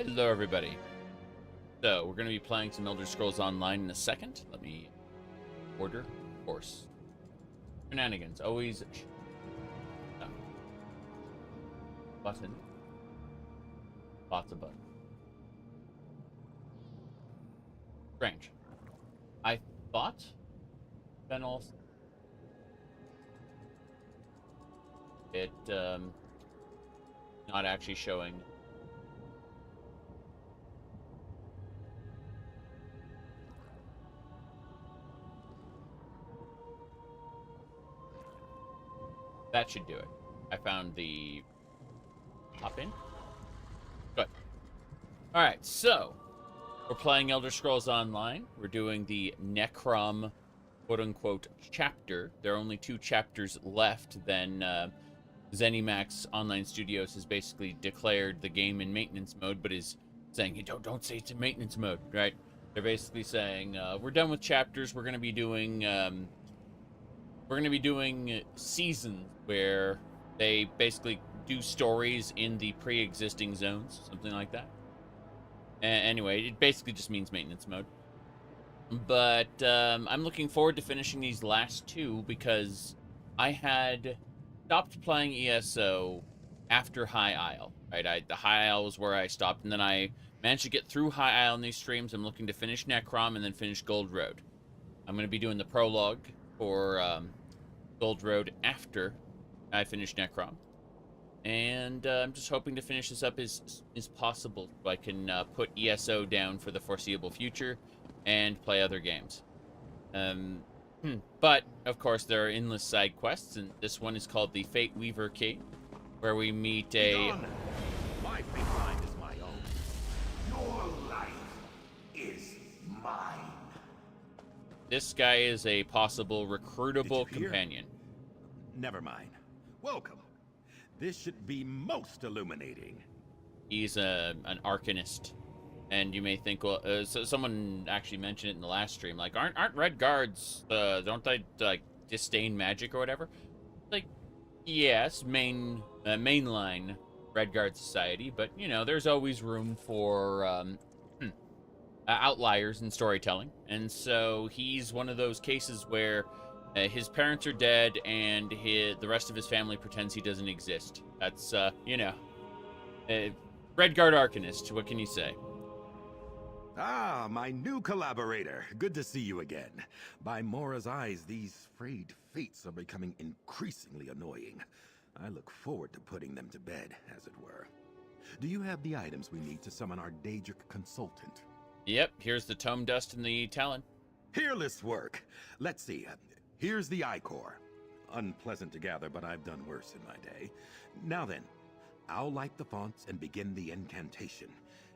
Hello, everybody. So, we're going to be playing some Elder Scrolls Online in a second. Let me order, of course. Shenanigans, always. No. Button. Lots of buttons. Strange. I thought Fennel. It, not actually showing. That should do it. I found the hop in. Good. Alright, so we're playing Elder Scrolls Online. We're doing the Necrom quote-unquote chapter. There are only 2 chapters left. Then ZeniMax Online Studios has basically declared the game in maintenance mode, but is saying, hey, don't say it's in maintenance mode, right? They're basically saying, we're done with chapters. We're going to be doing seasons where they basically do stories in the pre-existing zones, something like that. Anyway, it basically just means maintenance mode. But I'm looking forward to finishing these last 2 because I had stopped playing ESO after High Isle, right? The High Isle was where I stopped, and then I managed to get through High Isle in these streams. I'm looking to finish Necrom and then finish Gold Road. I'm going to be doing the prologue for Gold Road after I finish Necrom. And I'm just hoping to finish this up as possible so I can put ESO down for the foreseeable future and play other games. But, of course, there are endless side quests, and this one is called the Fate Weaver Key, where we meet a... My fate line is my own. Your life is mine. This guy is a possible recruitable companion. Never mind. Welcome. This should be most illuminating. He's an arcanist. And you may think, well, so someone actually mentioned it in the last stream, like, aren't Red Guards, don't they, like, disdain magic or whatever? Like, yes, mainline Red Guard society, but, you know, there's always room for, outliers in storytelling. And so he's one of those cases where his parents are dead and the rest of his family pretends he doesn't exist. That's, you know, Red Guard Arcanist, what can you say? Ah, my new collaborator. Good to see you again. By Mora's eyes, these frayed fates are becoming increasingly annoying. I look forward to putting them to bed, as it were. Do you have the items we need to summon our Daedric consultant? Yep, here's the tome dust and the talon. Peerless work. Let's see. Here's the Ichor. Unpleasant to gather, but I've done worse in my day. Now then, I'll light the fonts and begin the incantation.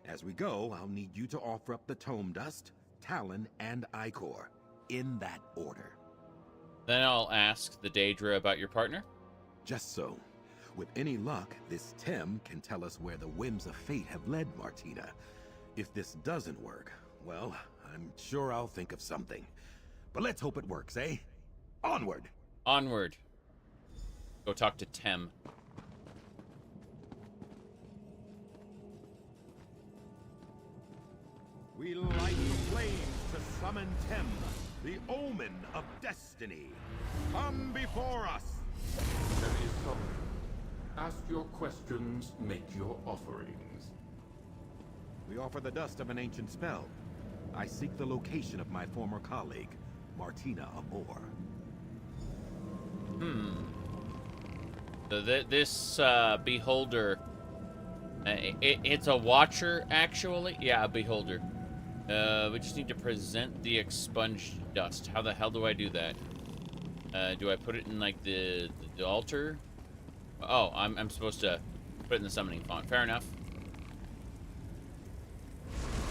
As we go, I'll need you to offer up the tome dust, talon, and Ichor, in that order. Then I'll ask the Daedra about your partner. Just so. With any luck, this Tem can tell us where the whims of fate have led Martina. If this doesn't work, well, I'm sure I'll think of something. But let's hope it works, eh? Onward! Onward. Go talk to Tem. We light the flames to summon Tem, the omen of destiny. Come before us! There is something. Ask your questions, make your offerings. We offer the dust of an ancient spell. I seek the location of my former colleague, Martina Amor. So this beholder, it's a watcher, actually. Yeah, a beholder. We just need to present the expunged dust. How the hell do I do that? Do I put it in, like, the altar? Oh, I'm supposed to put it in the summoning font. Fair enough.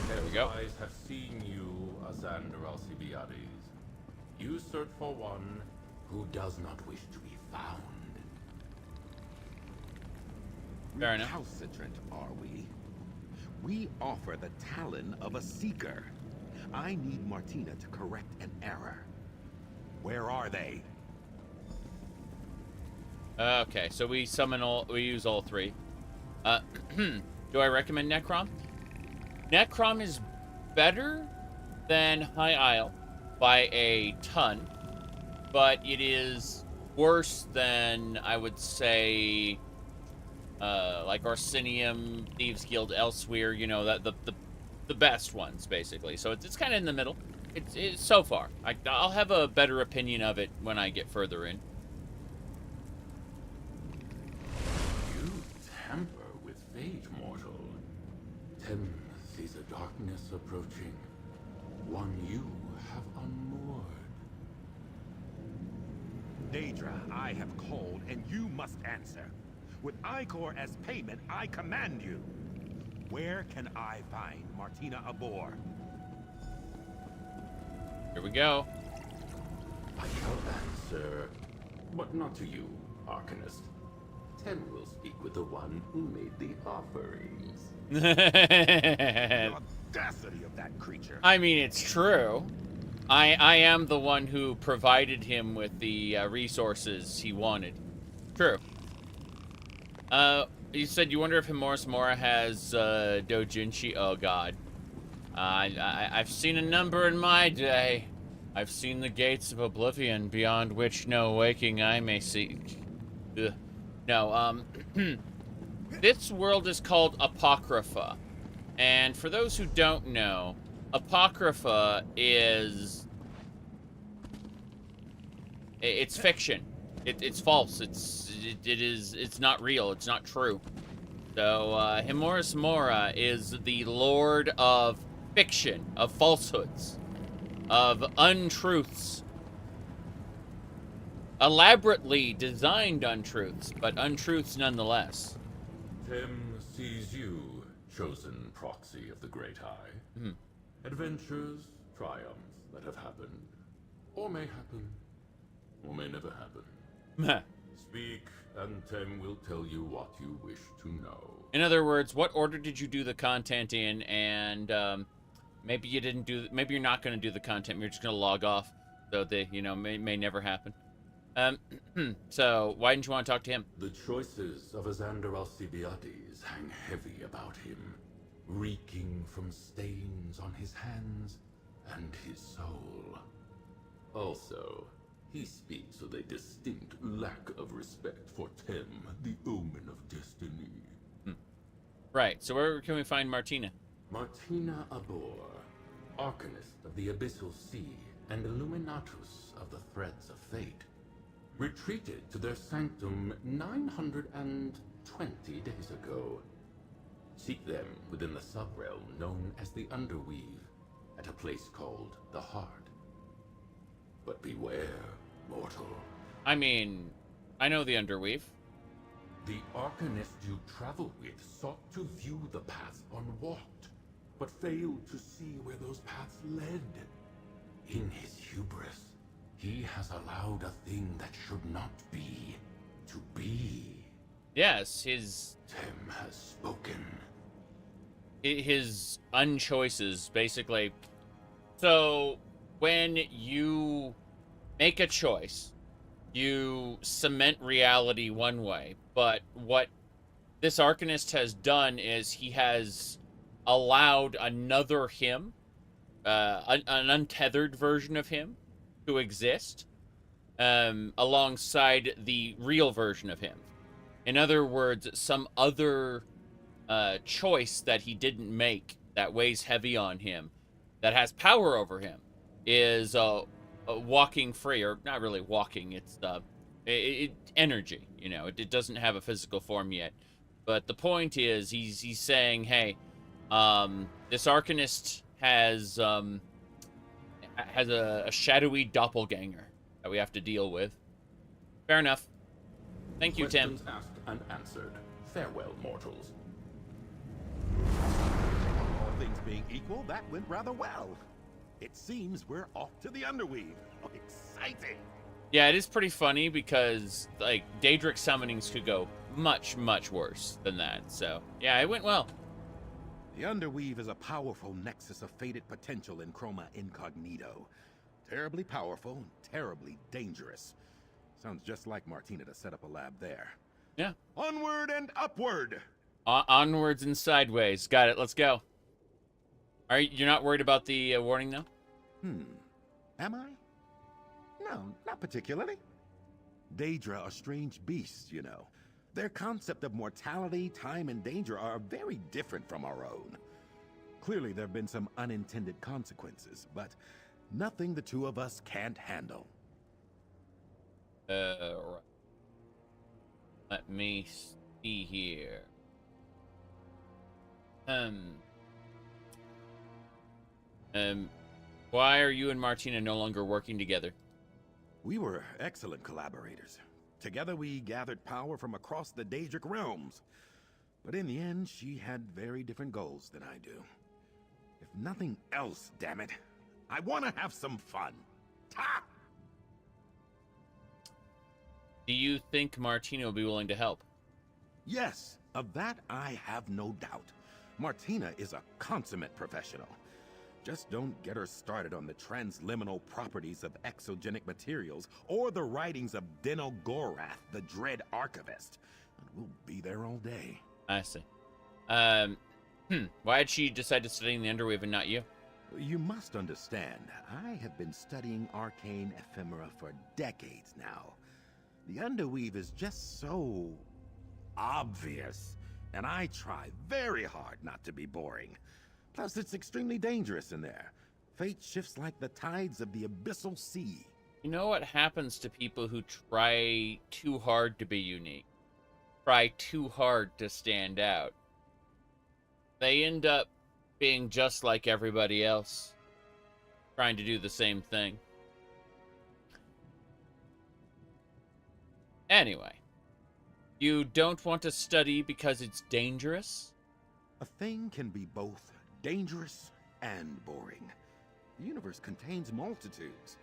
There we go. Eyes have seen you, Azander Alcibiades. You search for one who does not wish to be found. Fair enough. Recalcitrant, are we? We offer the talon of a seeker. I need Martina to correct an error. Where are they? Okay, so we use all 3. Do I recommend Necrom? Necrom is better than High Isle by a ton, but it is worse than, I would say, like Orsinium, Thieves Guild, Elsewhere, you know, the best ones, basically. So it's kind of in the middle. It's so far. I'll have a better opinion of it when I get further in. You tamper with fate, mortal. Tim sees a darkness approaching, one you have unmoored. Daedra, I have called, and you must answer. With Icor as payment, I command you. Where can I find Martina Abor? Here we go. I shall answer, but not to you, Arcanist. Tim will speak with the one who made the offerings. The audacity of that creature. I mean, it's true. I am the one who provided him with the resources he wanted. True. You said you wonder if Himmoris Mora has Dojinshi. Oh God. I've seen a number in my day. I've seen the gates of oblivion beyond which no waking eye may see. Ugh. No, this world is called Apocrypha. And for those who don't know, Apocrypha is... It's fiction. It's false. It's not real. It's not true. So, Himmoris Mora is the lord of fiction, of falsehoods, of untruths. Elaborately designed untruths, but untruths nonetheless. Tim sees you, chosen proxy of the Great Eye. Mm-hmm. Adventures, triumphs that have happened, or may happen, or may never happen. Speak, and Tim will tell you what you wish to know. In other words, what order did you do the content in? And maybe you didn't do. Maybe you're not going to do the content. You're just going to log off, so they, you know, may never happen. So why didn't you want to talk to him? The choices of Azander Alcibiades hang heavy about him, reeking from stains on his hands and his soul. Also, he speaks with a distinct lack of respect for Tem, the omen of destiny. Right, so where can we find Martina? Martina Abor, Arcanist of the Abyssal Sea and Illuminatus of the Threads of Fate, retreated to their Sanctum 920 days ago. Seek them within the subrealm known as the Underweave, at a place called the Heart. But beware, mortal. I mean, I know the Underweave. The Arcanist you travel with sought to view the paths unwalked, but failed to see where those paths led. In his hubris, he has allowed a thing that should not be, to be. Yes, his Tem has spoken. His unchoices, basically. So, when you make a choice, you cement reality one way, but what this Arcanist has done is he has allowed another him, an untethered version of him, to exist alongside the real version of him. In other words, some other choice that he didn't make that weighs heavy on him, that has power over him, is walking free, or not really walking. It's energy. You know, it doesn't have a physical form yet. But the point is, he's saying, hey, this Arcanist has a shadowy doppelganger that we have to deal with. Fair enough. Thank you, Tim. Questions asked and answered. Farewell, mortals. All things being equal, that went rather well. It seems we're off to the Underweave. Oh, exciting! Yeah, it is pretty funny because, like, Daedric summonings could go much, much worse than that. So, yeah, it went well. The Underweave is a powerful nexus of fated potential in Chroma Incognito. Terribly powerful and terribly dangerous. Sounds just like Martina to set up a lab there. Yeah. Onward and upward! Onwards and sideways. Got it. Let's go. You're not worried about the warning, though? Am I? No, not particularly. Daedra are strange beasts, you know. Their concept of mortality, time, and danger are very different from our own. Clearly, there have been some unintended consequences, but nothing the two of us can't handle. Right. Let me see here. Why are you and Martina no longer working together? We were excellent collaborators. Together we gathered power from across the Daedric realms. But in the end, she had very different goals than I do. If nothing else, damn it, I want to have some fun. Ta! Do you think Martina will be willing to help? Yes, of that I have no doubt. Martina is a consummate professional. Just don't get her started on the transliminal properties of exogenic materials or the writings of Deno Gorath, the Dread Archivist. And we'll be there all day. I see. Why did she decide to study in the Underweave and not you? You must understand, I have been studying arcane ephemera for decades now. The Underweave is just so obvious, and I try very hard not to be boring. Plus, it's extremely dangerous in there. Fate shifts like the tides of the abyssal sea. You know what happens to people who try too hard to be unique? Try too hard to stand out. They end up being just like everybody else, trying to do the same thing. Anyway, you don't want to study because it's dangerous? A thing can be both dangerous and boring. The universe contains multitudes.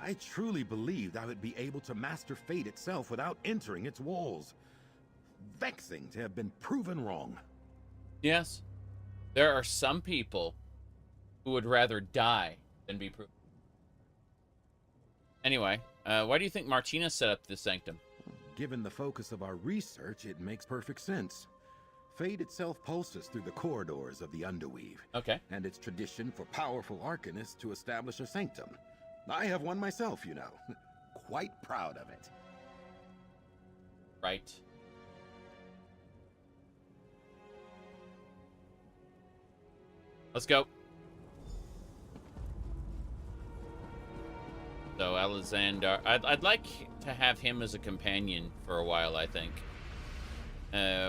I truly believed I would be able to master fate itself without entering its walls. Vexing to have been proven wrong. Yes. There are some people who would rather die than be proven. Anyway, why do you think Martina set up this sanctum? Given the focus of our research, it makes perfect sense. Fate itself pulses through the corridors of the Underweave. Okay. And it's tradition for powerful arcanists to establish a sanctum. I have one myself, you know. Quite proud of it. Right. Let's go. So Alexander, I'd like to have him as a companion for a while, I think.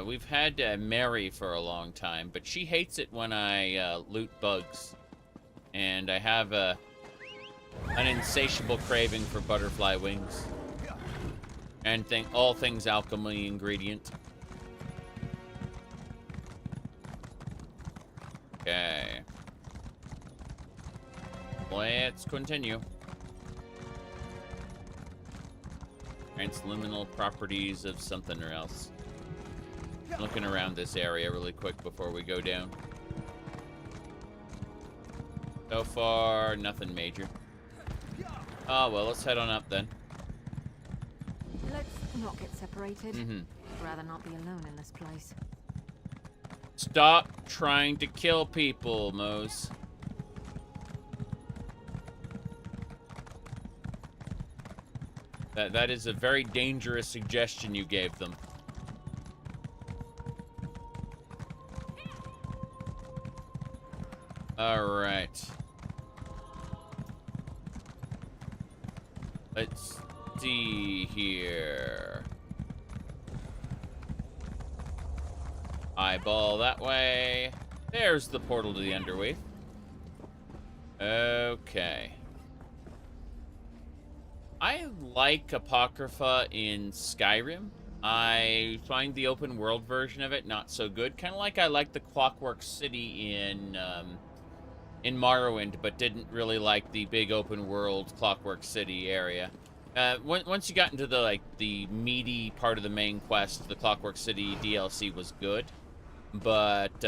We've had Mary for a long time, but she hates it when I loot bugs. And I have an insatiable craving for butterfly wings. And all things alchemy ingredient. Okay. Let's continue. Transliminal properties of something or else. Looking around this area really quick before we go down. So far, nothing major. Oh, well, let's head on up then. Let's not get separated. I'd rather not be alone in this place. Stop trying to kill people, Mose. That is a very dangerous suggestion you gave them. All right. Let's see here. Eyeball that way. There's the portal to the Underweave. Okay. I like Apocrypha in Skyrim. I find the open world version of it not so good. Kind of like I like the Clockwork City in Morrowind, but didn't really like the big open world Clockwork City area. Once you got into the meaty part of the main quest, the Clockwork City DLC was good, but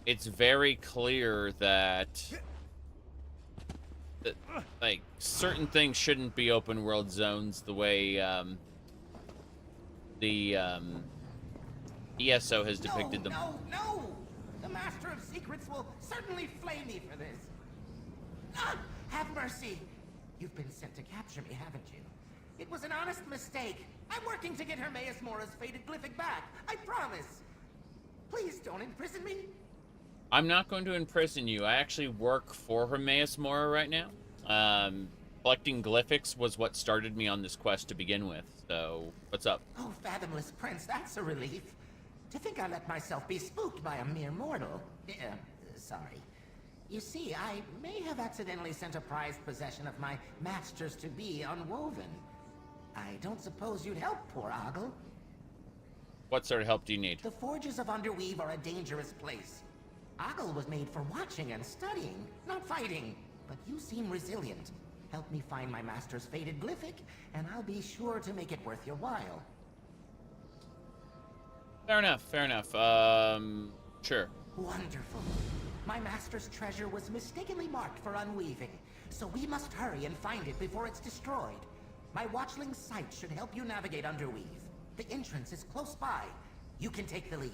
it's very clear that certain things shouldn't be open world zones the way the ESO has depicted them. No! The Master of Secrets will certainly flay me for this. Ah, have mercy. You've been sent to capture me, haven't you? It was an honest mistake. I'm working to get Hermaeus Mora's faded Glyphic back. I promise. Please don't imprison me. I'm not going to imprison you. I actually work for Hermaeus Mora right now. Collecting Glyphics was what started me on this quest to begin with. So, what's up? Oh, fathomless prince, that's a relief. To think I let myself be spooked by a mere mortal. Sorry. You see, I may have accidentally sent a prized possession of my masters-to-be unwoven. I don't suppose you'd help poor Ogle. What sort of help do you need? The forges of Underweave are a dangerous place. Ogle was made for watching and studying, not fighting. But you seem resilient. Help me find my master's faded Glyphic, and I'll be sure to make it worth your while. Fair enough, fair enough. Sure. Wonderful. My master's treasure was mistakenly marked for unweaving, so we must hurry and find it before it's destroyed. My watchling's sight should help you navigate Underweave. The entrance is close by. You can take the lead.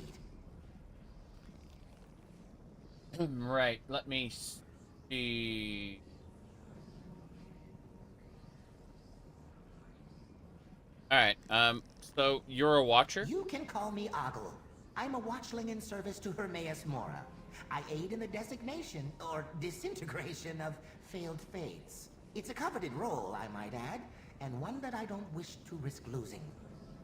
Right, let me see. Alright, so you're a watcher? You can call me Ogle. I'm a watchling in service to Hermaeus Mora. I aid in the designation, or disintegration, of failed fates. It's a coveted role, I might add, and one that I don't wish to risk losing.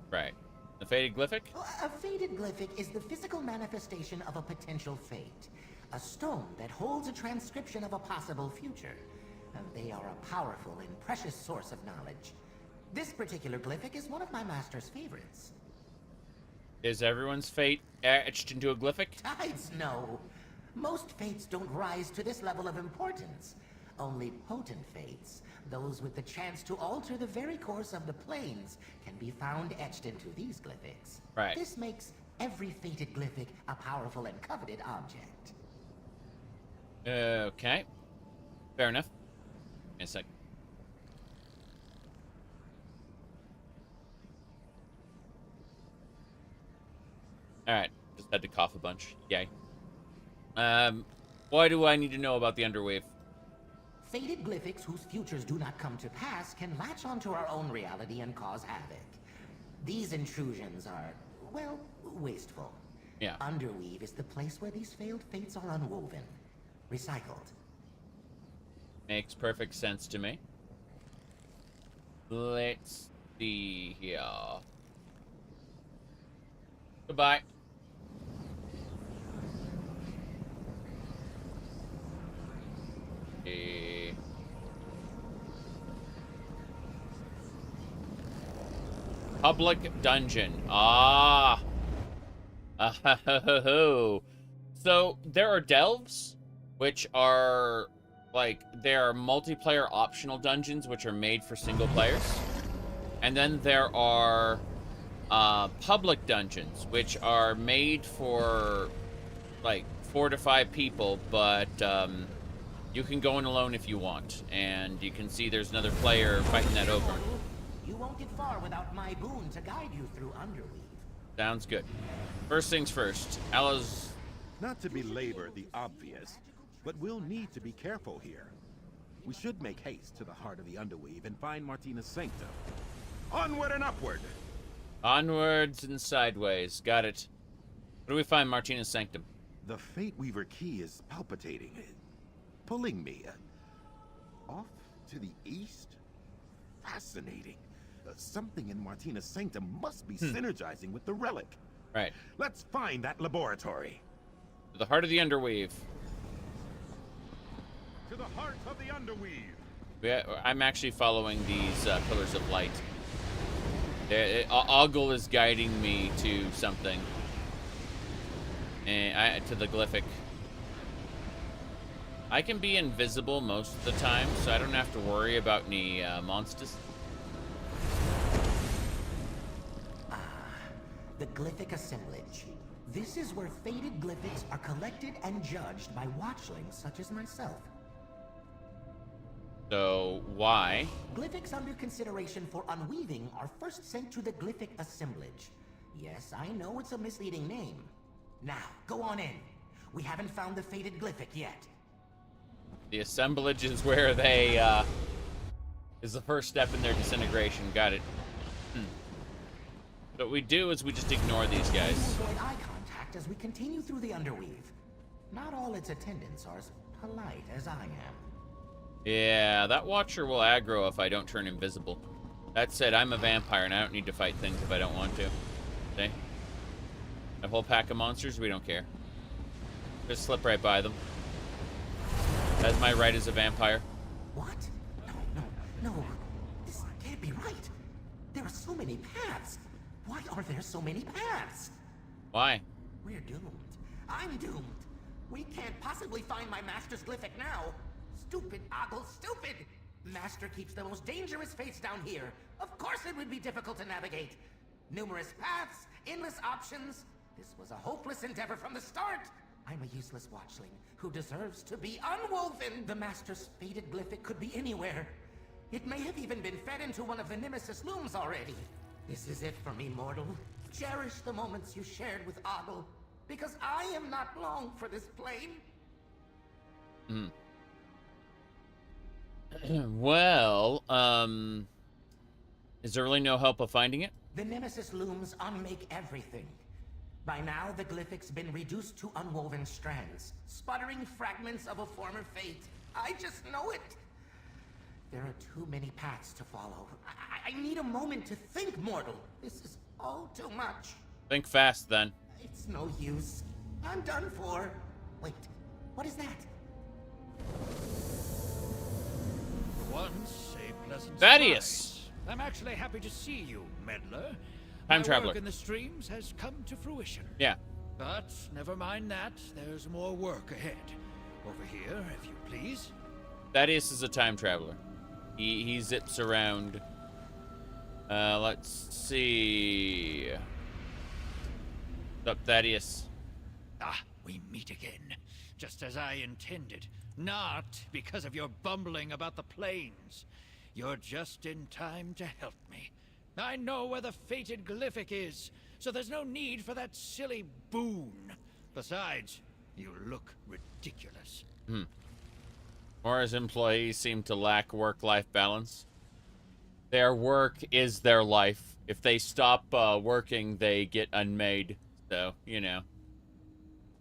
Right. The faded Glyphic? A faded Glyphic is the physical manifestation of a potential fate. A stone that holds a transcription of a possible future. They are a powerful and precious source of knowledge. This particular Glyphic is one of my master's favorites. Is everyone's fate etched into a Glyphic? Tides, no. Most fates don't rise to this level of importance. Only potent fates, those with the chance to alter the very course of the planes, can be found etched into these Glyphics. Right. This makes every fated Glyphic a powerful and coveted object. Okay. Fair enough. Give me a sec. Alright. Just had to cough a bunch. Yay. Why do I need to know about the Underweave? Fated Glyphics whose futures do not come to pass can latch onto our own reality and cause havoc. These intrusions are, well, wasteful. Yeah. Underweave is the place where these failed fates are unwoven. Recycled. Makes perfect sense to me. Let's see here. Goodbye. Okay. Public dungeon. Ah. So there are delves, which are like there are multiplayer optional dungeons which are made for single players, and then there are public dungeons which are made for like 4 to 5 people, but you can go in alone if you want, and you can see there's another player fighting that over. You won't get far without my boon to guide you through Underweave. Sounds good. First things first, Allah's... Not to belabor the obvious, but we'll need to be careful here. We should make haste to the heart of the Underweave and find Martina's Sanctum. Onward and upward! Onwards and sideways. Got it. Where do we find Martina's Sanctum? The Fate Weaver key is palpitating, pulling me off to the east. Fascinating. Something in Martina's Sanctum must be synergizing with the relic. Right. Let's find that laboratory. To the heart of the Underweave. To the heart of the Underweave. I'm actually following these pillars of light. Ogle is guiding me to something. And to the Glyphic. I can be invisible most of the time, so I don't have to worry about any monsters. The Glyphic assemblage. This is where fated Glyphics are collected and judged by watchlings such as myself. So, why? Glyphics under consideration for unweaving are first sent to the Glyphic assemblage. Yes, I know it's a misleading name. Now, go on in. We haven't found the fated Glyphic yet. The assemblage is where they, is the first step in their disintegration. Got it. What we do is we just ignore these guys. Avoid eye contact as we continue through the Underweave. Not all its attendants are as polite as I am. Yeah, that Watcher will aggro if I don't turn invisible. That said, I'm a vampire and I don't need to fight things if I don't want to. See? A whole pack of monsters, we don't care. Just slip right by them. That's my right as a vampire. What? No. This can't be right. There are so many paths. Why are there so many paths? Why? We're doomed. I'm doomed. We can't possibly find my master's Glyphic now. Stupid Ogle, stupid! Master keeps the most dangerous fates down here. Of course it would be difficult to navigate. Numerous paths, endless options. This was a hopeless endeavor from the start. I'm a useless watchling who deserves to be unwoven. The Master's fated Glyphic could be anywhere. It may have even been fed into one of the Nemesis looms already. This is it for me, mortal. Cherish the moments you shared with Ogle, because I am not long for this plane. Well, is there really no help of finding it? The Nemesis looms unmake everything. By now, the Glyphic's been reduced to unwoven strands, sputtering fragments of a former fate. I just know it. There are too many paths to follow. I need a moment to think, mortal. This is all too much. Think fast, then. It's no use. I'm done for. Wait, what is that? Once a pleasant Thaddeus! surprise. I'm actually happy to see you, meddler. Time My traveler. work in the streams has come to fruition. Yeah. But never mind that. There's more work ahead. Over here, if you please. Thaddeus is a time traveler. He zips around. Let's see. What's up, Thaddeus? Ah, we meet again. Just as I intended. Not because of your bumbling about the plains. You're just in time to help me. I know where the fated Glyphic is, so there's no need for that silly boon. Besides, you look ridiculous. Mora's employees seem to lack work-life balance. Their work is their life. If they stop working, they get unmade. So, you know.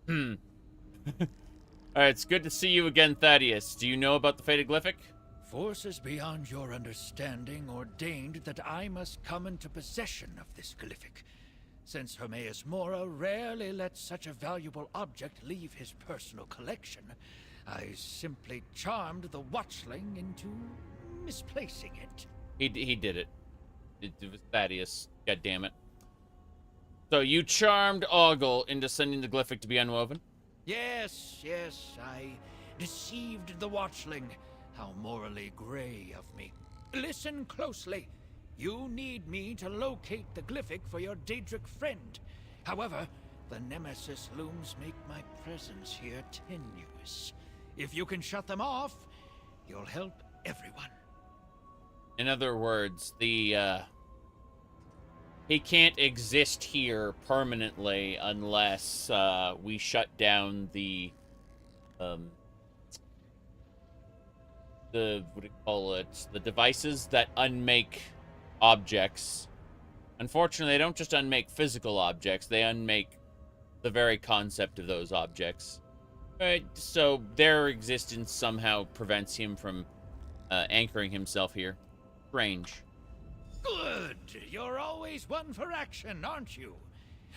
Alright, it's good to see you again, Thaddeus. Do you know about the fated Glyphic? Forces beyond your understanding ordained that I must come into possession of this Glyphic. Since Hermaeus Mora rarely lets such a valuable object leave his personal collection, I simply charmed the Watchling into misplacing it. He did it. It was Thaddeus. God damn it. So you charmed Ogle into sending the Glyphic to be unwoven? Yes, I deceived the Watchling. How morally gray of me. Listen closely. You need me to locate the Glyphic for your Daedric friend. However, the Nemesis looms make my presence here tenuous. If you can shut them off, you'll help everyone. In other words, he can't exist here permanently unless we shut down the what do you call it? The devices that unmake objects. Unfortunately, they don't just unmake physical objects, they unmake the very concept of those objects. Right, so their existence somehow prevents him from anchoring himself here. Strange. Good! You're always one for action, aren't you?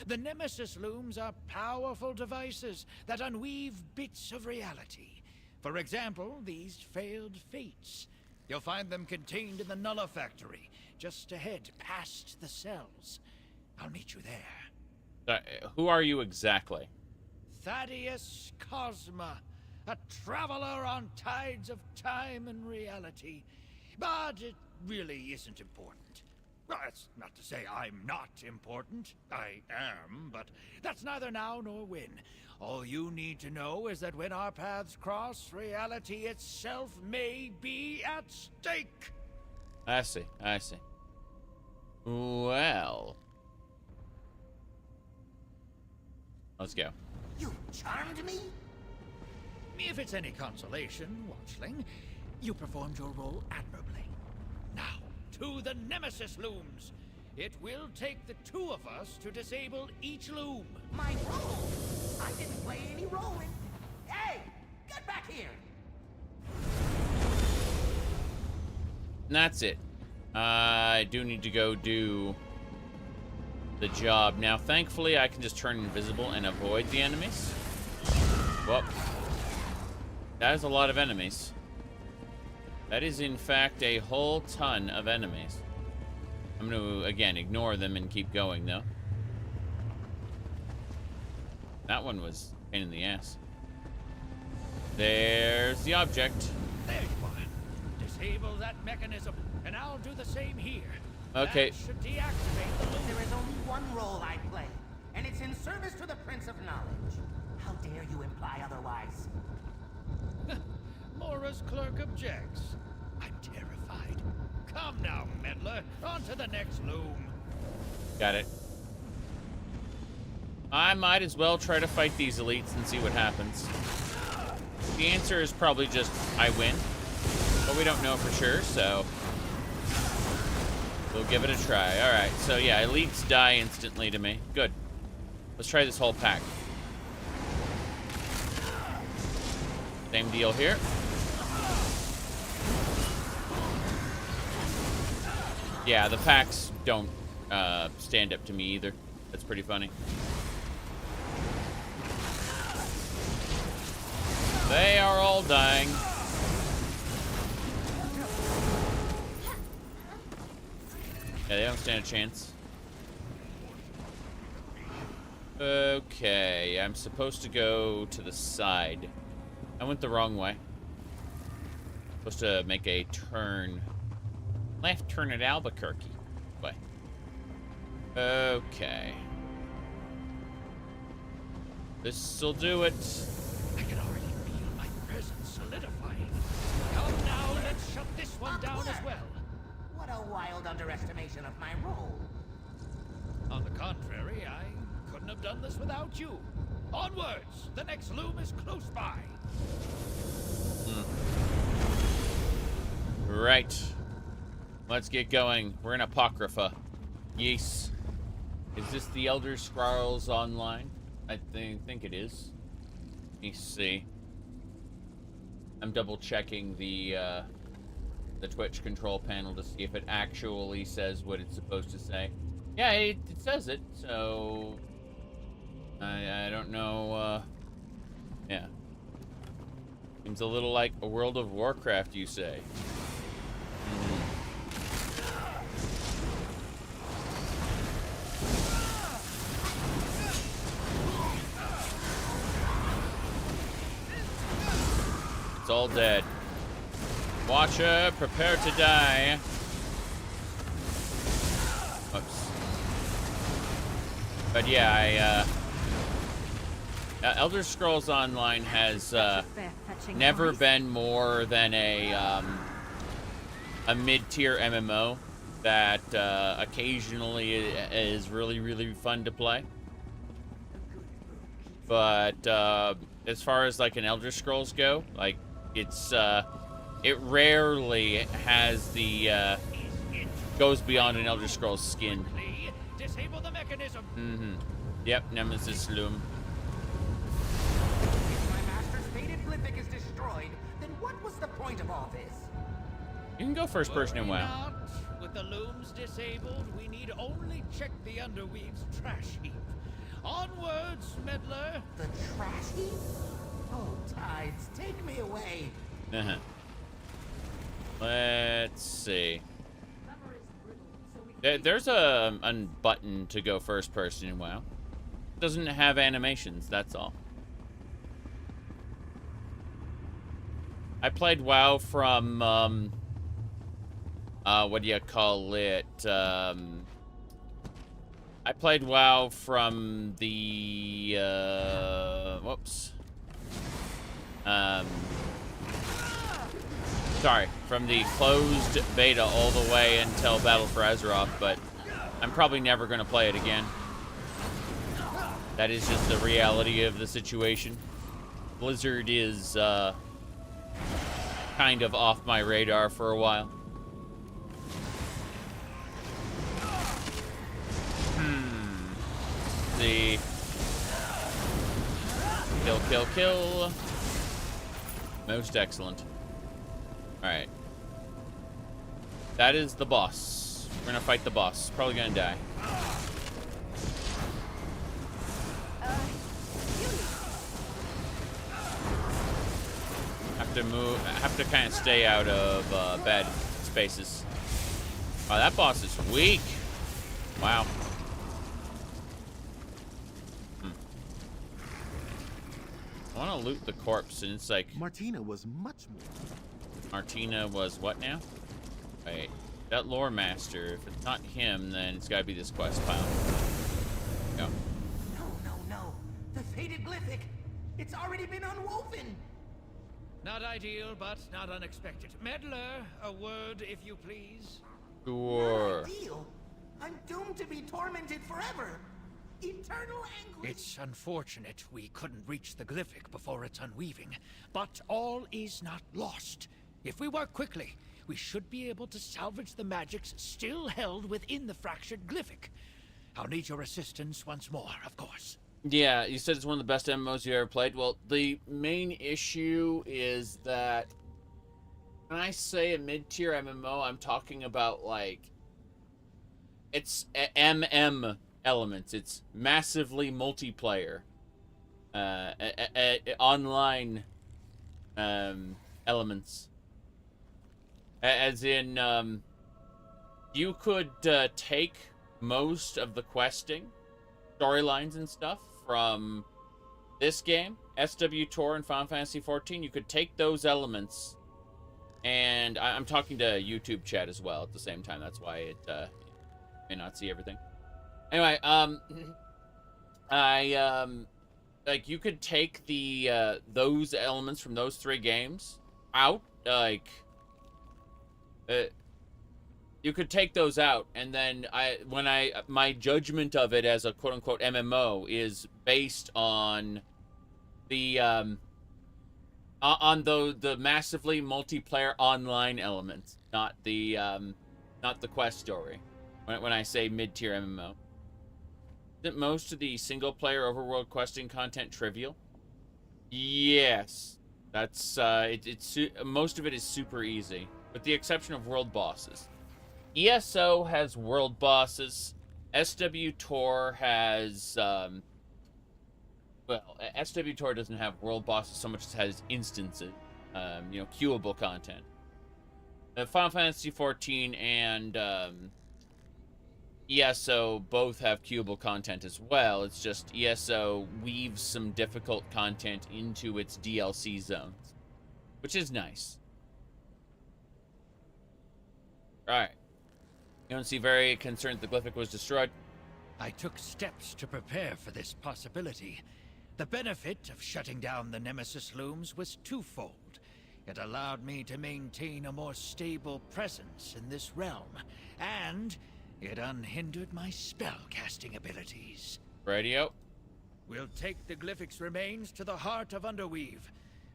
The Nemesis looms are powerful devices that unweave bits of reality. For example, these failed fates. You'll find them contained in the Nullifactory, just ahead, past the cells. I'll meet you there. Who are you exactly? Thaddeus Cosma, a traveler on tides of time and reality. But it really isn't important. Well, that's not to say I'm not important. I am, but that's neither now nor when. All you need to know is that when our paths cross, reality itself may be at stake. I see. Well, let's go. You charmed me? If it's any consolation, Watchling, you performed your role admirably. Now, to the Nemesis looms. It will take the two of us to disable each loom. My role? I didn't play any role in... Hey! Get back here! And that's it. I do need to go do the job. Now, thankfully, I can just turn invisible and avoid the enemies. Well, that is a lot of enemies. That is, in fact, a whole ton of enemies. I'm going to, again, ignore them and keep going, though. That one was a pain in the ass. There's the object. There you are. Disable that mechanism, and I'll do the same here. Okay. That should deactivate the loom. There is only one role I play, and it's in service to the Prince of Knowledge. How dare you imply otherwise? Mora's clerk objects. I'm terrified. Come now, meddler. On to the next loom. Got it. I might as well try to fight these elites and see what happens. The answer is probably just I win, but we don't know for sure, so we'll give it a try. All right, so yeah, elites die instantly to me. Good. Let's try this whole pack. Same deal here. Yeah, the packs don't stand up to me either. That's pretty funny. They are all dying. Yeah, they don't stand a chance. Okay, I'm supposed to go to the side. I went the wrong way. Supposed to make a turn. Left turn at Albuquerque. Way. Okay. This'll do it. I can already feel my presence solidifying. Come now, let's shut this one down as well. What a wild underestimation of my role. On the contrary, I couldn't have done this without you. Onwards! The next loom is close by. Right. Let's get going. We're in Apocrypha. Yes. Is this the Elder Scrolls Online? I think it is. Let me see. I'm double checking the Twitch control panel to see if it actually says what it's supposed to say. Yeah, it says it, so I don't know. Yeah. Seems a little like a World of Warcraft, you say. It's all dead. Watcher, prepare to die. Whoops. But yeah, Elder Scrolls Online has never been more than a mid-tier MMO that occasionally is really, really fun to play. But as far as like an Elder Scrolls go, like it's it rarely has the goes beyond an Elder Scrolls skin. Disable the mechanism. Yep, Nemesis Loom. If my master's fated Glyphic is destroyed, then what was the point of all this? You can go first person in WoW. Not. With the looms disabled, we need only check the Underweave's trash heap. Onwards, meddler. The trash heap? Oh, tides, take me away. Let's see. There's a button to go first person in WoW. It doesn't have animations, that's all. I played WoW from what do you call it? I played WoW from the whoops. Sorry, from the closed beta all the way until Battle for Azeroth, but I'm probably never going to play it again. That is just the reality of the situation. Blizzard is kind of off my radar for a while. Let's see. Kill, kill, kill. Most excellent. Alright. That is the boss. We're gonna fight the boss. Probably gonna die. Have to kind of stay out of bad spaces. Oh, that boss is weak. Wow. I want to loot the corpse, and it's like... Martina was much more... Martina was what now? Wait, that lore master. If it's not him, then it's got to be this quest file. Go. No. The fated Glyphic. It's already been unwoven. Not ideal, but not unexpected. Meddler, a word, if you please. Sure. Not ideal. I'm doomed to be tormented forever. Eternal anguish. It's unfortunate we couldn't reach the Glyphic before its unweaving, but all is not lost. If we work quickly, we should be able to salvage the magics still held within the fractured Glyphic. I'll need your assistance once more, of course. Yeah, you said it's one of the best MMOs you ever played. Well, the main issue is that when I say a mid-tier MMO, I'm talking about, like, it's MM elements. It's massively multiplayer, online elements. As in, you could take most of the questing, storylines and stuff from this game, SWTOR and Final Fantasy XIV. You could take those elements, and I'm talking to YouTube chat as well at the same time. That's why it may not see everything. Anyway, like, you could take the those elements from those 3 games out, like, you could take those out, and then my judgment of it as a quote-unquote MMO is based on the massively multiplayer online elements, not the quest story. When I say mid-tier MMO, isn't most of the single-player overworld questing content trivial? Yes, that's most of it is super easy, with the exception of world bosses. ESO has world bosses. SWTOR has, well, SWTOR doesn't have world bosses so much as it has instances, you know, queuable content. Final Fantasy XIV and ESO both have queuable content as well. It's just ESO weaves some difficult content into its DLC zones, which is nice. Alright. You don't seem very concerned the Glyphic was destroyed. I took steps to prepare for this possibility. The benefit of shutting down the Nemesis looms was twofold. It allowed me to maintain a more stable presence in this realm, and it unhindered my spell-casting abilities. Radio. We'll take the Glyphic's remains to the heart of Underweave.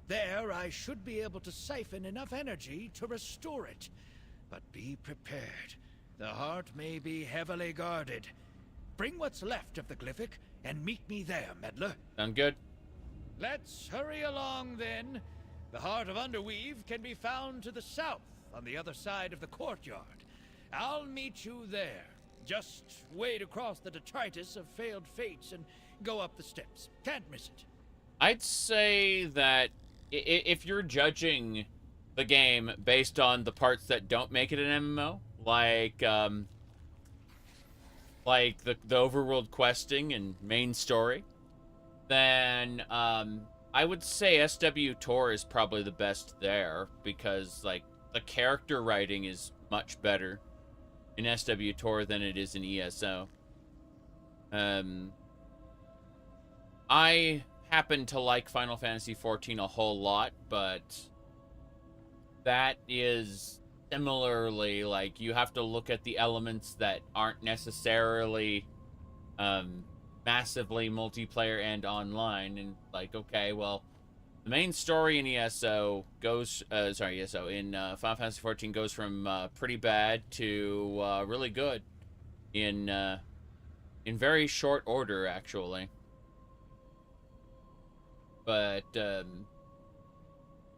There, I should be able to siphon enough energy to restore it. But be prepared. The heart may be heavily guarded. Bring what's left of the Glyphic and meet me there, meddler. Sound good? Let's hurry along, then. The heart of Underweave can be found to the south, on the other side of the courtyard. I'll meet you there. Just wade across the detritus of failed fates and go up the steps. Can't miss it. I'd say that if you're judging the game based on the parts that don't make it an MMO, like the overworld questing and main story, then I would say SWTOR is probably the best there, because like the character writing is much better in SWTOR than it is in ESO. I happen to like Final Fantasy XIV a whole lot, but that is similarly, like, you have to look at the elements that aren't necessarily massively multiplayer and online, and like, okay, well, the main story in ESO goes, ESO in Final Fantasy 14 goes from pretty bad to really good in very short order, actually. But there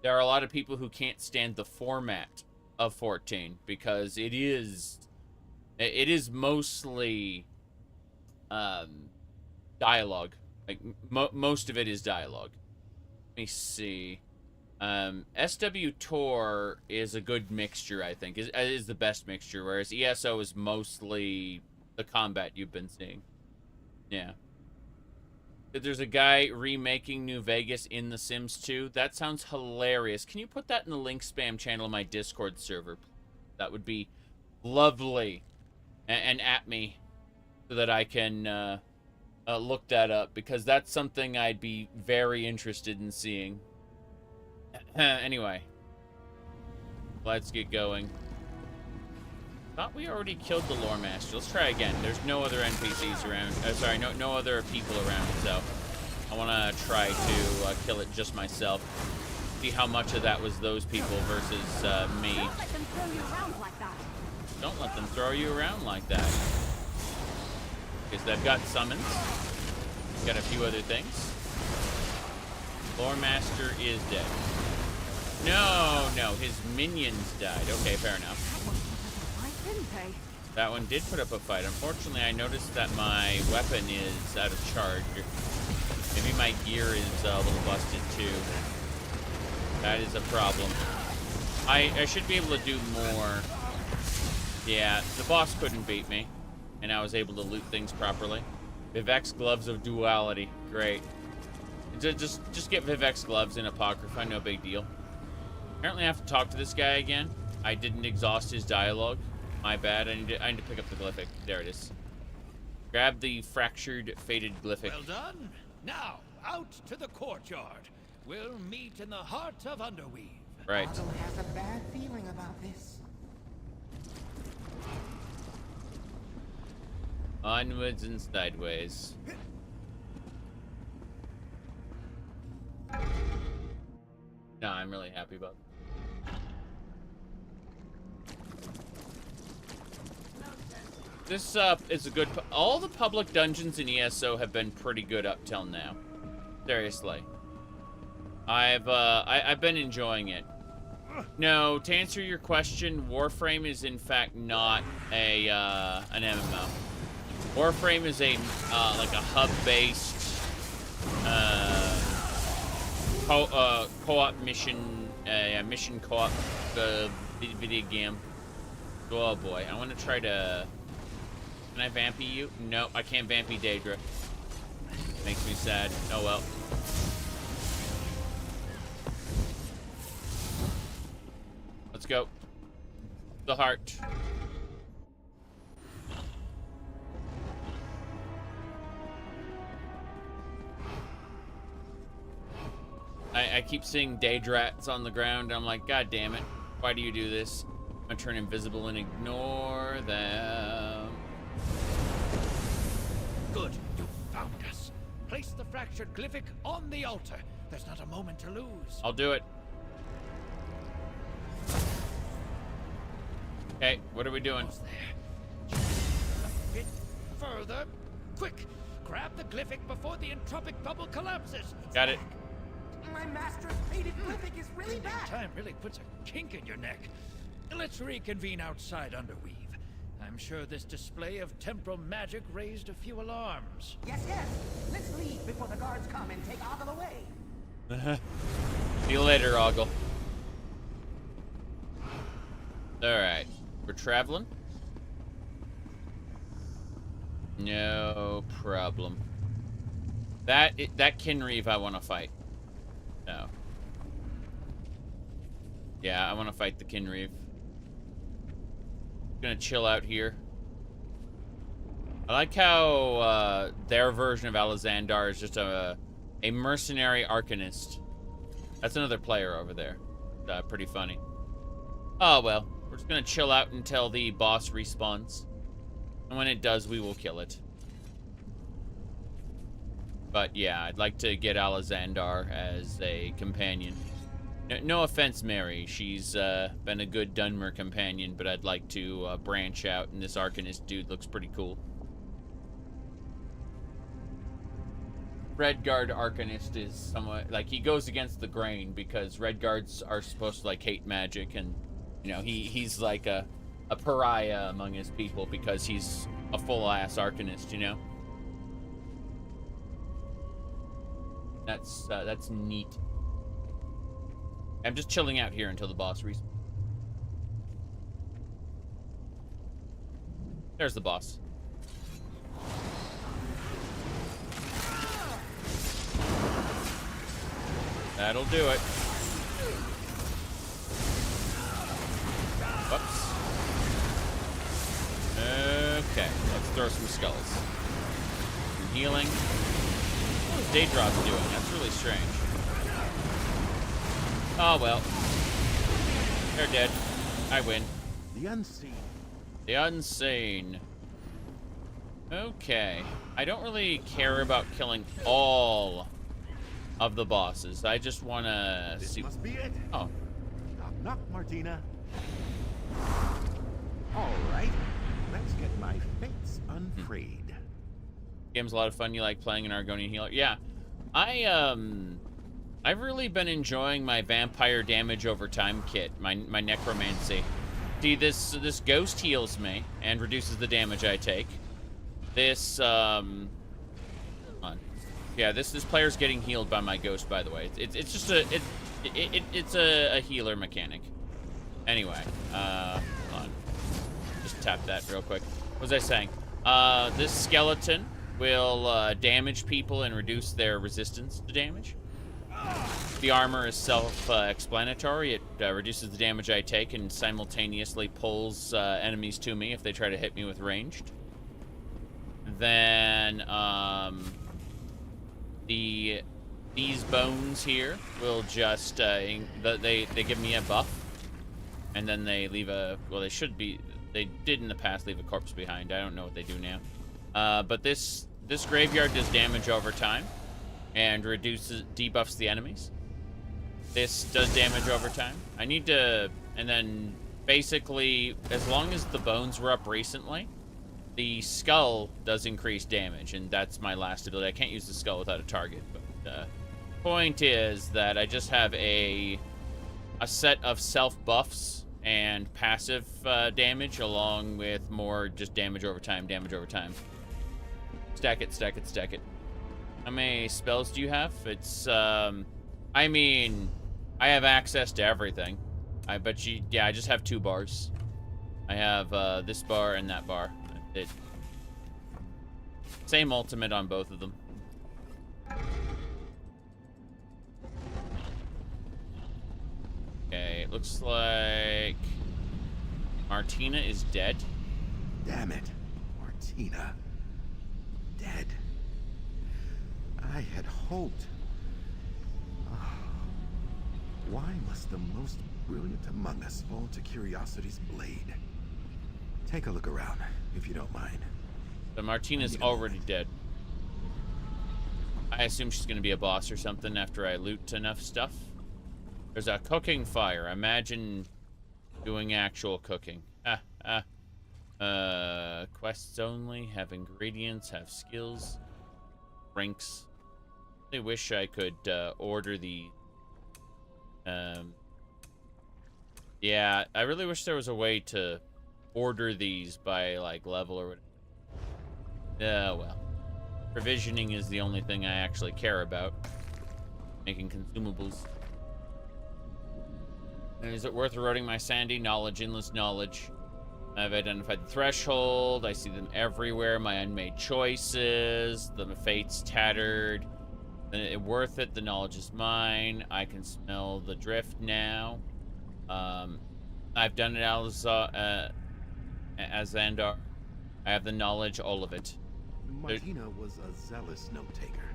are a lot of people who can't stand the format of 14 because it is mostly dialogue. Like most of it is dialogue. Let me see. SW Tor is a good mixture, I think. Is the best mixture, whereas ESO is mostly the combat you've been seeing. Yeah. There's a guy remaking New Vegas in The Sims 2. That sounds hilarious. Can you put that in the link spam channel in my Discord server? That would be lovely. And at me so that I can look that up, because that's something I'd be very interested in seeing. Anyway, let's get going. Thought we already killed the Lore Master. Let's try again. There's no other NPCs around. Sorry, no other people around, so I want to try to kill it just myself. See how much of that was those people versus me. Don't let them throw you around like that. Don't let them throw you around like that. Because they've got summons. Got a few other things. Lore Master is dead. No, his minions died. Okay, fair enough. That one did put up a fight. Unfortunately, I noticed that my weapon is out of charge. Maybe my gear is a little busted too. That is a problem. I should be able to do more. Yeah, the boss couldn't beat me, and I was able to loot things properly. Vivek's Gloves of Duality. Great. Just get Vivek's Gloves in Apocrypha, no big deal. Apparently I have to talk to this guy again. I didn't exhaust his dialogue. My bad. I need to pick up the Glyphic. There it is. Grab the fractured, faded Glyphic. Well done. Now, out to the courtyard. We'll meet in the heart of Underweave. Right. Otto has a bad feeling about this. Onwards and sideways. No, I'm really happy about it. This is a good... All the public dungeons in ESO have been pretty good up till now. Seriously. I've been enjoying it. No, to answer your question, Warframe is in fact not a an MMO. Warframe is a like a hub-based co-op mission, mission co-op video game. Oh boy, I want to try to. Can I vampy you? No, I can't vampy Daedra. Makes me sad. Oh well. Let's go. The heart. I keep seeing Daedrats on the ground. I'm like, God damn it. Why do you do this? I'm gonna turn invisible and ignore them. Good, you found us. Place the fractured Glyphic on the altar. There's not a moment to lose. I'll do it. Okay, what are we doing? There. A bit further. Quick, grab the Glyphic before the entropic bubble collapses. Got it. My master's faded Glyphic is really bad. Time really puts a kink in your neck. Let's reconvene outside Underweave. I'm sure this display of temporal magic raised a few alarms. Yes. Let's leave before the guards come and take Ogle away. See you later, Ogle. Alright. We're traveling. No problem. That Kinreeve I want to fight. No. Yeah, I want to fight the Kinreeve. Gonna chill out here. I like how their version of Alexandar is just a mercenary arcanist. That's another player over there. Pretty funny. Oh well, we're just gonna chill out until the boss respawns, and when it does, we will kill it. But yeah, I'd like to get Alexandar as a companion. No offense, Mary. She's been a good Dunmer companion, but I'd like to branch out, and this Arcanist dude looks pretty cool. Redguard Arcanist is somewhat like he goes against the grain because Redguards are supposed to like hate magic, and you know he's like a pariah among his people because he's a full-ass Arcanist, you know. That's neat. I'm just chilling out here until the boss respawns. There's the boss. That'll do it. Whoops. Okay, let's throw some skulls. Some healing. What is Daedrot's doing? That's really strange. Oh well. They're dead. I win. The unseen. The unseen. Okay. I don't really care about killing all of the bosses. I just want to see. This must be it. Oh. Knock, knock, Martina. All right. Let's get my fates unfreed. Game's a lot of fun. You like playing an Argonian healer? Yeah. I've really been enjoying my vampire damage over time kit, my necromancy. See, this ghost heals me and reduces the damage I take. This hold on. Yeah, this player's getting healed by my ghost, by the way. It's just a healer mechanic. Anyway, hold on. Just tap that real quick. What was I saying? This skeleton will damage people and reduce their resistance to damage. The armor is self-explanatory. It reduces the damage I take and simultaneously pulls enemies to me if they try to hit me with ranged. Then these bones here will just they give me a buff, and then they leave a they did in the past leave a corpse behind. I don't know what they do now. But this graveyard does damage over time and debuffs the enemies. This does damage over time. I need to, and then basically, as long as the bones were up recently, the skull does increase damage, and that's my last ability. I can't use the skull without a target, but point is that I just have a set of self buffs and passive damage, along with more just damage over time. Stack it, stack it, stack it. How many spells do you have? It's, I mean, I have access to everything. I just have 2 bars. I have this bar and that bar. Same ultimate on both of them. Okay, it looks like Martina is dead. Damn it, Martina. Dead. I had hoped. Oh, why must the most brilliant among us fall to curiosity's blade? Take a look around, if you don't mind. But Martina's already dead. I assume she's going to be a boss or something after I loot enough stuff. There's a cooking fire. Imagine doing actual cooking. Quests only. Have ingredients. Have skills. Ranks. I wish I could order the... yeah, I really wish there was a way to order these by, like, level or whatever. Well. Provisioning is the only thing I actually care about. Making consumables. And is it worth eroding my sanity? Knowledge, endless knowledge. I've identified the threshold. I see them everywhere. My unmade choices. The fate's tattered. Worth it. The knowledge is mine. I can smell the drift now. I've done it as Xandar. I have the knowledge, all of it. Martina was a zealous note-taker.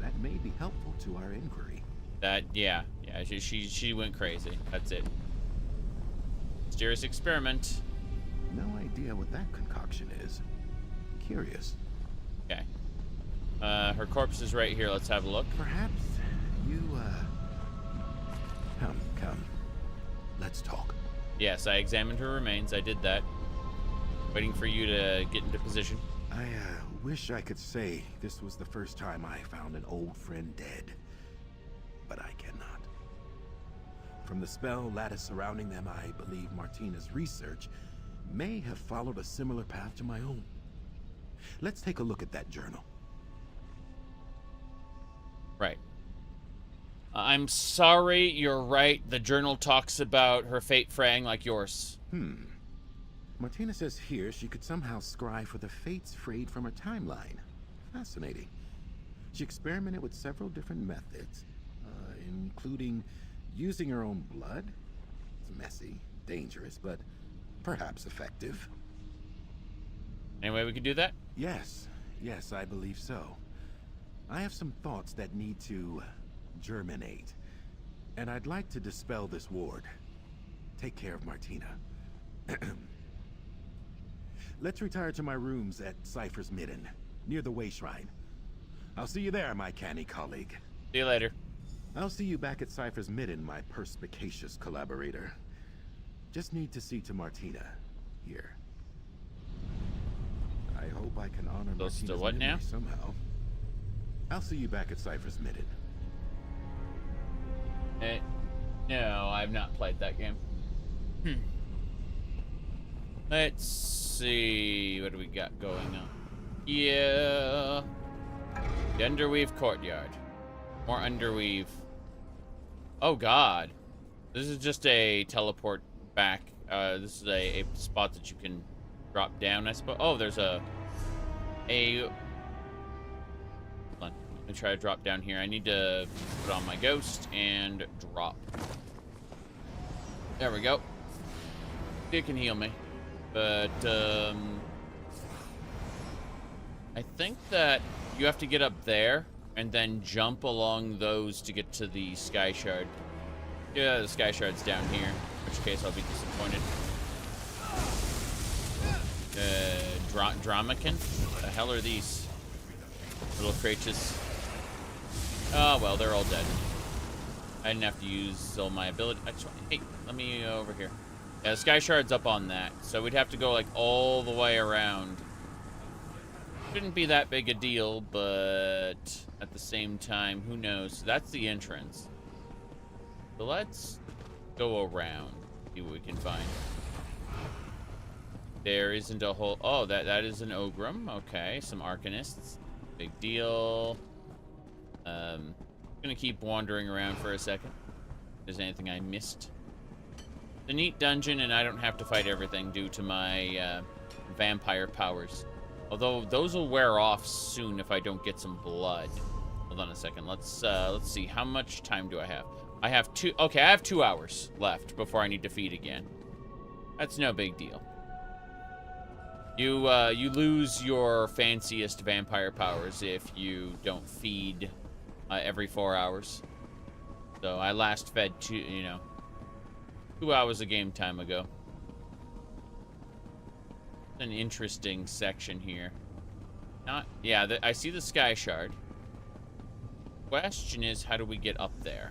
That may be helpful to our inquiry. Yeah, she went crazy. That's it. Mysterious experiment. No idea what that concoction is. Curious. Okay. Her corpse is right here. Let's have a look. Perhaps you, Come. Let's talk. Yes, I examined her remains. I did that. Waiting for you to get into position. I, wish I could say this was the first time I found an old friend dead. But I cannot. From the spell lattice surrounding them, I believe Martina's research may have followed a similar path to my own. Let's take a look at that journal. Right. I'm sorry, you're right. The journal talks about her fate fraying like yours. Martina says here she could somehow scry for the fates frayed from her timeline. Fascinating. She experimented with several different methods, including using her own blood. It's messy, dangerous, but perhaps effective. Any way we could do that? Yes, I believe so. I have some thoughts that need to germinate, and I'd like to dispel this ward. Take care of Martina. Let's retire to my rooms at Cypher's Midden, near the Way Shrine. I'll see you there, my canny colleague. See you later. I'll see you back at Cypher's Midden, my perspicacious collaborator. Just need to see to Martina, here. I hope I can honor Close to Martina's what now? memory somehow. I'll see you back at Cypher's Midden. No, I've not played that game. Let's see. What do we got going on? Yeah. The Underweave Courtyard. More Underweave. Oh, God. This is just a teleport back. This is a spot that you can drop down, I suppose. Oh, there's a... Hold on. Let me try to drop down here. I need to put on my ghost and drop. There we go. It can heal me. But, I think that you have to get up there and then jump along those to get to the Sky Shard. Yeah, the Sky Shard's down here. In which case I'll be disappointed. Dramakin? The hell are these little creatures? Oh, well, they're all dead. I didn't have to use all my ability. Hey, let me over here. Yeah, the Sky Shard's up on that, so we'd have to go, like, all the way around. Shouldn't be that big a deal, but at the same time, who knows? That's the entrance. So let's go around, see what we can find. There isn't a whole... Oh, that is an Ogrim. Okay, some Arcanists. Big deal. Gonna keep wandering around for a second. If there's anything I missed. The neat dungeon, and I don't have to fight everything due to my vampire powers. Although those will wear off soon if I don't get some blood. Hold on a second. Let's see. How much time do I have? I have 2. Okay, I have 2 hours left before I need to feed again. That's no big deal. You lose your fanciest vampire powers if you don't feed every 4 hours. So I last fed 2 hours of game time ago. An interesting section here. I see the Sky Shard. Question is, how do we get up there?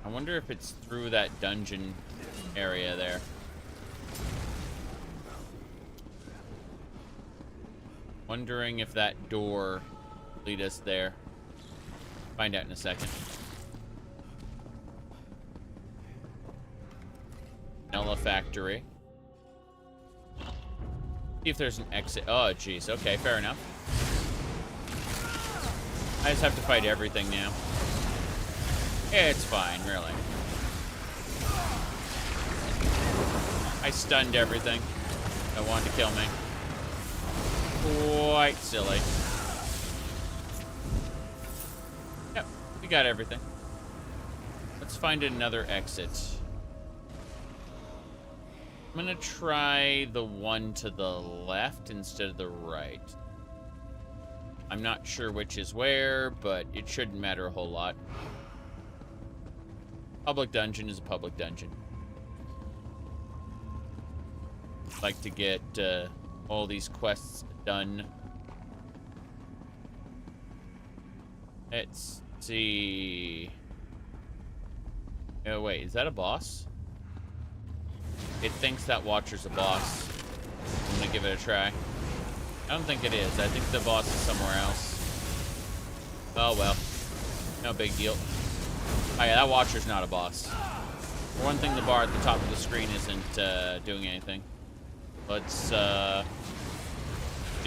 I wonder if it's through that dungeon area there. Wondering if that door lead us there. Find out in a second. Nella Factory. See if there's an exit. Oh, jeez. Okay, fair enough. I just have to fight everything now. Yeah, it's fine, really. I stunned everything that wanted to kill me. Quite silly. Yep, we got everything. Let's find another exit. I'm gonna try the one to the left instead of the right. I'm not sure which is where, but it shouldn't matter a whole lot. Public dungeon is a public dungeon. Like to get all these quests done Let's see. Oh, wait, is that a boss? It thinks that Watcher's a boss. I'm gonna give it a try. I don't think it is. I think the boss is somewhere else. Oh, well. No big deal. Oh, yeah, that Watcher's not a boss. For one thing, the bar at the top of the screen isn't doing anything. Let's do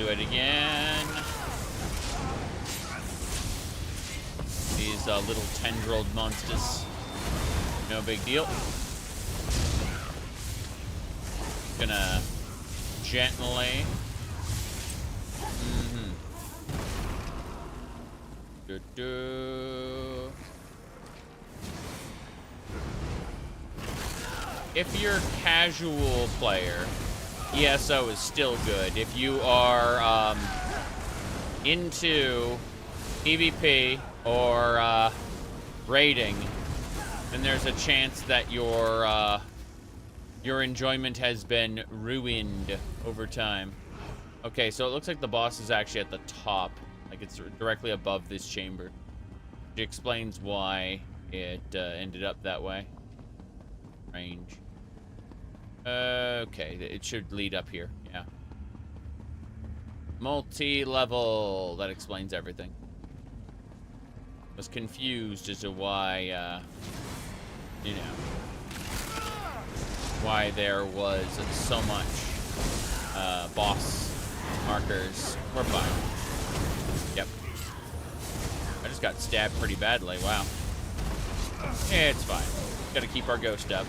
it again. These little tendrilled monsters. No big deal. Gonna gently. If you're a casual player, ESO is still good. If you are into PvP or raiding, then there's a chance that your enjoyment has been ruined over time. Okay, so it looks like the boss is actually at the top. Like it's directly above this chamber. Which explains why it ended up that way. Range. Okay, it should lead up here. Yeah. Multi-level. That explains everything. Was confused as to why, you know, why there was so much boss markers. We're fine. Yep. I just got stabbed pretty badly. Wow. It's fine. Gotta keep our ghost up.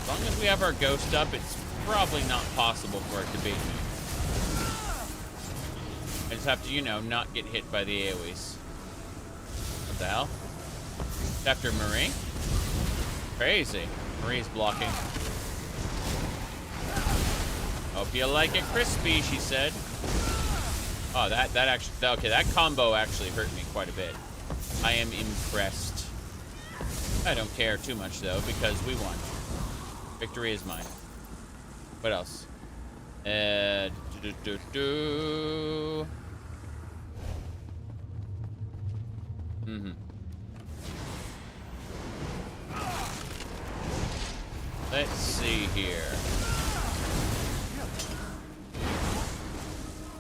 As long as we have our ghost up, it's probably not possible for it to beat me. I just have to, you know, not get hit by the AoEs. What the hell? It's after Marie? Crazy. Marie's blocking. Hope you like it crispy, she said. Oh, that actually, okay, that combo actually hurt me quite a bit. I am impressed. I don't care too much, though, because we won. Victory is mine. What else? Let's see here.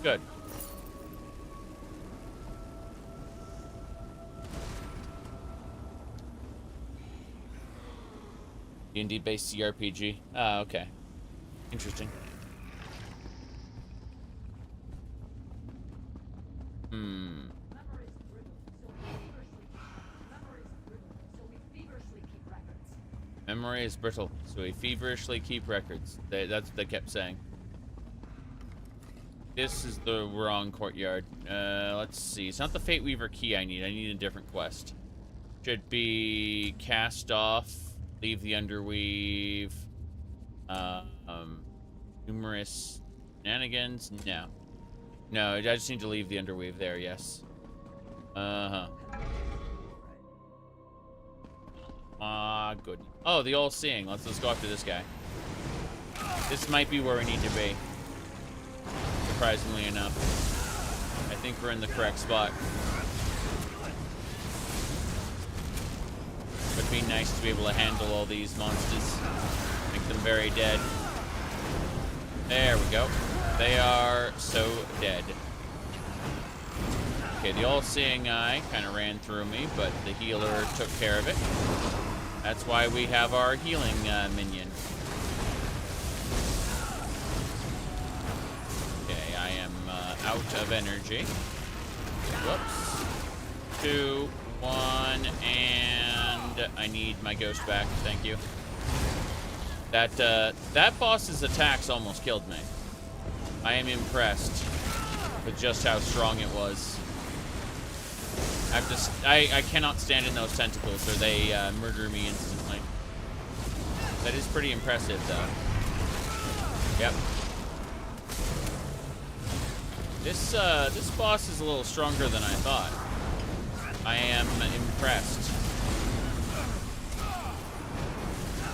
Good. D&D based CRPG. Ah, okay. Interesting. Memory is brittle, so we feverishly keep records. That's what they kept saying. This is the wrong courtyard. Let's see. It's not the Fate Weaver key I need. I need a different quest. Should be cast off, leave the Underweave, numerous shenanigans. No. No, I just need to leave the Underweave there, yes. Good. Oh, the All-Seeing. Let's go after this guy. This might be where we need to be. Surprisingly enough. I think we're in the correct spot. Would be nice to be able to handle all these monsters. Make them very dead. There we go. They are so dead. Okay, the All-Seeing Eye kind of ran through me, but the healer took care of it. That's why we have our healing minion. Okay, I am out of energy. Whoops. 2, 1, and I need my ghost back. Thank you. That boss's attacks almost killed me. I am impressed with just how strong it was. I cannot stand in those tentacles, or they murder me instantly. That is pretty impressive, though. Yep. This boss is a little stronger than I thought. I am impressed.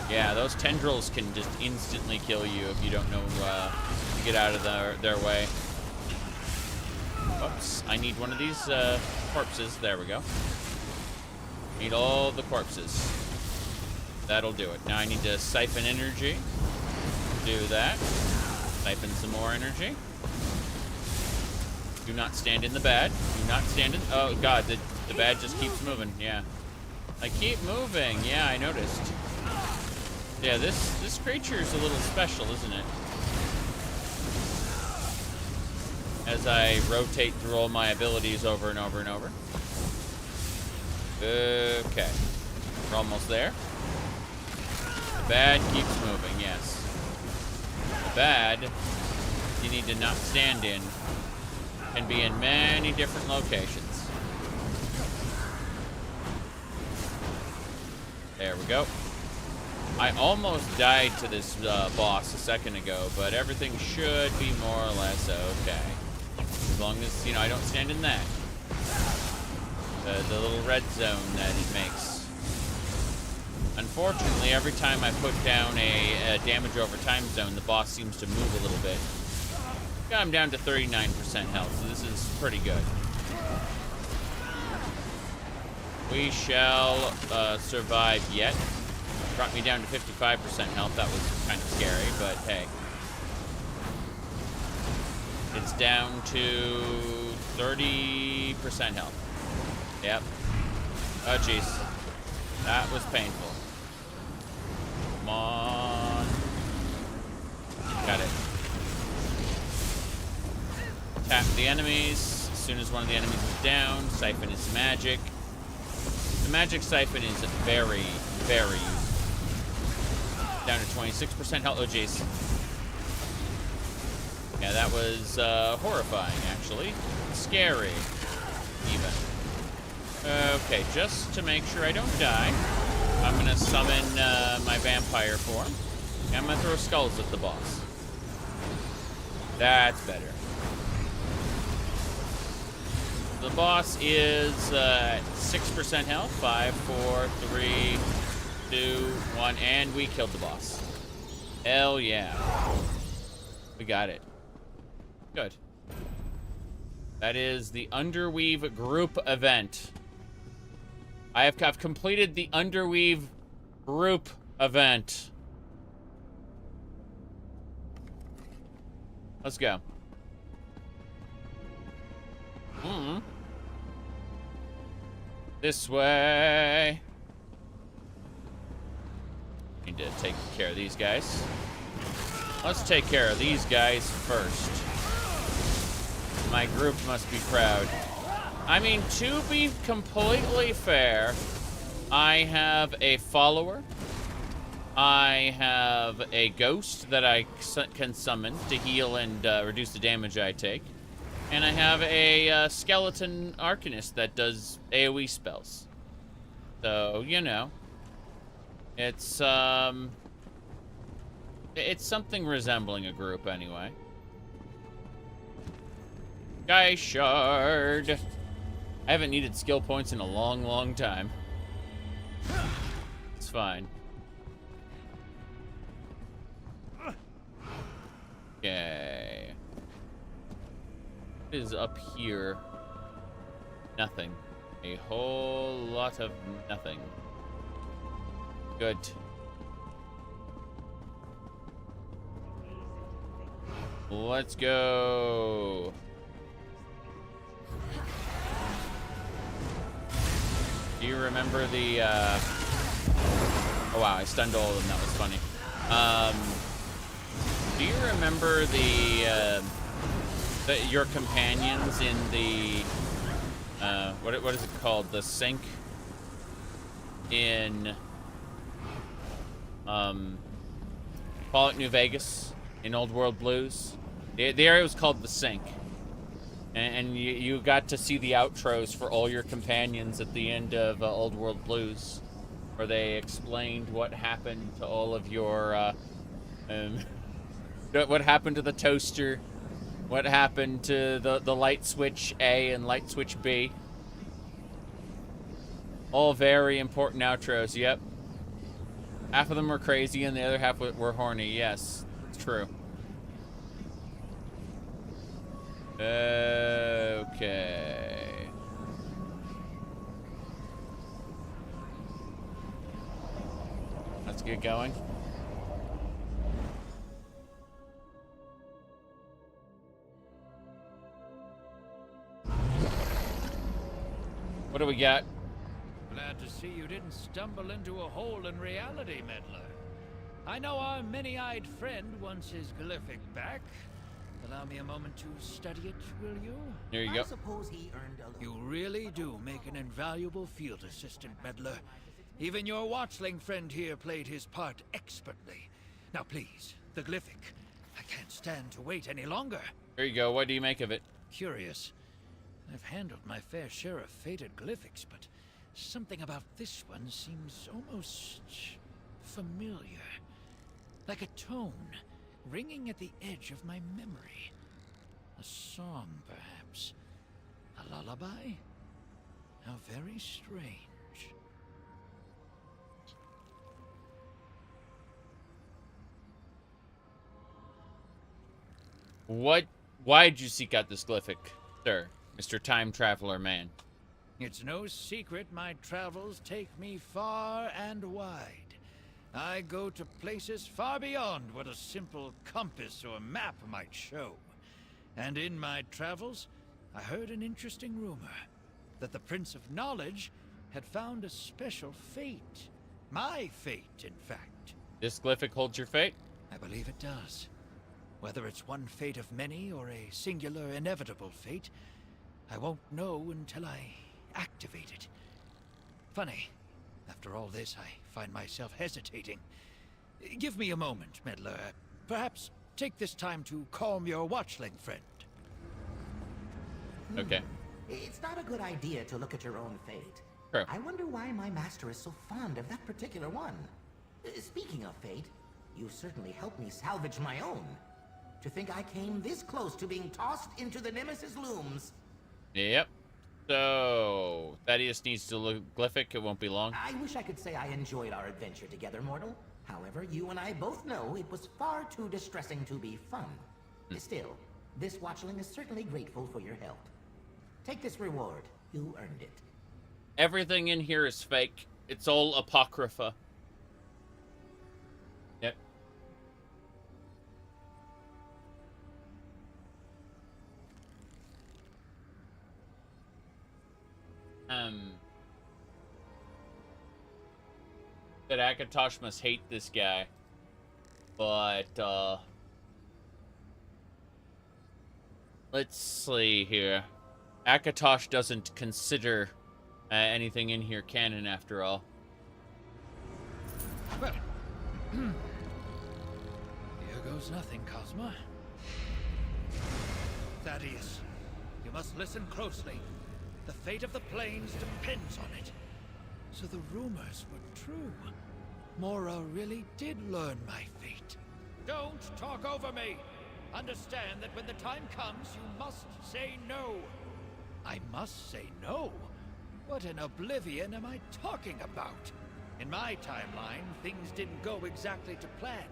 Yeah, those tendrils can just instantly kill you if you don't know to get out of their way. Oops, I need one of these corpses. There we go. Need all the corpses. That'll do it. Now I need to siphon energy. Do that. Siphon some more energy. Do not stand in the bad. Do not stand in... Oh, God, the bad just keeps moving. Yeah. I keep moving. Yeah, I noticed. Yeah, this creature's a little special, isn't it? As I rotate through all my abilities over and over and over. Okay. We're almost there. The bad keeps moving, yes. The bad, you need to not stand in, can be in many different locations. There we go. I almost died to this boss a second ago, but everything should be more or less okay. As long as, you know, I don't stand in that. The little red zone that it makes. Unfortunately, every time I put down a damage over time zone, the boss seems to move a little bit. Got him down to 39% health, so this is pretty good. We shall survive yet. Brought me down to 55% health. That was kind of scary, but hey. It's down to 30% health. Yep. Oh, jeez. That was painful. Come on. Got it. Tap the enemies. As soon as one of the enemies is down, siphon its magic. The magic siphon is very, very useful. Down to 26% health. Oh, jeez. Yeah, that was horrifying, actually. Scary, even. Okay, just to make sure I don't die, I'm going to summon my vampire form. And I'm going to throw skulls at the boss. That's better. The boss is 6% health. 5, 4, 3, 2, 1, and we killed the boss. Hell yeah. We got it. Good. That is the Underweave group event. I've completed the Underweave group event. Let's go. This way. Need to take care of these guys. Let's take care of these guys first. My group must be proud. I mean, to be completely fair, I have a follower. I have a ghost that I can summon to heal and reduce the damage I take. And I have a skeleton arcanist that does AoE spells. So, you know. It's something resembling a group anyway. Sky Shard. I haven't needed skill points in a long, long time. It's fine. Okay. What is up here? Nothing. A whole lot of nothing. Good. Let's go. Do you remember the, oh wow, I stunned all of them, that was funny. Do you remember your companions in the, what is it called? The sink in, Fallout New Vegas in Old World Blues? The area was called the sink. And you got to see the outros for all your companions at the end of Old World Blues, where they explained what happened to all of your, what happened to the toaster, what happened to the light switch A and light switch B. All very important outros, yep. Half of them were crazy and the other half were horny, yes, it's true. Okay. Let's get going. What do we got? Glad to see you didn't stumble into a hole in reality, meddler. I know our many-eyed friend wants his Glyphic back. Allow me a moment to study it, will you? There you go. I suppose he earned a You really do make an invaluable field assistant, meddler. Even your watchling friend here played his part expertly. Now please, the Glyphic. I can't stand to wait any longer. There you go. What do you make of it? Curious. I've handled my fair share of fated Glyphics, but something about this one seems almost familiar. Like a tone ringing at the edge of my memory. A song, perhaps. A lullaby? How very strange. Why'd you seek out this Glyphic, sir? Mr. Time Traveler Man. It's no secret my travels take me far and wide. I go to places far beyond what a simple compass or map might show. And in my travels, I heard an interesting rumor that the Prince of Knowledge had found a special fate. My fate, in fact. This Glyphic holds your fate? I believe it does. Whether it's one fate of many or a singular inevitable fate, I won't know until I activate it. Funny, after all this, I find myself hesitating. Give me a moment, meddler. Perhaps take this time to calm your watchling friend. Okay. It's not a good idea to look at your own fate. True. I wonder why my master is so fond of that particular one. Speaking of fate, you certainly helped me salvage my own. To think I came this close to being tossed into the Nemesis looms. Yep. So, Thaddeus needs to look Glyphic. It won't be long. I wish I could say I enjoyed our adventure together, mortal. However, you and I both know it was far too distressing to be fun. Still, this watchling is certainly grateful for your help. Take this reward. You earned it. Everything in here is fake. It's all Apocrypha. Yep. That Akatosh must hate this guy. But, let's see here. Akatosh doesn't consider anything in here canon after all. Well, here goes nothing, Cosma. Thaddeus, you must listen closely. The fate of the plains depends on it. So the rumors were true. Mora really did learn my fate. Don't talk over me! Understand that when the time comes, you must say no. I must say no? What in Oblivion am I talking about? In my timeline, things didn't go exactly to plan.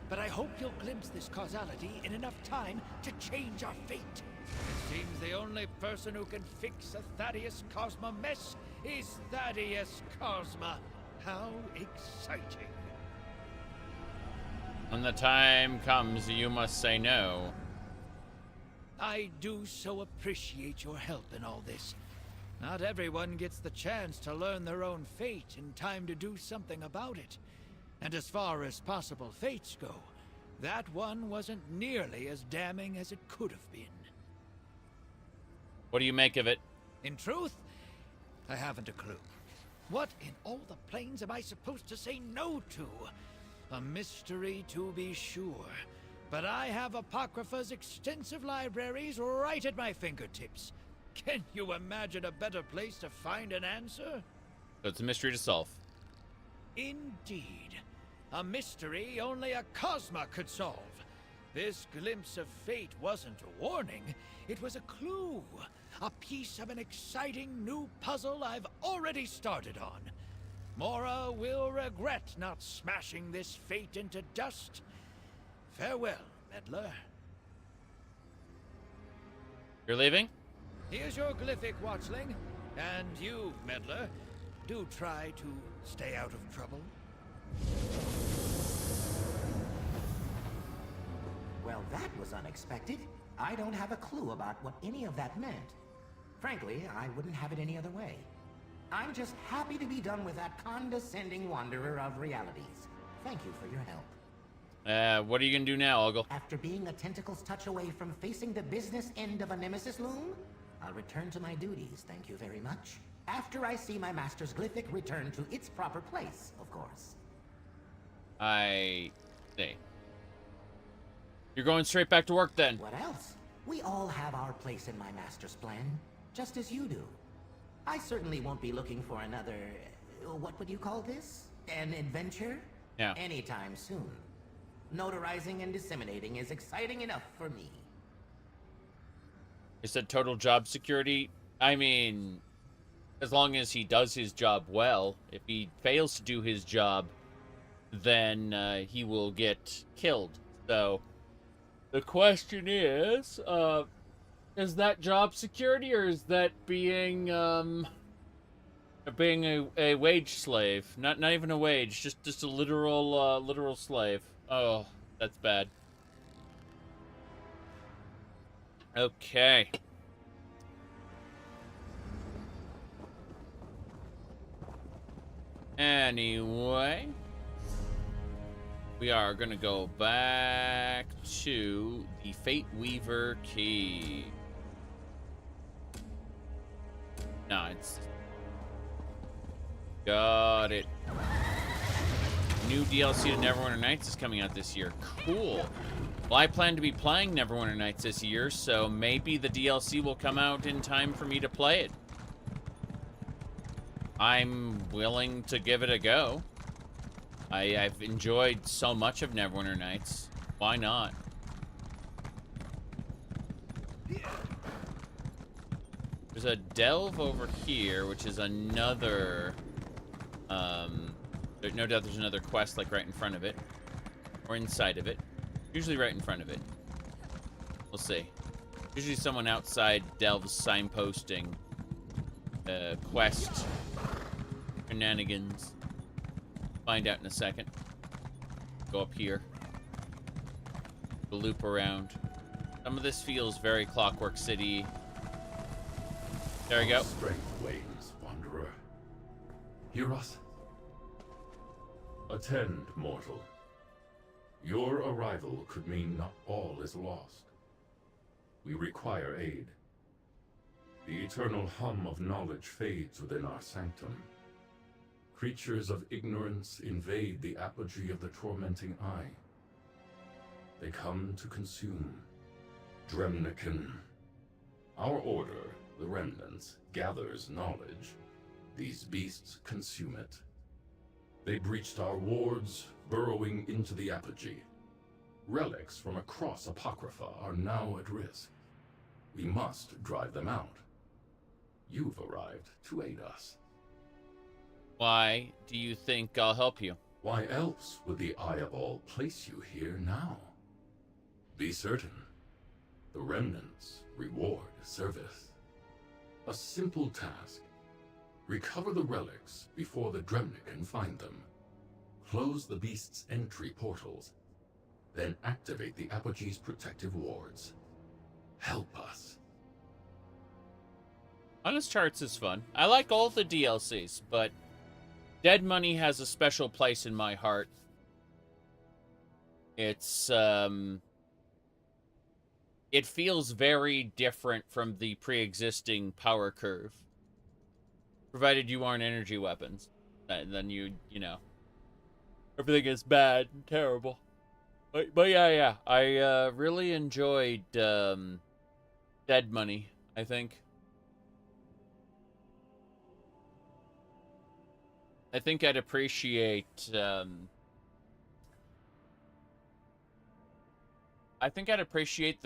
But I hope you'll glimpse this causality in enough time to change our fate. It seems the only person who can fix a Thaddeus Cosma mess is Thaddeus Cosma. How exciting. When the time comes, you must say no. I do so appreciate your help in all this. Not everyone gets the chance to learn their own fate in time to do something about it. And as far as possible fates go, that one wasn't nearly as damning as it could have been. What do you make of it? In truth, I haven't a clue. What in all the planes am I supposed to say no to? A mystery to be sure. But I have Apocrypha's extensive libraries right at my fingertips. Can you imagine a better place to find an answer? So it's a mystery to solve. Indeed. A mystery only a Cosma could solve. This glimpse of fate wasn't a warning, it was a clue. A piece of an exciting new puzzle I've already started on. Mora will regret not smashing this fate into dust. Farewell, meddler. You're leaving? Here's your Glyphic, watchling. And you, meddler, do try to stay out of trouble. Well, that was unexpected. I don't have a clue about what any of that meant. Frankly, I wouldn't have it any other way. I'm just happy to be done with that condescending wanderer of realities. Thank you for your help. What are you gonna do now, Ogle? After being a tentacle's touch away from facing the business end of a nemesis loom, I'll return to my duties, thank you very much. After I see my master's Glyphic return to its proper place, of course. I see. You're going straight back to work then. What else? We all have our place in my master's plan, just as you do. I certainly won't be looking for another... what would you call this? An adventure? Yeah. Anytime soon. Notarizing and disseminating is exciting enough for me. You said total job security? I mean, as long as he does his job well. If he fails to do his job, then he will get killed. So, the question is that job security, or is that being a wage slave? Not even a wage, just a literal slave. Oh, that's bad. Okay. Anyway, we are gonna go back to the Fate Weaver key. No, it's... Got it. New DLC to Neverwinter Nights is coming out this year. Cool. Well, I plan to be playing Neverwinter Nights this year, so maybe the DLC will come out in time for me to play it. I'm willing to give it a go. I've enjoyed so much of Neverwinter Nights. Why not? There's a delve over here, which is another... no doubt there's another quest, like, right in front of it. Or inside of it. Usually right in front of it. We'll see. Usually someone outside delves signposting quest shenanigans. Find out in a second. Go up here. The loop around. Some of this feels very Clockwork City. There we go. Strength wanes, wanderer. Hear us? Attend, mortal. Your arrival could mean not all is lost. We require aid. The eternal hum of knowledge fades within our sanctum. Creatures of ignorance invade the apogee of the tormenting eye. They come to consume. Dremnican. Our order, the remnants, gathers knowledge. These beasts consume it. They breached our wards, burrowing into the apogee. Relics from across Apocrypha are now at risk. We must drive them out. You've arrived to aid us. Why do you think I'll help you? Why else would the Eye of All place you here now? Be certain. The remnants reward service. A simple task. Recover the relics before the Dremnican find them. Close the beast's entry portals. Then activate the Apogee's protective wards. Help us. Honest Charts is fun. I like all the DLCs, but Dead Money has a special place in my heart. It's, it feels very different from the pre-existing power curve. Provided you aren't energy weapons. Then you know. Everything is bad and terrible. But yeah. I really enjoyed Dead Money, I think. I think I'd appreciate the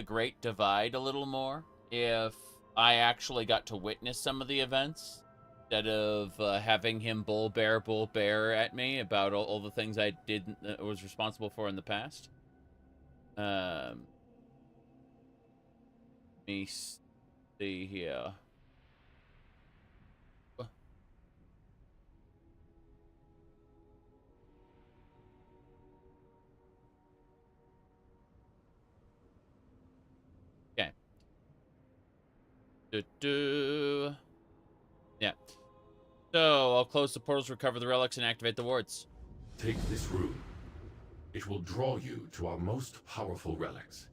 Great Divide a little more if I actually got to witness some of the events instead of having him bull bear at me about all the things I was responsible for in the past. Let me see here. Yeah. So, I'll close the portals, recover the relics, and activate the wards. Take this room. It will draw you to our most powerful relics.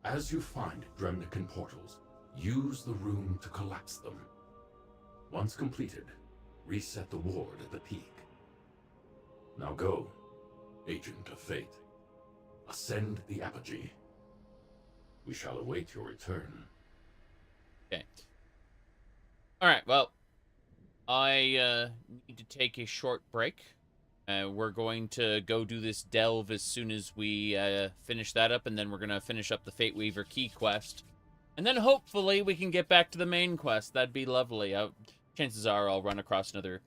As you find Dremnican portals, use the room to collapse them. Once completed, reset the ward at the peak. Now go, Agent of Fate. Ascend the apogee. We shall await your return. Okay. Alright, well, I need to take a short break. We're going to go do this delve as soon as we finish that up, and then we're going to finish up the Fate Weaver key quest. And then hopefully we can get back to the main quest. That'd be lovely. Chances are I'll run across another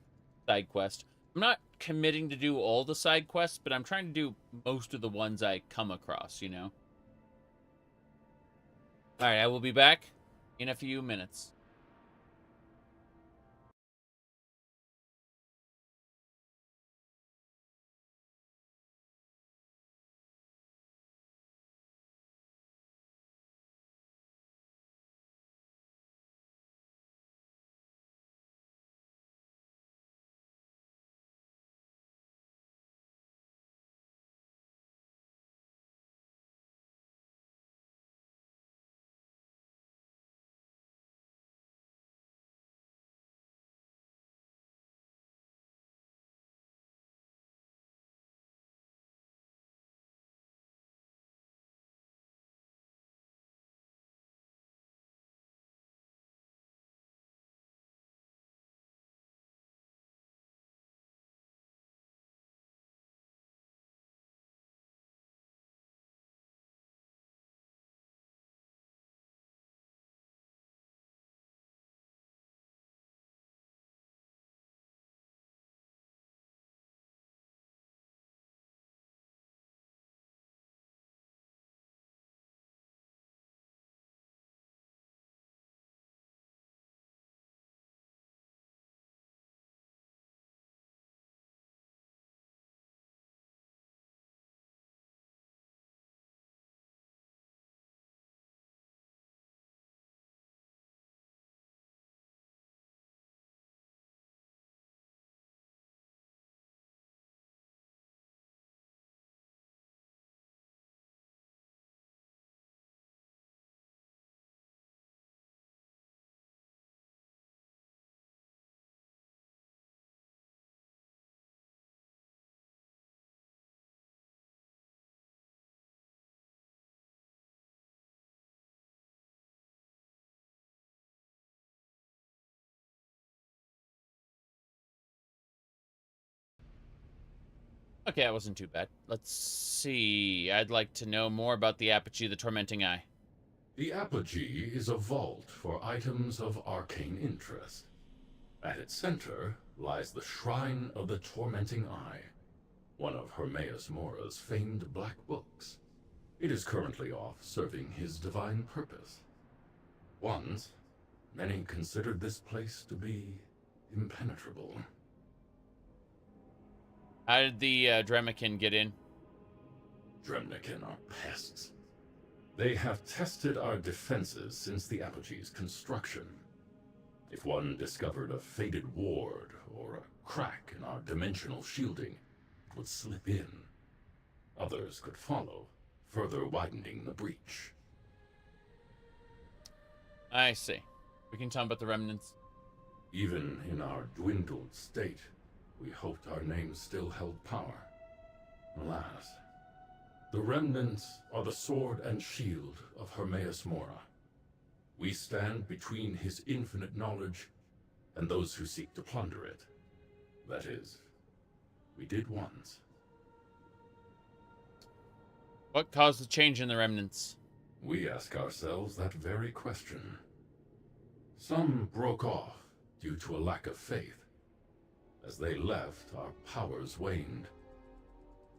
side quest. I'm not committing to do all the side quests, but I'm trying to do most of the ones I come across, you know? Alright, I will be back in a few minutes. Okay, that wasn't too bad. Let's see. I'd like to know more about the Apogee of the Tormenting Eye. The apogee is a vault for items of arcane interest. At its center lies the Shrine of the Tormenting Eye, one of Hermaeus Mora's famed black books. It is currently off serving his divine purpose. Once, many considered this place to be impenetrable. How did the Dremnican get in? Dremnican are pests. They have tested our defenses since the apogee's construction. If one discovered a faded ward or a crack in our dimensional shielding, it would slip in. Others could follow, further widening the breach. I see. We can talk about the remnants. Even in our dwindled state, we hoped our names still held power. Alas, the remnants are the sword and shield of Hermaeus Mora. We stand between his infinite knowledge and those who seek to plunder it. That is, we did once. What caused the change in the remnants? We ask ourselves that very question. Some broke off due to a lack of faith. As they left, our powers waned.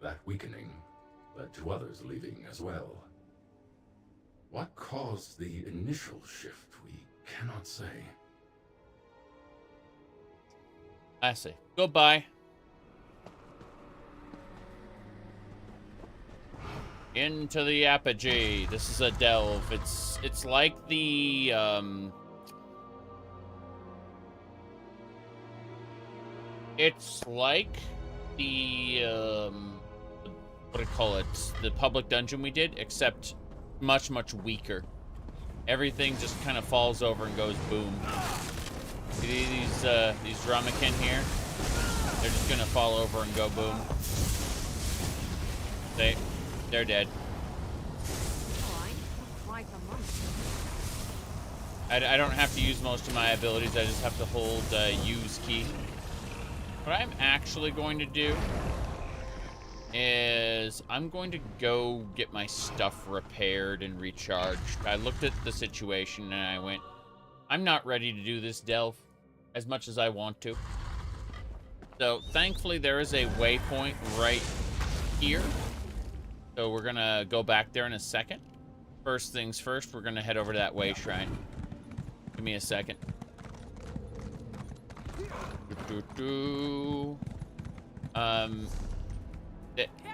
That weakening led to others leaving as well. What caused the initial shift, we cannot say. I see. Goodbye. Into the Apogee. This is a delve. It's like the It's like the what do you call it? The public dungeon we did, except much, much weaker. Everything just kind of falls over and goes boom. See these ramekin here? They're just gonna fall over and go boom. They're dead. I don't have to use most of my abilities. I just have to hold use key. What I'm actually going to do is I'm going to go get my stuff repaired and recharged. I looked at the situation and I went, I'm not ready to do this delve as much as I want to. So thankfully there is a waypoint right here. So we're gonna go back there in a second. First things first, we're gonna head over to that way shrine. Give me a second.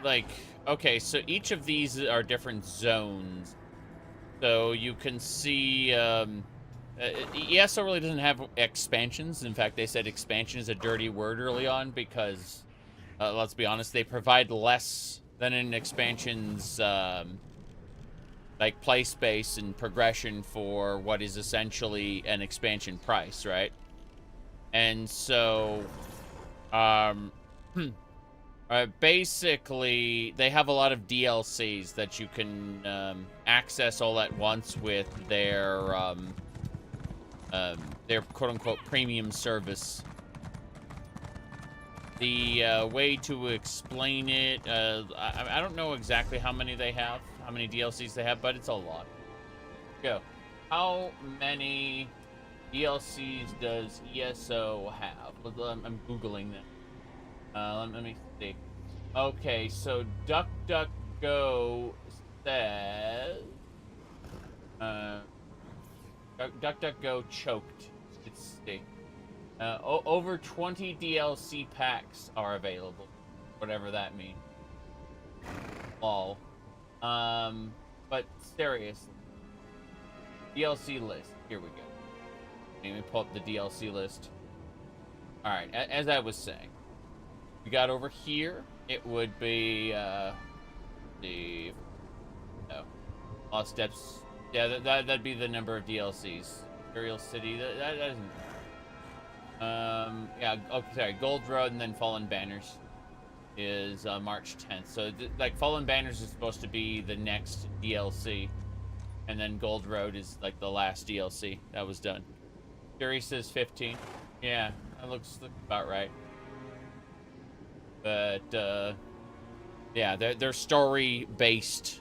Like, okay, so each of these are different zones. So you can see, ESO really doesn't have expansions. In fact, they said expansion is a dirty word early on because, let's be honest, they provide less than an expansion's, like play space and progression for what is essentially an expansion price, right? And so, basically, they have a lot of DLCs that you can access all at once with their quote-unquote premium service. The way to explain it, I don't know exactly how many they have, how many DLCs they have, but it's a lot. Go. How many DLCs does ESO have? I'm Googling that. Let me see. Okay, so DuckDuckGo says... DuckDuckGo choked. Let's see. Over 20 DLC packs are available. Whatever that means. Lol. But seriously. DLC list. Here we go. Let me pull up the DLC list. Alright, as I was saying. We got over here. It would be, the... No. Lost Steps. Yeah, that'd be the number of DLCs. Imperial City. That isn't... yeah, okay, sorry, Gold Road and then Fallen Banners is March 10th. So, like, Fallen Banners is supposed to be the next DLC, and then Gold Road is, like, the last DLC that was done. Fury says 15. Yeah, that looks about right. But, yeah, they're story-based.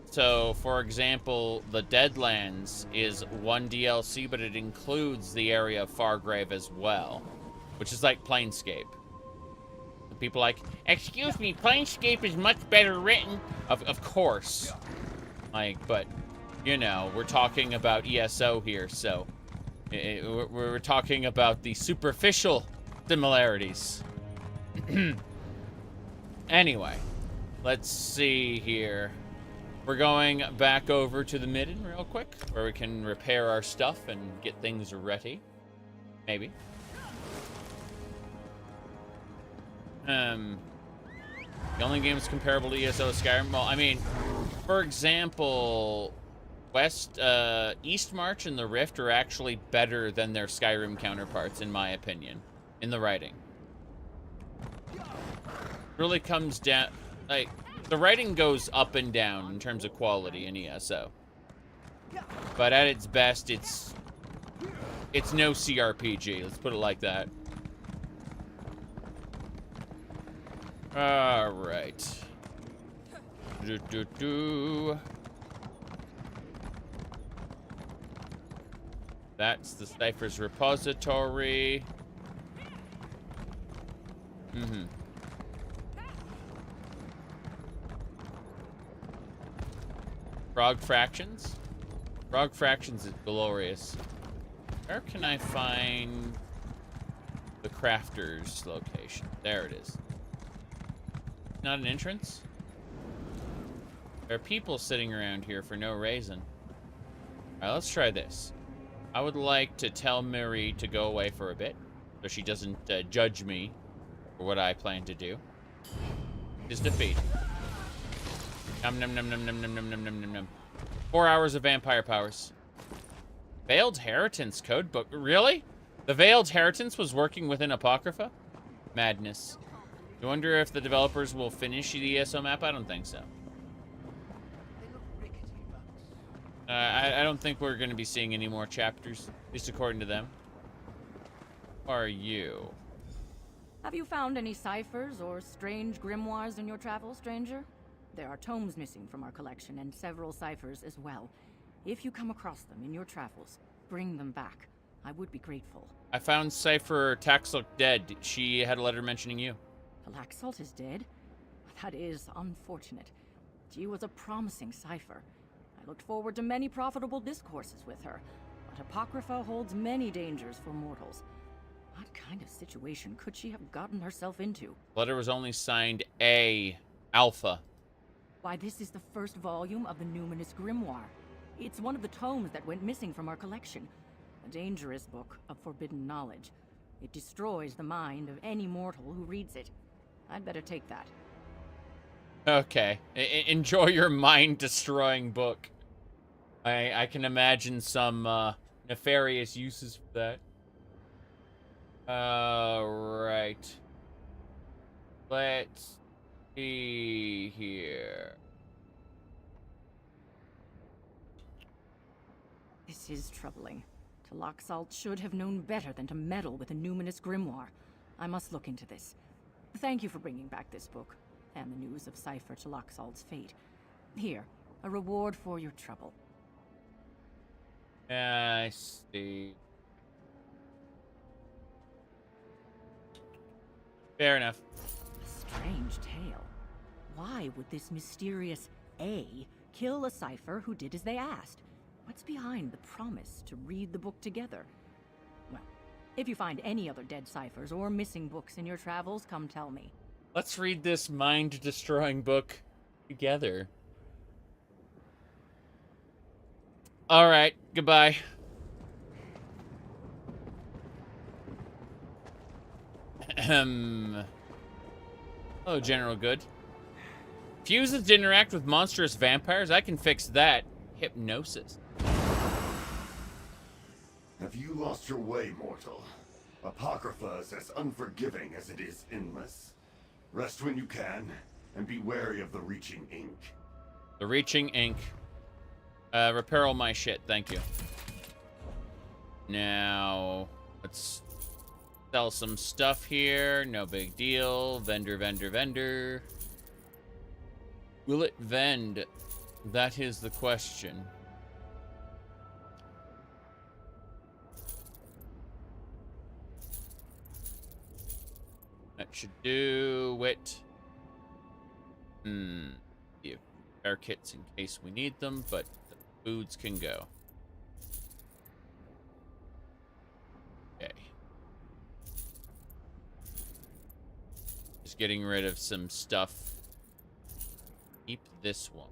So, for example, the Deadlands is one DLC, but it includes the area of Fargrave as well, which is like Planescape. And people are like, excuse me, Planescape is much better written. Of course. Like, but, you know, we're talking about ESO here, so we're talking about the superficial similarities. Anyway, let's see here. We're going back over to the midden real quick, where we can repair our stuff and get things ready. Maybe. The only game that's comparable to ESO is Skyrim. Well, I mean, for example, East March and the Rift are actually better than their Skyrim counterparts, in my opinion, in the writing. It really comes down, like, the writing goes up and down in terms of quality in ESO. But at its best, it's no CRPG. Let's put it like that. All right. That's the Cypher's repository. Mm-hmm. Frog Fractions? Frog Fractions is glorious. Where can I find the crafter's location? There it is. Not an entrance? There are people sitting around here for no reason. Alright, let's try this. I would like to tell Marie to go away for a bit. so she doesn't judge me for what I plan to do, is defeat. Num num num num num num num num num num num. 4 hours of vampire powers. Veiled Heritance codebook. Really? The Veiled Heritance was working within Apocrypha? Madness. I wonder if the developers will finish the ESO map. I don't think so. I don't think we're going to be seeing any more chapters, at least according to them. Who are you? Have you found any ciphers or strange grimoires in your travels, stranger? There are tomes missing from our collection and several ciphers as well. If you come across them in your travels, bring them back. I would be grateful. I found Cipher Taxlook dead. She had a letter mentioning you. Laxalt is dead? That is unfortunate. She was a promising cipher. I looked forward to many profitable discourses with her, but Apocrypha holds many dangers for mortals. What kind of situation could she have gotten herself into? The letter was only signed A. Alpha. Why, this is the first volume of the Numinous Grimoire. It's one of the tomes that went missing from our collection. A dangerous book of forbidden knowledge. It destroys the mind of any mortal who reads it. I'd better take that. Okay. Enjoy your mind-destroying book. I can imagine some nefarious uses for that. Right. Let's see here. This is troubling. Laxalt should have known better than to meddle with a numinous grimoire. I must look into this. Thank you for bringing back this book, and the news of Cipher to Laxalt's fate. Here, a reward for your trouble. I see. Fair enough. A strange tale. Why would this mysterious A kill a Cipher who did as they asked? What's behind the promise to read the book together? Well, if you find any other dead ciphers or missing books in your travels, come tell me. Let's read this mind-destroying book together. All right, goodbye. Oh, General Good. Fuses to interact with monstrous vampires? I can fix that. Hypnosis. Have you lost your way, mortal? Apocrypha is as unforgiving as it is endless. Rest when you can, and be wary of the Reaching Ink. The Reaching Ink. Repair all my shit, thank you. Now, let's sell some stuff here. No big deal. Vendor, vendor, vendor. Will it vend? That is the question. That should do it. The repair kits in case we need them, but the foods can go. Okay. Just getting rid of some stuff. Keep this one.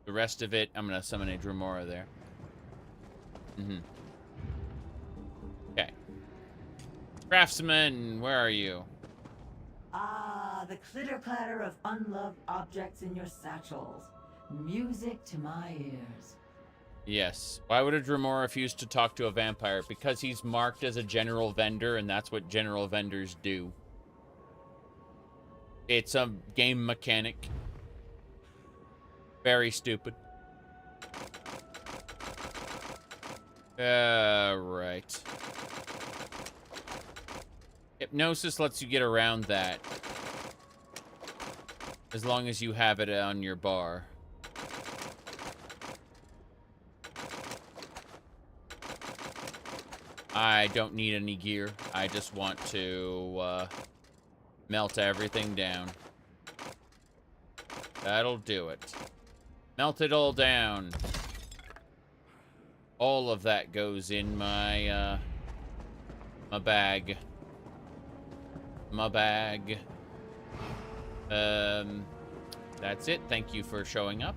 The rest of it, I'm gonna summon a Dremora there. Okay. Craftsman, where are you? Ah, the clitter-clatter of unloved objects in your satchels. Music to my ears. Yes. Why would a Dremora refuse to talk to a vampire? Because he's marked as a general vendor, and that's what general vendors do. It's a game mechanic. Very stupid. Right. Hypnosis lets you get around that. As long as you have it on your bar. I don't need any gear. I just want to melt everything down. That'll do it. Melt it all down. All of that goes in my my bag. My bag. That's it. Thank you for showing up.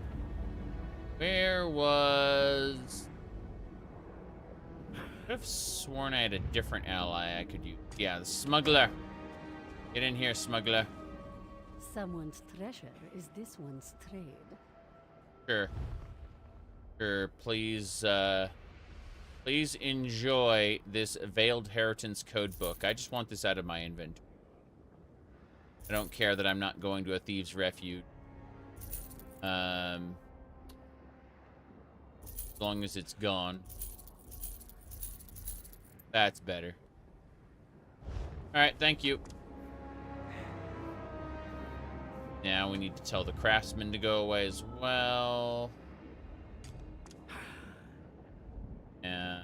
Where was have sworn I had a different ally I could use. Yeah, the smuggler. Get in here, smuggler. Someone's treasure is this one's trade. Sure. Sure, please, please enjoy this Veiled Heritance codebook. I just want this out of my inventory. I don't care that I'm not going to a thieves' refuge. As long as it's gone. That's better. Alright, thank you. Now we need to tell the craftsman to go away as well. And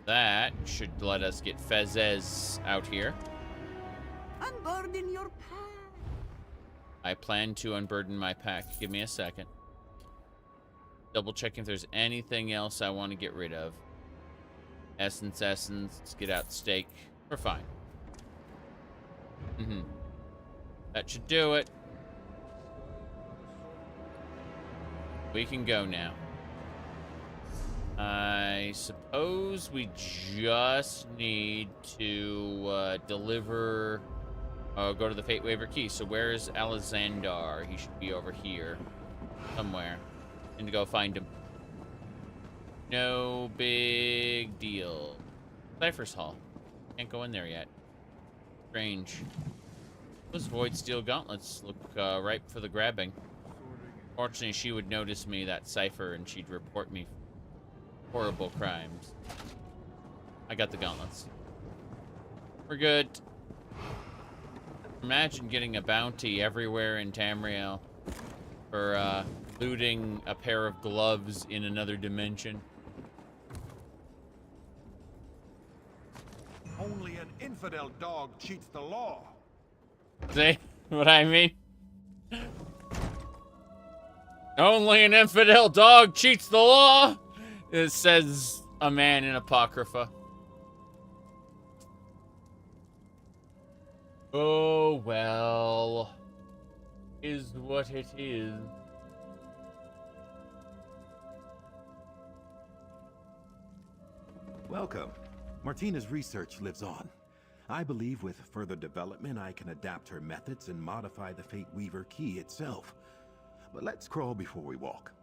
that should let us get Fezes out here. Unburden your pack. I plan to unburden my pack. Give me a second. Double checking if there's anything else I want to get rid of. Essence. Let's get out steak. We're fine. That should do it. We can go now. I suppose we just need to deliver... go to the Fate Waiver Key. So where's Alexander? He should be over here. Somewhere. And to go find him. No big deal. Cypher's Hall. Can't go in there yet. Strange. Those Void Steel Gauntlets look ripe for the grabbing. Fortunately, she would notice me, that Cypher, and she'd report me for horrible crimes. I got the gauntlets. We're good. Imagine getting a bounty everywhere in Tamriel for looting a pair of gloves in another dimension. Only an infidel dog cheats the law. See what I mean? Only an infidel dog cheats the law, it says a man in Apocrypha. Oh, well, is what it is. Welcome. Martina's research lives on. I believe with further development, I can adapt her methods and modify the Fate Weaver key itself. But let's crawl before we walk.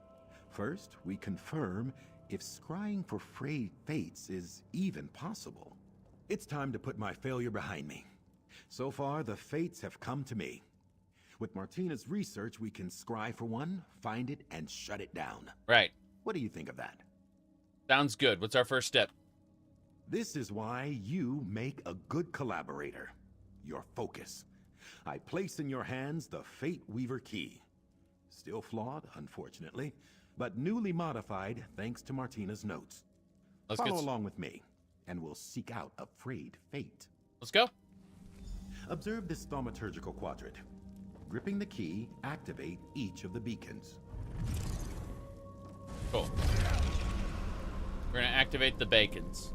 First, we confirm if scrying for frayed fates is even possible. It's time to put my failure behind me. So far, the fates have come to me. With Martina's research, we can scry for one, find it, and shut it down. Right. What do you think of that? Sounds good. What's our first step? This is why you make a good collaborator. Your focus. I place in your hands the Fate Weaver key. Still flawed, unfortunately, but newly modified thanks to Martina's notes. Follow along with me, and we'll seek out a frayed fate. Let's go. Observe this thaumaturgical quadrant. Gripping the key, activate each of the beacons. Cool. We're gonna activate the beacons.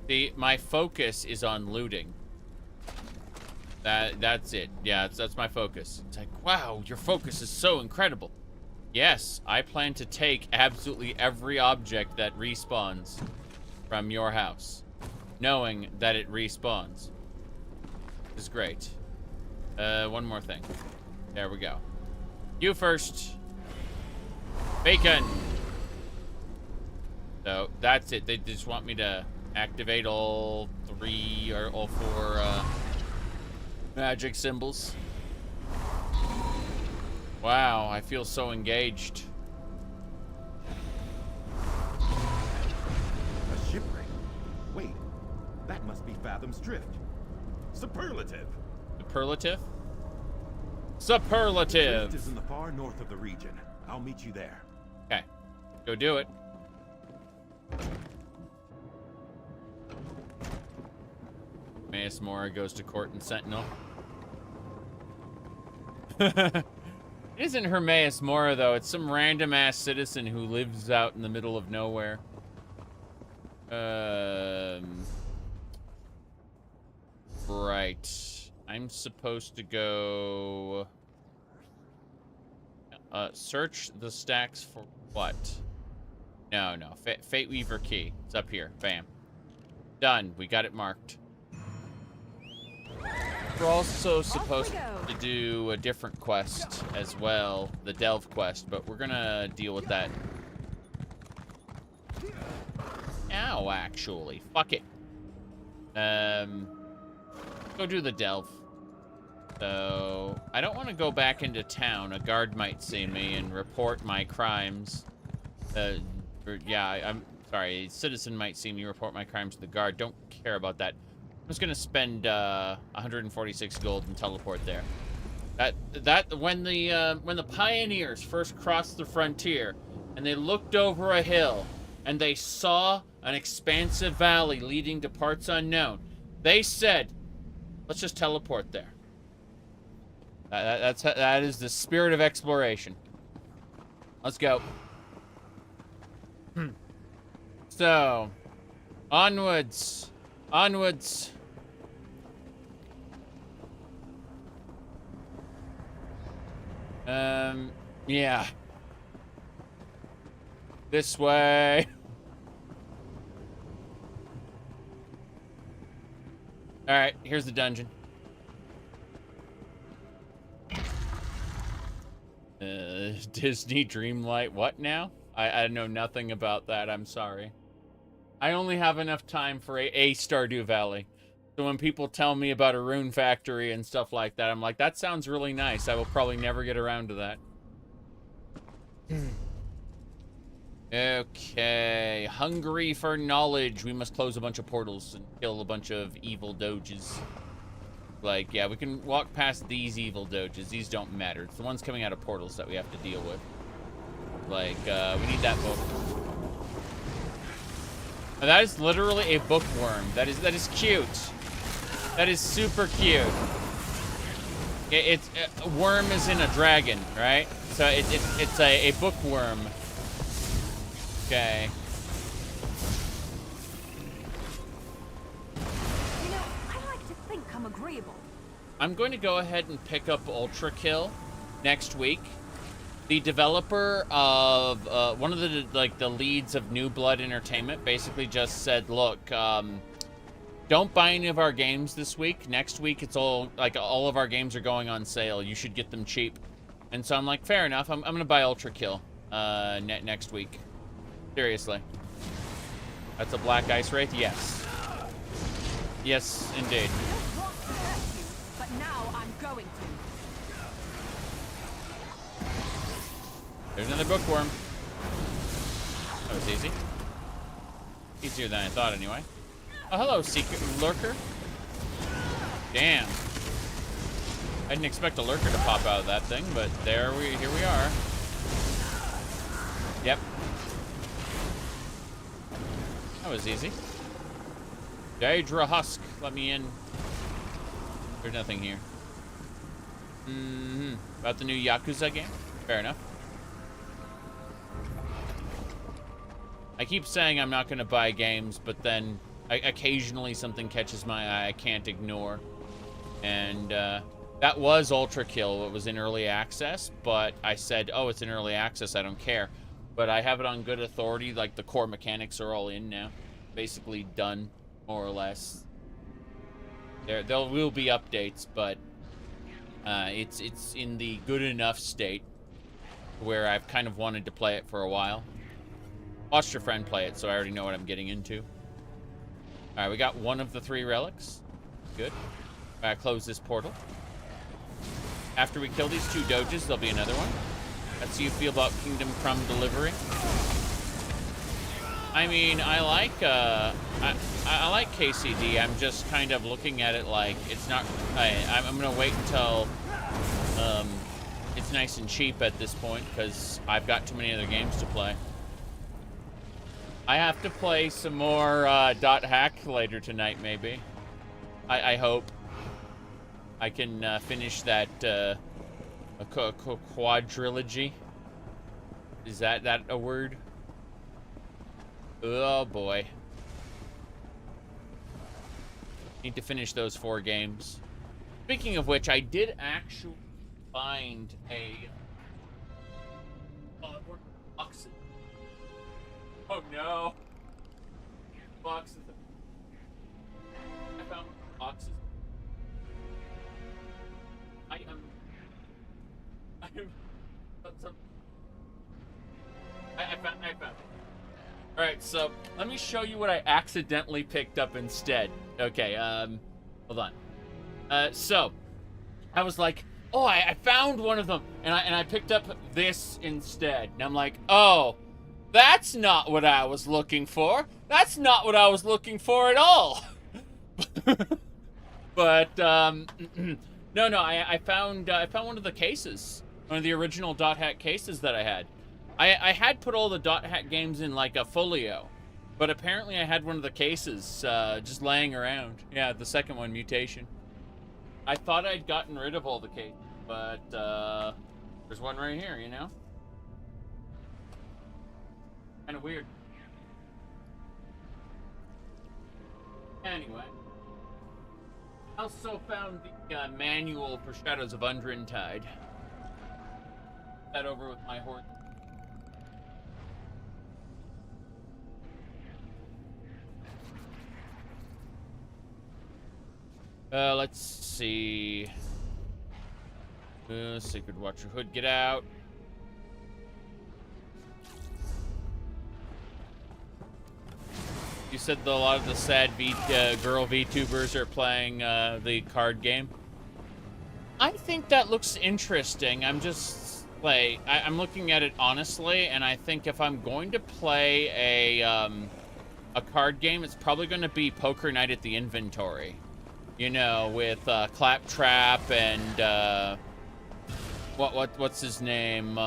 See, my focus is on looting. That's it. Yeah, that's my focus. It's like, wow, your focus is so incredible. Yes, I plan to take absolutely every object that respawns from your house, knowing that it respawns. This is great. One more thing. There we go. You first. Bacon. So that's it. They just want me to activate all three or all four magic symbols. Wow, I feel so engaged. A shipwreck? Wait, that must be Fathom's Drift. Superlative. Superlative? Superlative. Drift is in the far north of the region. I'll meet you there. Okay, go do it. Maes Mora goes to court and Sentinel. It isn't her Maes Mora, though. It's some random-ass citizen who lives out in the middle of nowhere. Right. I'm supposed to go... search the stacks for what? No. Fate Weaver key. It's up here. Bam. Done. We got it marked. We're also supposed to do a different quest as well, the Delve quest, but we're gonna deal with that. Ow, actually. Fuck it. Go do the Delve. So, I don't want to go back into town. A guard might see me and report my crimes. Yeah, I'm sorry. A citizen might see me report my crimes to the guard. Don't care about that. I'm just gonna spend 146 gold and teleport there. When the pioneers first crossed the frontier and they looked over a hill and they saw an expansive valley leading to parts unknown, they said, "Let's just teleport there." That is the spirit of exploration. Let's go. So, onwards. Onwards. Yeah. This way. Alright, here's the dungeon. Disney Dreamlight, what now? I know nothing about that, I'm sorry. I only have enough time for a Stardew Valley. So when people tell me about a rune factory and stuff like that, I'm like, that sounds really nice. I will probably never get around to that. Okay, hungry for knowledge. We must close a bunch of portals and kill a bunch of evil doges. Like, yeah, we can walk past these evil doges. These don't matter. It's the ones coming out of portals that we have to deal with. Like, we need that book. Oh, that is literally a bookworm. That is cute. That is super cute. It's a worm is in a dragon, right? So it's a bookworm. Okay. You know, I like to think I'm agreeable. I'm going to go ahead and pick up Ultra Kill next week. The developer of one of the leads of New Blood Entertainment basically just said, look, don't buy any of our games this week. Next week, it's all of our games are going on sale. You should get them cheap. And so I'm like, fair enough. I'm gonna buy Ultra Kill next week. Seriously. That's a Black Ice Wraith? Yes. Yes, indeed. But now I'm going to. There's another bookworm. That was easy. Easier than I thought, anyway. Oh, hello, secret lurker. Damn. I didn't expect a lurker to pop out of that thing, but here we are. Yep. That was easy. Daedra Husk, let me in. There's nothing here. About the new Yakuza game? Fair enough. I keep saying I'm not going to buy games, but then occasionally something catches my eye I can't ignore. And that was Ultra Kill. It was in early access, but I said, oh, it's in early access, I don't care. But I have it on good authority, like the core mechanics are all in now. Basically done, more or less. There will be updates, but it's in the good enough state where I've kind of wanted to play it for a while. Watched your friend play it, so I already know what I'm getting into. Alright, we got one of the 3 relics. Good. Close this portal. After we kill these 2 doges, there'll be another one. Let's see how you feel about Kingdom Crumb Delivery. I mean, I like KCD. I'm just kind of looking at it like it's not. I'm gonna wait until it's nice and cheap at this point because I've got too many other games to play. I have to play some more Dothack later tonight, maybe. I hope I can finish that quadrilogy. Is that a word? Oh boy. Need to finish those 4 games. Speaking of which, I did actually find a box. Oh no. Box. I found it. Alright, so let me show you what I accidentally picked up instead. Okay, hold on. So I was like, oh, I found one of them, and I picked up this instead. And I'm like, oh, that's not what I was looking for. That's not what I was looking for at all. But no, I found one of the cases, one of the original Dothack cases that I had. I had put all the Dothack games in like a folio, but apparently I had one of the cases just laying around. Yeah, the second one, Mutation. I thought I'd gotten rid of all the cases, but there's one right here, you know? Kind of weird. Anyway. I also found the manual for Shadows of Undrentide. That over with my horse. Let's see. Sacred Watcher Hood, get out. You said that a lot of the sad girl VTubers are playing the card game. I think that looks interesting. I'm just like, I'm looking at it honestly, and I think if I'm going to play a card game, it's probably going to be Poker Night at the Inventory. You know, with Claptrap and what's his name?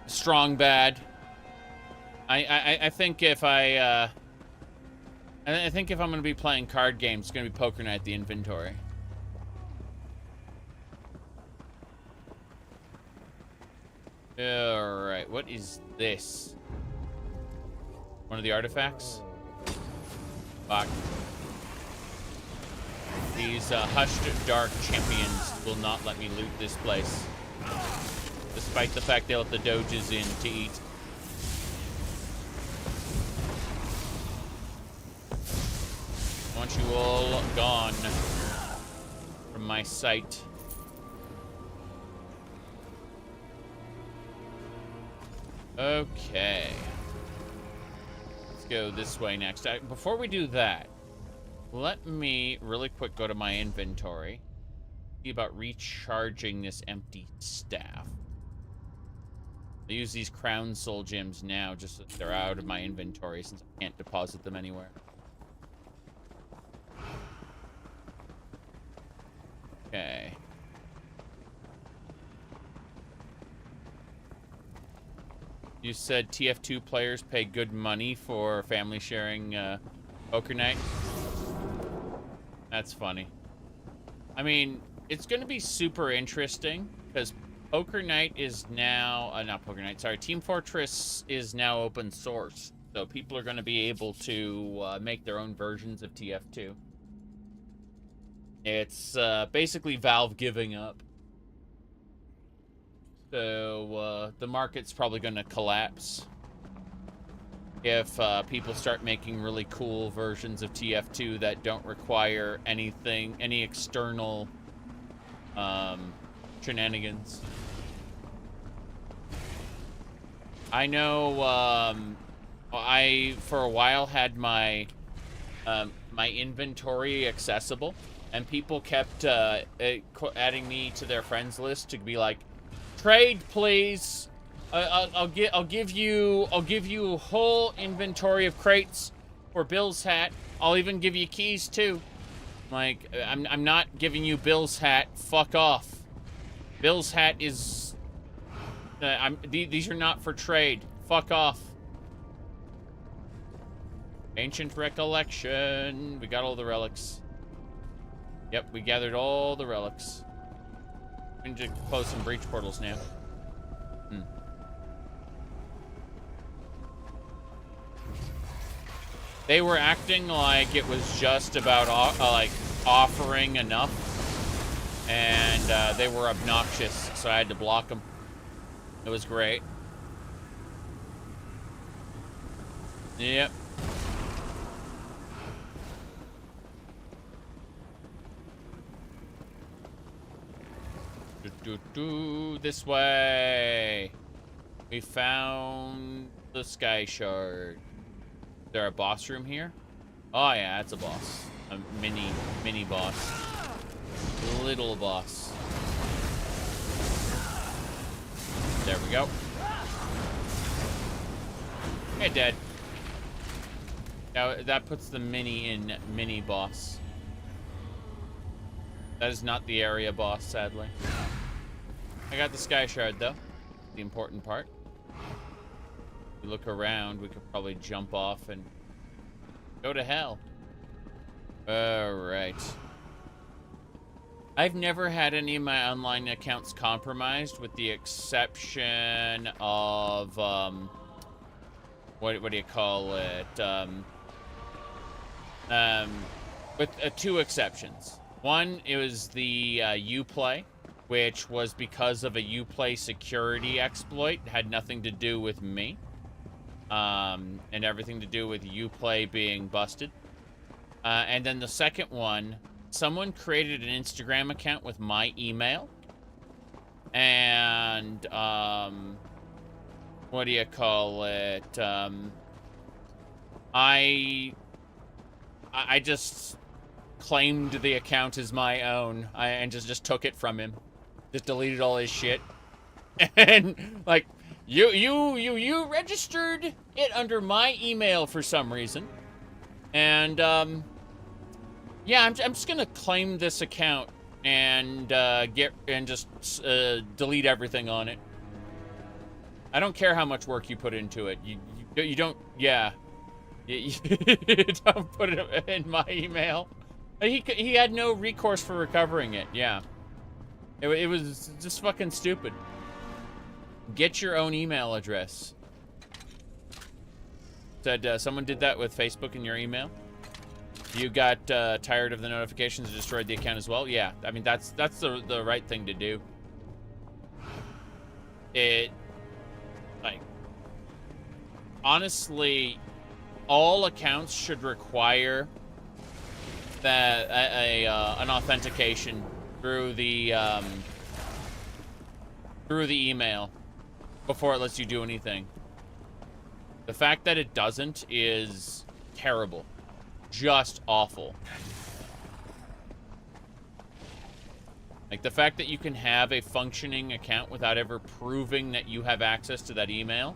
Strong Bad. I think if I think if I'm going to be playing card games, it's going to be Poker Night at the Inventory. Alright, what is this? One of the artifacts? Fuck. These hushed dark champions will not let me loot this place. Despite the fact they let the doges in to eat. I want you all gone from my sight. Okay. Let's go this way next. Before we do that, let me really quick go to my inventory. See about recharging this empty staff. I use these Crown Soul Gems now just so they're out of my inventory since I can't deposit them anywhere. Okay. You said TF2 players pay good money for family sharing Poker Night? That's funny. I mean, it's going to be super interesting because Poker Night is now, not Poker Night, sorry, Team Fortress is now open source. So people are going to be able to make their own versions of TF2. It's basically Valve giving up. So the market's probably going to collapse if people start making really cool versions of TF2 that don't require anything, any external shenanigans. I know I for a while had my my inventory accessible, and people kept adding me to their friends list to be like, trade please. I'll give you a whole inventory of crates for Bill's hat. I'll even give you keys too. Like, I'm not giving you Bill's hat. Fuck off. Bill's hat is these are not for trade. Fuck off. Ancient Recollection. We got all the relics. Yep, we gathered all the relics. We need to close some breach portals now. They were acting like it was just about like offering enough, and they were obnoxious, so I had to block them. It was great. Yep. This way. We found the Sky Shard. Is there a boss room here? Oh yeah, it's a boss. A mini boss. Little boss. There we go. Okay, dead. Now that puts the mini in mini boss. That is not the area boss, sadly. I got the Sky Shard though. The important part. If we look around, we could probably jump off and go to hell. Alright. I've never had any of my online accounts compromised, with the exception of, what do you call it? With two exceptions. One, it was the Uplay, which was because of a Uplay security exploit. It had nothing to do with me. And everything to do with Uplay being busted. And then the second one, someone created an Instagram account with my email. And, what do you call it? I just claimed the account as my own and just took it from him. Just deleted all his shit. And, like, you registered it under my email for some reason. And, yeah, I'm just gonna claim this account and just delete everything on it. I don't care how much work you put into it. You don't, yeah. You don't put it in my email. He had no recourse for recovering it, yeah. It was just fucking stupid. Get your own email address. Said someone did that with Facebook in your email. You got tired of the notifications and destroyed the account as well? Yeah, I mean, that's the right thing to do. Like, honestly, all accounts should require that an authentication through the email before it lets you do anything. The fact that it doesn't is terrible. Just awful. Like, the fact that you can have a functioning account without ever proving that you have access to that email,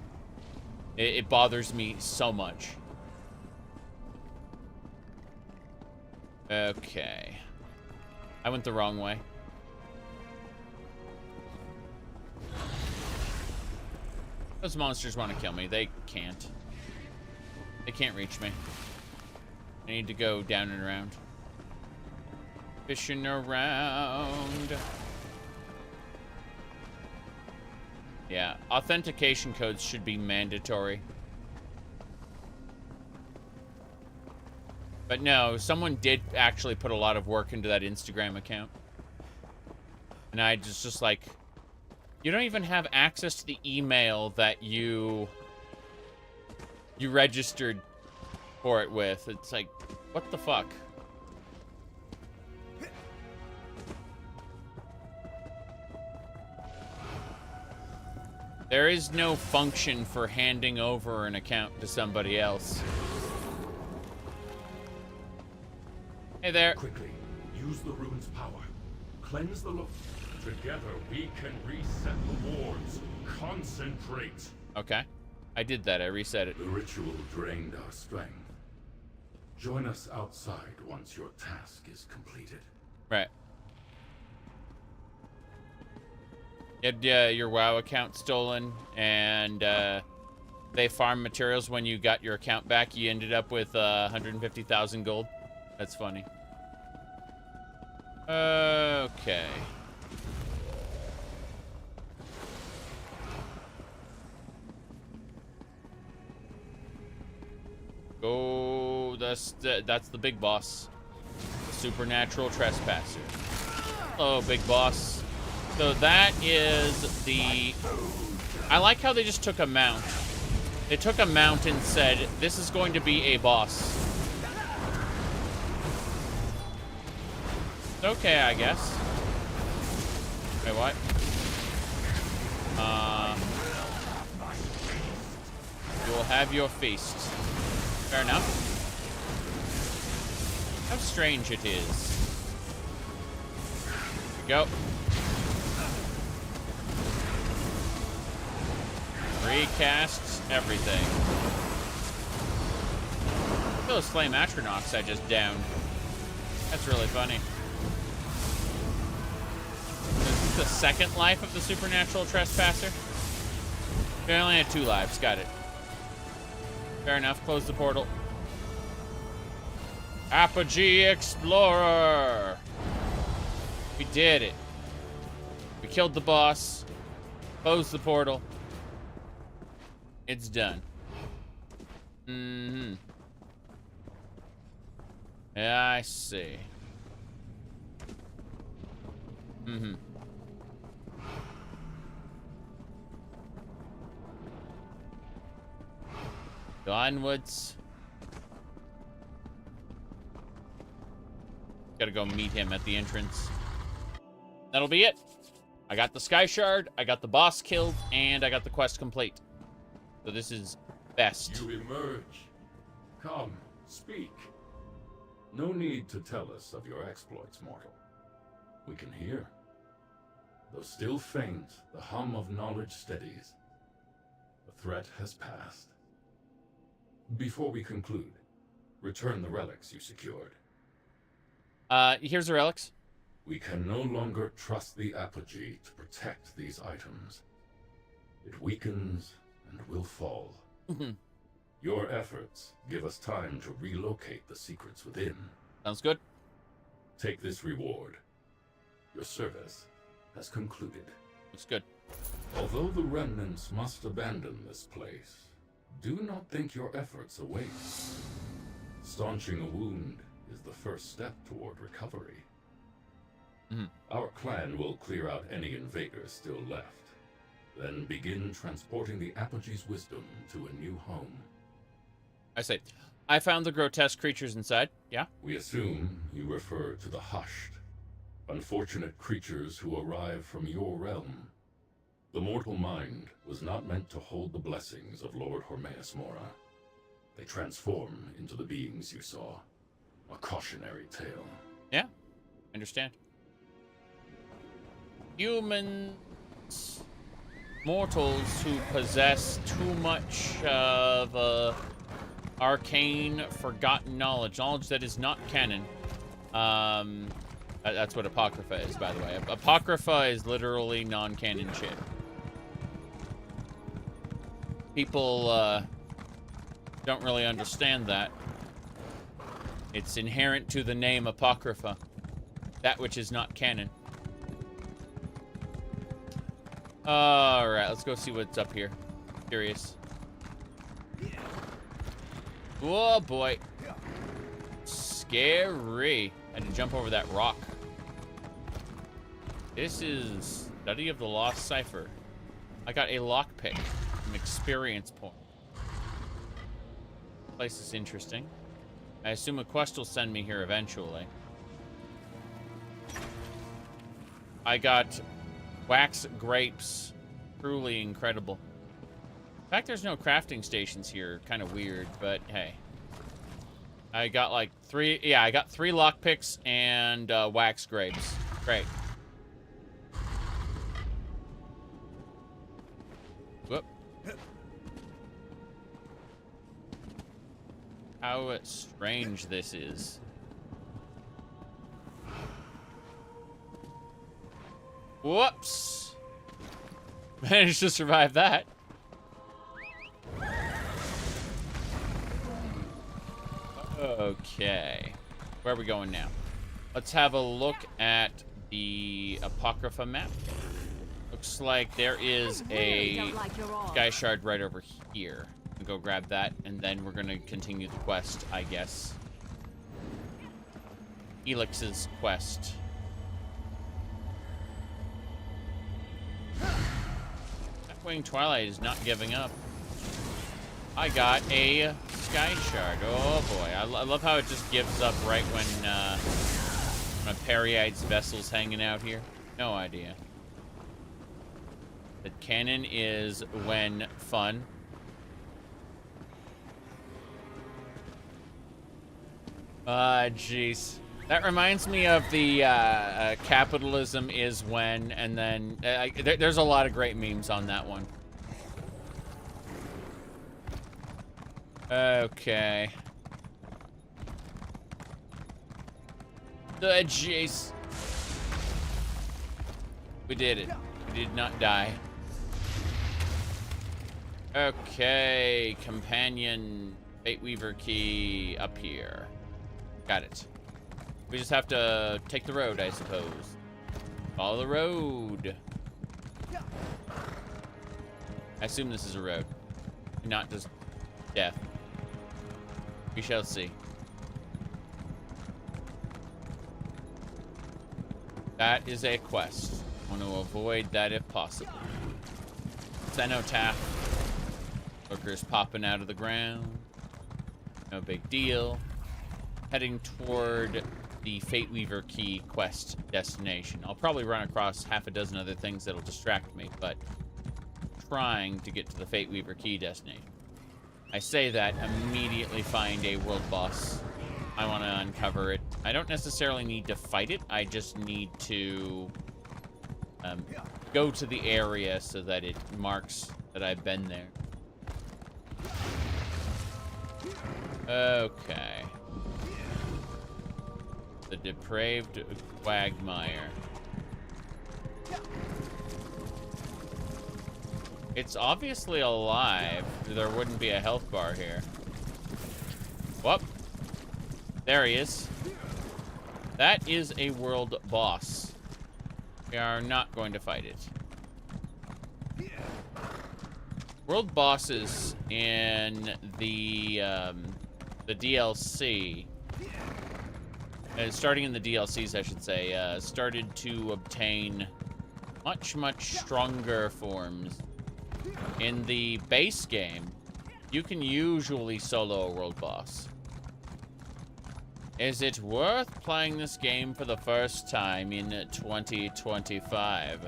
it bothers me so much. Okay. I went the wrong way. Those monsters want to kill me. They can't. They can't reach me. I need to go down and around. Fishing around. Yeah, authentication codes should be mandatory. But no, someone did actually put a lot of work into that Instagram account. And I just like, you don't even have access to the email that you registered for it with. It's like, what the fuck? There is no function for handing over an account to somebody else. Hey there. Quickly, use the rune's power. Cleanse the look. Together we can reset the wards. Concentrate. Okay. I did that. I reset it. The ritual drained our strength. Join us outside once your task is completed. Right. You had your WoW account stolen, and they farmed materials. When you got your account back, you ended up with 150,000 gold. That's funny. Okay. Go. That's the big boss. The supernatural trespasser. Hello, big boss. So that is the... I like how they just took a mount. They took a mount and said, this is going to be a boss. It's okay, I guess. Wait, what? have your feast. Fair enough. How strange it is. Here we go. Recast everything. Those flame astronauts I just downed. That's really funny. Is this the second life of the supernatural trespasser? They only had 2 lives. Got it. Fair enough. Close the portal. Apogee Explorer. We did it. We killed the boss. Closed the portal. It's done. Mm-hmm. Yeah, I see. Mm-hmm. Go onwards. Gotta go meet him at the entrance. That'll be it. I got the Sky Shard, I got the boss killed, and I got the quest complete. So this is best. You emerge. Come, speak. No need to tell us of your exploits, mortal. We can hear. Though still faint, the hum of knowledge steadies. The threat has passed. Before we conclude, return the relics you secured. Here's the relics. We can no longer trust the Apogee to protect these items. It weakens and will fall. Your efforts give us time to relocate the secrets within. Sounds good. Take this reward. Your service has concluded. Looks good. Although the remnants must abandon this place, do not think your efforts a waste. Staunching a wound is the first step toward recovery. Our clan will clear out any invaders still left, then begin transporting the Apogee's wisdom to a new home. I say, I found the grotesque creatures inside. Yeah? We assume you refer to the hushed, unfortunate creatures who arrive from your realm. The mortal mind was not meant to hold the blessings of Lord Hormeus Mora. They transform into the beings you saw. A cautionary tale. Yeah, understand. Humans, mortals who possess too much of arcane, forgotten knowledge that is not canon. That's what Apocrypha is, by the way. Apocrypha is literally non-canon shit. People don't really understand that. It's inherent to the name Apocrypha, that which is not canon. All right, let's go see what's up here. Curious. Oh boy, scary! I had to jump over that rock. This is Study of the Lost Cipher. I got a lockpick, an experience point. Place is interesting. I assume a quest will send me here eventually. I got wax grapes. Truly incredible. In fact, there's no crafting stations here. Kind of weird, but hey. I got like 3... Yeah, I got 3 lockpicks and wax grapes. Great. Whoop. How strange this is. Whoops. Managed to survive that. Okay. Where are we going now? Let's have a look at the Apocrypha map. Looks like there is a Sky Shard right over here. We'll go grab that, and then we're going to continue the quest, I guess. Elix's quest. Wing Twilight is not giving up. I got a Sky Shard. Oh boy, I love how it just gives up right when a Periite's vessel's hanging out here. No idea. The canon is when fun. Jeez. That reminds me of the capitalism is when, and then there's a lot of great memes on that one. Okay. Jeez. We did it. We did not die. Okay, companion Fate Weaver key up here. Got it. We just have to take the road, I suppose. Follow the road. I assume this is a road, not just death. We shall see. That is a quest. I want to avoid that if possible. Cenotaph. Lurkers popping out of the ground. No big deal. Heading toward the Fate Weaver key quest destination. I'll probably run across half a dozen other things that'll distract me, but trying to get to the Fate Weaver key destination. I say that, immediately find a world boss. I want to uncover it. I don't necessarily need to fight it. I just need to go to the area so that it marks that I've been there. Okay. The depraved quagmire. It's obviously alive. There wouldn't be a health bar here. Whoop. There he is. That is a world boss. We are not going to fight it. World bosses in the DLC, starting in the DLCs, I should say, started to obtain much stronger forms. In the base game, you can usually solo a world boss. Is it worth playing this game for the first time in 2025?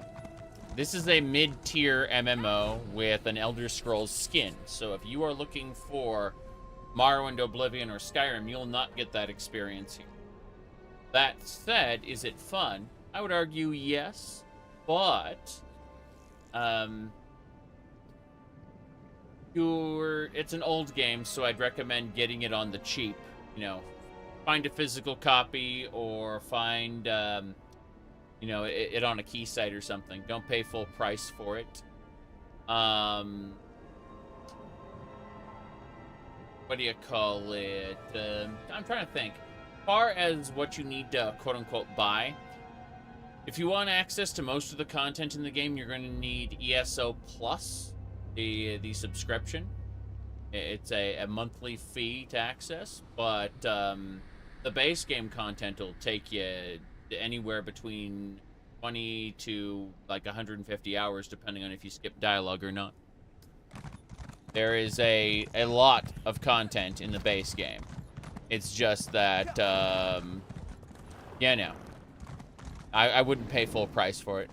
This is a mid-tier MMO with an Elder Scrolls skin, so if you are looking for Morrowind, Oblivion, or Skyrim, you'll not get that experience here. That said, is it fun? I would argue yes, but it's an old game, so I'd recommend getting it on the cheap. You know, find a physical copy or find you know, it on a key site or something. Don't pay full price for it. What do you call it? I'm trying to think. As far as what you need to quote-unquote buy, if you want access to most of the content in the game, you're going to need ESO Plus, the subscription. It's a monthly fee to access, but the base game content will take you anywhere between 20 to like 150 hours, depending on if you skip dialogue or not. There is a lot of content in the base game. It's just that, yeah, no. I wouldn't pay full price for it.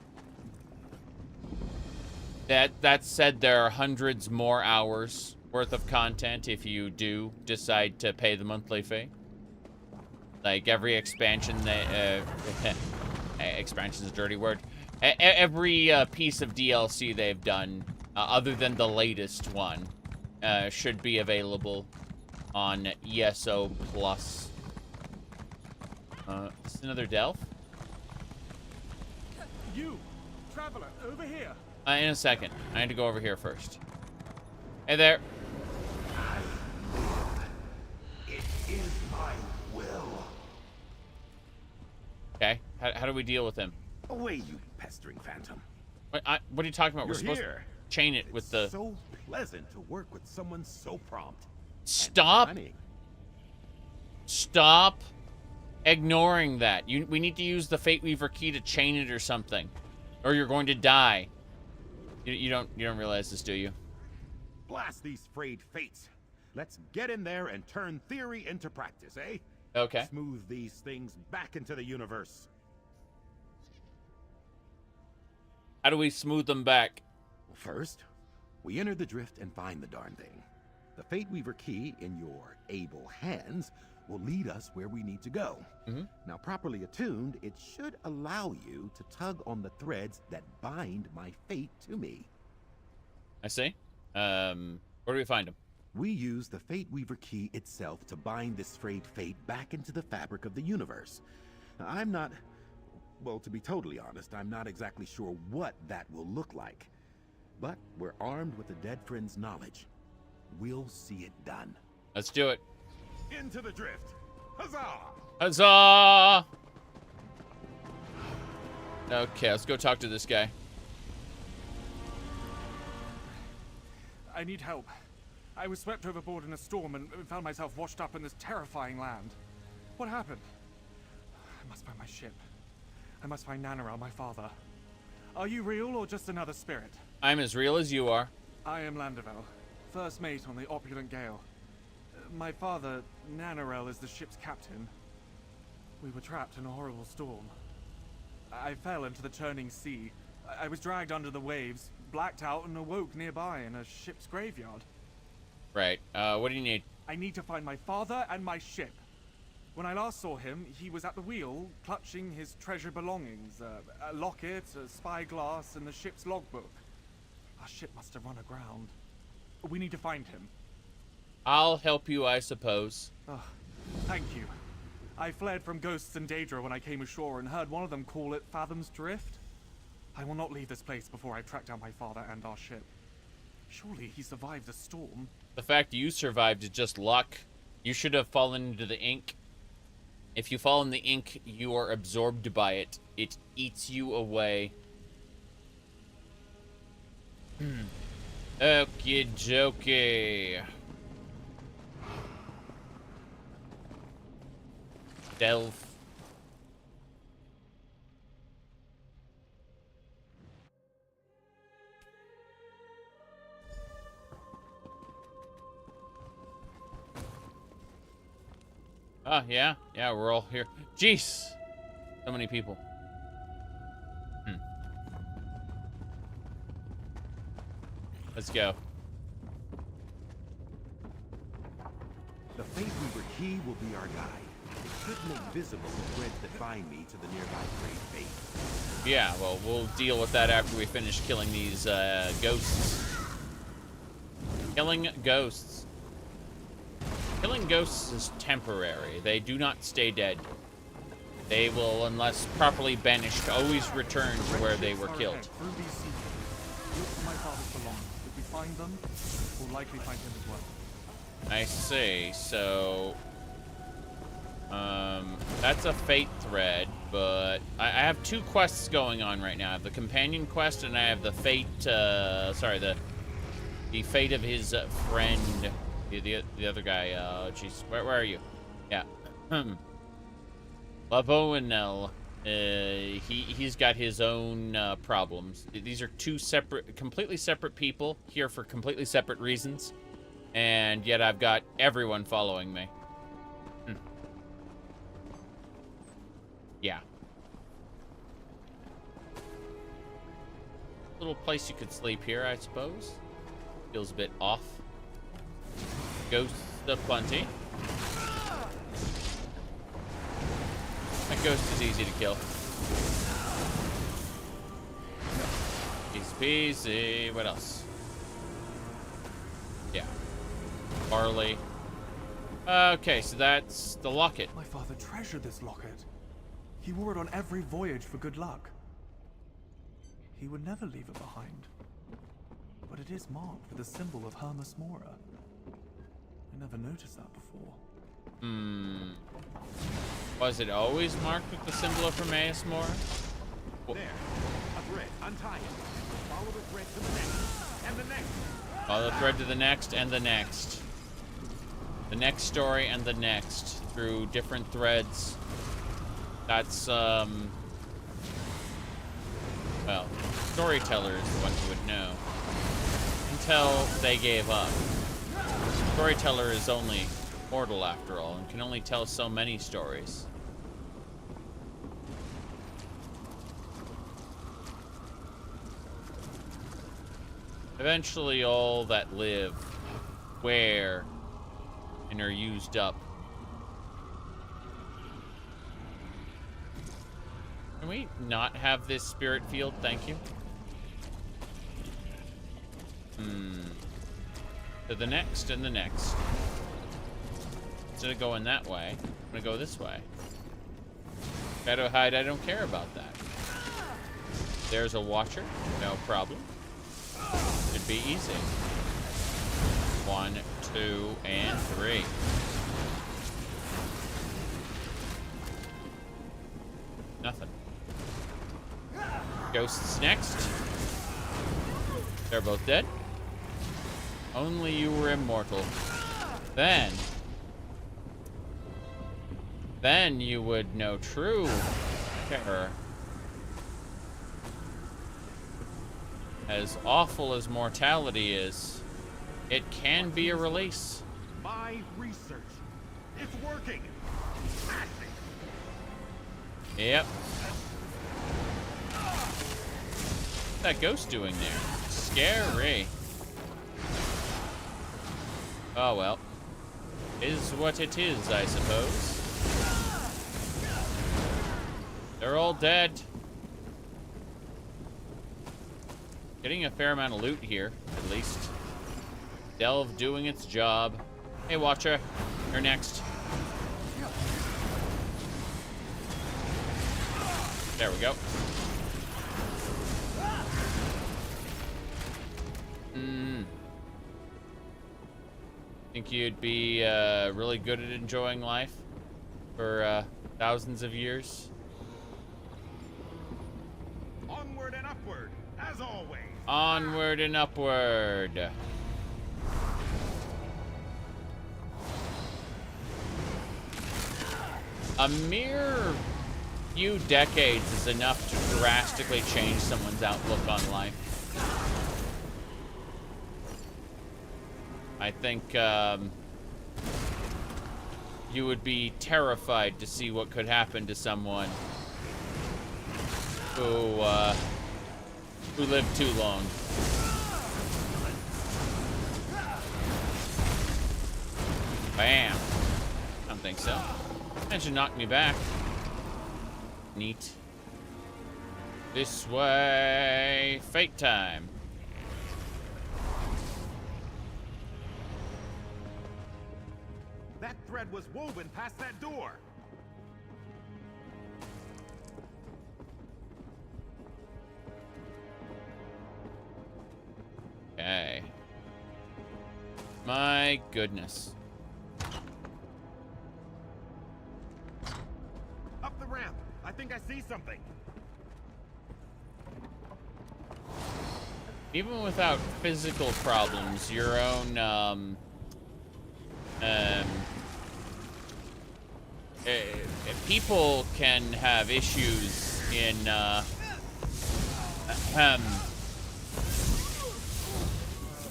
That said, there are hundreds more hours worth of content if you do decide to pay the monthly fee. Like every expansion that expansion's a dirty word. Every piece of DLC they've done, other than the latest one, should be available on ESO Plus. Is this another Delph? You, traveler, over here. In a second. I need to go over here first. Hey there. It is my will. Okay. How do we deal with him? Away, you pestering phantom. What are you talking about? You're We're supposed here. to chain it with the... It's so pleasant to work with someone so prompt. Stop. Cunning. Stop ignoring that. We need to use the Fate Weaver key to chain it or something, or you're going to die. You don't realize this, do you? Blast these frayed fates. Let's get in there and turn theory into practice, eh? Okay. Smooth these things back into the universe. How do we smooth them back? First, we enter the drift and find the darn thing. The Fate Weaver key in your able hands will lead us where we need to go. Now, properly attuned, it should allow you to tug on the threads that bind my fate to me. I see. Where do we find them? We use the Fate Weaver key itself to bind this frayed fate back into the fabric of the universe. Now, I'm not... Well, to be totally honest, I'm not exactly sure what that will look like. But we're armed with the dead friend's knowledge. We'll see it done. Let's do it. Into the drift. Huzzah! Huzzah! Okay, let's go talk to this guy. I need help. I was swept overboard in a storm and found myself washed up in this terrifying land. What happened? I must find my ship. I must find Nanarel, my father. Are you real or just another spirit? I'm as real as you are. I am Landervel, first mate on the opulent Gale. My father, Nanarel, is the ship's captain. We were trapped in a horrible storm. I fell into the churning sea. I was dragged under the waves, blacked out, and awoke nearby in a ship's graveyard. Right. What do you need? I need to find my father and my ship. When I last saw him, he was at the wheel, clutching his treasured belongings. A locket, a spyglass, and the ship's logbook. Our ship must have run aground. We need to find him. I'll help you, I suppose. Oh, thank you. I fled from ghosts in Daedra when I came ashore and heard one of them call it Fathom's Drift. I will not leave this place before I track down my father and our ship. Surely he survived the storm. The fact you survived is just luck. You should have fallen into the ink. If you fall in the ink, you are absorbed by it. It eats you away. Okie dokie. Delve. Oh, yeah? Yeah, we're all here. Jeez! So many people. Let's go. The Fate Weaver key will be our guide. It should make visible the threads that bind me to the nearby frayed fate. Yeah, well, we'll deal with that after we finish killing these ghosts. Killing ghosts. Killing ghosts is temporary. They do not stay dead. They will, unless properly banished, always return to where they were killed. Through these sea caves. Look for my father's belongings. If we find them, we'll likely find him as well. I see. So, that's a fate thread, but I have two quests going on right now. I have the companion quest, and I have the fate. Sorry, the fate of his friend, the other guy. Jeez, where are you? Yeah. Lavoinel. He's got his own problems. These are two separate, completely separate people here for completely separate reasons, and yet I've got everyone following me. Yeah. Little place you could sleep here, I suppose. Feels a bit off. Ghosts aplenty. That ghost is easy to kill. Easy peasy. What else? Yeah. Barley. Okay, so that's the locket. My father treasured this locket. He wore it on every voyage for good luck. He would never leave it behind. But it is marked with the symbol of Hermes Mora. I never noticed that before. Was it always marked with the symbol of Hermes Mora? There. A thread. Untie it. Follow the thread to the next. And the next. Follow the thread to the next and the next. The next story and the next. Through different threads. That's, well, storytellers, the ones who would know. Until they gave up. Storyteller is only mortal after all, and can only tell so many stories. Eventually all that live wear and are used up. Can we not have this spirit field? Thank you. To the next and the next. Instead of going that way, I'm gonna go this way. Shadow hide, I don't care about that. There's a watcher, no problem. Should be easy. 1, 2, and 3. Nothing. Ghosts next. They're both dead. Only you were immortal. Then you would know true terror. As awful as mortality is, it can be a release. My research. It's working. Yep. What's that ghost doing there? Scary. Oh well. Is what it is, I suppose. They're all dead. Getting a fair amount of loot here, at least. Delve doing its job. Hey, Watcher. You're next. There we go. Think you'd be really good at enjoying life for thousands of years? Onward and upward, as always. Onward and upward. A mere few decades is enough to drastically change someone's outlook on life. I think you would be terrified to see what could happen to someone who lived too long. Bam. I don't think so. That should knock me back. Neat. This way. Fate time. That thread was woven past that door. Okay. My goodness. Up the ramp. I think I see something. Even without physical problems, your own people can have issues in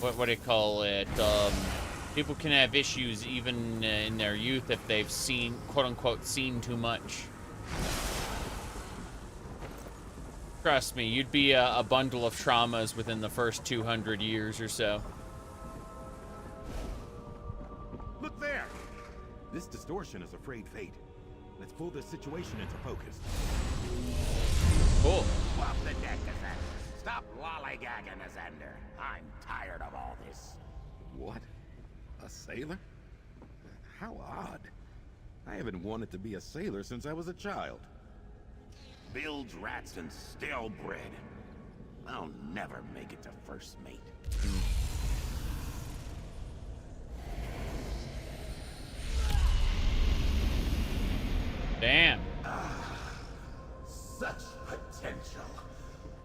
what do you call it? People can have issues even in their youth if they've seen, quote unquote, seen too much. Trust me, you'd be a bundle of traumas within the first 200 years or so. Look there! This distortion is afraid fate. Let's pull this situation into focus. Cool. Swap the deck, Ascender. Stop lollygagging, Ascender. I'm tired of all this. What? A sailor? How odd. I haven't wanted to be a sailor since I was a child. Builds rats and stale bread. I'll never make it to first mate. Damn. Such potential.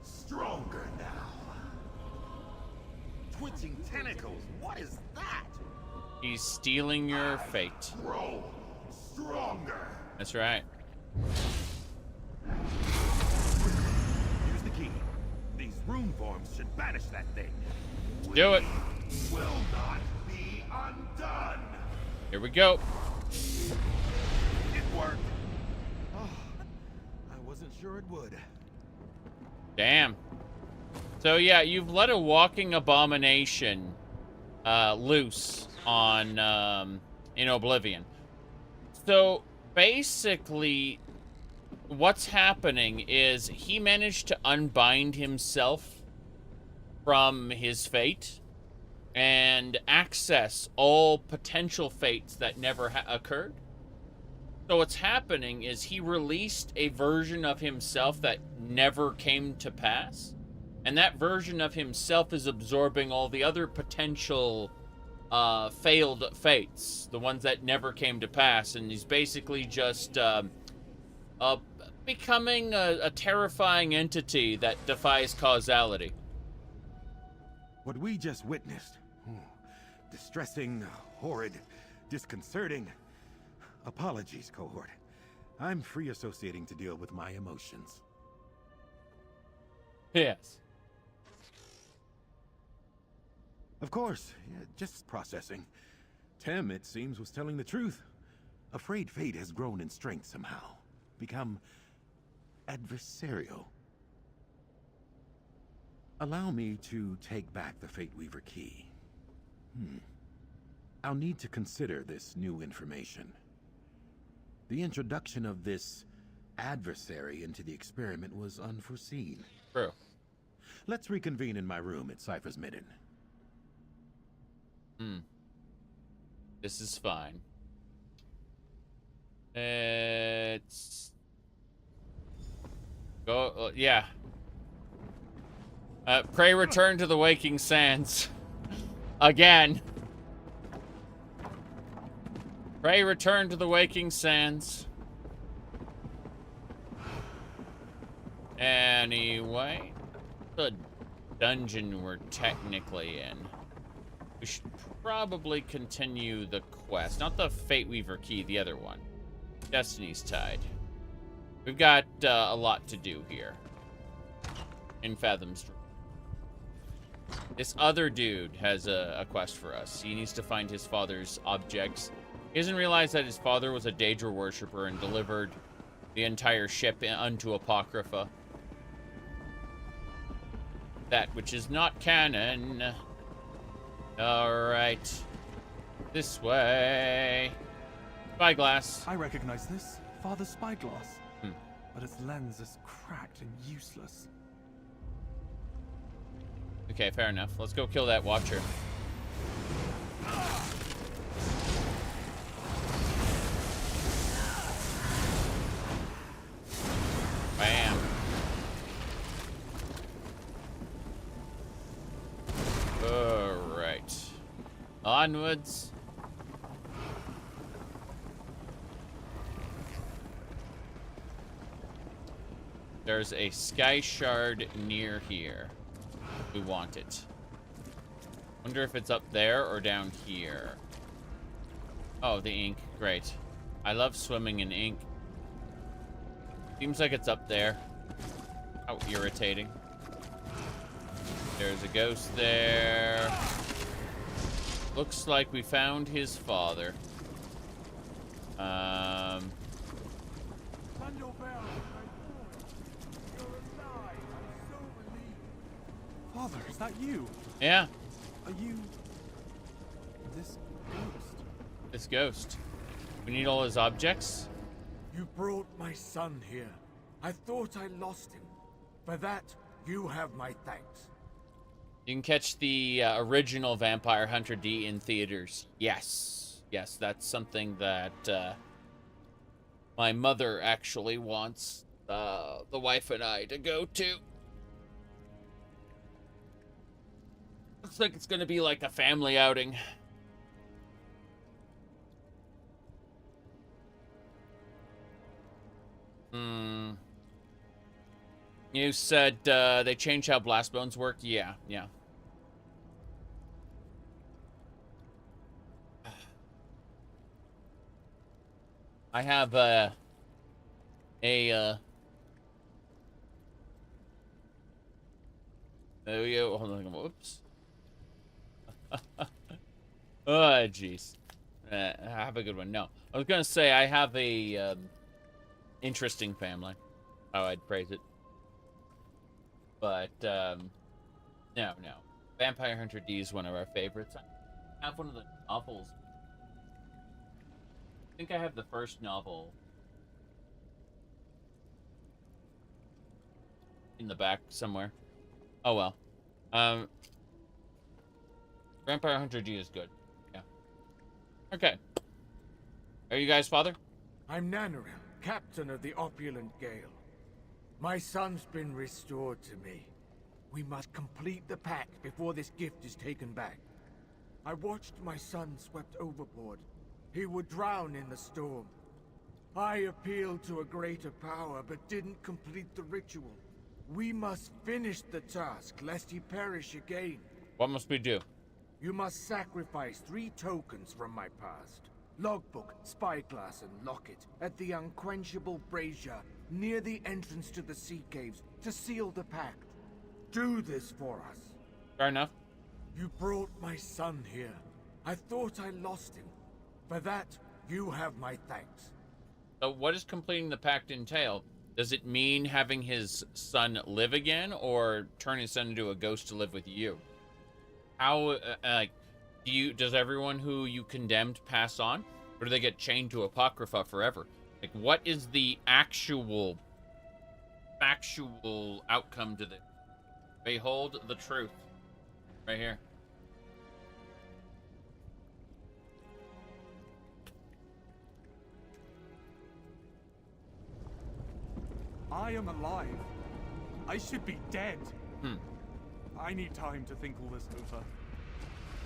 Stronger now. Twitching tentacles, what is that? He's stealing your fate. Grow stronger. That's right. Here's the key. These rune forms should banish that thing. Do it. Will not be undone. Here we go. It worked. Oh, I wasn't sure it would. Damn. So yeah, you've let a walking abomination loose on in Oblivion. So basically, what's happening is he managed to unbind himself from his fate and access all potential fates that never occurred. So what's happening is he released a version of himself that never came to pass, and that version of himself is absorbing all the other potential failed fates, the ones that never came to pass, and he's basically just becoming a terrifying entity that defies causality. What we just witnessed, distressing, horrid, disconcerting. Apologies, cohort. I'm free associating to deal with my emotions. Yes. Of course, yeah, just processing. Tim, it seems, was telling the truth. Afraid fate has grown in strength somehow. Become adversarial. Allow me to take back the Fate Weaver key. I'll need to consider this new information. The introduction of this adversary into the experiment was unforeseen. True. Let's reconvene in my room at Cypher's Midden. This is fine. It's... Go, yeah. Pray return to the waking sands. Again. Pray return to the waking sands. Anyway, the dungeon we're technically in. We should probably continue the quest. Not the Fate Weaver key, the other one. Destiny's Tide. We've got a lot to do here. In Fathom's Dream. This other dude has a quest for us. He needs to find his father's objects. He doesn't realize that his father was a Daedra worshipper and delivered the entire ship unto Apocrypha. That which is not canon. Alright. This way. Spyglass. I recognize this. Father's spyglass. But its lens is cracked and useless. Okay, fair enough. Let's go kill that Watcher. Bam. Alright. Onwards. There's a sky shard near here. We want it. Wonder if it's up there or down here. Oh, the ink. Great. I love swimming in ink. Seems like it's up there. How irritating. There's a ghost there. Looks like we found his father. Father, is that you? Yeah. Are you... this ghost? This ghost. We need all his objects. You brought my son here. I thought I lost him. For that, you have my thanks. You can catch the original Vampire Hunter D in theaters. Yes. Yes, that's something that my mother actually wants the wife and I to go to. Looks like it's going to be like a family outing. You said they changed how blast bones work? Yeah, yeah. I have there we go. Hold on. Whoops. Oh, jeez. Have a good one. No, I was gonna say I have a interesting family. How I'd phrase it. But no. Vampire Hunter D is one of our favorites. I have one of the novels. I think I have the first novel. in the back somewhere. Oh well. Vampire Hunter D is good. Yeah. Okay. Are you guys father? I'm Nanarel, captain of the Opulent Gale. My son's been restored to me. We must complete the pact before this gift is taken back. I watched my son swept overboard. He would drown in the storm. I appealed to a greater power, but didn't complete the ritual. We must finish the task, lest he perish again. What must we do? You must sacrifice 3 tokens from my past. Logbook, spyglass, and locket at the unquenchable brazier near the entrance to the sea caves to seal the pact. Do this for us. Fair enough. You brought my son here. I thought I lost him. For that, you have my thanks. So what does completing the pact entail? Does it mean having his son live again, or turn his son into a ghost to live with you? How, does everyone who you condemned pass on? Or do they get chained to Apocrypha forever? Like, what is the actual, factual outcome to this? Behold the truth. Right here. I am alive. I should be dead. Hmm. I need time to think all this over.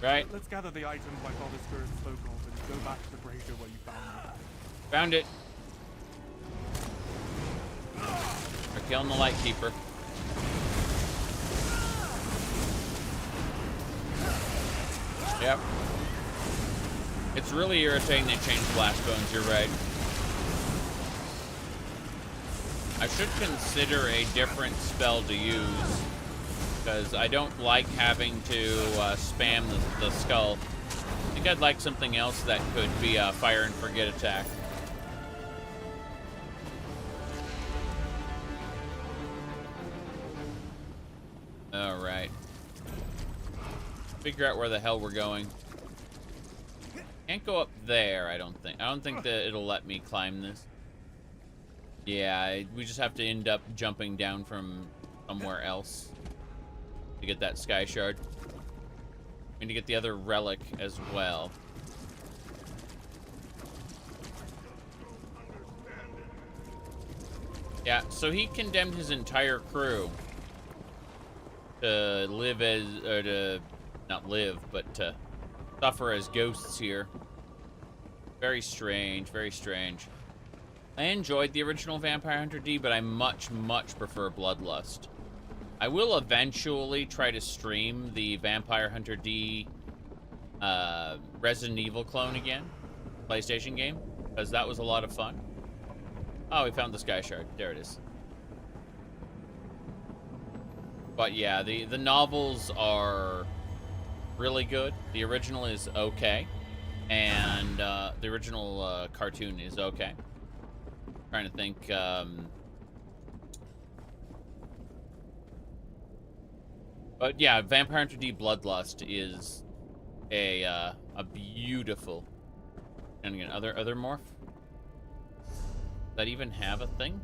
Right. Let's gather the items my father's spirit spoke of and go back to the brazier where you found me. Found it. We're killing the Lightkeeper. Yep. It's really irritating they changed Blast Bones, you're right. I should consider a different spell to use, because I don't like having to spam the skull. I think I'd like something else that could be a fire and forget attack. Alright. Figure out where the hell we're going. Can't go up there, I don't think. I don't think that it'll let me climb this. Yeah, we just have to end up jumping down from somewhere else to get that sky shard. And to get the other relic as well. Yeah, so he condemned his entire crew to live as, or to, not live, but to suffer as ghosts here. Very strange, very strange. I enjoyed the original Vampire Hunter D, but I much, much prefer Bloodlust. I will eventually try to stream the Vampire Hunter D Resident Evil clone again, PlayStation game, because that was a lot of fun. Oh, we found the Sky Shard. There it is. But yeah, the novels are really good. The original is okay, and the original cartoon is okay. Trying to think. But yeah, Vampire Hunter D Bloodlust is a beautiful. And again, other morph. Does that even have a thing?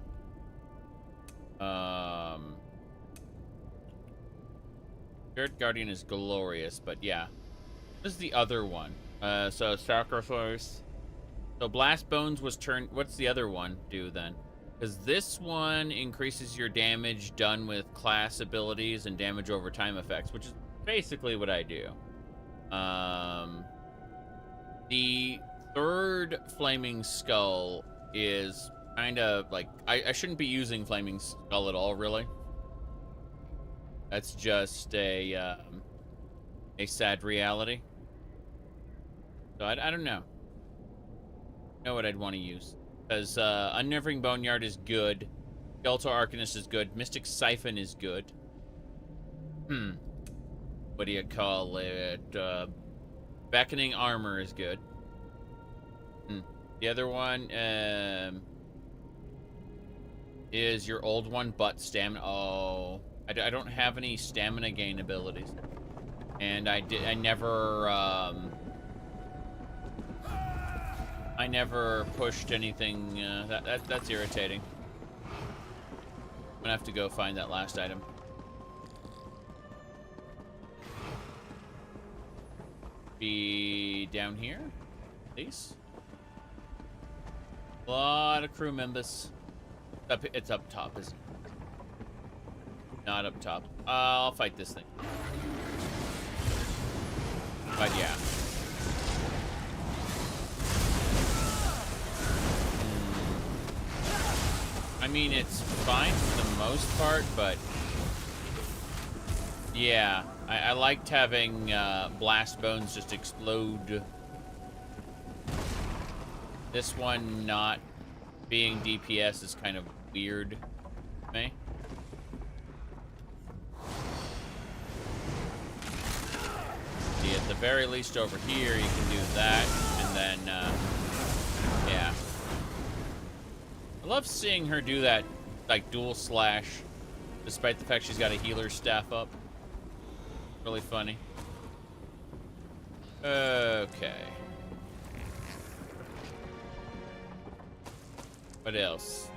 Spirit Guardian is glorious, but yeah. This is the other one. So Sacrifice. So Blast Bones was turned... What's the other one do then? Because this one increases your damage done with class abilities and damage over time effects, which is basically what I do. The third Flaming Skull is kind of like... I shouldn't be using Flaming Skull at all, really. That's just a sad reality. So I don't know. Know what I'd want to use, because Unnerving Boneyard is good, Skeletal Arcanist is good, Mystic Siphon is good. What do you call it? Beckoning Armor is good. The other one is your old one, but stamina. Oh, I don't have any stamina gain abilities, and I never pushed anything. That's irritating. I'm gonna have to go find that last item. Be down here, please. A lot of crew members. It's up top, isn't it? Not up top. I'll fight this thing. But yeah. I mean, it's fine for the most part, but yeah, I liked having blast bones just explode. This one not being DPS is kind of weird to me. See, at the very least over here, you can do that, and then, yeah. I love seeing her do that, like, dual slash, despite the fact she's got a healer staff up. Really funny. Okay. What else?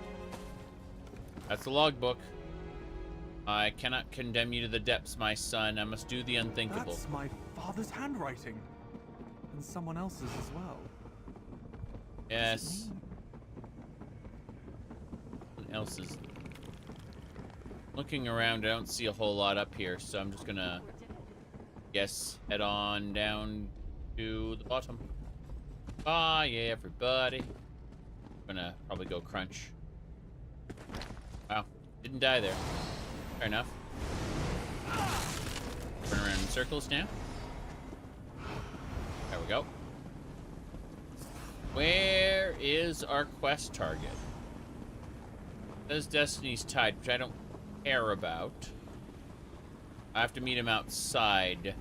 That's the logbook. I cannot condemn you to the depths, my son. I must do the unthinkable. That's my father's handwriting. And someone else's as well. Yes. Someone else's. Looking around, I don't see a whole lot up here, so I'm just gonna, guess, head on down to the bottom. Bye, everybody. I'm gonna probably go crunch. Wow, didn't die there. Fair enough. Turn around in circles now. There we go. Where is our quest target? It says Destiny's Tide, which I don't care about. I have to meet him outside.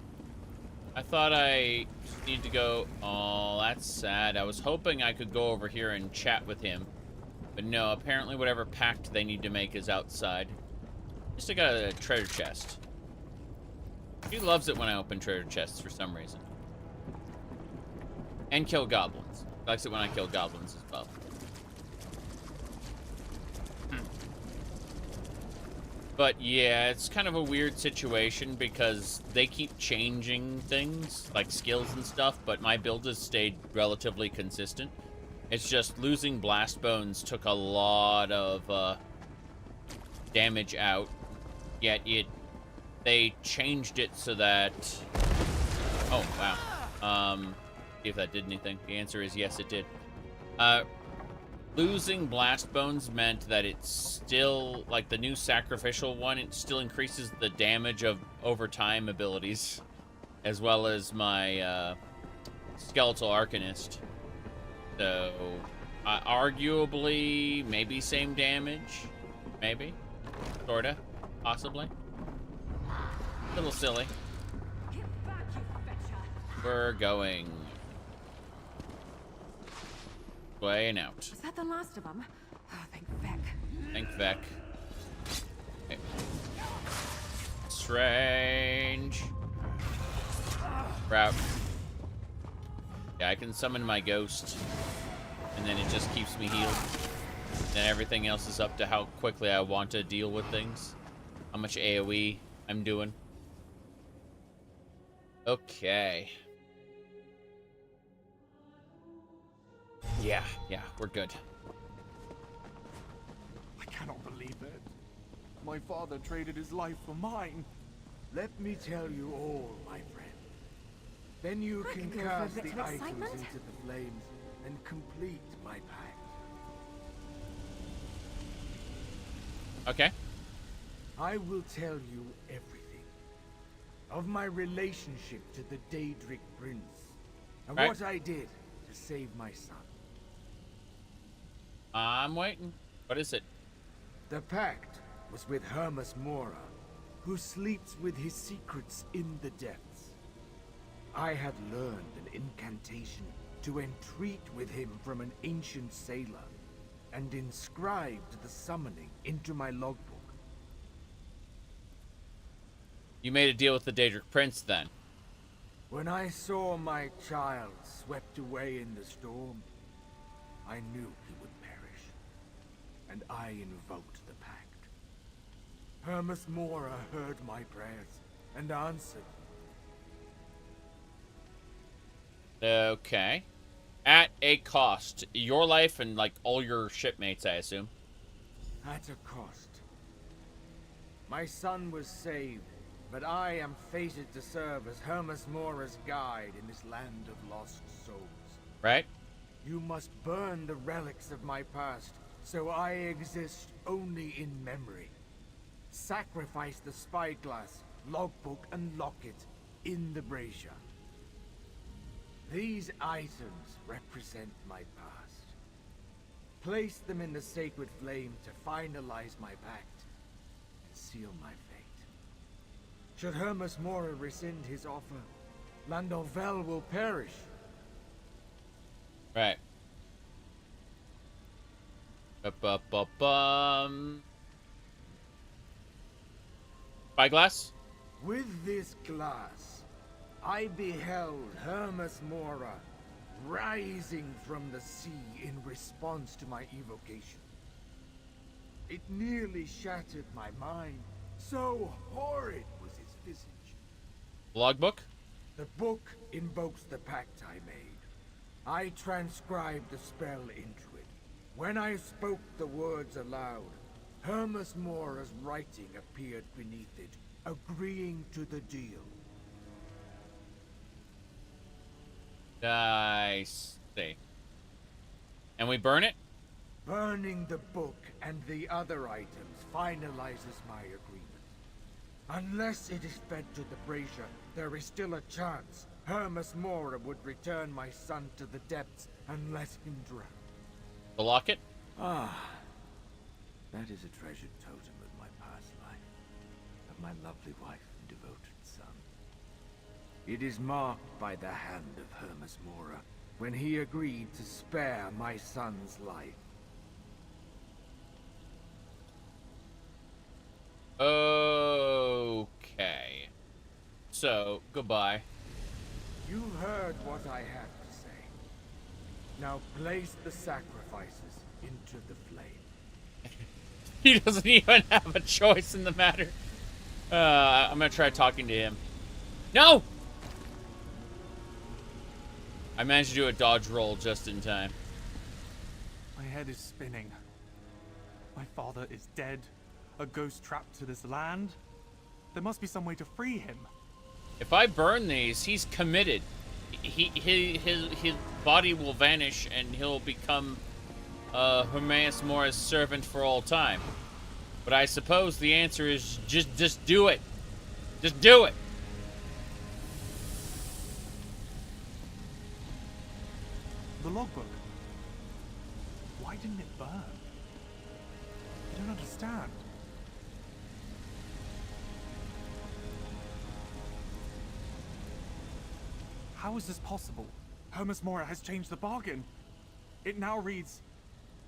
I thought I need to go... Oh, that's sad. I was hoping I could go over here and chat with him. But no, apparently whatever pact they need to make is outside. Just I got a treasure chest. He loves it when I open treasure chests for some reason. And kill goblins. He likes it when I kill goblins as well. But yeah, it's kind of a weird situation because they keep changing things, like skills and stuff, but my build has stayed relatively consistent. It's just losing blast bones took a lot of damage out, yet they changed it so that... Oh, wow. See if that did anything. The answer is yes, it did. Losing blast bones meant that it's still, like the new sacrificial one, it still increases the damage of over time abilities, as well as my skeletal arcanist. So, arguably, maybe same damage, maybe, sorta, possibly. A little silly. We're going way and out. Is that the last of them? Oh, thank Vec. Thank Vec. Okay. Strange. Route. Yeah, I can summon my ghost, and then it just keeps me healed. Then everything else is up to how quickly I want to deal with things. How much AoE I'm doing. Okay. Yeah, we're good. I cannot believe it. My father traded his life for mine. Let me tell you all, my friend. Then you can go for a cast bit the of items excitement. into the flames and complete my pact. Okay. I will tell you everything. Of my relationship to the Daedric Prince. And Right. what I did to save my son. I'm waiting. What is it? The pact was with Hermas Mora, who sleeps with his secrets in the depths. I had learned an incantation to entreat with him from an ancient sailor, and inscribed the summoning into my logbook. You made a deal with the Daedric Prince, then? When I saw my child swept away in the storm, I knew he would perish, and I invoked the pact. Hermes Mora heard my prayers and answered. Okay. At a cost. Your life and, like, all your shipmates, I assume. At a cost. My son was saved, but I am fated to serve as Hermes Mora's guide in this land of lost souls. Right? You must burn the relics of my past, so I exist only in memory. Sacrifice the spyglass, logbook, and locket in the brazier. These items represent my past. Place them in the sacred flame to finalize my pact and seal my fate. Should Hermes Mora rescind his offer, Landolvel will perish. Right. Spyglass? With this glass, I beheld Hermes Mora rising from the sea in response to my evocation. It nearly shattered my mind, so horrid was his visage. Logbook? The book invokes the pact I made. I transcribed the spell into it. When I spoke the words aloud, Hermes Mora's writing appeared beneath it, agreeing to the deal. I see. And we burn it? Burning the book and the other items finalizes my agreement. Unless it is fed to the brazier, there is still a chance Hermes Mora would return my son to the depths and let him drown. The locket? Ah, that is a treasured totem of my past life, of my lovely wife and devoted son. It is marked by the hand of Hermes Mora when he agreed to spare my son's life. Okay. So, goodbye. You heard what I had to say. Now place the sacrifices into the flame. He doesn't even have a choice in the matter. I'm gonna try talking to him. No! I managed to do a dodge roll just in time. My head is spinning. My father is dead. A ghost trapped to this land. There must be some way to free him. If I burn these, he's committed. His body will vanish and he'll become Hermes Mora's servant for all time. But I suppose the answer is just do it. Just do it. The logbook. Why didn't it burn? I don't understand. How is this possible? Hermes Mora has changed the bargain. It now reads,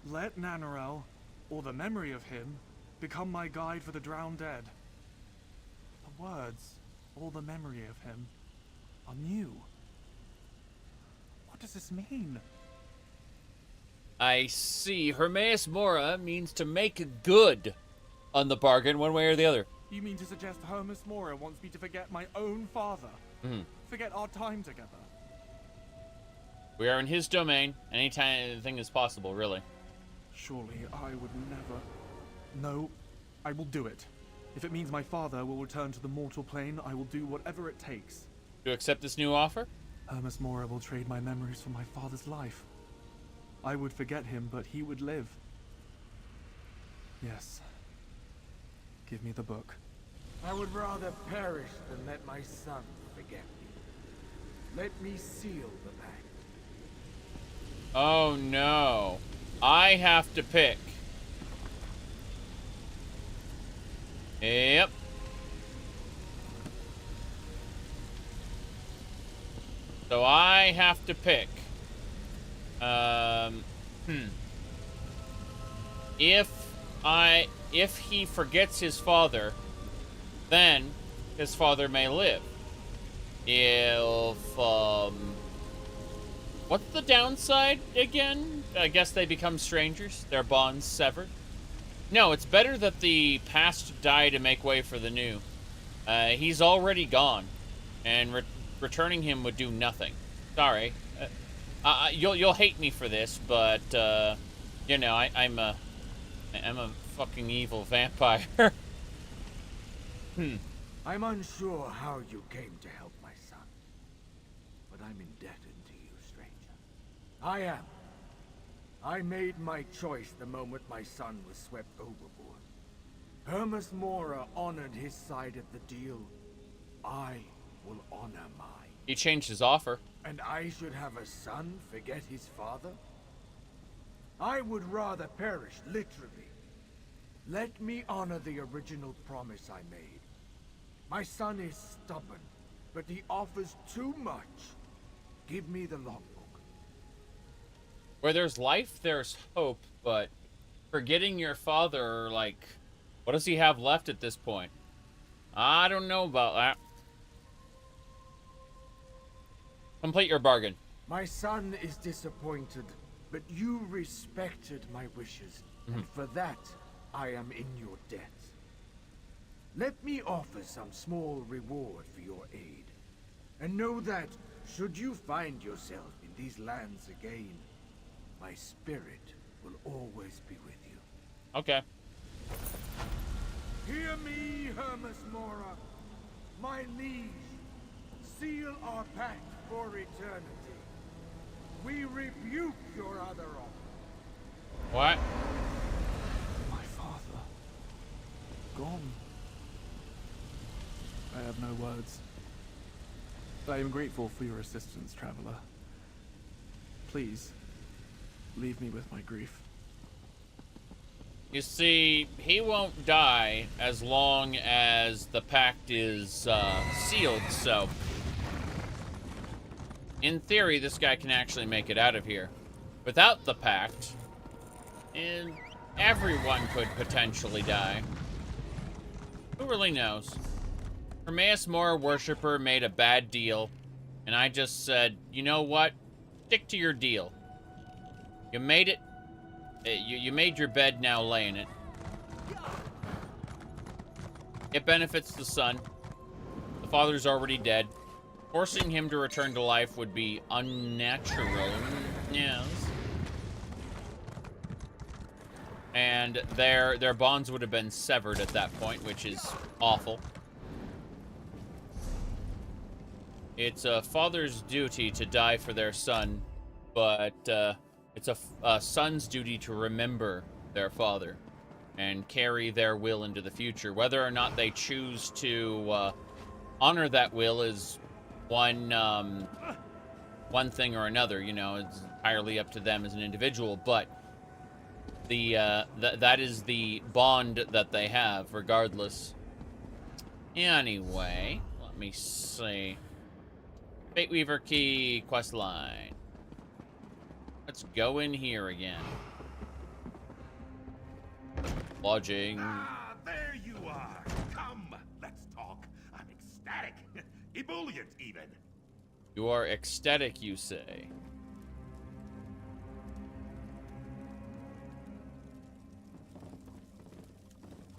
"Let Nanarel, or the memory of him, become my guide for the drowned dead." The words, "or the memory of him," are new. What does this mean? I see. Hermes Mora means to make good on the bargain one way or the other. You mean to suggest Hermes Mora wants me to forget my own father? Forget our time together? We are in his domain. Anything is possible, really. Surely I would never... No, I will do it. If it means my father will return to the mortal plane, I will do whatever it takes. Do you accept this new offer? Hermes Mora will trade my memories for my father's life. I would forget him, but he would live. Yes. Give me the book. I would rather perish than let my son forget me. Let me seal the pact. Oh no. I have to pick. Yep. So I have to pick. If he forgets his father, then his father may live. If, what's the downside again? I guess they become strangers, their bonds severed. No, it's better that the past die to make way for the new. He's already gone, and returning him would do nothing. Sorry. You'll hate me for this, but you know, I'm a fucking evil vampire. I'm unsure how you came to help my son, but I'm indebted to you, stranger. I am. I made my choice the moment my son was swept overboard. Hermes Mora honored his side of the deal. I will honor mine. He changed his offer. And I should have a son forget his father? I would rather perish, literally. Let me honor the original promise I made. My son is stubborn, but he offers too much. Give me the logbook. Where there's life, there's hope, but forgetting your father, like, what does he have left at this point? I don't know about that. Complete your bargain. My son is disappointed, but you respected my wishes, and for that, I am in your debt. Let me offer some small reward for your aid. And know that, should you find yourself in these lands again, my spirit will always be with you. Okay. Hear me, Hermes Mora, my liege. Seal our pact for eternity. We rebuke your other offer. What? My father. Gone. I have no words. I am grateful for your assistance, Traveler. Please, leave me with my grief. You see, he won't die as long as the pact is sealed, so in theory, this guy can actually make it out of here. Without the pact, and everyone could potentially die. Who really knows? Hermes Mora worshipper made a bad deal, and I just said, you know what? Stick to your deal. You made it. You made your bed, now lay in it. It benefits the son. The father's already dead. Forcing him to return to life would be unnatural. Yes. And their bonds would have been severed at that point, which is awful. It's a father's duty to die for their son, but it's a son's duty to remember their father and carry their will into the future. Whether or not they choose to honor that will is one thing or another. You know, it's entirely up to them as an individual. But that is the bond that they have, regardless. Anyway, let me see. Fateweaver Key questline. Let's go in here again. Lodging. Ah, there you are. Come, let's talk. I'm ecstatic. Ebullient, even. You are ecstatic, you say.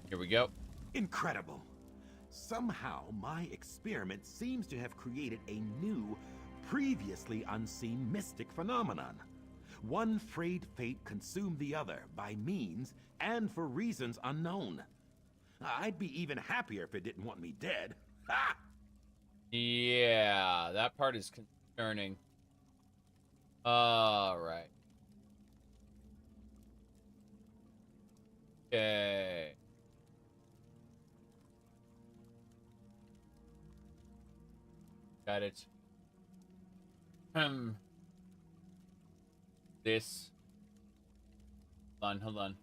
Here we go. Incredible. Somehow, my experiment seems to have created a new, previously unseen mystic phenomenon. One frayed fate consumed the other by means and for reasons unknown. I'd be even happier if it didn't want me dead. Ha! Yeah, that part is concerning. All right. Okay. Got it. This. Hold on.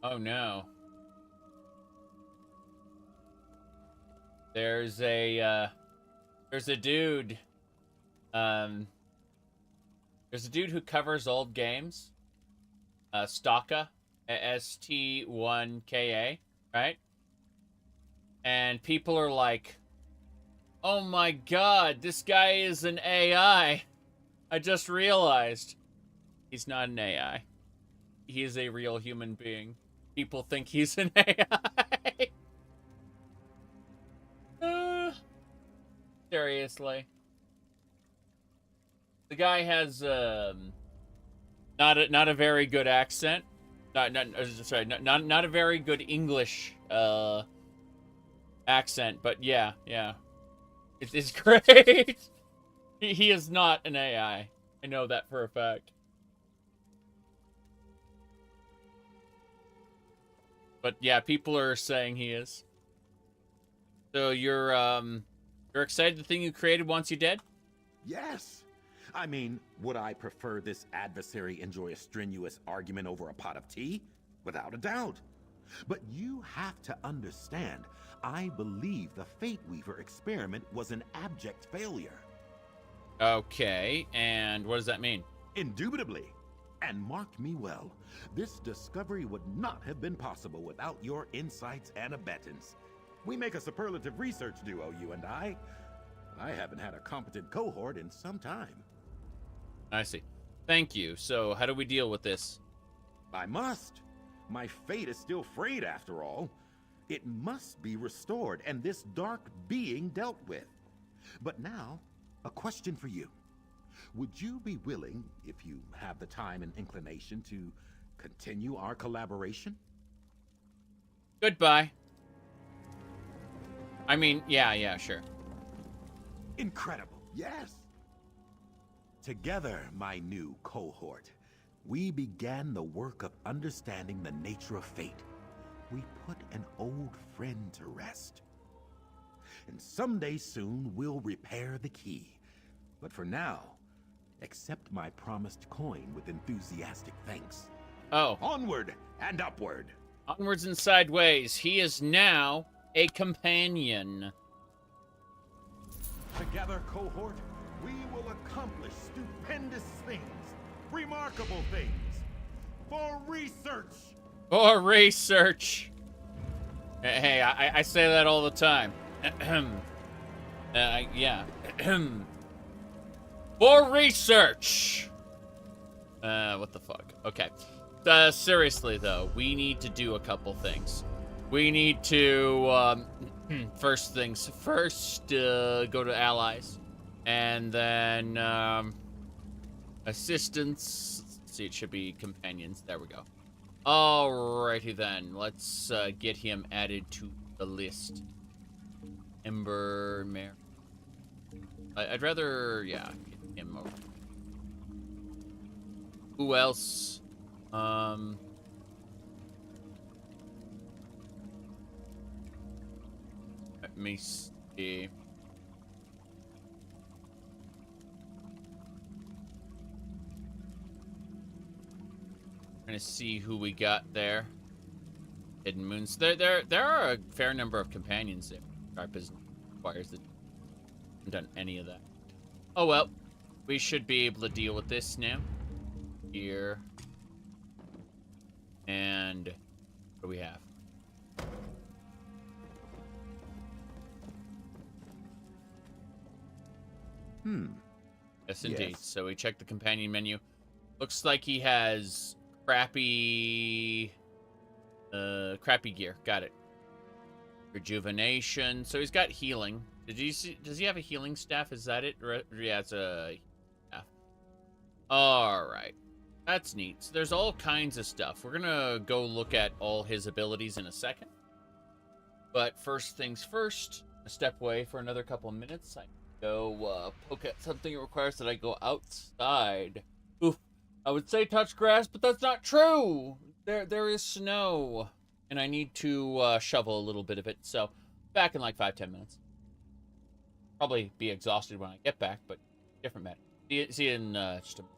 Oh no. There's a dude. There's a dude who covers old games. Staka, ST1KA, right? And people are like, "Oh my God, this guy is an AI." I just realized he's not an AI. he is a real human being. People think he's an AI. Seriously. The guy has not a very good accent. Not a very good English accent, but yeah. It's great. He is not an AI. I know that for a fact. But yeah, people are saying he is. So you're excited the thing you created wants you dead? Yes. I mean, would I prefer this adversary enjoy a strenuous argument over a pot of tea? Without a doubt. But you have to understand, I believe the Fate Weaver experiment was an abject failure. Okay, and what does that mean? Indubitably. And mark me well, this discovery would not have been possible without your insights and abettance. We make a superlative research duo, you and I. I haven't had a competent cohort in some time. I see. Thank you. So, how do we deal with this? I must. My fate is still frayed after all. It must be restored and this dark being dealt with. But now, a question for you. Would you be willing, if you have the time and inclination, to continue our collaboration? Goodbye. I mean, yeah, sure. Incredible, yes. Together, my new cohort, we began the work of understanding the nature of fate. We put an old friend to rest. And someday soon, we'll repair the key. But for now, accept my promised coin with enthusiastic thanks. Oh. Onward and upward. Onwards and sideways. He is now a companion. Together, cohort, we will accomplish stupendous things, remarkable things, for research. For research. Hey, I say that all the time. Yeah. For research. What the fuck? Okay. Seriously though, we need to do a couple things. We need to, first things first, go to allies. And then, assistants. Let's see, it should be companions. There we go. Alrighty then. Let's, get him added to the list. Ember Mare. I'd rather, yeah, get him over. Who else? Let me see. Trying to see who we got there. Hidden Moons. There are a fair number of companions there. Our business requires that. Haven't done any of that. Oh well. We should be able to deal with this now. Here. And what do we have? Yes, indeed. Yes. So we check the companion menu. Looks like he has crappy gear. Got it. Rejuvenation. So he's got healing. Does he have a healing staff? Is that it? Yeah, it's a staff. All right. That's neat. So there's all kinds of stuff. We're gonna go look at all his abilities in a second. But first things first, I step away for another couple of minutes. I go poke at something that requires that I go outside. Oof. I would say touch grass, but that's not true. There is snow. And I need to shovel a little bit of it. So back in like 5-10 minutes. Probably be exhausted when I get back, but different matter. See you in just a minute.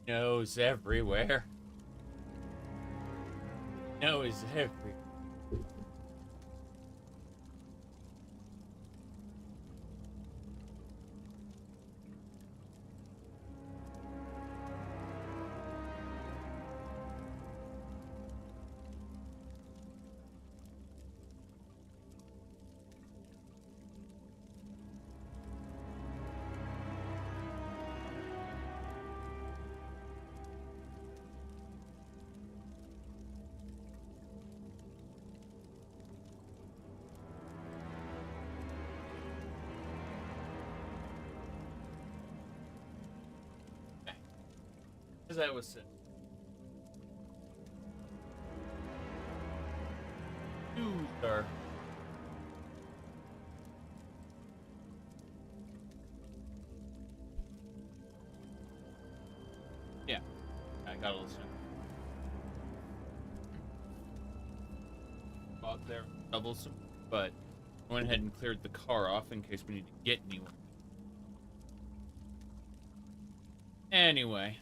Nose everywhere. Nose everywhere. As I was saying. Sir. Yeah, I got a listen. Out there, doubles, but I went ahead and cleared the car off in case we need to get anywhere. Anyway.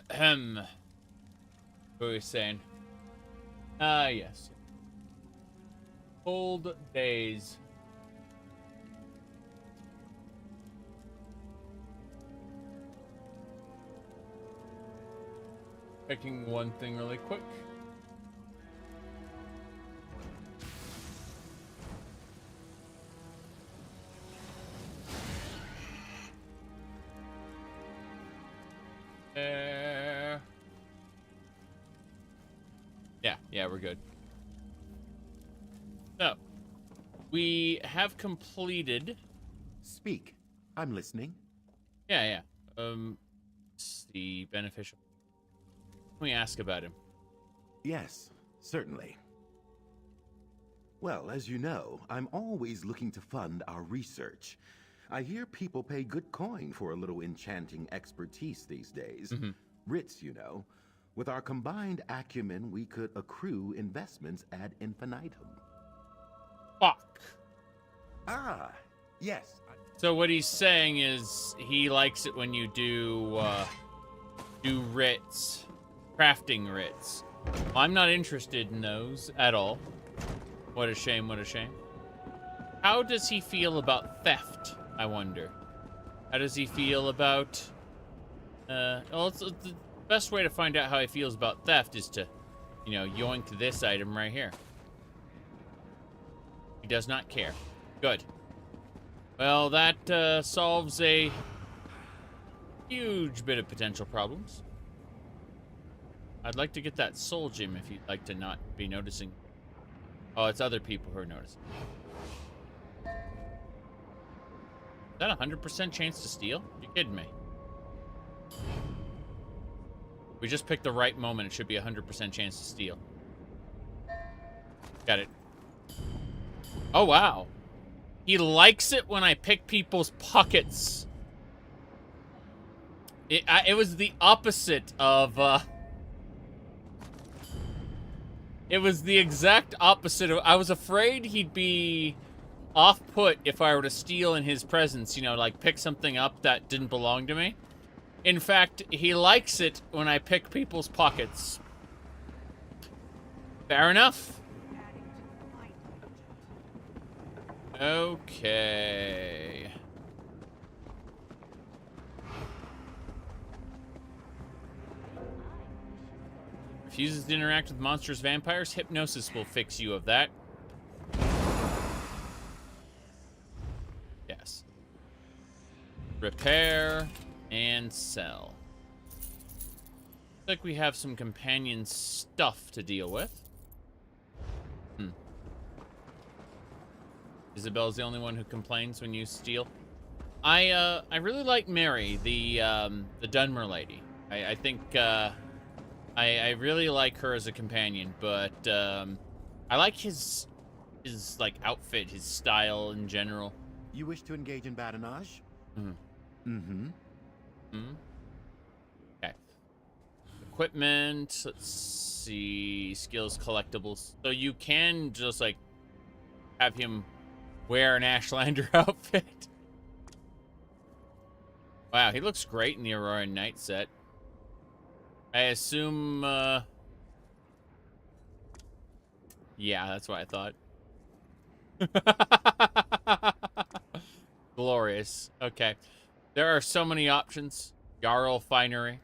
What were we saying? Yes. Old days. Checking one thing really quick. Yeah, we're good. So, we have completed. Speak. I'm listening. Yeah. The beneficial. Let me ask about him. Yes, certainly. Well, as you know, I'm always looking to fund our research. I hear people pay good coin for a little enchanting expertise these days. Writs, you know. With our combined acumen, we could accrue investments ad infinitum. Fuck. Ah, yes. So what he's saying is he likes it when you do writs, crafting writs. Well, I'm not interested in those at all. What a shame, what a shame. How does he feel about theft, I wonder? How does he feel about... well, the best way to find out how he feels about theft is to, you know, yoink this item right here. He does not care. Good. Well, that solves a huge bit of potential problems. I'd like to get that soul gem if you'd like to not be noticing. Oh, it's other people who are noticing. Is that a 100% chance to steal? You're kidding me. We just picked the right moment. It should be a 100% chance to steal. Got it. Oh, wow. He likes it when I pick people's pockets. It was the opposite of, It was the exact opposite of... I was afraid he'd be off-put if I were to steal in his presence. You know, like pick something up that didn't belong to me. In fact, he likes it when I pick people's pockets. Fair enough. Okay. Refuses to interact with monsters, vampires. Hypnosis will fix you of that. Yes. Repair and sell. Looks like we have some companion stuff to deal with. Isabel's the only one who complains when you steal. I really like Mary, the Dunmer lady. I think I really like her as a companion, but I like his like outfit, his style in general. You wish to engage in badinage? Okay. Equipment. Let's see. Skills, collectibles. So you can just like have him wear an Ashlander outfit. Wow, he looks great in the Aurora Night set. I assume, yeah, that's what I thought. Glorious. Okay. There are so many options. Jarl Finery.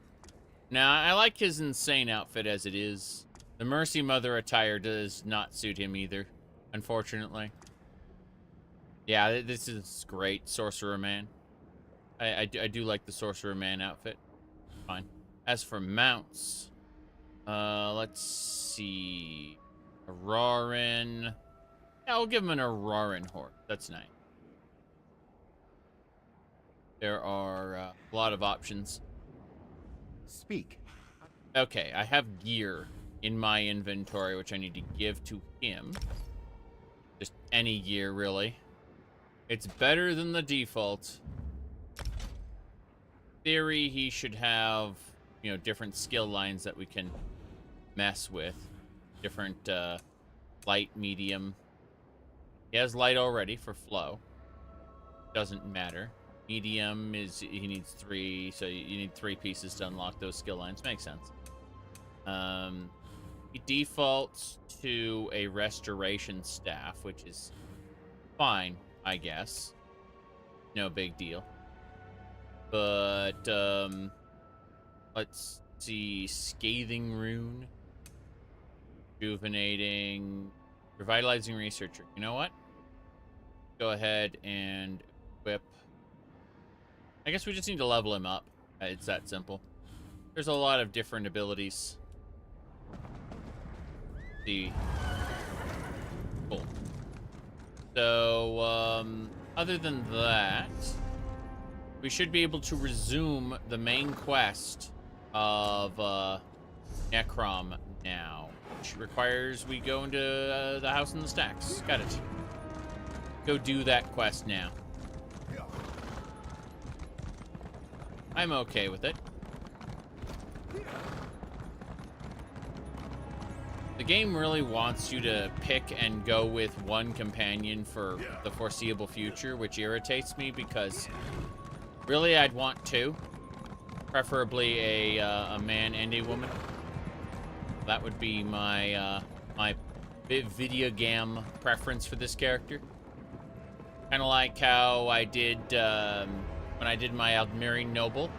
Now, I like his insane outfit as it is. The Mercy Mother attire does not suit him either, unfortunately. Yeah, this is great, Sorcerer Man. I do like the Sorcerer Man outfit. Fine. As for mounts, let's see. Auroran. Yeah, I'll give him an Auroran horse. That's nice. There are a lot of options. Speak. Okay, I have gear in my inventory, which I need to give to him. Just any gear, really. It's better than the default. Theory, he should have, you know, different skill lines that we can mess with. Different light, medium. He has light already for flow. Doesn't matter. Medium is, he needs 3, so you need 3 pieces to unlock those skill lines. Makes sense. He defaults to a restoration staff, which is fine, I guess. No big deal. But, let's see. Scathing Rune. Rejuvenating. Revitalizing Researcher. You know what? Go ahead and equip. I guess we just need to level him up. It's that simple. There's a lot of different abilities. See. Cool. So, other than that, we should be able to resume the main quest of Necrom now, which requires we go into the house in the stacks. Got it. Go do that quest now. I'm okay with it. The game really wants you to pick and go with one companion for the foreseeable future, which irritates me because really I'd want 2. Preferably a man and a woman. That would be my my video game preference for this character. Kind of like how I did when I did my Aldmeri Noble,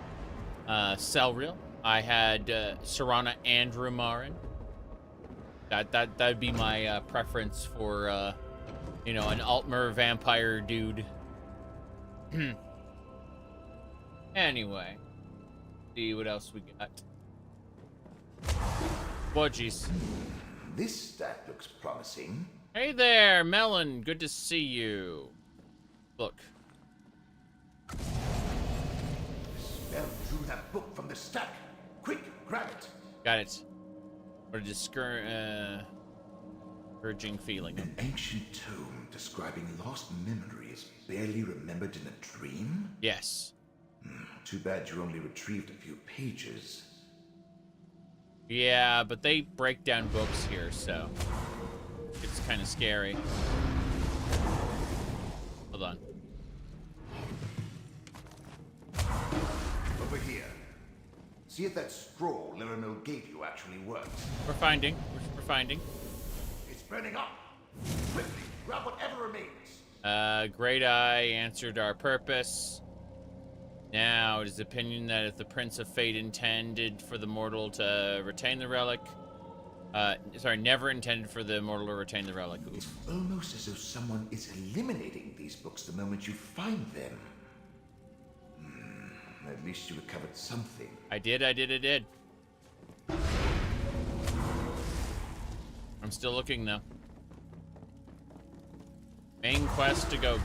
Selril. I had Serana and Rumarin. That'd be my preference for you know, an Altmer vampire dude. Anyway, see what else we got. Oh, jeez. This stack looks promising. Hey there, Melon. Good to see you. Look. Spell drew that book from the stack. Quick, grab it. Got it. What a discouraging feeling. An ancient tome describing lost memories barely remembered in a dream? Yes. Too bad you only retrieved a few pages. Yeah, but they break down books here, so it's kind of scary. Hold on. Over here. See if that scroll Liramil gave you actually worked. We're finding. We're finding. It's burning up. Quickly, grab whatever remains. Great Eye answered our purpose. Now, it is the opinion that if the Prince of Fate intended for the mortal to retain the relic... sorry, never intended for the mortal to retain the relic. Oof. It's almost as though someone is eliminating these books the moment you find them. At least you recovered something. I did. I'm still looking, though. Main quest to go.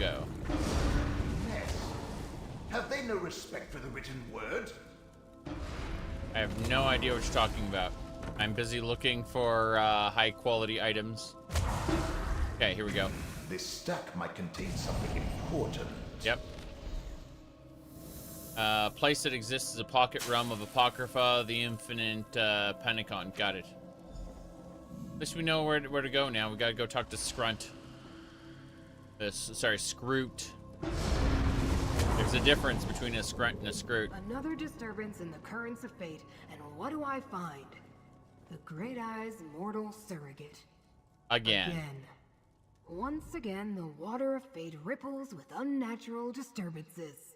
Have they no respect for the written word? I have no idea what you're talking about. I'm busy looking for high-quality items. Okay, here we go. This stack might contain something important. Yep. Place that exists as a pocket realm of Apocrypha, the infinite Panopticon. Got it. At least we know where to go now. We gotta go talk to Scrunt. Scroot. There's a difference between a Scrunt and a Scroot. Another disturbance in the currents of fate, and what do I find? The Great Eye's mortal surrogate. Again. Once again, the water of fate ripples with unnatural disturbances.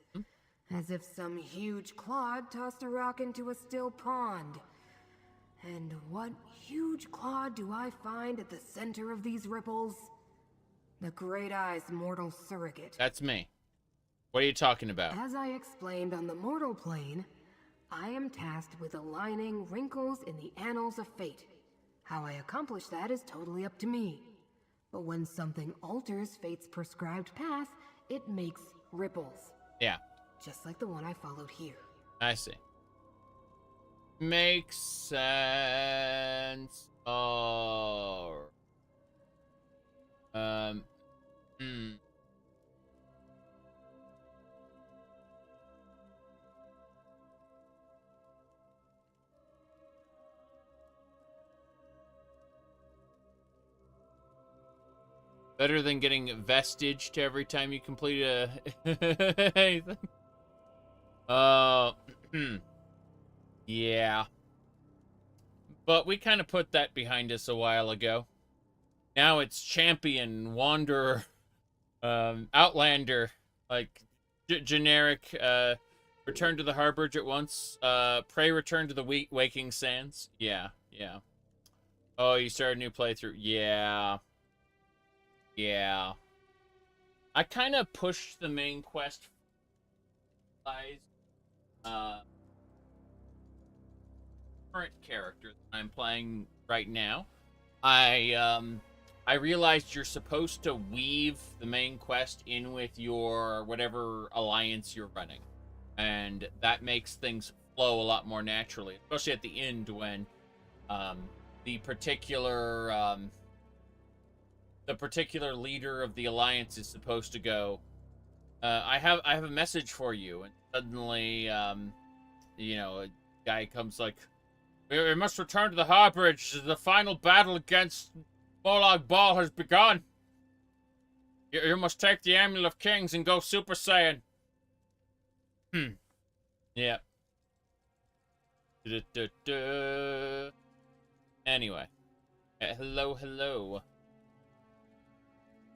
As if some huge clod tossed a rock into a still pond. And what huge clod do I find at the center of these ripples? The Great Eye's mortal surrogate. That's me. What are you talking about? As I explained on the mortal plane, I am tasked with aligning wrinkles in the annals of fate. How I accomplish that is totally up to me. But when something alters fate's prescribed path, it makes ripples. Yeah. Just like the one I followed here. I see. Makes sense. Oh. Better than getting vestiged every time you complete a anything. Yeah. But we kind of put that behind us a while ago. Now it's champion, wanderer, outlander, like generic, return to the harborage at once, pray return to the waking sands. Yeah, yeah. Oh, you started a new playthrough. Yeah. Yeah. I kind of pushed the main quest current character that I'm playing right now. I realized you're supposed to weave the main quest in with your whatever alliance you're running. And that makes things flow a lot more naturally, especially at the end when the particular leader of the alliance is supposed to go, I have a message for you, and suddenly you know, a guy comes like, we must return to the harborage. The final battle against Molag Bal has begun. You must take the Amulet of Kings and go Super Saiyan. Yeah. Anyway. Hello.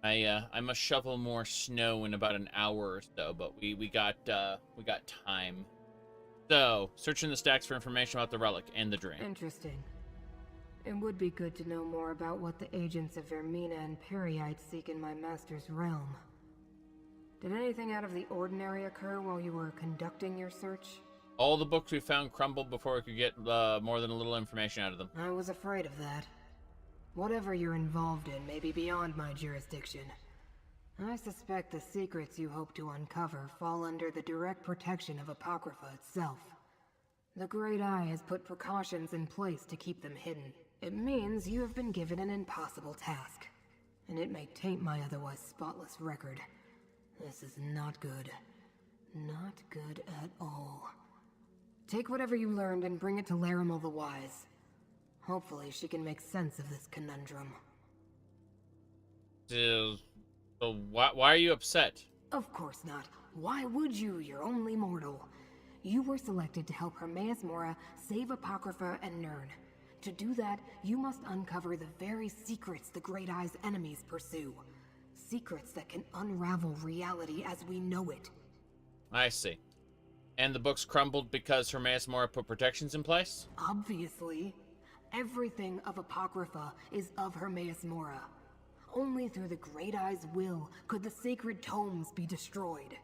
I must shovel more snow in about an hour or so, but we got time. So, searching the stacks for information about the relic and the drain. Interesting. It would be good to know more about what the agents of Vermina and Periite seek in my master's realm. Did anything out of the ordinary occur while you were conducting your search? All the books we found crumbled before we could get more than a little information out of them. I was afraid of that. Whatever you're involved in may be beyond my jurisdiction. I suspect the secrets you hope to uncover fall under the direct protection of Apocrypha itself. The Great Eye has put precautions in place to keep them hidden. It means you have been given an impossible task, and it may taint my otherwise spotless record. This is not good. Not good at all. Take whatever you learned and bring it to Larimel the Wise. Hopefully she can make sense of this conundrum. So why are you upset? Of course not. Why would you? You're only mortal. You were selected to help Hermaeus Mora save Apocrypha and Nirn. To do that, you must uncover the very secrets the Great Eye's enemies pursue. Secrets that can unravel reality as we know it. I see. And the books crumbled because Hermaeus Mora put protections in place? Obviously. Everything of Apocrypha is of Hermaeus Mora. Only through the Great Eye's will could the sacred tomes be destroyed.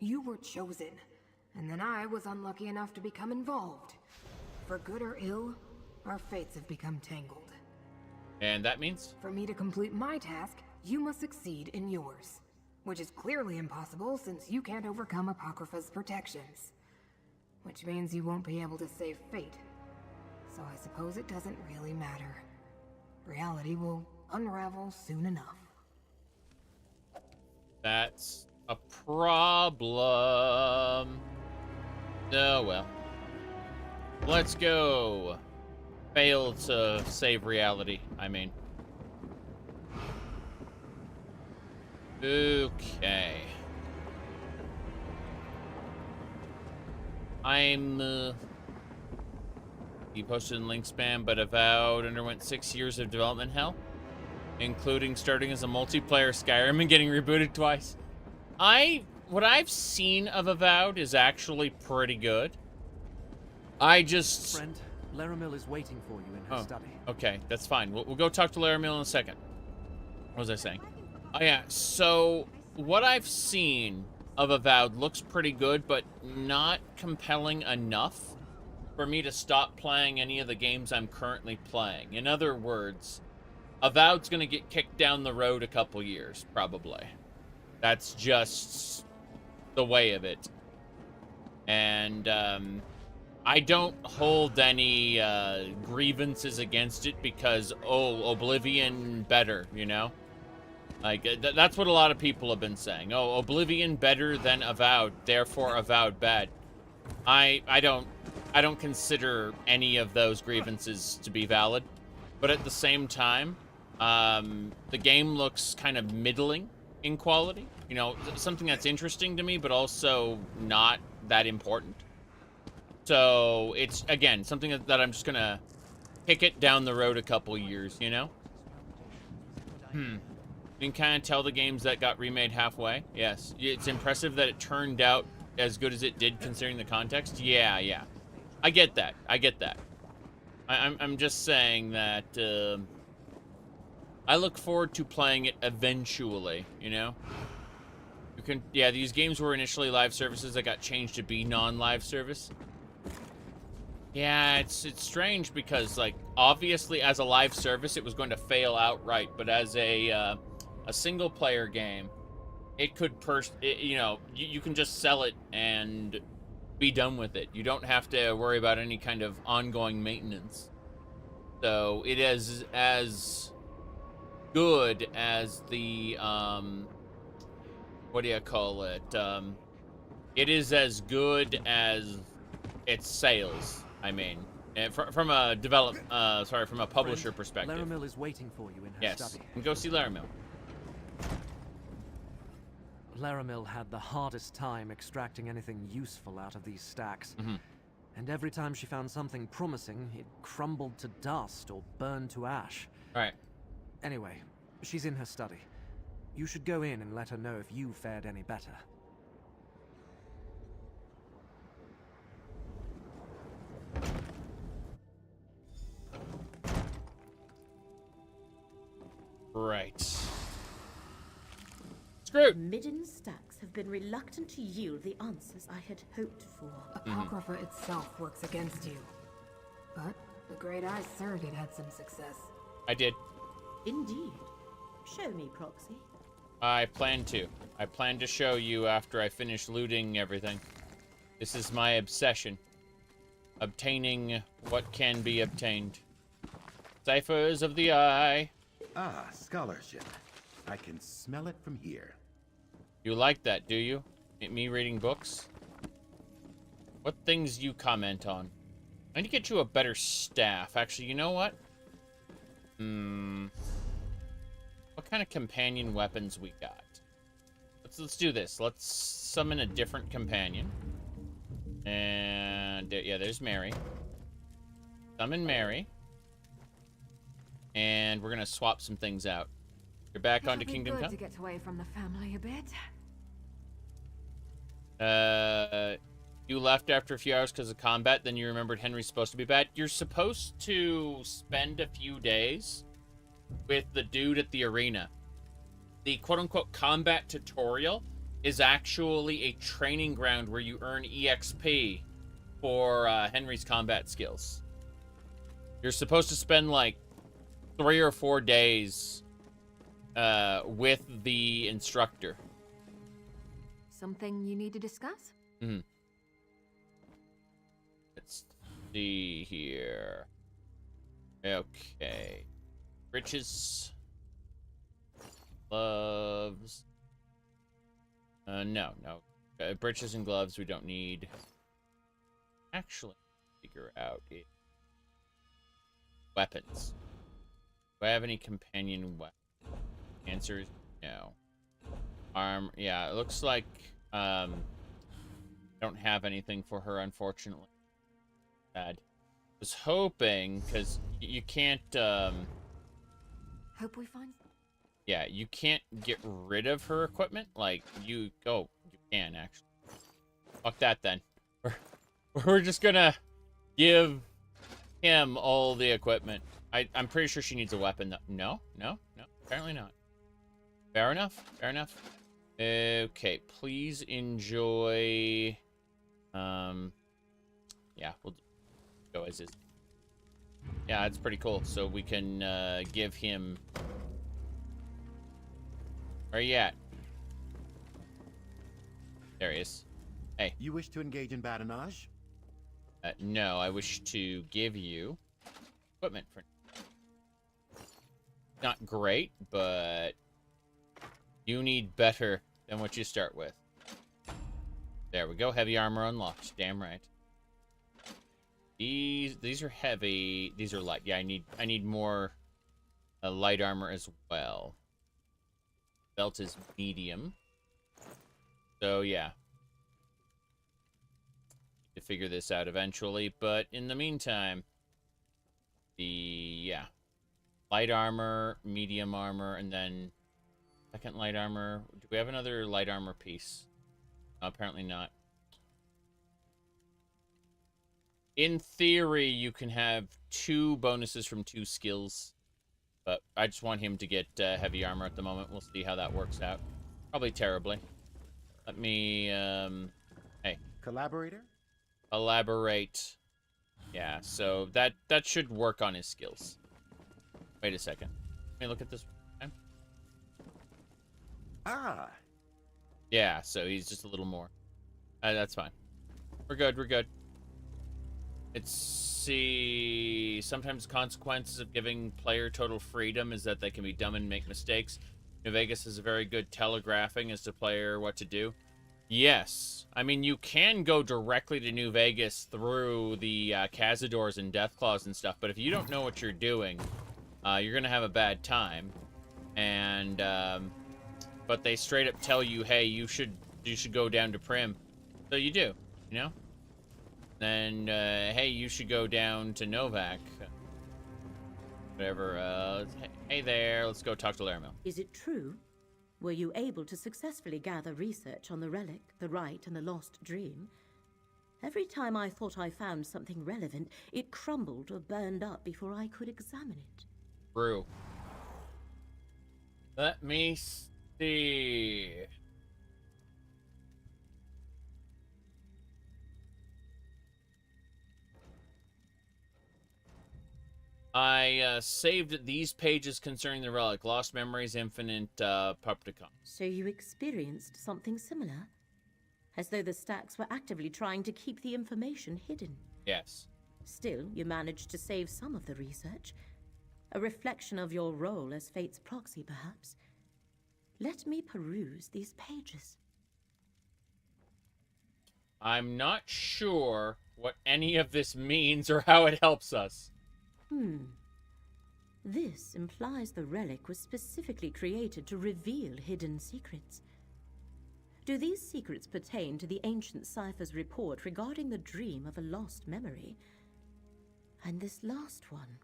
You were chosen, and then I was unlucky enough to become involved. For good or ill, our fates have become tangled. And that means? For me to complete my task, you must succeed in yours. Which is clearly impossible since you can't overcome Apocrypha's protections. Which means you won't be able to save fate. So I suppose it doesn't really matter. Reality will unravel soon enough. That's a problem. Oh well. Let's go. Fail to save reality, I mean. Okay. He posted in link spam, but Avowed underwent 6 years of development hell, including starting as a multiplayer Skyrim and getting rebooted twice. What I've seen of Avowed is actually pretty good. Friend, Laramil is waiting for you in her study. Okay, that's fine. We'll go talk to Laramil in a second. What was I saying? Oh yeah, so what I've seen of Avowed looks pretty good, but not compelling enough for me to stop playing any of the games I'm currently playing. In other words, Avowed's gonna get kicked down the road a couple years, probably. That's just the way of it. And, I don't hold any grievances against it because, oh, Oblivion better, you know? Like, that's what a lot of people have been saying. Oh, Oblivion better than Avowed, therefore Avowed bad. I don't consider any of those grievances to be valid. But at the same time, the game looks kind of middling in quality. You know, something that's interesting to me, but also not that important. So it's, again, something that I'm just gonna kick it down the road a couple years, you know? You can kind of tell the games that got remade halfway. Yes. It's impressive that it turned out as good as it did considering the context. Yeah. I get that. I'm just saying that I look forward to playing it eventually, you know? These games were initially live services that got changed to be non-live service. Yeah, it's strange because, like, obviously as a live service it was going to fail outright, but as a single-player game, it could you know, you can just sell it and be done with it. You don't have to worry about any kind of ongoing maintenance. So it is as good as the what do you call it? It is as good as its sales. I mean, from a from a publisher perspective. Laramil is waiting for you in her study. And go see Laramil. Laramil had the hardest time extracting anything useful out of these stacks. And every time she found something promising, it crumbled to dust or burned to ash. Right. Anyway, she's in her study. You should go in and let her know if you fared any better. Right. Screwed. Midden stacks have been reluctant to yield the answers I had hoped for. Apocrypha itself works against you. But the great eye surrogate had some success. I did. Indeed. Show me, Proxy. I plan to. I plan to show you after I finish looting everything. This is my obsession. Obtaining what can be obtained. Ciphers of the Eye. Ah, scholarship. I can smell it from here. You like that, do you? Me reading books? What things do you comment on? I need to get you a better staff. Actually, you know what? What kind of companion weapons we got? Let's do this. Let's summon a different companion. And yeah, there's Mary. Summon Mary. And we're gonna swap some things out. You're back onto Kingdom Come. To get away from the family a bit. You left after a few hours because of combat, then you remembered Henry's supposed to be bad. You're supposed to spend a few days with the dude at the arena. The quote-unquote combat tutorial is actually a training ground where you earn EXP for Henry's combat skills. You're supposed to spend like 3 or 4 days with the instructor. Something you need to discuss? Let's see here. Okay. Riches. Gloves. No. Breeches and gloves we don't need. Actually, figure out it. Weapons. Do I have any companion weapons? Answer is no. Yeah, it looks like I don't have anything for her, unfortunately. Bad. was hoping, because you can't, Hope we find... yeah, you can't get rid of her equipment. Like, you can, actually. Fuck that, then. We're just gonna give him all the equipment. I'm pretty sure she needs a weapon, though. No, apparently not. Fair enough, fair enough. Okay, please enjoy... yeah, we'll go as is. Yeah, it's pretty cool. So we can give him... Where are you at? There he is. Hey. You wish to engage in badinage? No, I wish to give you equipment for... Not great, but you need better than what you start with. There we go. Heavy armor unlocked. Damn right. These are heavy. These are light. Yeah, I need more light armor as well. Belt is medium. So yeah. To figure this out eventually, but in the meantime, light armor, medium armor, and then second light armor. Do we have another light armor piece? Apparently not. In theory, you can have 2 bonuses from 2 skills, but I just want him to get heavy armor at the moment. We'll see how that works out. Probably terribly. Let me, hey. Collaborator? Elaborate. Yeah, so that should work on his skills. Wait a second. Let me look at this one. Ah. Yeah, so he's just a little more. That's fine. We're good, we're good. Let's see. Sometimes consequences of giving player total freedom is that they can be dumb and make mistakes. New Vegas is a very good telegraphing as to player what to do. Yes. I mean, you can go directly to New Vegas through the Cazadors and Deathclaws and stuff, but if you don't know what you're doing, you're going to have a bad time. And, but they straight up tell you, hey, you should go down to Prim. So you do, you know? Then, hey, you should go down to Novak. Whatever, hey there, let's go talk to Laramil. Is it true? Were you able to successfully gather research on the relic, the rite, and the lost dream? Every time I thought I found something relevant, it crumbled or burned up before I could examine it. True. Let me see. I saved these pages concerning the relic. Lost Memories, Infinite, Panopticon. So you experienced something similar? As though the stacks were actively trying to keep the information hidden? Yes. Still, you managed to save some of the research. A reflection of your role as Fate's proxy, perhaps. Let me peruse these pages. I'm not sure what any of this means or how it helps us. This implies the relic was specifically created to reveal hidden secrets. Do these secrets pertain to the ancient cipher's report regarding the dream of a lost memory? And this last one?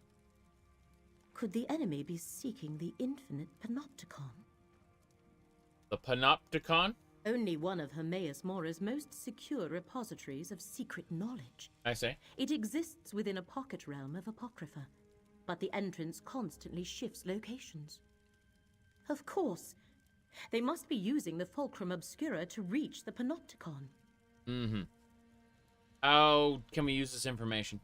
Could the enemy be seeking the infinite Panopticon? The Panopticon? Only one of Hermaeus Mora's most secure repositories of secret knowledge. I see. It exists within a pocket realm of Apocrypha, but the entrance constantly shifts locations. Of course, they must be using the Fulcrum Obscura to reach the Panopticon. How can we use this information?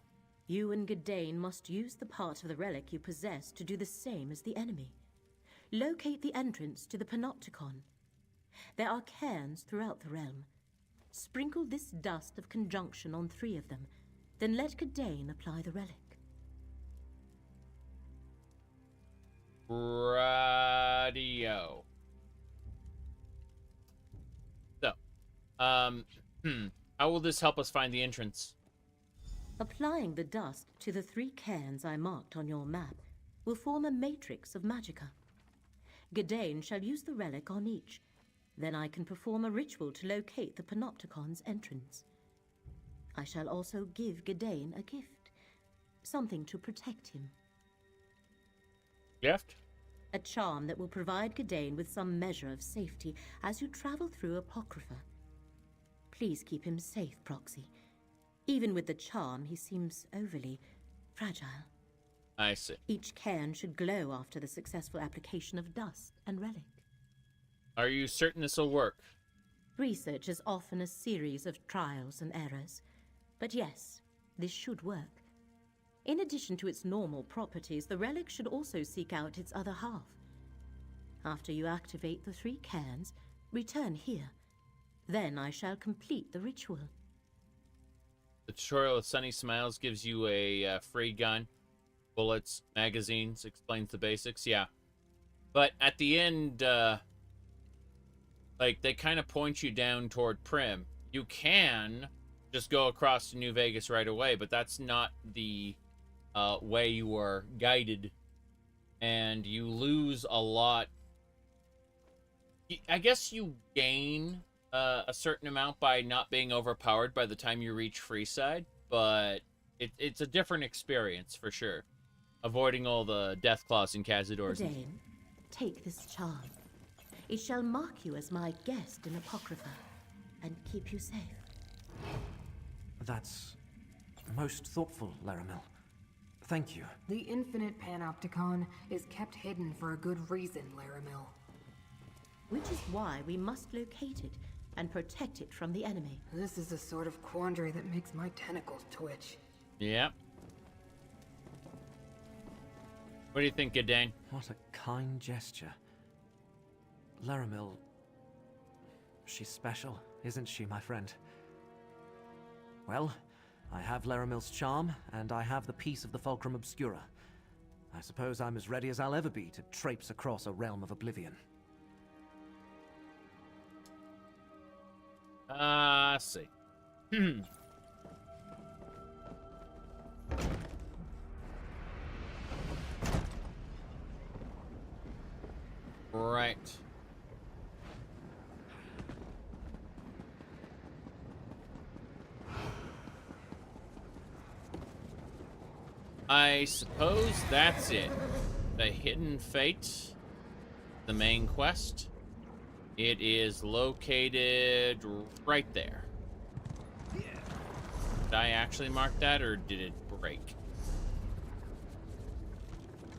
You and Gadain must use the part of the relic you possess to do the same as the enemy. Locate the entrance to the Panopticon. There are cairns throughout the realm. Sprinkle this dust of conjunction on 3 of them, then let Gadain apply the relic. Radio. So, how will this help us find the entrance? Applying the dust to the 3 cairns I marked on your map will form a matrix of magicka. Gadain shall use the relic on each. Then I can perform a ritual to locate the Panopticon's entrance. I shall also give Gadain a gift. Something to protect him. Gift? A charm that will provide Gadain with some measure of safety as you travel through Apocrypha. Please keep him safe, Proxy. Even with the charm, he seems overly fragile. I see. Each cairn should glow after the successful application of dust and relic. Are you certain this will work? Research is often a series of trials and errors. But yes, this should work. In addition to its normal properties, the relic should also seek out its other half. After you activate the 3 cairns, return here. Then I shall complete the ritual. The tutorial with Sunny Smiles gives you a free gun, bullets, magazines, explains the basics, yeah. But at the end, like, they kind of point you down toward Prim. You can just go across to New Vegas right away, but that's not the way you are guided. And you lose a lot. I guess you gain a certain amount by not being overpowered by the time you reach Freeside, but it's a different experience for sure. Avoiding all the Deathclaws and Cazadors. Gadain, take this charm. It shall mark you as my guest in Apocrypha and keep you safe. That's most thoughtful, Laramil. Thank you. The infinite Panopticon is kept hidden for a good reason, Laramil. Which is why we must locate it and protect it from the enemy. This is a sort of quandary that makes my tentacles twitch. Yep. What do you think, Gadain? What a kind gesture. Laramil... she's special, isn't she, my friend? Well, I have Laramil's charm, and I have the piece of the Fulcrum Obscura. I suppose I'm as ready as I'll ever be to traipse across a realm of oblivion. Let's see. Right. I suppose that's it. The Hidden Fate, the main quest. It is located right there. Did I actually mark that, or did it break?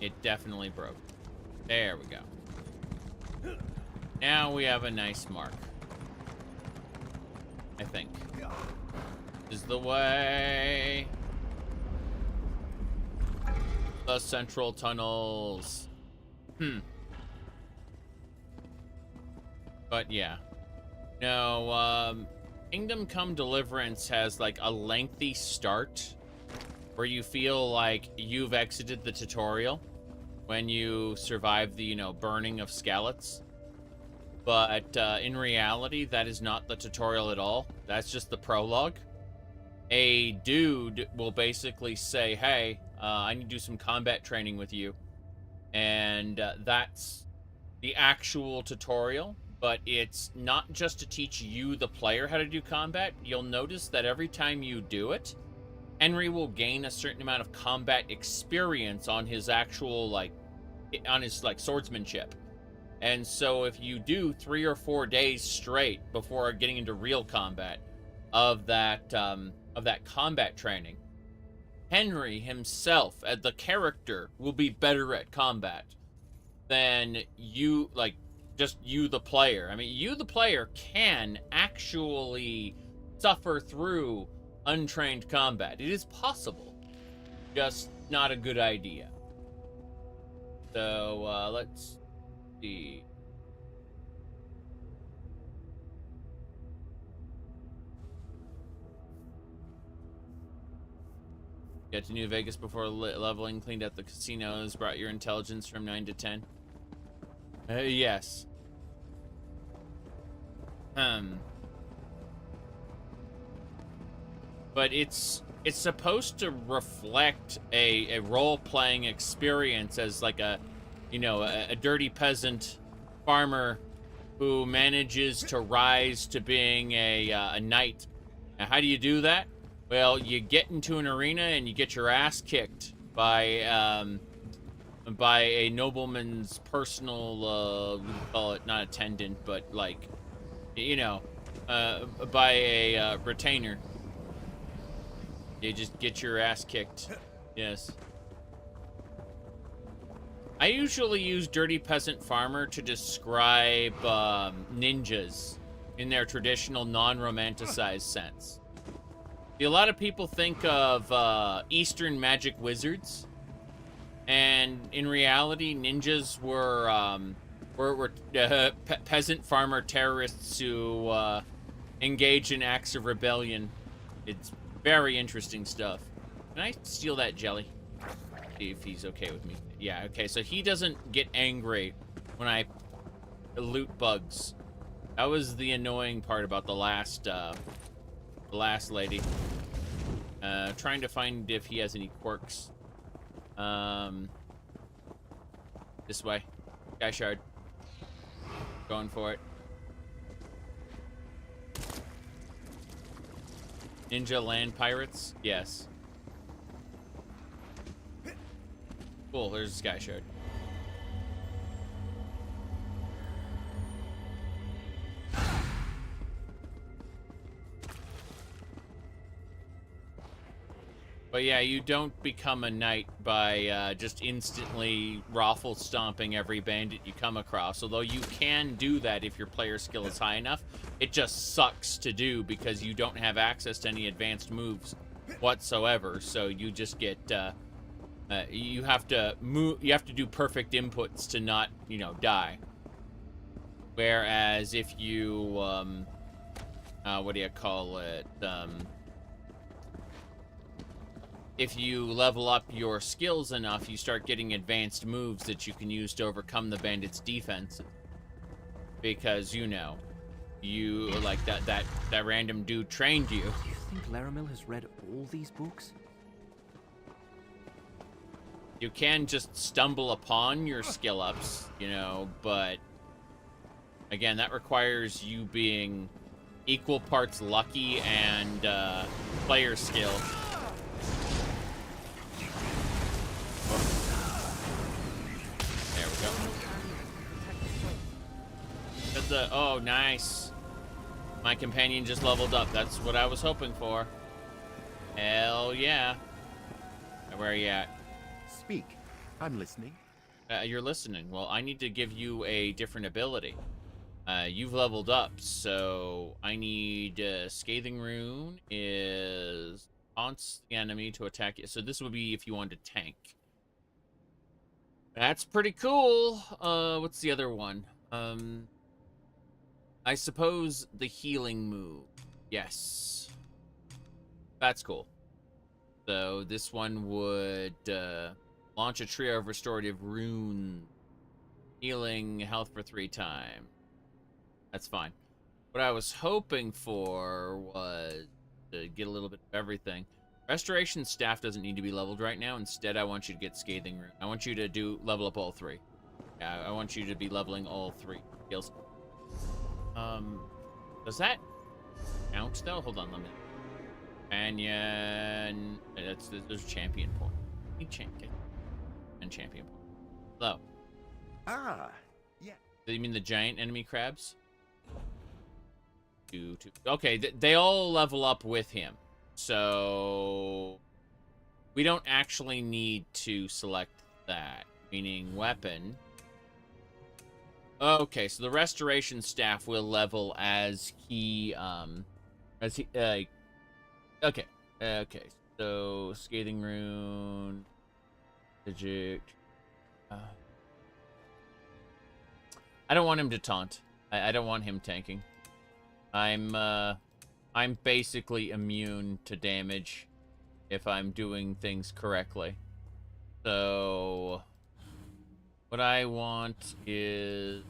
It definitely broke. There we go. Now we have a nice mark. I think. This is the way. The central tunnels. But yeah. No, Kingdom Come Deliverance has like a lengthy start where you feel like you've exited the tutorial when you survive the, you know, burning of Skeleton. But in reality, that is not the tutorial at all. That's just the prologue. A dude will basically say, hey, I need to do some combat training with you. And that's the actual tutorial. But it's not just to teach you, the player, how to do combat. You'll notice that every time you do it, Henry will gain a certain amount of combat experience on his actual, like, swordsmanship. And so if you do 3 or 4 days straight before getting into real combat of that combat training, Henry himself, as the character, will be better at combat than you, like, just you, the player. I mean, you, the player, can actually suffer through untrained combat. It is possible. Just not a good idea. So, let's see. Get to New Vegas before leveling, cleaned up the casinos, brought your intelligence from 9 to 10. Yes. But it's supposed to reflect a role-playing experience as like a, you know, a dirty peasant farmer who manages to rise to being a knight. Now, how do you do that? Well, you get into an arena and you get your ass kicked by a nobleman's personal, what do you call it? Not attendant, but like, you know, by a retainer. You just get your ass kicked. Yes. I usually use Dirty Peasant Farmer to describe ninjas in their traditional non-romanticized sense. A lot of people think of Eastern magic wizards, and in reality, ninjas were peasant farmer terrorists who engage in acts of rebellion. It's very interesting stuff. Can I steal that jelly? See if he's okay with me. Yeah, okay, so he doesn't get angry when I loot bugs. That was the annoying part about the last lady. Trying to find if he has any quirks. This way. Sky Shard. Going for it. Ninja land pirates? Yes. Cool, there's a Sky Shard. But yeah, you don't become a knight by just instantly raffle stomping every bandit you come across. Although you can do that if your player skill is high enough. It just sucks to do because you don't have access to any advanced moves whatsoever. So you just get you have to do perfect inputs to not, you know, die. Whereas if you what do you call it? If you level up your skills enough, you start getting advanced moves that you can use to overcome the bandits' defenses. Because, you know, you, like, that random dude trained you. Do you think Laramil has read all these books? You can just stumble upon your skill ups, you know, but again, that requires you being equal parts lucky and player skill. There we go. Oh, nice. My companion just leveled up. That's what I was hoping for. Hell yeah. Where are you at? Speak. I'm listening. You're listening. Well, I need to give you a different ability. You've leveled up, so I need Scathing Rune is taunts the enemy to attack you. So this would be if you want to tank. That's pretty cool. What's the other one? I suppose the healing move. Yes. That's cool. So this one would launch a trio of restorative runes, healing health for 3 times. That's fine. What I was hoping for was to get a little bit of everything. Restoration Staff doesn't need to be leveled right now. Instead, I want you to get Scathing Rune. I want you to level up all 3. Yeah, I want you to be leveling all 3 skills. Does that count though? Hold on, let me. Companion. There's champion point. Champion point. Hello. Ah, yeah. Do you mean the giant enemy crabs? 2. Okay, they all level up with him. So we don't actually need to select that, meaning weapon. Okay, so the restoration staff will level as he okay. So Scathing Rune, Digit. I don't want him to taunt. I don't want him tanking. I'm basically immune to damage if I'm doing things correctly. So what I want is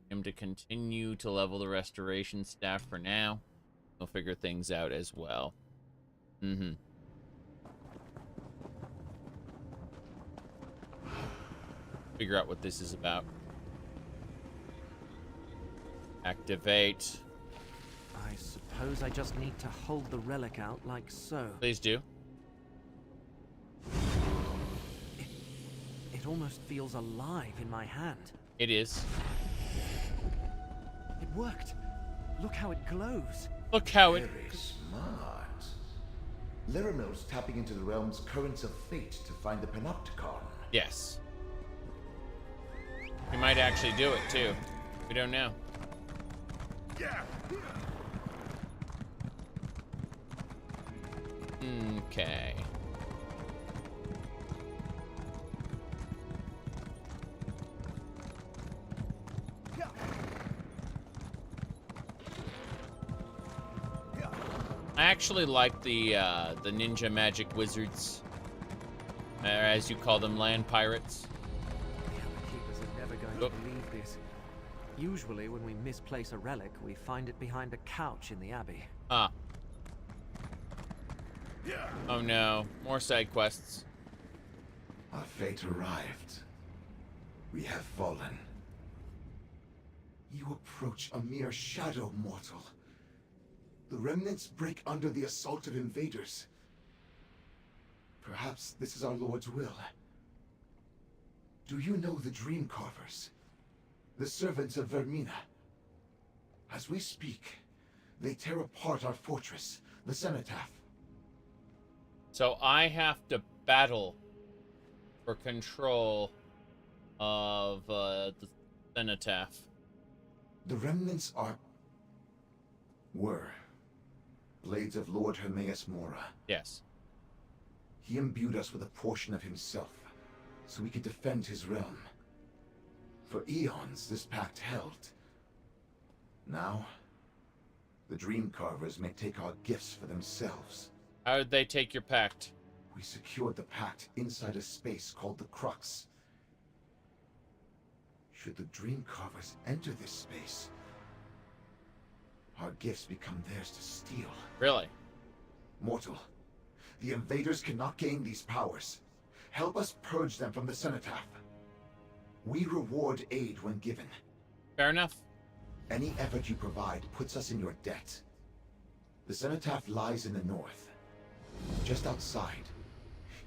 him to continue to level the restoration staff for now. We'll figure things out as well. Figure out what this is about. Activate. I suppose suppose I just need to hold the relic out like so. Please do. It almost feels alive in my hand. It is. It worked. Look how it glows. Look how it... Very smart. Laramil's tapping into the realm's currents of fate to find the Panopticon. Yes. We might actually do it, too. We don't know. Okay. I actually like the ninja magic wizards, or as you call them, land pirates. The keepers are never going to believe this. Usually, when we misplace a relic, we find it behind a couch in the abbey. Ah. Oh no, more side quests. Our fate arrived. We have fallen. You approach a mere shadow, mortal. The remnants break under the assault of invaders. Perhaps this is our Lord's will. Do you know the Dream Carvers? The servants of Vermina? As we speak, they tear apart our fortress, the Cenotaph. So I have to battle for control of the Cenotaph. The remnants were blades of Lord Hermaeus Mora. Yes. He imbued us with a portion of himself, so we could defend his realm. For eons, this pact held. Now, the Dream Carvers may take our gifts for themselves. How did they take your pact? We secured the pact inside a space called the Crux. Should the Dream Carvers enter this space, our gifts become theirs to steal. Really? Mortal, the invaders cannot gain these powers. Help us purge them from the Cenotaph. We reward aid when given. Fair enough. Any effort you provide puts us in your debt. The Cenotaph lies in the north. Just outside,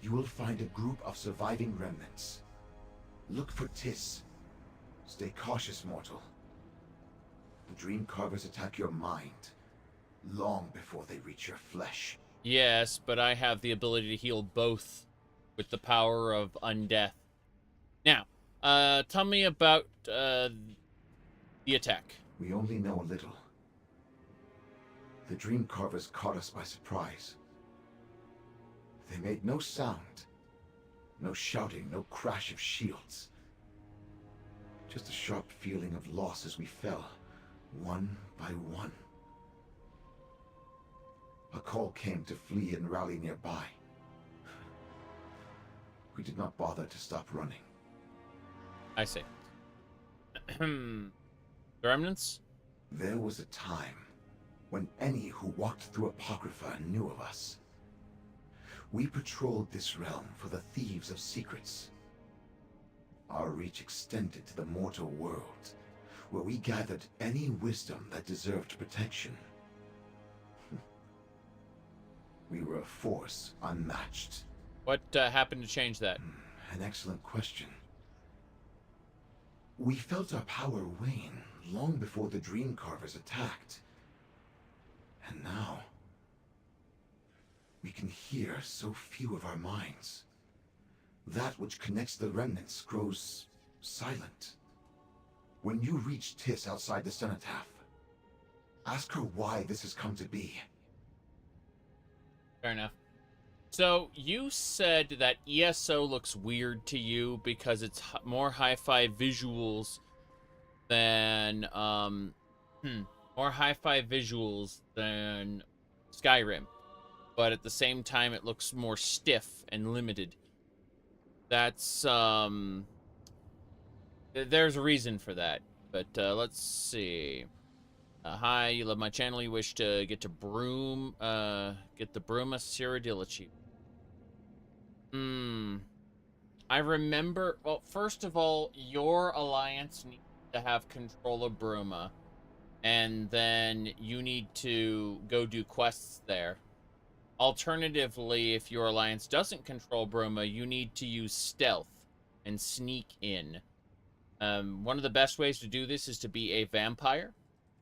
you will find a group of surviving remnants. Look for Tis. Stay cautious, mortal. The Dream Carvers attack your mind long before they reach your flesh. Yes, but I have the ability to heal both with the power of undeath. Now, tell me about the attack. We only know a little. The Dream Carvers caught us by surprise. They made no sound, no shouting, no crash of shields. Just a sharp feeling of loss as we fell, one by one. A call came to flee and rally nearby. We did not bother to stop running. I see. The remnants? There was a time when any who walked through Apocrypha knew of us. We patrolled this realm for the thieves of secrets. Our reach extended to the mortal world, where we gathered any wisdom that deserved protection. We were a force unmatched. What happened to change that? An excellent question. We felt our power wane long before the Dream Carvers attacked. And now, we can hear so few of our minds. That which connects the remnants grows silent. When you reach Tis outside the Cenotaph, ask her why this has come to be. Fair enough. So, you said that ESO looks weird to you because it's more hi-fi visuals than, more hi-fi visuals than Skyrim. But at the same time, it looks more stiff and limited. That's, there's a reason for that. But, let's see. Hi, you love my channel. You wish to get the Bruma Cyrodiil achievement. I remember, well, first of all, your alliance needs to have control of Bruma. and then you need to go do quests there. Alternatively, if your alliance doesn't control Bruma, you need to use stealth and sneak in. One of the best ways to do this is to be a vampire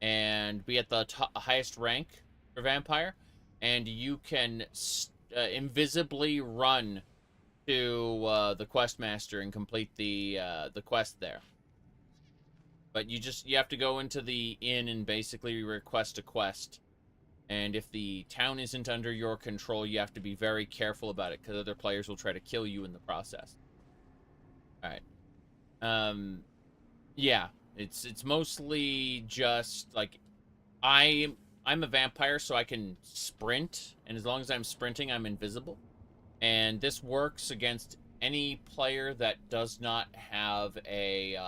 and be at the highest rank for vampire, and you can invisibly run to the quest master and complete the quest there. But you have to go into the inn and basically request a quest. And if the town isn't under your control, you have to be very careful about it, because other players will try to kill you in the process. Alright. Yeah. It's mostly just, like, I'm a vampire, so I can sprint, and as long as I'm sprinting, I'm invisible. And this works against any player that does not have a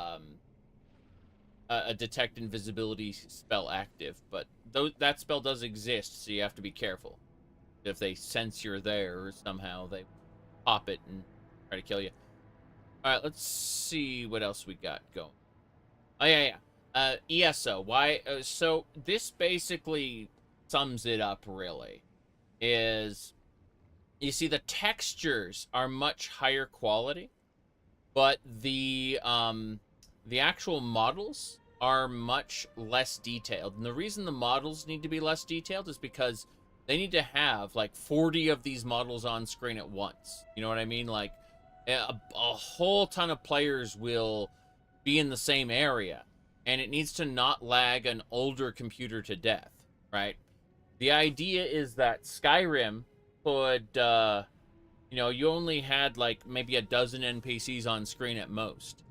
detect invisibility spell active, but that spell does exist, so you have to be careful. If they sense you're there, somehow they pop it and try to kill you. Alright, let's see what else we got going. Oh, yeah. ESO. Why? So this basically sums it up, really. Is, you see, the textures are much higher quality, but the actual models are much less detailed. And the reason the models need to be less detailed is because they need to have like 40 of these models on screen at once. You know what I mean? Like a whole ton of players will be in the same area, and it needs to not lag an older computer to death, right? The idea is that Skyrim could, you know, you only had like maybe a dozen NPCs on screen at most.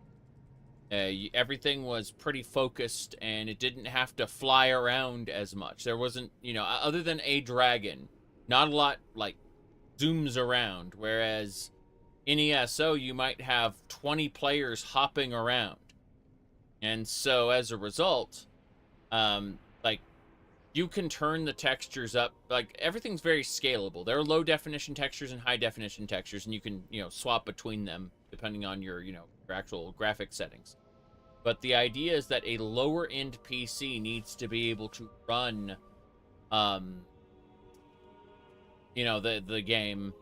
Everything was pretty focused, and it didn't have to fly around as much. There wasn't, you know, other than a dragon, not a lot, like, zooms around. Whereas in ESO, you might have 20 players hopping around. And so, as a result, like, you can turn the textures up. Like, everything's very scalable. There are low-definition textures and high-definition textures, and you can, you know, swap between them depending on your, you know, your actual graphic settings. But the idea is that a lower-end PC needs to be able to run, you know, the game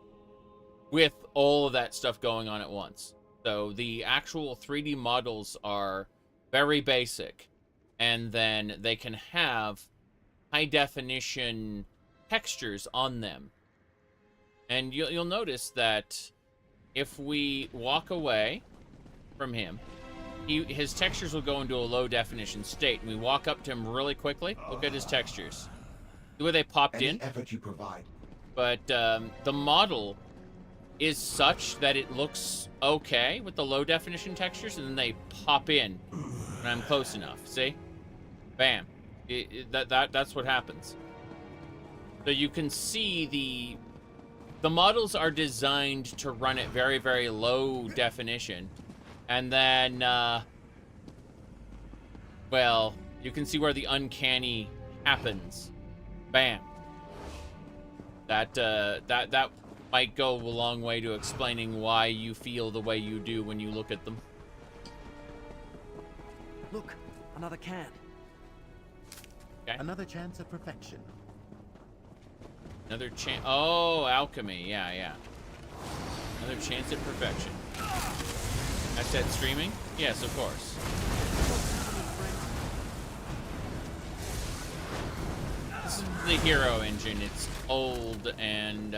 with all of that stuff going on at once. So the actual 3D models are very basic, and then they can have high-definition textures on them. And you'll notice that if we walk away from him, his textures will go into a low definition state, and we walk up to him really quickly. Look at his textures. The way they popped in. Effort you provide. But the model is such that it looks okay with the low definition textures, and then they pop in when I'm close enough. See? Bam. That's what happens. So you can see the models are designed to run at very, very low definition. And then, well, you can see where the uncanny happens. Bam. That might go a long way to explaining why you feel the way you do when you look at them. Look, another can. Okay. Another chance at perfection. Another chance. Oh, alchemy. Yeah. Another chance at perfection. I said streaming? Yes, of course. This is the hero engine. It's old, and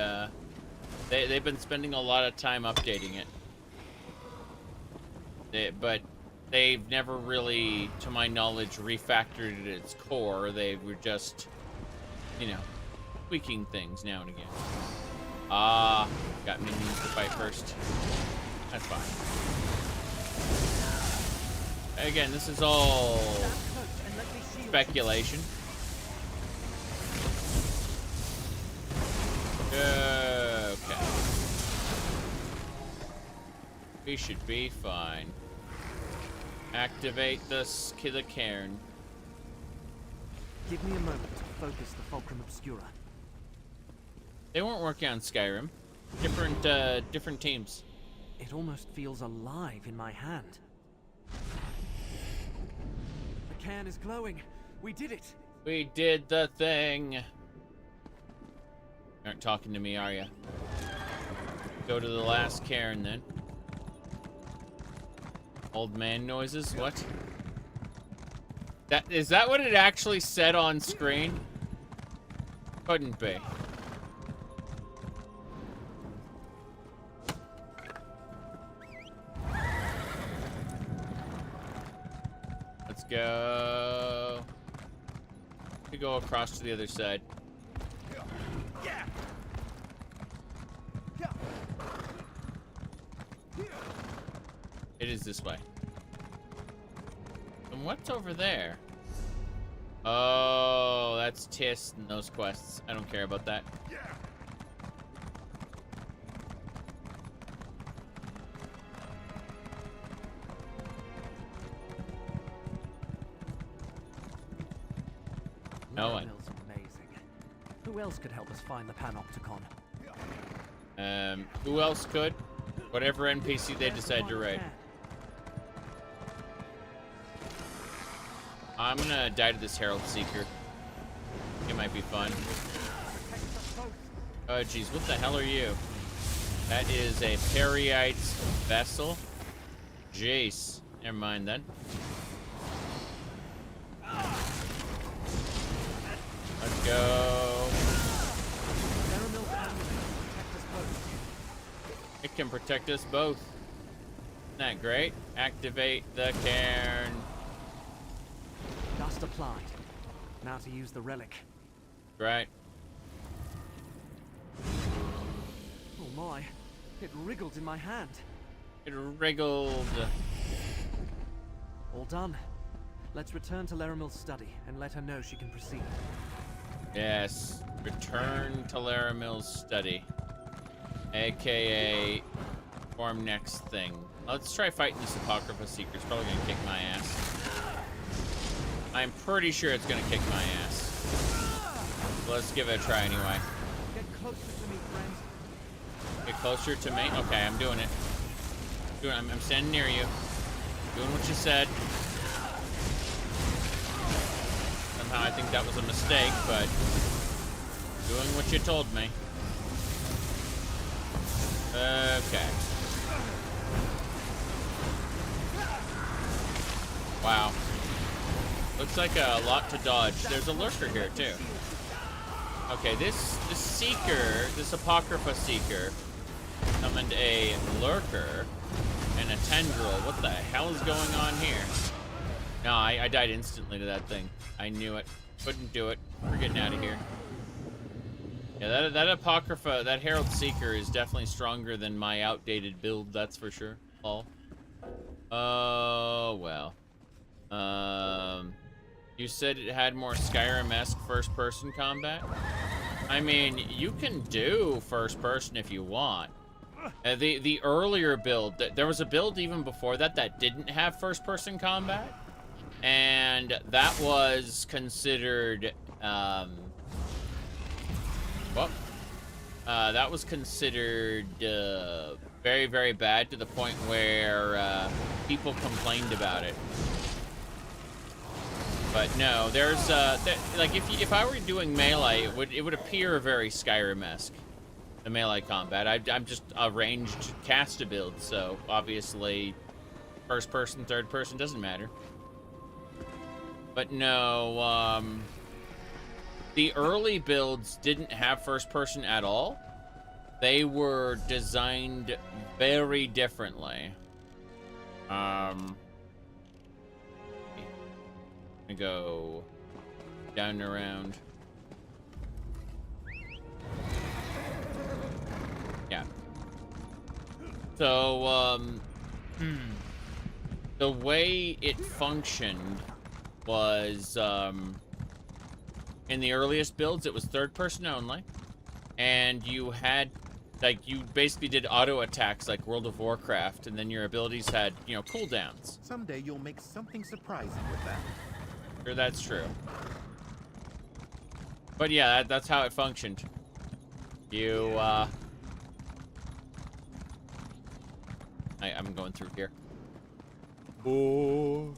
they've been spending a lot of time updating it. But they've never really, to my knowledge, refactored it at its core. They were just, you know, tweaking things now and again. Ah, got minions to fight first. That's fine. Again, this is all speculation. Okay. We should be fine. Activate the cairn. Give me a moment to focus the Fulcrum Obscura. They weren't working on Skyrim. Different teams. It almost feels alive in my hand. The can is glowing. We did it. We did the thing. You aren't talking to me, are you? Go to the last cairn then. Old man noises? What? Is that what it actually said on screen? Couldn't be. Let's go. We go across to the other side. It is this way. And what's over there? Oh, that's Tis and those quests. I don't care about that. No one. Amazing. Who else could help us find the Panopticon? Who else could? Whatever NPC they decide to raid. I'm gonna die to this Herald Seeker. It might be fun. Oh jeez, what the hell are you? That is a Periite's vessel. Jace. Never mind then. Let's go. It can protect us both. Isn't that great? Activate the cairn. Dust applied. Now to use the relic. Right. Oh my. It wriggled in my hand. It wriggled. All done. Let's return to Laramil's study and let her know she can proceed. Yes. Return to Laramil's study. AKA form next thing. Let's try fighting this Apocrypha Seeker. It's probably gonna kick my ass. I'm pretty sure it's gonna kick my ass. Let's give it a try anyway. Get closer to me, friend. Get closer to me? Okay, I'm doing it. I'm standing near you. Doing what you said. Somehow I think that was a mistake, but doing what you told me. Okay. Wow. Looks like a lot to dodge. There's a lurker here too. Okay, this Seeker, this Apocrypha Seeker, summoned a lurker and a tendril. What the hell is going on here? No, I died instantly to that thing. I knew it. Couldn't do it. We're getting out of here. Yeah, that Apocrypha, that Herald Seeker is definitely stronger than my outdated build, that's for sure. Oh, well. You said it had more Skyrim-esque first-person combat? I mean, you can do first-person if you want. The earlier build, there was a build even before that that didn't have first-person combat, and that was considered, that was considered very, very bad to the point where people complained about it. But no, there's like if I were doing melee, it would appear very Skyrim-esque, the melee combat. I'm just a ranged caster build, so obviously first person, third person doesn't matter. But no, the early builds didn't have first person at all. They were designed very differently. Gonna go down and around. Yeah. So, the way it functioned was, in the earliest builds, it was third person only. And you had, like, you basically did auto attacks like World of Warcraft, and then your abilities had, you know, cooldowns. Someday you'll make something surprising with that. Sure, that's true. But yeah, that's how it functioned. You, I'm going through here. Oh,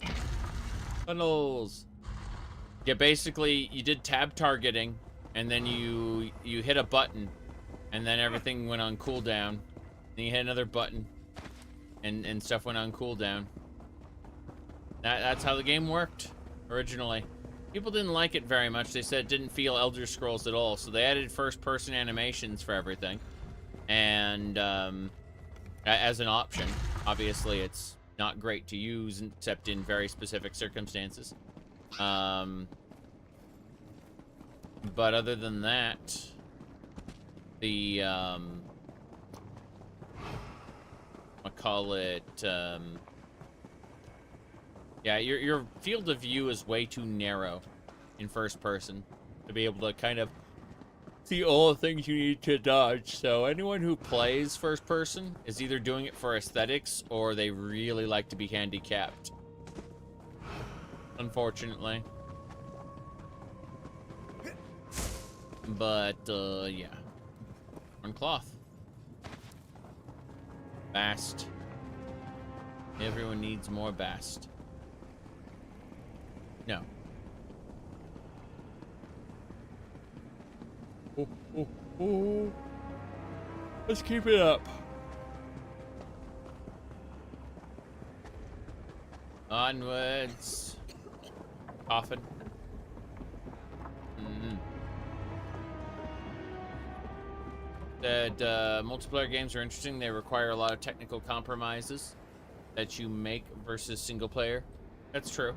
tunnels. Yeah, basically, you did tab targeting, and then you hit a button, and then everything went on cooldown. Then you hit another button, and stuff went on cooldown. That's how the game worked originally. People didn't like it very much. They said it didn't feel Elder Scrolls at all, so they added first-person animations for everything. And as an option, obviously it's not great to use except in very specific circumstances. But other than that, the I call it yeah, your field of view is way too narrow in first person to be able to kind of see all the things you need to dodge. So anyone who plays first person is either doing it for aesthetics or they really like to be handicapped. Unfortunately. But yeah. On cloth. Bast. Everyone needs more bast. No. Oh, oh, oh. Let's keep it up. Onwards. Coffin. Said multiplayer games are interesting. They require a lot of technical compromises that you make versus single player. That's true.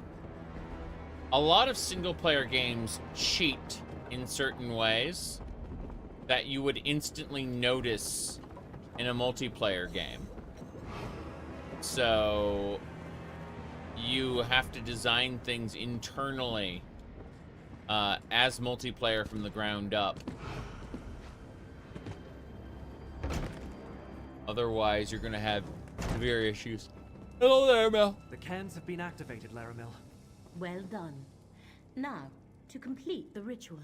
A lot of single player games cheat in certain ways that you would instantly notice in a multiplayer game. So you have to design things internally as multiplayer from the ground up. Otherwise, you're gonna have severe issues. Hello there, Mel. The cans have been activated, Laramil. Well done. Now, to complete the ritual.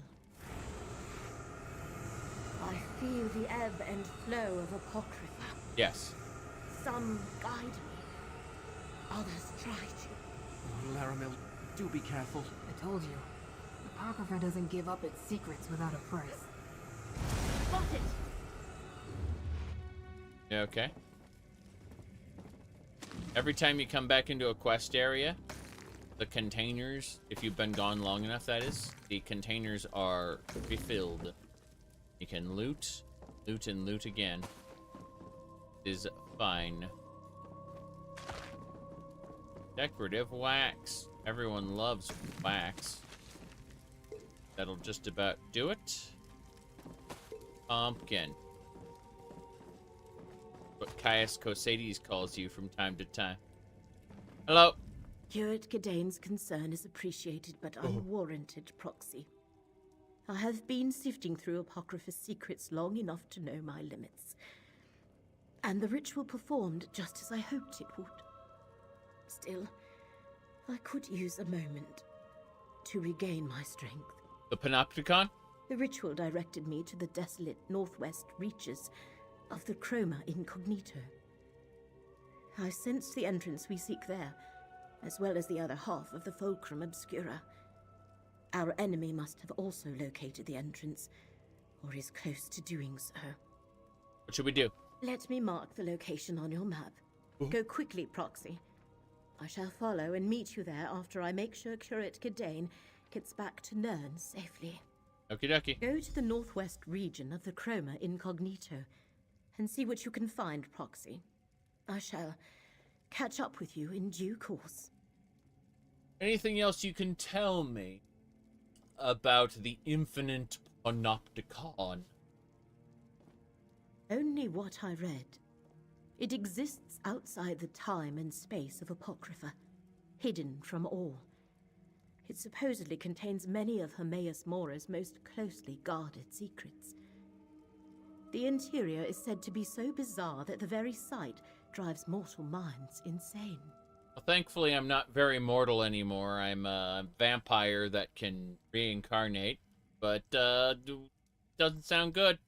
I feel the ebb and flow of Apocrypha. Yes. Some guide me. Others try to. Laramil, do be careful. I told you. Apocrypha doesn't give up its secrets without a price. Got it! Yeah, okay. Every time you come back into a quest area, the containers, if you've been gone long enough, that is, the containers are refilled. You can loot, loot, and loot again. Is fine. Decorative wax. Everyone loves wax. That'll just about do it. Pumpkin. What Caius Cosades calls you from time to time. Hello. Curate Gidane's concern is appreciated but unwarranted, Proxy. I have been sifting through Apocrypha's secrets long enough to know my limits. And the ritual performed just as I hoped it would. Still, I could use a moment to regain my strength. The Panopticon? The ritual directed me to the desolate northwest reaches of the Chroma Incognito. I sensed the entrance we seek there, as well as the other half of the Fulcrum Obscura. Our enemy must have also located the entrance, or is close to doing so. What should we do? Let me mark the location on your map. Go quickly, Proxy. I shall follow and meet you there after I make sure Curate Gidane gets back to Nern safely. Okie dokie. Go to the northwest region of the Chroma Incognito and see what you can find, Proxy. I shall catch up with you in due course. Anything else you can tell me about the infinite Panopticon? Only what I read. It exists outside the time and space of Apocrypha, hidden from all. It supposedly contains many of Hermaeus Mora's most closely guarded secrets. The interior is said to be so bizarre that the very sight drives mortal minds insane. Well, thankfully, I'm not very mortal anymore. I'm a vampire that can reincarnate, but doesn't sound good.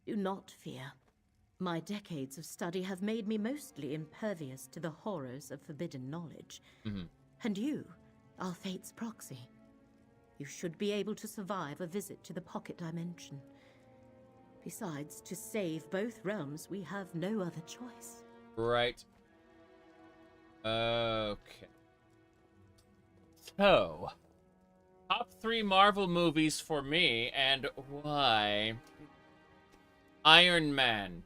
Do not fear. My decades of study have made me mostly impervious to the horrors of forbidden knowledge. And you are Fate's proxy. you should be able to survive a visit to the pocket dimension. Besides, to save both realms, we have no other choice. Right. Okay. So, top 3 Marvel movies for me, and why? Iron Man.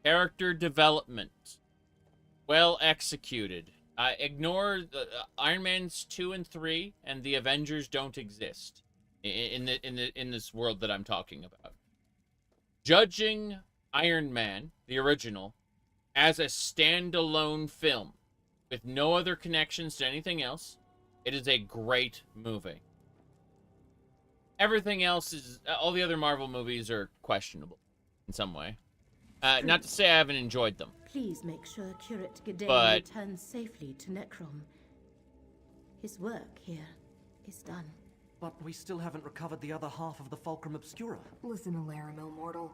Character development. Well executed. Ignore the Iron Man's 2 and 3, and the Avengers don't exist in this world that I'm talking about. Judging Iron Man, the original, as a standalone film with no other connections to anything else, it is a great movie. Everything else is, all the other Marvel movies are questionable in some way. Not to say I haven't enjoyed them. Please make sure Curate G'day But returns safely to Necrom. His work here is done. But we still haven't recovered the other half of the Fulcrum Obscura. Listen to Laramil, mortal.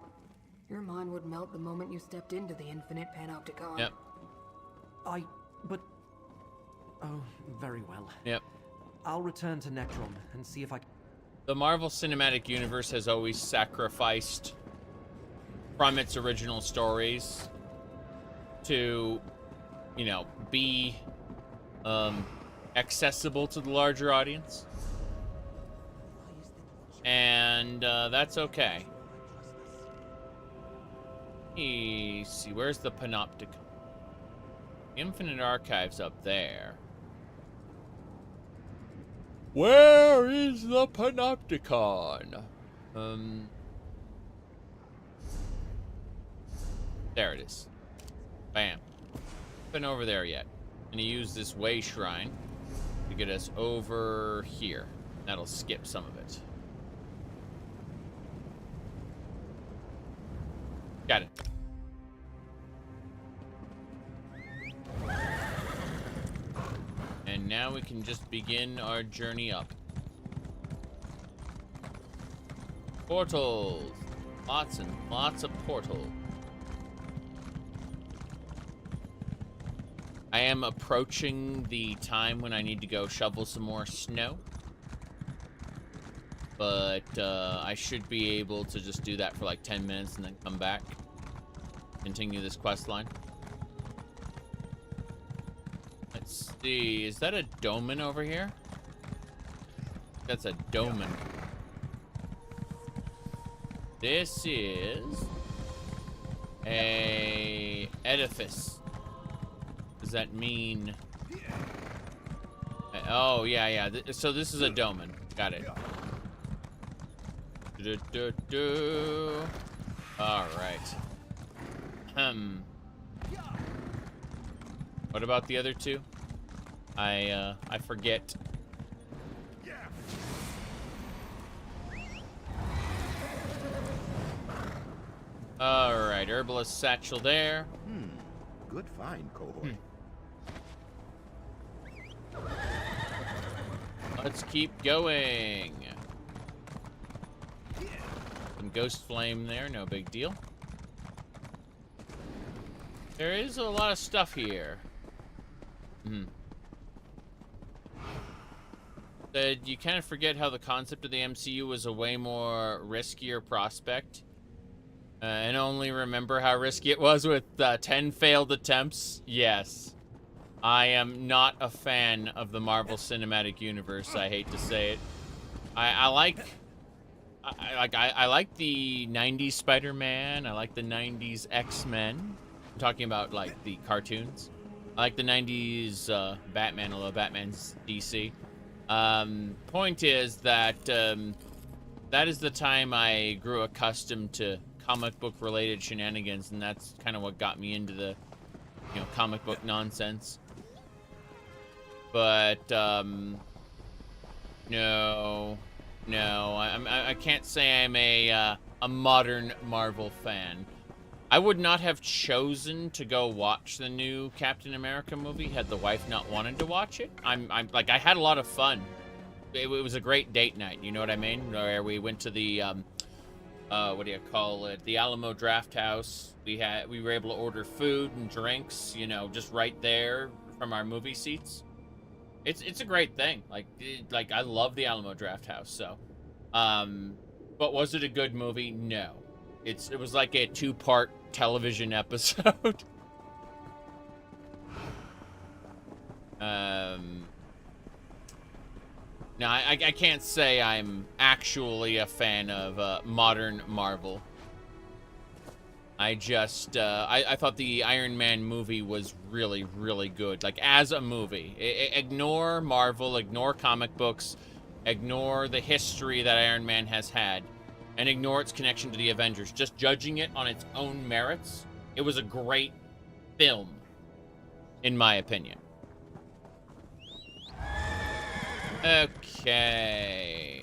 Your mind would melt the moment you stepped into the infinite Panopticon. Yep. But... Oh, very well. Yep. I'll return to Necrom and see if I... The Marvel Cinematic Universe has always sacrificed from its original stories to, you know, be accessible to the larger audience. And that's okay. Let's see, where's the Panopticon? Infinite Archive's up there. Where is the Panopticon? There it is. Bam. Been over there yet. Gonna use this way shrine to get us over here. That'll skip some of it. Got it. And now we can just begin our journey up. Portals. Lots and lots of portals. I am approaching the time when I need to go shovel some more snow. But I should be able to just do that for like 10 minutes and then come back. Continue this quest line. Let's see. Is that a Doman over here? That's a Doman. This is a edifice. Does that mean... Oh, yeah. So this is a Doman. Got it. All right. What about the other two? I forget. All right, herbalist satchel there. Good find, cohort. Let's keep going. Some ghost flame there, no big deal. There is a lot of stuff here. You kind of forget how the concept of the MCU was a way more riskier prospect. And only remember how risky it was with 10 failed attempts. Yes. I am not a fan of the Marvel Cinematic Universe, I hate to say it. I like the 90s Spider-Man. I like the 90s X-Men. I'm talking about like the cartoons. I like the 90s Batman, although Batman's DC. Point is that that is the time I grew accustomed to comic book related shenanigans, and that's kind of what got me into the, you know, comic book nonsense. But no, I can't say I'm a modern Marvel fan. I would not have chosen to go watch the new Captain America movie had the wife not wanted to watch it. I'm like, I had a lot of fun. It was a great date night, you know what I mean? Where we went to the what do you call it? The Alamo Draft House. We were able to order food and drinks, you know, just right there from our movie seats. It's a great thing. Like I love the Alamo Drafthouse. So, but was it a good movie? No. It was like a 2-part television episode. Now, I can't say I'm actually a fan of modern Marvel. I just, I thought the Iron Man movie was really, really good. Like, as a movie. Ignore Marvel, ignore comic books, ignore the history that Iron Man has had, and ignore its connection to the Avengers. Just judging it on its own merits, it was a great film, in my opinion. Okay.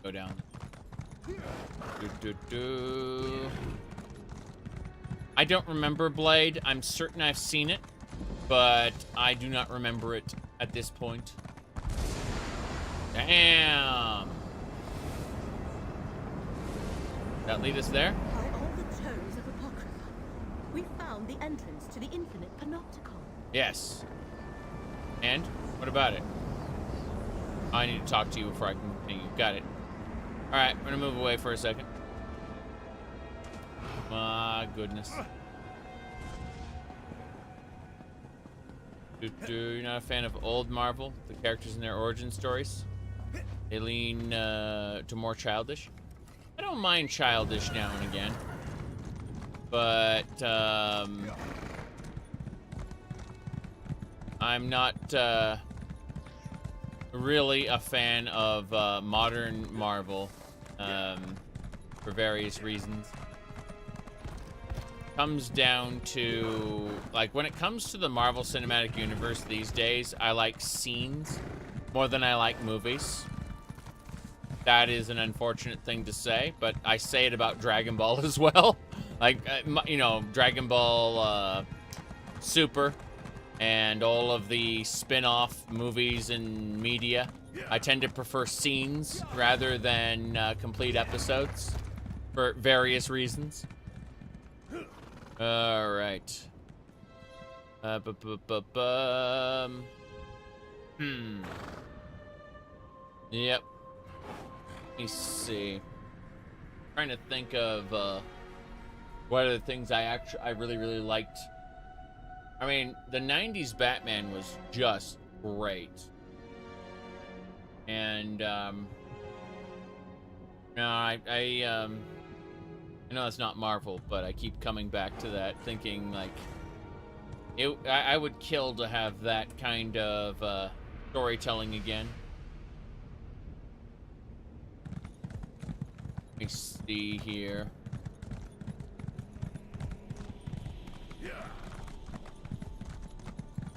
Go down. I don't remember Blade. I'm certain I've seen it, but I do not remember it at this point. Damn. That lead us there? By all the tomes of Apocrypha, we found the entrance to the infinite Panopticon. Yes. And? What about it? I need to talk to you before I can continue. Got it. Alright, I'm gonna move away for a second. My goodness. You're not a fan of old Marvel? The characters and their origin stories? They lean to more childish? I don't mind childish now and again. But, I'm not, really a fan of modern Marvel for various reasons. Comes down to, like, when it comes to the Marvel Cinematic Universe these days, I like scenes more than I like movies. That is an unfortunate thing to say, but I say it about Dragon Ball as well. Like, you know, Dragon Ball Super and all of the spin-off movies and media. I tend to prefer scenes rather than complete episodes for various reasons. All right. Yep. Let me see. Trying to think of what are the things I really liked. I mean, the 90s Batman was just great. And no, I know it's not Marvel, but I keep coming back to that, thinking like I would kill to have that kind of storytelling again. Let me see here.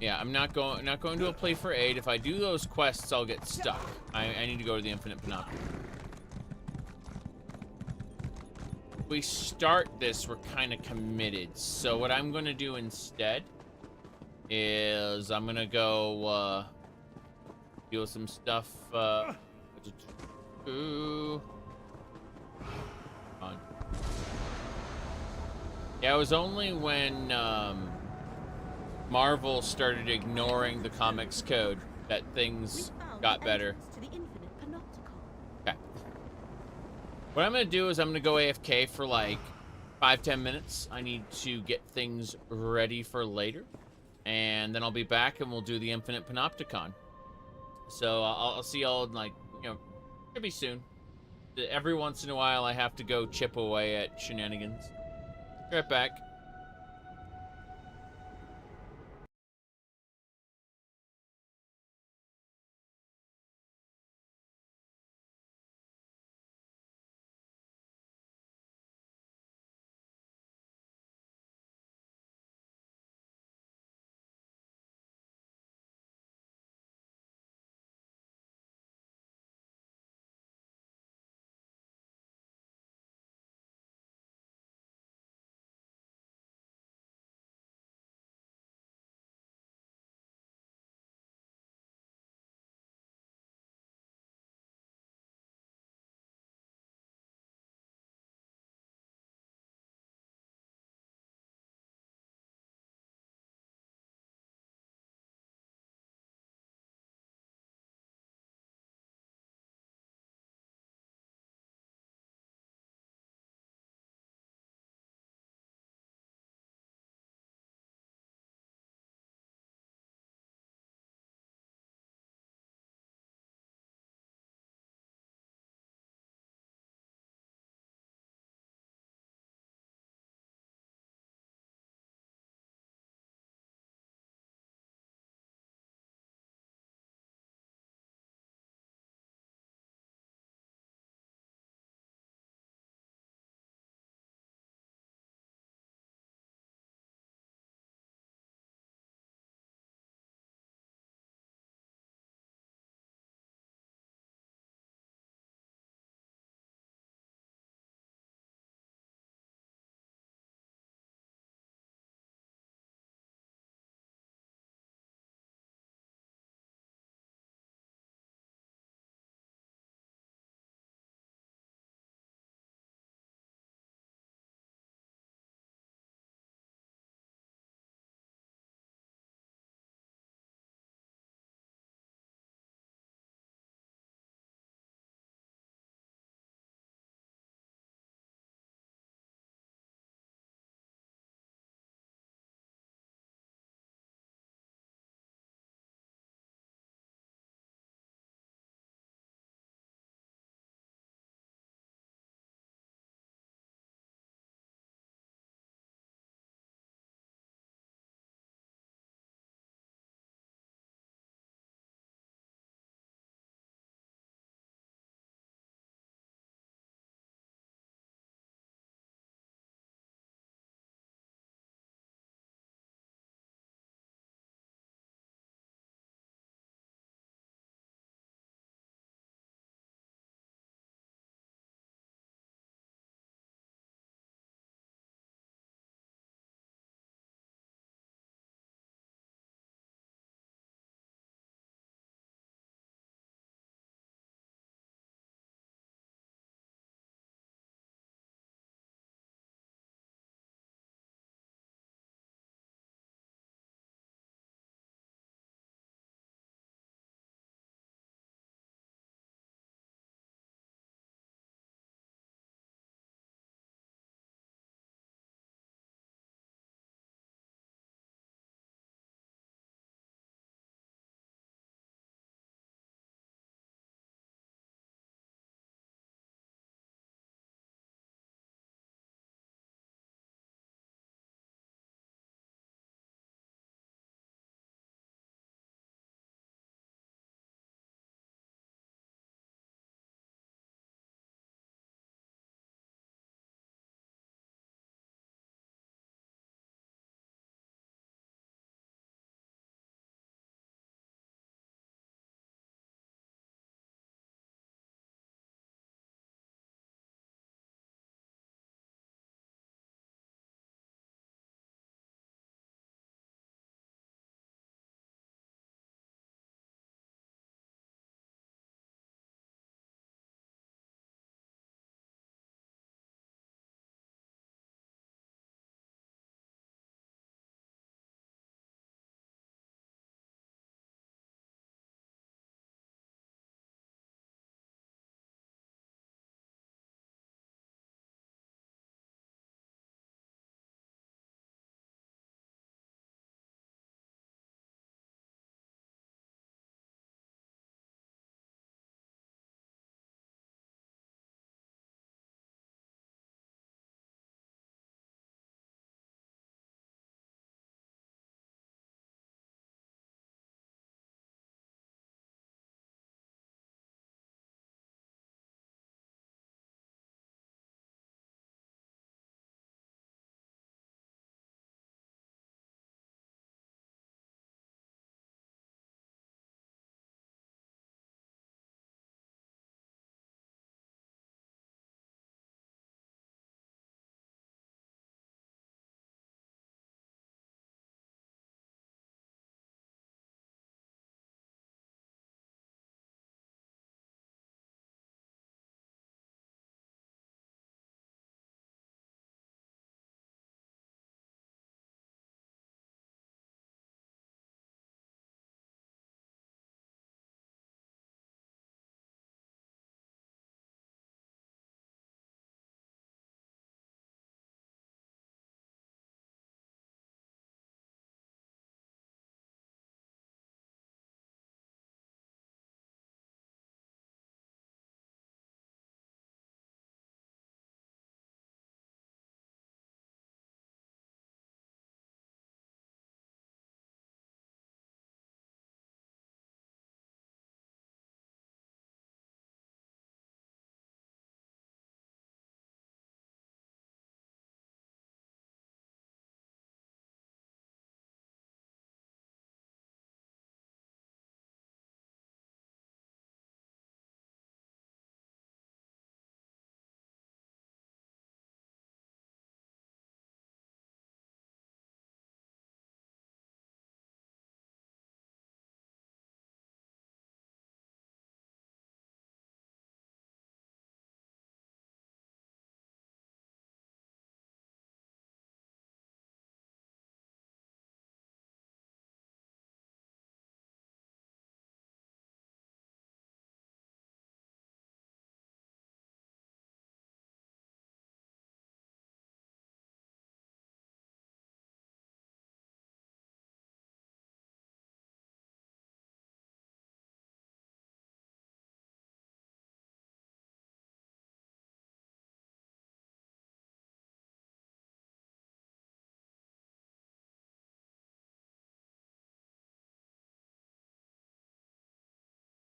Yeah, I'm not going to a play for aid. If I do those quests, I'll get stuck. I need to go to the Infinite Panopticon. If we start this, we're kind of committed. So what I'm going to do instead is I'm going to go deal with some stuff. Yeah, it was only when Marvel started ignoring the comics code that things got better. Okay. What I'm gonna do is I'm gonna go AFK for like 5-10 minutes. I need to get things ready for later, and then I'll be back and we'll do the Infinite Panopticon. So I'll see y'all in, like, you know, should be soon. Every once in a while I have to go chip away at shenanigans. Be right back.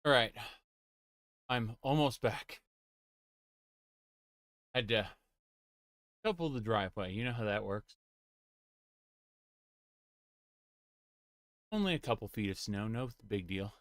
All right. I'm almost back. Had to couple the driveway. You know how that works. Only a couple feet of snow. No big deal.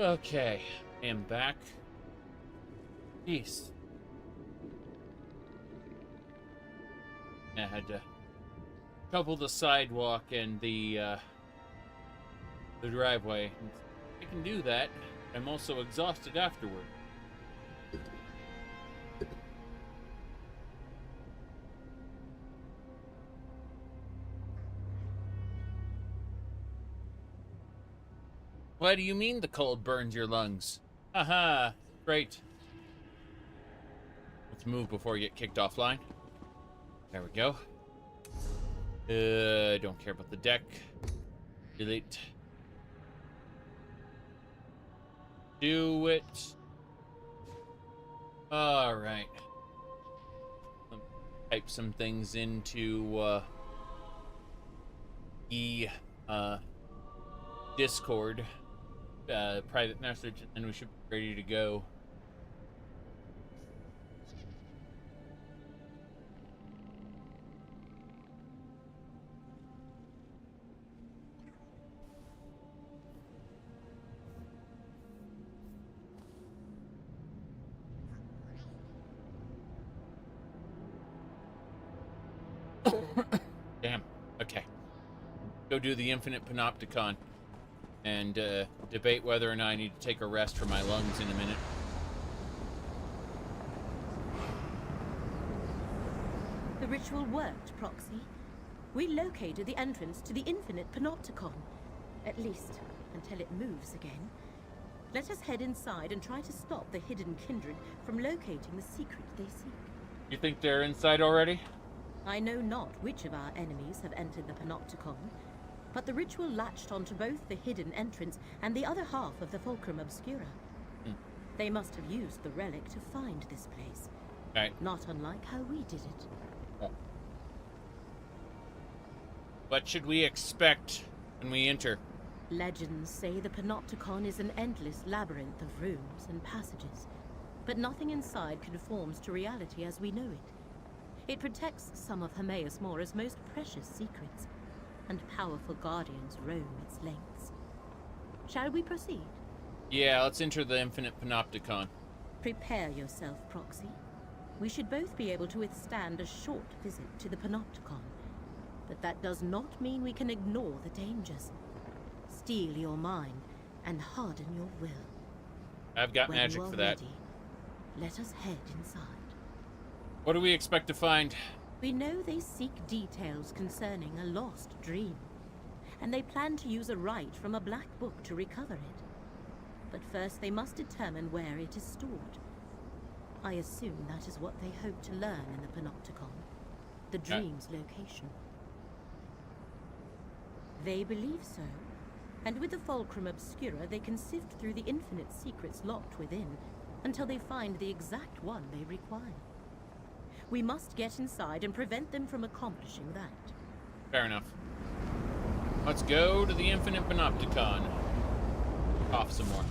Okay, I am back. Peace. I had to couple the sidewalk and the driveway. I can do that. I'm also exhausted afterward. What do you mean the cold burns your lungs? Haha, great. Let's move before you get kicked offline. There we go. Don't care about the deck. Delete. Do it. All right. Type some things into Discord. Private message, and we should be ready to go. Damn. Okay. Go do the infinite Panopticon. And debate whether or not I need to take a rest for my lungs in a minute. The ritual worked, Proxy. We located the entrance to the infinite Panopticon. At least, until it moves again. Let us head inside and try to stop the hidden kindred from locating the secret they seek. You think they're inside already? I know not which of our enemies have entered the Panopticon, but the ritual latched onto both the hidden entrance and the other half of the Fulcrum Obscura. They must have used the relic to find this place. Right. Not unlike how we did it. Oh. What should we expect when we enter? Legends say the Panopticon is an endless labyrinth of rooms and passages, but nothing inside conforms to reality as we know it. It protects some of Hermaeus Mora's most precious secrets, and powerful guardians roam its lengths. Shall we proceed? Yeah, let's enter the infinite Panopticon. Prepare yourself, Proxy. We should both be able to withstand a short visit to the Panopticon, But that does not mean we can ignore the dangers. Steel your mind and harden your will. I've got When magic you are for that. ready, let us head inside. What do we expect to find? We know they seek details concerning a lost dream, and they plan to use a rite from a black book to recover it. But first they must determine where it is stored. I assume that is what they hope to learn in the Panopticon, the dream's location. They believe so, and with the Fulcrum Obscura they can sift through the infinite secrets locked within until they find the exact one they require. We must get inside and prevent them from accomplishing that. Fair enough. Let's go to the Infinite Panopticon. Cough some more.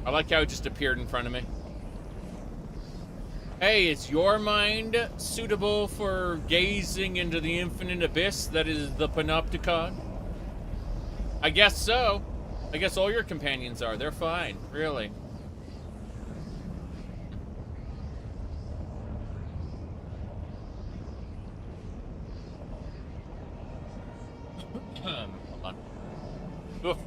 I like how it just appeared in front of me. Hey, is your mind suitable for gazing into the infinite abyss that is the Panopticon? I guess so. I guess all your companions are. They're fine, really. Hold on. Oof.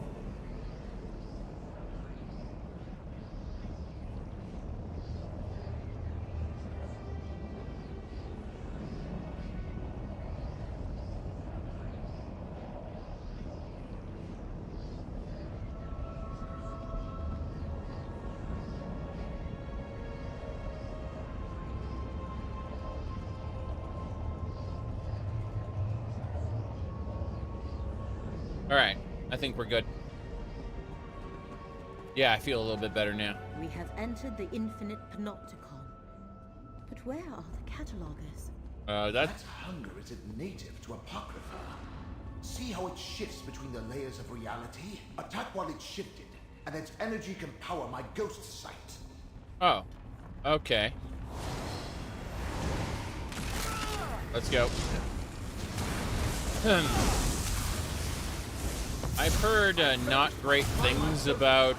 Alright, I think we're good. Yeah, I feel a little bit better now. We have entered the infinite Panopticon. But where are the catalogers? That hunger is native to Apocrypha. See how it shifts between the layers of reality? Attack while it's shifted, and its energy can power my ghost sight. Oh, okay. Let's go. I've heard not great things about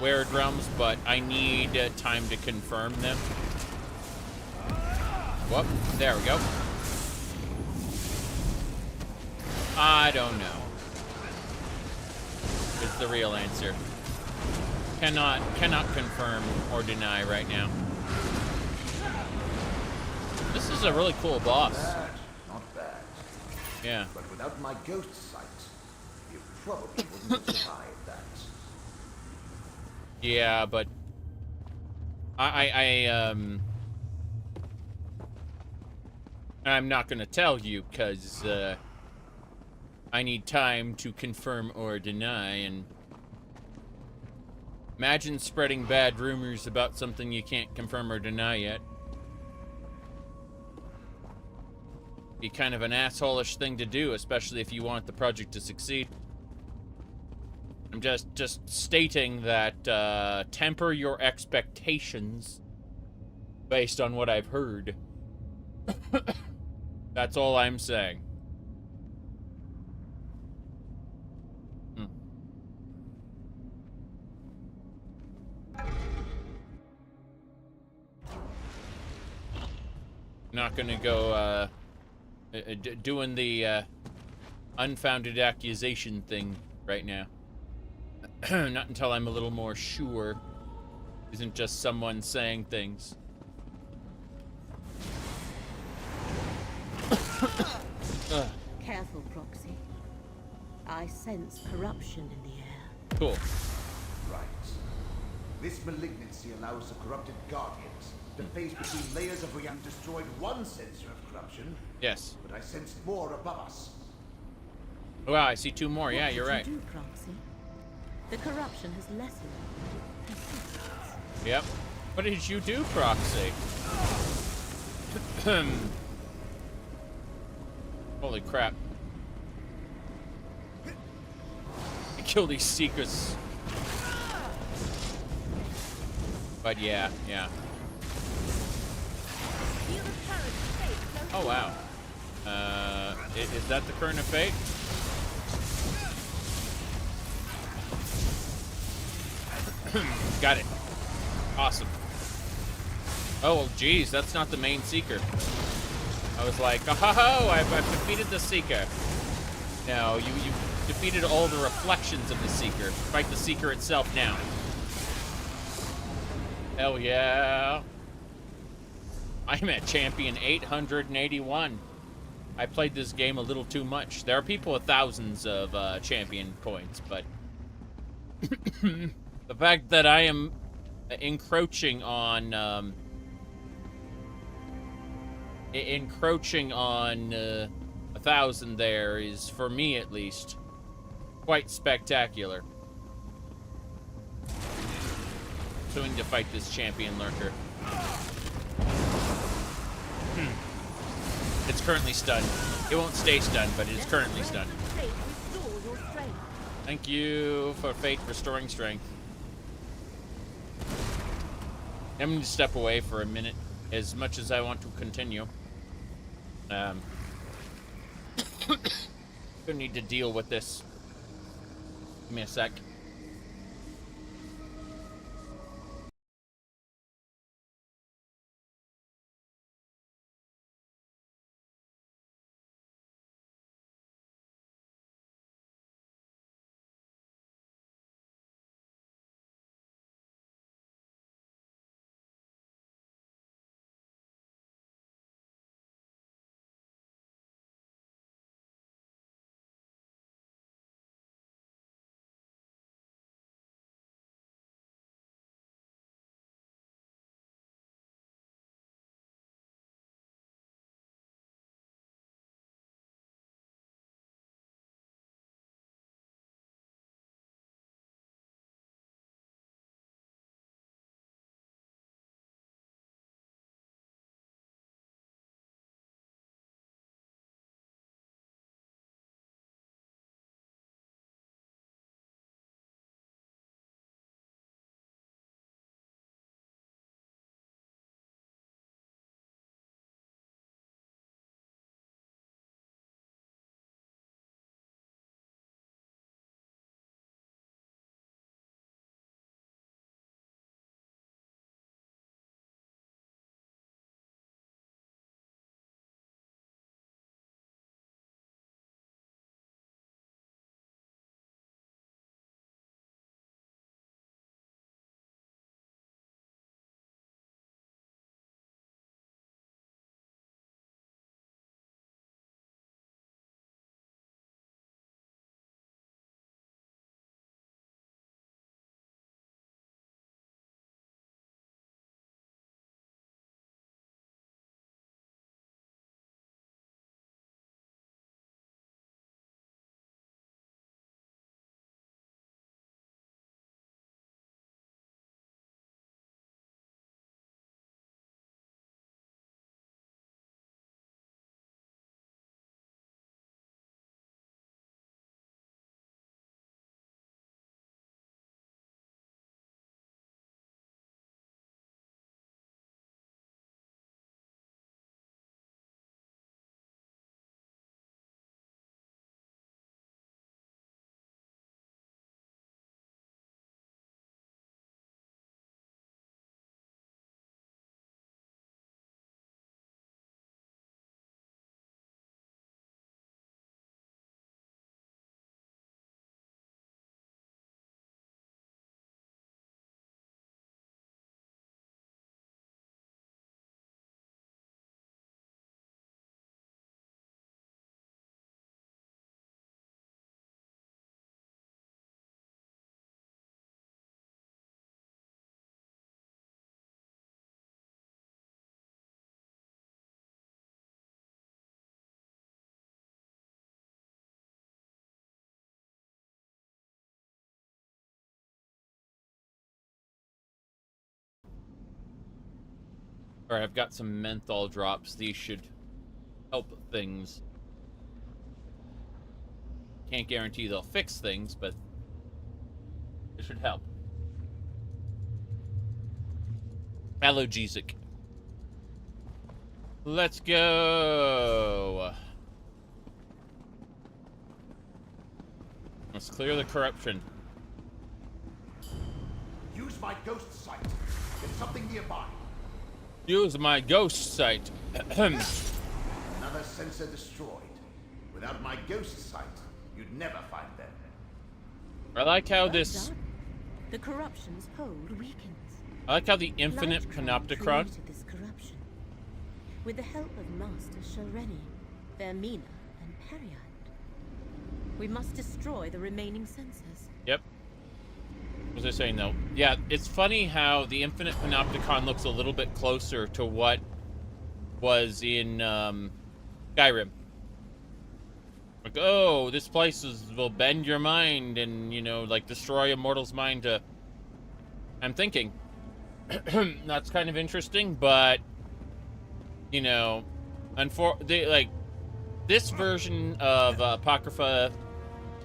were-drums, but I need time to confirm them. Whoop, there we go. I don't know. It's the real answer. Cannot confirm or deny right now. This is a really cool boss. Not bad. Yeah. But without my ghost sight, you probably wouldn't have survived that. Yeah, but I'm not gonna tell you because I need time to confirm or deny. And imagine spreading bad rumors about something you can't confirm or deny yet. Be kind of an asshole-ish thing to do, especially if you want the project to succeed. I'm just stating that temper your expectations based on what I've heard. That's all I'm saying. Not gonna go doing the unfounded accusation thing right now. Not until I'm a little more sure. Isn't just someone saying things. Careful, Proxy. I sense corruption in the air. Cool. Right. This malignancy allows the corrupted guardians to phase between layers of reality. Destroyed one sensor of corruption. Yes. But I sensed more above us. Wow, I see two more. Yeah, you're right. What did you do, Proxy? The corruption has lessened. Yep. What did you do, Proxy? Holy crap. I kill these secrets. But yeah. Feel the current fade Oh, wow. Is that the current of fate? Got it. Awesome. Oh, geez, that's not the main Seeker. I was like, oh, I've defeated the Seeker. No, you defeated all the reflections of the Seeker. Fight the Seeker itself now. Hell yeah. I'm at champion 881. I played this game a little too much. There are people with thousands of champion points, but the fact that I am encroaching on 1,000 there is, for me at least, quite spectacular. Going to fight this champion lurker. It's currently stunned. It won't stay stunned, but it is currently stunned. Thank you for fate restoring strength. I'm going to step away for a minute, as much as I want to continue. Gonna need to deal with this. Give me a sec. Alright, I've got some menthol drops. These should help things. Can't guarantee they'll fix things, but it should help. Analgesic. Let's go. Let's clear the corruption. Use my ghost sight. Get something nearby. Use my ghost sight. Another sensor destroyed. Without my ghost sight, you'd never find them. I like how Well this. done. The corruption's hold weakens. I like how the infinite Panopticon. Created this corruption. With the help of Master Shel, Vermina, and Periand. We must destroy the remaining sensors. Yep. What was I saying though? Yeah, it's funny how the infinite Panopticon looks a little bit closer to what was in Skyrim. Like, oh, this place will bend your mind and, you know, like destroy a mortal's mind to... I'm thinking, that's kind of interesting, but, you know, this version of Apocrypha,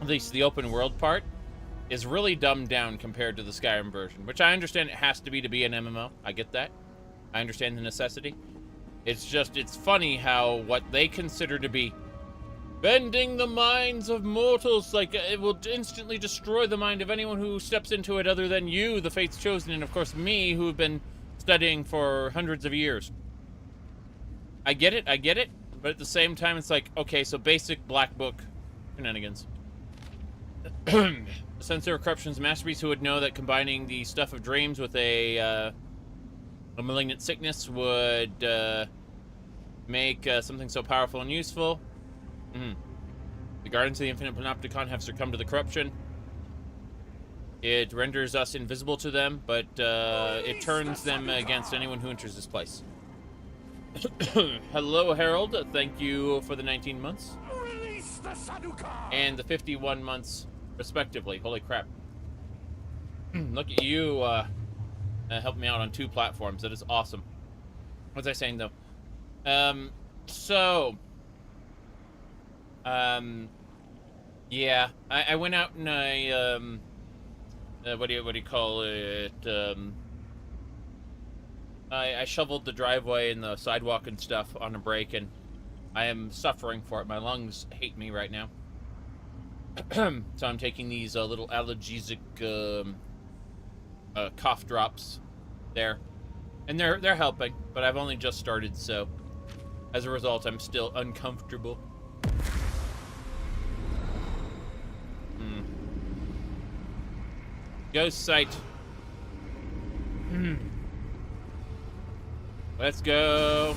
at least the open world part, is really dumbed down compared to the Skyrim version, which I understand it has to be an MMO. I get that. I understand the necessity. It's just, it's funny how what they consider to be bending the minds of mortals, like, it will instantly destroy the mind of anyone who steps into it other than you, the Fate's Chosen, and of course me, who've been studying for hundreds of years. I get it, but at the same time, it's like, okay, so basic Black Book shenanigans. Sensor of Corruption's masterpiece, who would know that combining the stuff of dreams with a malignant sickness would make something so powerful and useful. The Guardians of the Infinite Panopticon have succumbed to the corruption. It renders us invisible to them, but it turns them against anyone who enters this place. Hello, Harold. Thank you for the 19 months. And the 51 months, respectively. Holy crap. Look at you helping me out on 2 platforms. That is awesome. What was I saying, though? Yeah, I went out and what do you call it? I shoveled the driveway and the sidewalk and stuff on a break, and I am suffering for it. My lungs hate me right now. So I'm taking these little allergesic cough drops there, and they're helping, but I've only just started, so as a result, I'm still uncomfortable. Ghost sight. Let's go.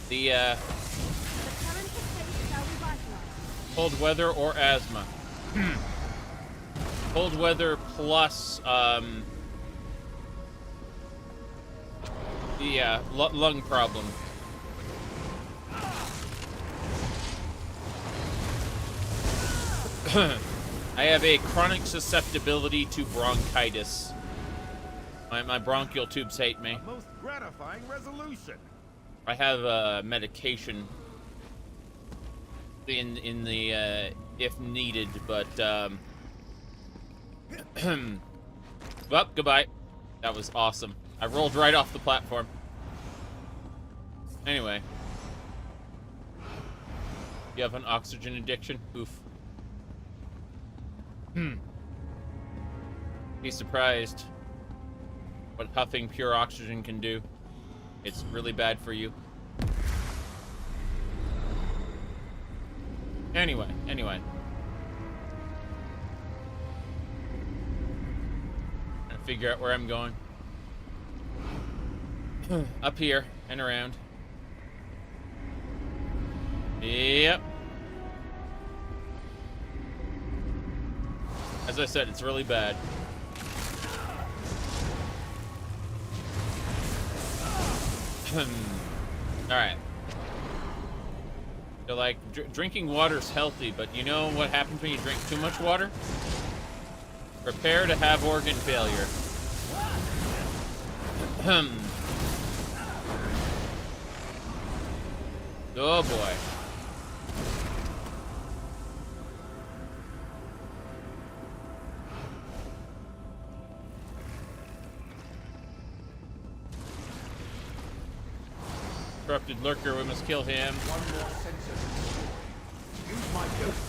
The cold weather or asthma. Cold weather plus lung problem. I have a chronic susceptibility to bronchitis. My bronchial tubes hate me. A most gratifying resolution. I have medication in the if needed, but well, goodbye. That was awesome. I rolled right off the platform. Anyway, you have an oxygen addiction? Oof. Be surprised what huffing pure oxygen can do. It's really bad for you. Anyway. Trying to figure out where I'm going. Up here and around. Yep. As I said, it's really bad. Alright. So, like, drinking water's healthy, but you know what happens when you drink too much water? Prepare to have organ failure. Oh boy. Corrupted lurker, we must kill him. One more sensor. Use my ghost.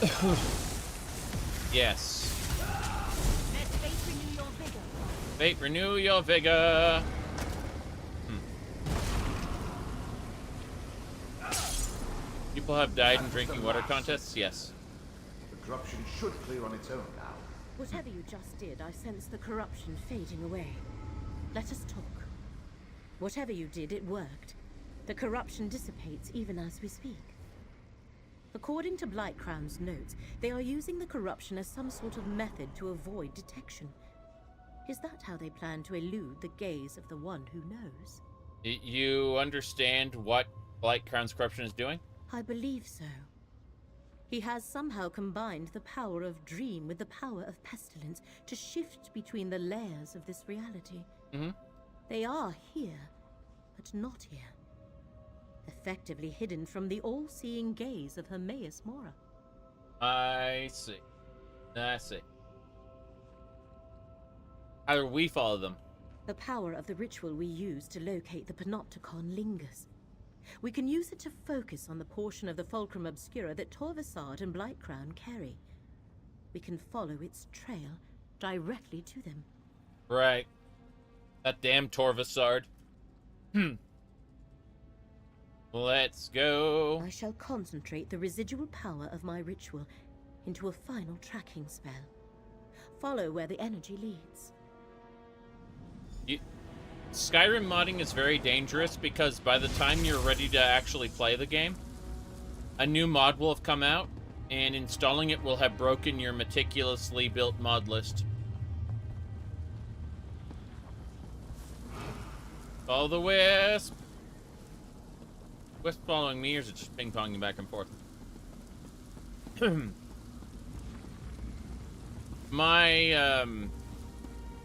Yes. Let fate renew your vigor. Fate, renew your vigor. People have died in drinking water contests? Yes. The corruption should clear on its own now. Whatever you just did, I sense the corruption fading away. Let us talk. Whatever you did, it worked. The corruption dissipates even as we speak. According to Blightcrown's notes, they are using the corruption as some sort of method to avoid detection. Is that how they plan to elude the gaze of the one who knows? You understand what Blightcrown's corruption is doing? I believe so. He has somehow combined the power of dream with the power of pestilence to shift between the layers of this reality. They are here, but not here. Effectively hidden from the all-seeing gaze of Hermaeus Mora. I see. I see. How do we follow them? The power of the ritual we use to locate the Panopticon lingers. We can use it to focus on the portion of the Fulcrum Obscura that Torvasard and Blightcrown carry. We can follow its trail directly to them. Right. That damn Torvasard. Let's go. I shall concentrate the residual power of my ritual into a final tracking spell. Follow where the energy leads. Skyrim modding is very dangerous because by the time you're ready to actually play the game, a new mod will have come out, and installing it will have broken your meticulously built mod list. Follow the wisp! Wisp following me, or is it just ping-ponging back and forth?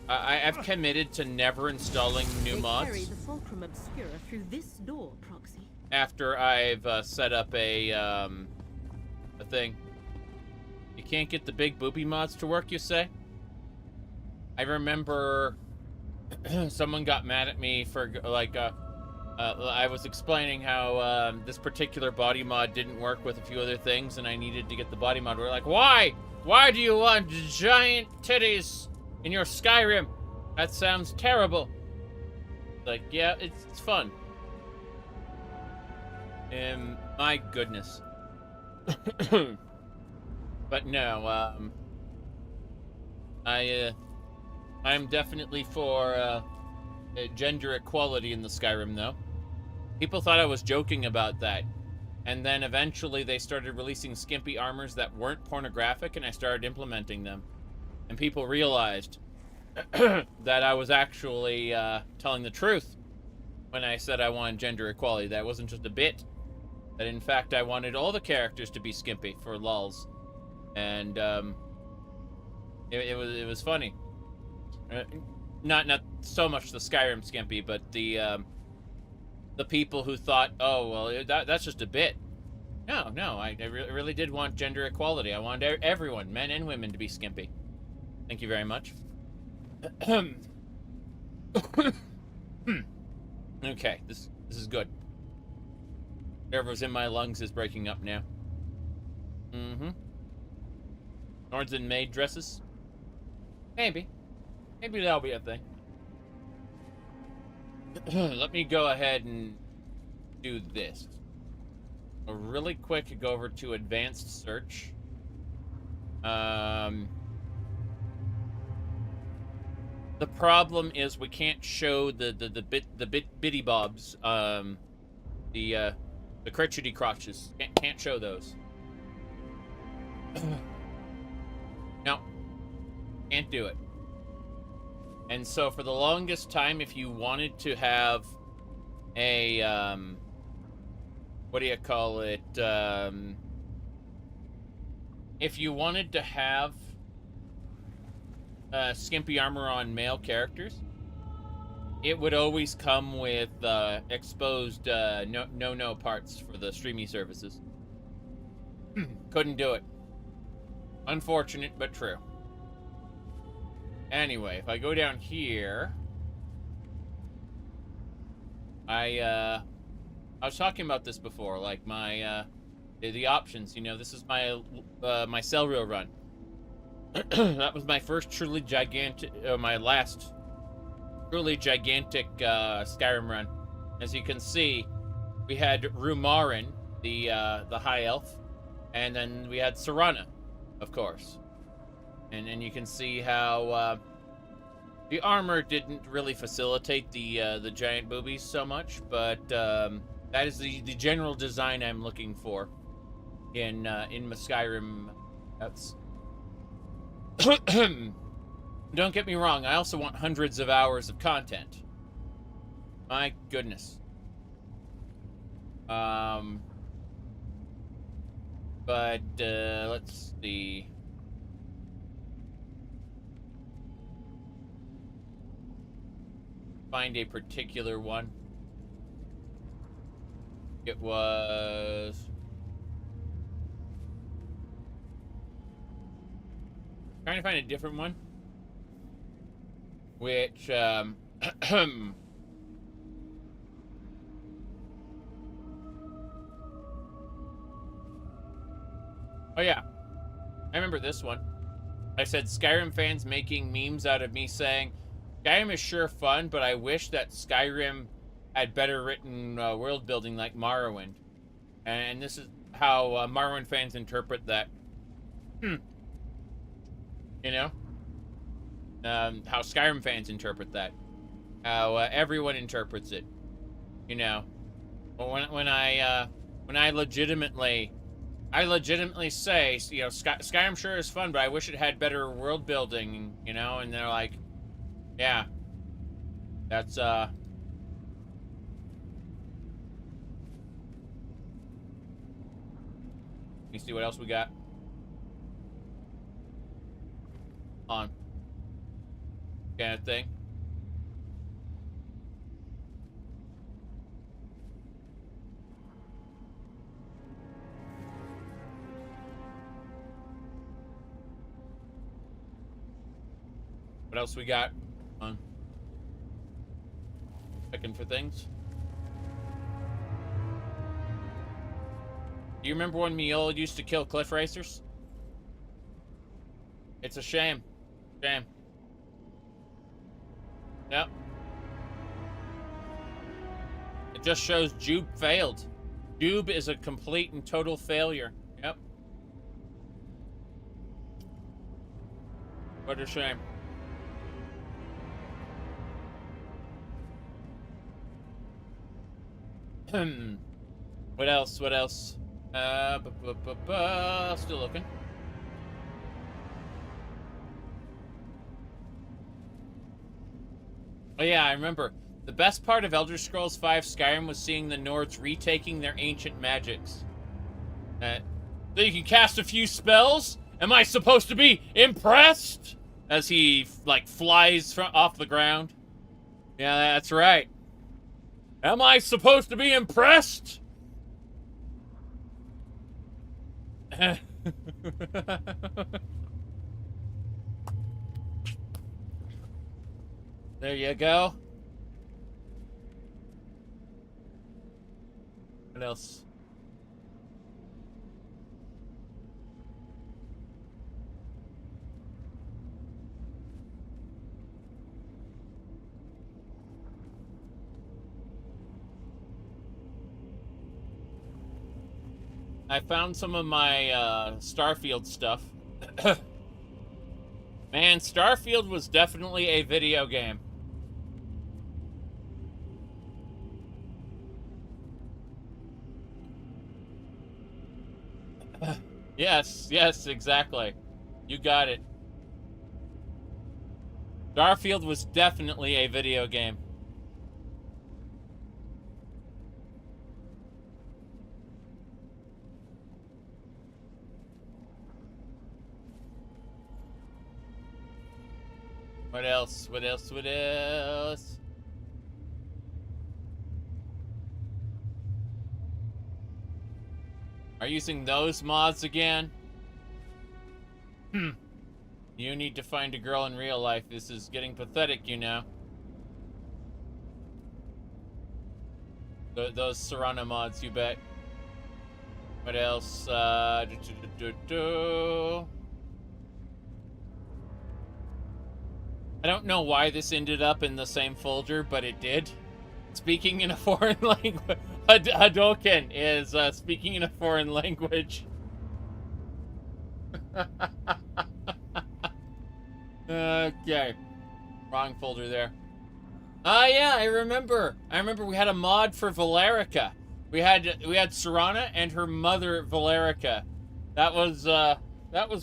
I've committed to never installing new mods. Carry the Fulcrum Obscura through this door, Proxy. After I've set up a thing. You can't get the big booby mods to work, you say? I remember someone got mad at me for like I was explaining how this particular body mod didn't work with a few other things, and I needed to get the body mod. We're like, why? Why do you want giant titties in your Skyrim? That sounds terrible. Like, yeah, it's fun. My goodness. But no, I'm definitely for gender equality in the Skyrim, though. People thought I was joking about that. And then eventually they started releasing skimpy armors that weren't pornographic, and I started implementing them. And people realized that I was actually telling the truth when I said I wanted gender equality. That wasn't just a bit. That in fact I wanted all the characters to be skimpy for lulz. And it was funny. Not so much the Skyrim skimpy, but the people who thought, oh well, that's just a bit. No, I really did want gender equality. I wanted everyone, men and women, to be skimpy. Thank you very much. Okay, this is good. Whatever's in my lungs is breaking up now. Nords and maid dresses? Maybe that'll be a thing. Let me go ahead and do this. A really quick go over to advanced search. The problem is we can't show the bitty bobs, the crotchety crotches. Can't show those. No, can't do it. And so for the longest time, if you wanted to have a what do you call it? If you wanted to have skimpy armor on male characters, it would always come with exposed no parts for the streamy services. Couldn't do it. Unfortunate, but true. Anyway, if I go down here, I was talking about this before, like my the options. You know, this is my my Cell Reel run. That was my first truly gigantic, my last truly gigantic Skyrim run. As you can see, we had Rumarin, the High Elf, and then we had Serana, of course. And you can see how the armor didn't really facilitate the giant boobies so much, but that is the general design I'm looking for in my Skyrim. That's don't get me wrong, I also want hundreds of hours of content. My goodness. But let's see. Find a particular one. It was trying to find a different one, which oh yeah, I remember this one. I said Skyrim fans making memes out of me saying Skyrim is sure fun, but I wish that Skyrim had better written world building like Morrowind. And this is how Morrowind fans interpret that. You know? How Skyrim fans interpret that. How everyone interprets it. You know? When I legitimately say, you know, Skyrim sure is fun, but I wish it had better world building, you know? And they're like, yeah. That's, Let me see what else we got. On. Kind of thing. What else we got? On. Checking for things. Do you remember when Mule used to kill cliff racers? It's a shame. Shame. Yep. It just shows Jube failed. Jube is a complete and total failure. Yep. What a shame. What else? What else? Still looking. Oh yeah, I remember. The best part of Elder Scrolls V Skyrim was seeing the Nords retaking their ancient magics. So you can cast a few spells? Am I supposed to be impressed? As he, like, flies off the ground. Yeah, that's right. Am I supposed to be impressed? There you go. What else? I found some of my Starfield stuff. Man, Starfield was definitely a video game. Yes, exactly. You got it. Starfield was definitely a video game. What else? What else? What else? Are you using those mods again? You need to find a girl in real life. This is getting pathetic, you know. Those Serrano mods, you bet. What else? I don't know why this ended up in the same folder, but it did. Speaking in a foreign language. Hadoken is speaking in a foreign language. Okay. Wrong folder there. Yeah, I remember. We had a mod for Valerica. We had Serana and her mother Valerica. That was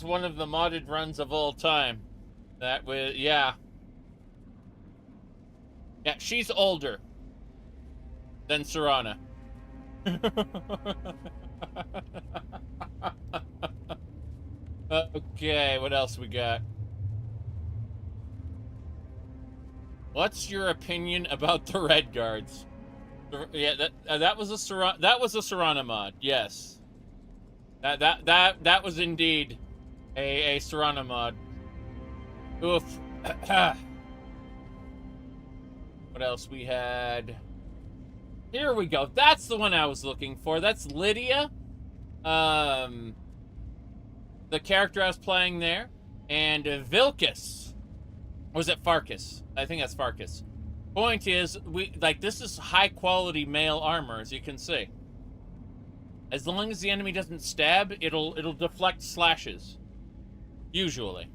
one of the modded runs of all time. That was, yeah. Yeah, she's older than Serana. Okay, what else we got? What's your opinion about the Red Guards? Yeah, that was a Serana mod. Yes. That was indeed a Serana mod. Oof. What else we had? Here we go. That's the one I was looking for. That's Lydia. The character I was playing there. And Vilcus. Or was it Farkas? I think that's Farkas. Point is, this is high quality mail armor, as you can see. As long as the enemy doesn't stab, it'll deflect slashes. Usually.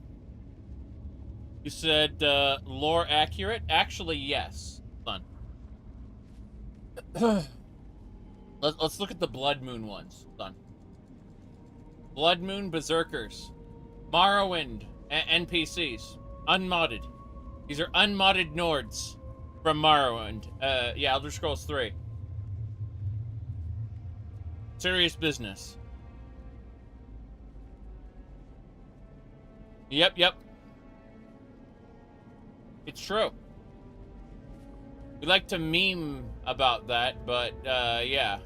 You said lore accurate? Actually, yes. Hold on. Let's look at the Blood Moon ones. Hold on. Blood Moon Berserkers. Morrowind NPCs. Unmodded. These are unmodded Nords from Morrowind. Yeah, Elder Scrolls 3. Serious business. Yep. It's true. We like to meme about that, but, yeah.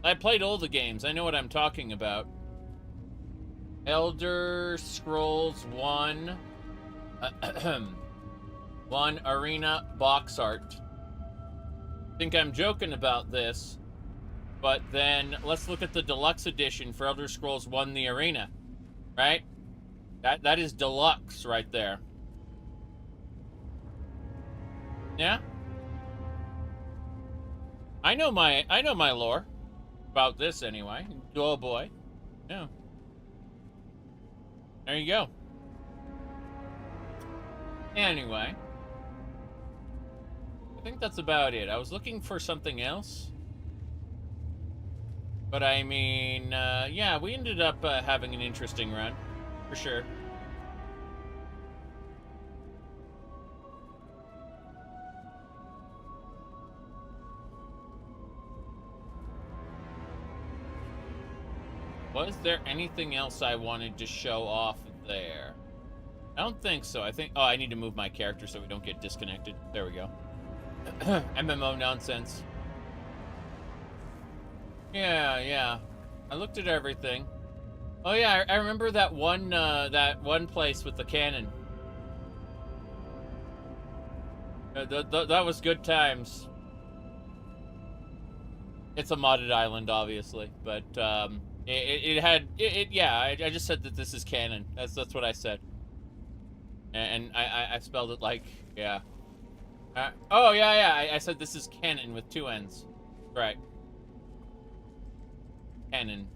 I played all the games. I know what I'm talking about. Elder Scrolls 1. 1 Arena box art. Think I'm joking about this, but then let's look at the deluxe edition for Elder Scrolls 1 The Arena. Right? That is deluxe right there. Yeah? I know my lore about this anyway. Oh boy. Yeah. There you go. Anyway. I think that's about it. I was looking for something else. But I mean, yeah, we ended up having an interesting run. For sure. Was there anything else I wanted to show off there? I don't think so. I think... Oh, I need to move my character so we don't get disconnected. There we go. MMO nonsense. Yeah. I looked at everything. Oh, yeah, I remember that one place with the cannon. That was good times. It's a modded island, obviously, but, yeah, I just said that this is canon. That's what I said. And I spelled it like, yeah. Oh, yeah, I said this is canon with 2 N's. Right. Canon.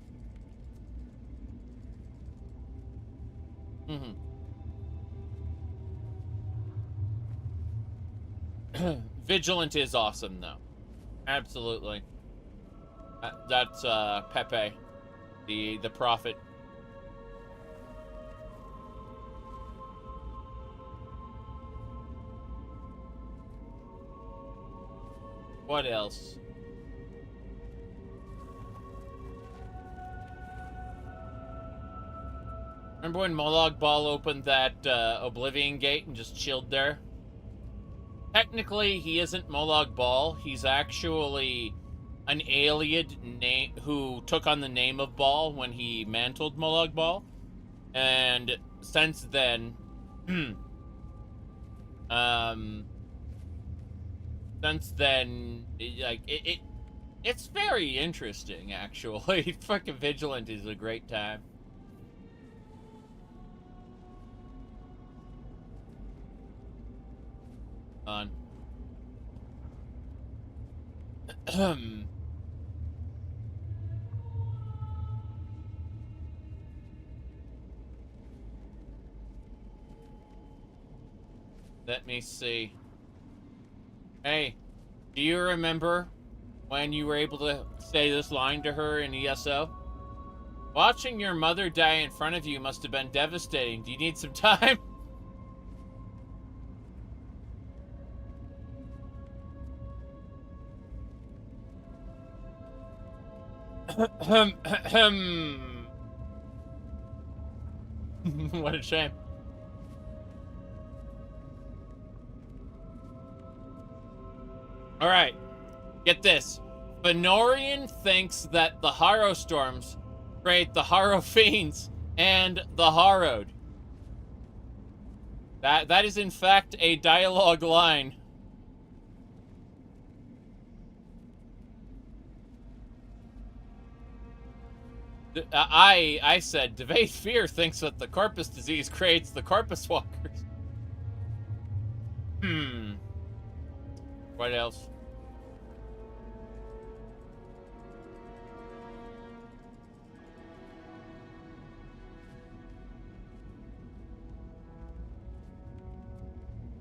Vigilant is awesome, though. Absolutely. That's, Pepe. The prophet. What else? Remember when Molag Bal opened that Oblivion gate and just chilled there? Technically, he isn't Molag Bal. He's actually an alien who took on the name of Bal when he mantled Molag Bal. And since then, Since then, like, it's very interesting, actually. Fucking Vigilant is a great time. On. Let me see. Hey, do you remember when you were able to say this line to her in ESO? Watching your mother die in front of you must have been devastating. Do you need some time? What a shame. All right, get this. Fenorian thinks that the Harrow Storms create the Harrow Fiends and the Harrowed. That is in fact a dialogue line. I said, Devate Fear thinks that the Corpus disease creates the Corpus Walkers. What else?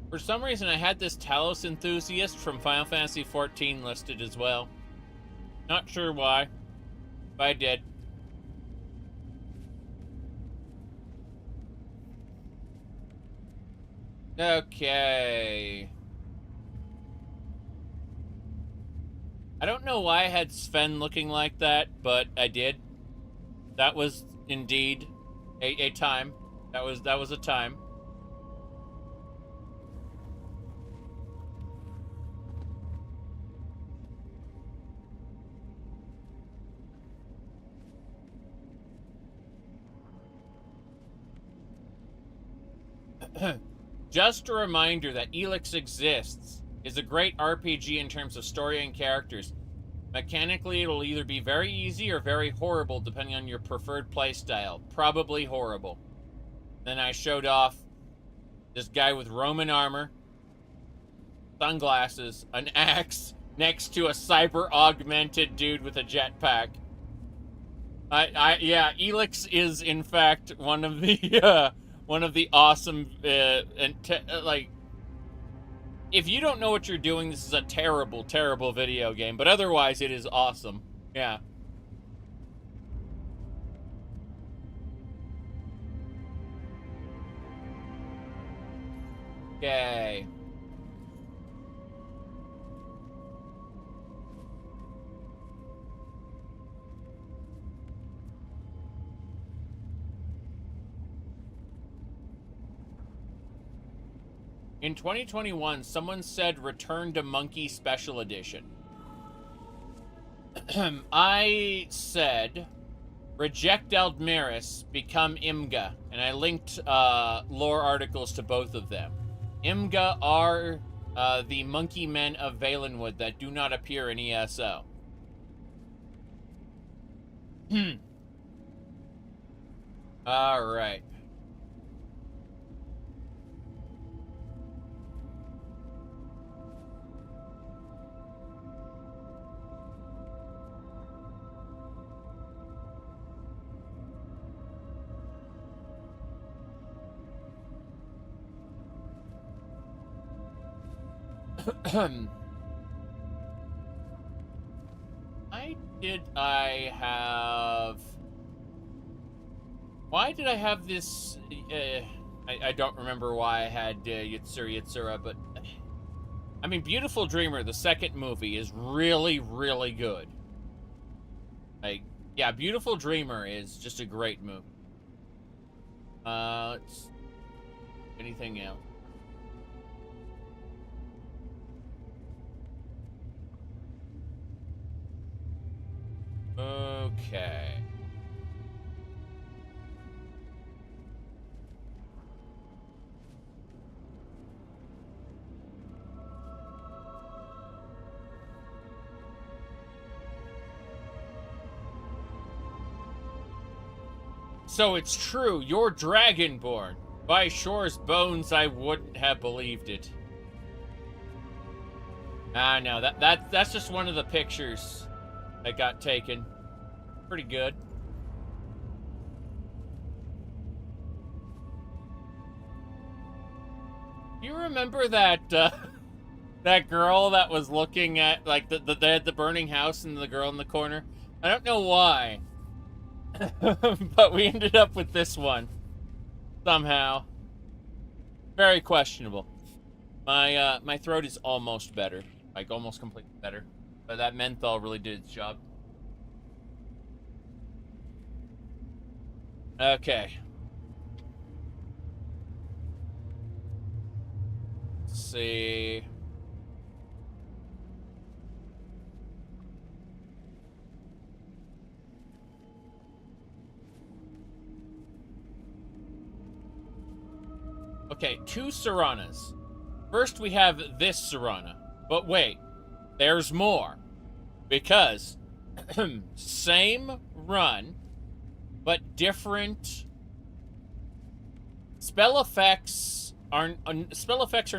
For some reason, I had this Talos Enthusiast from Final Fantasy XIV listed as well. Not sure why, but I did. Okay. I don't know why I had Sven looking like that, but I did. That was indeed a time. That was a time. Just a reminder that Elix Exists is a great RPG in terms of story and characters. Mechanically, it'll either be very easy or very horrible depending on your preferred playstyle. Probably horrible. Then I showed off this guy with Roman armor, sunglasses, an axe, next to a cyber-augmented dude with a jetpack. Yeah, Elix is in fact one of the awesome, like, if you don't know what you're doing, this is a terrible, terrible video game, but otherwise it is awesome. Yeah. Okay. In 2021, someone said Return to Monkey Special Edition. I said reject Aldmeris, become Imga, and I linked lore articles to both of them. Imga are the monkey men of Valenwood that do not appear in ESO. All right. Why did I have this? I don't remember why I had Yatsura, but I mean, Beautiful Dreamer, the second movie, is really, really good. Like, yeah, Beautiful Dreamer is just a great movie. Anything else? Okay. So it's true, you're Dragonborn. By Shore's bones, I wouldn't have believed it. Ah, no, that's just one of the pictures that got taken. Pretty good. You remember that that girl that was looking at like the burning house and the girl in the corner? I don't know why, but we ended up with this one somehow. Very questionable. My throat is almost better, like almost completely better, but that menthol really did its job. Okay. Let's see. Okay, 2 Siranas. First we have this Sirana. But wait, there's more. Because same run, but different spell effects are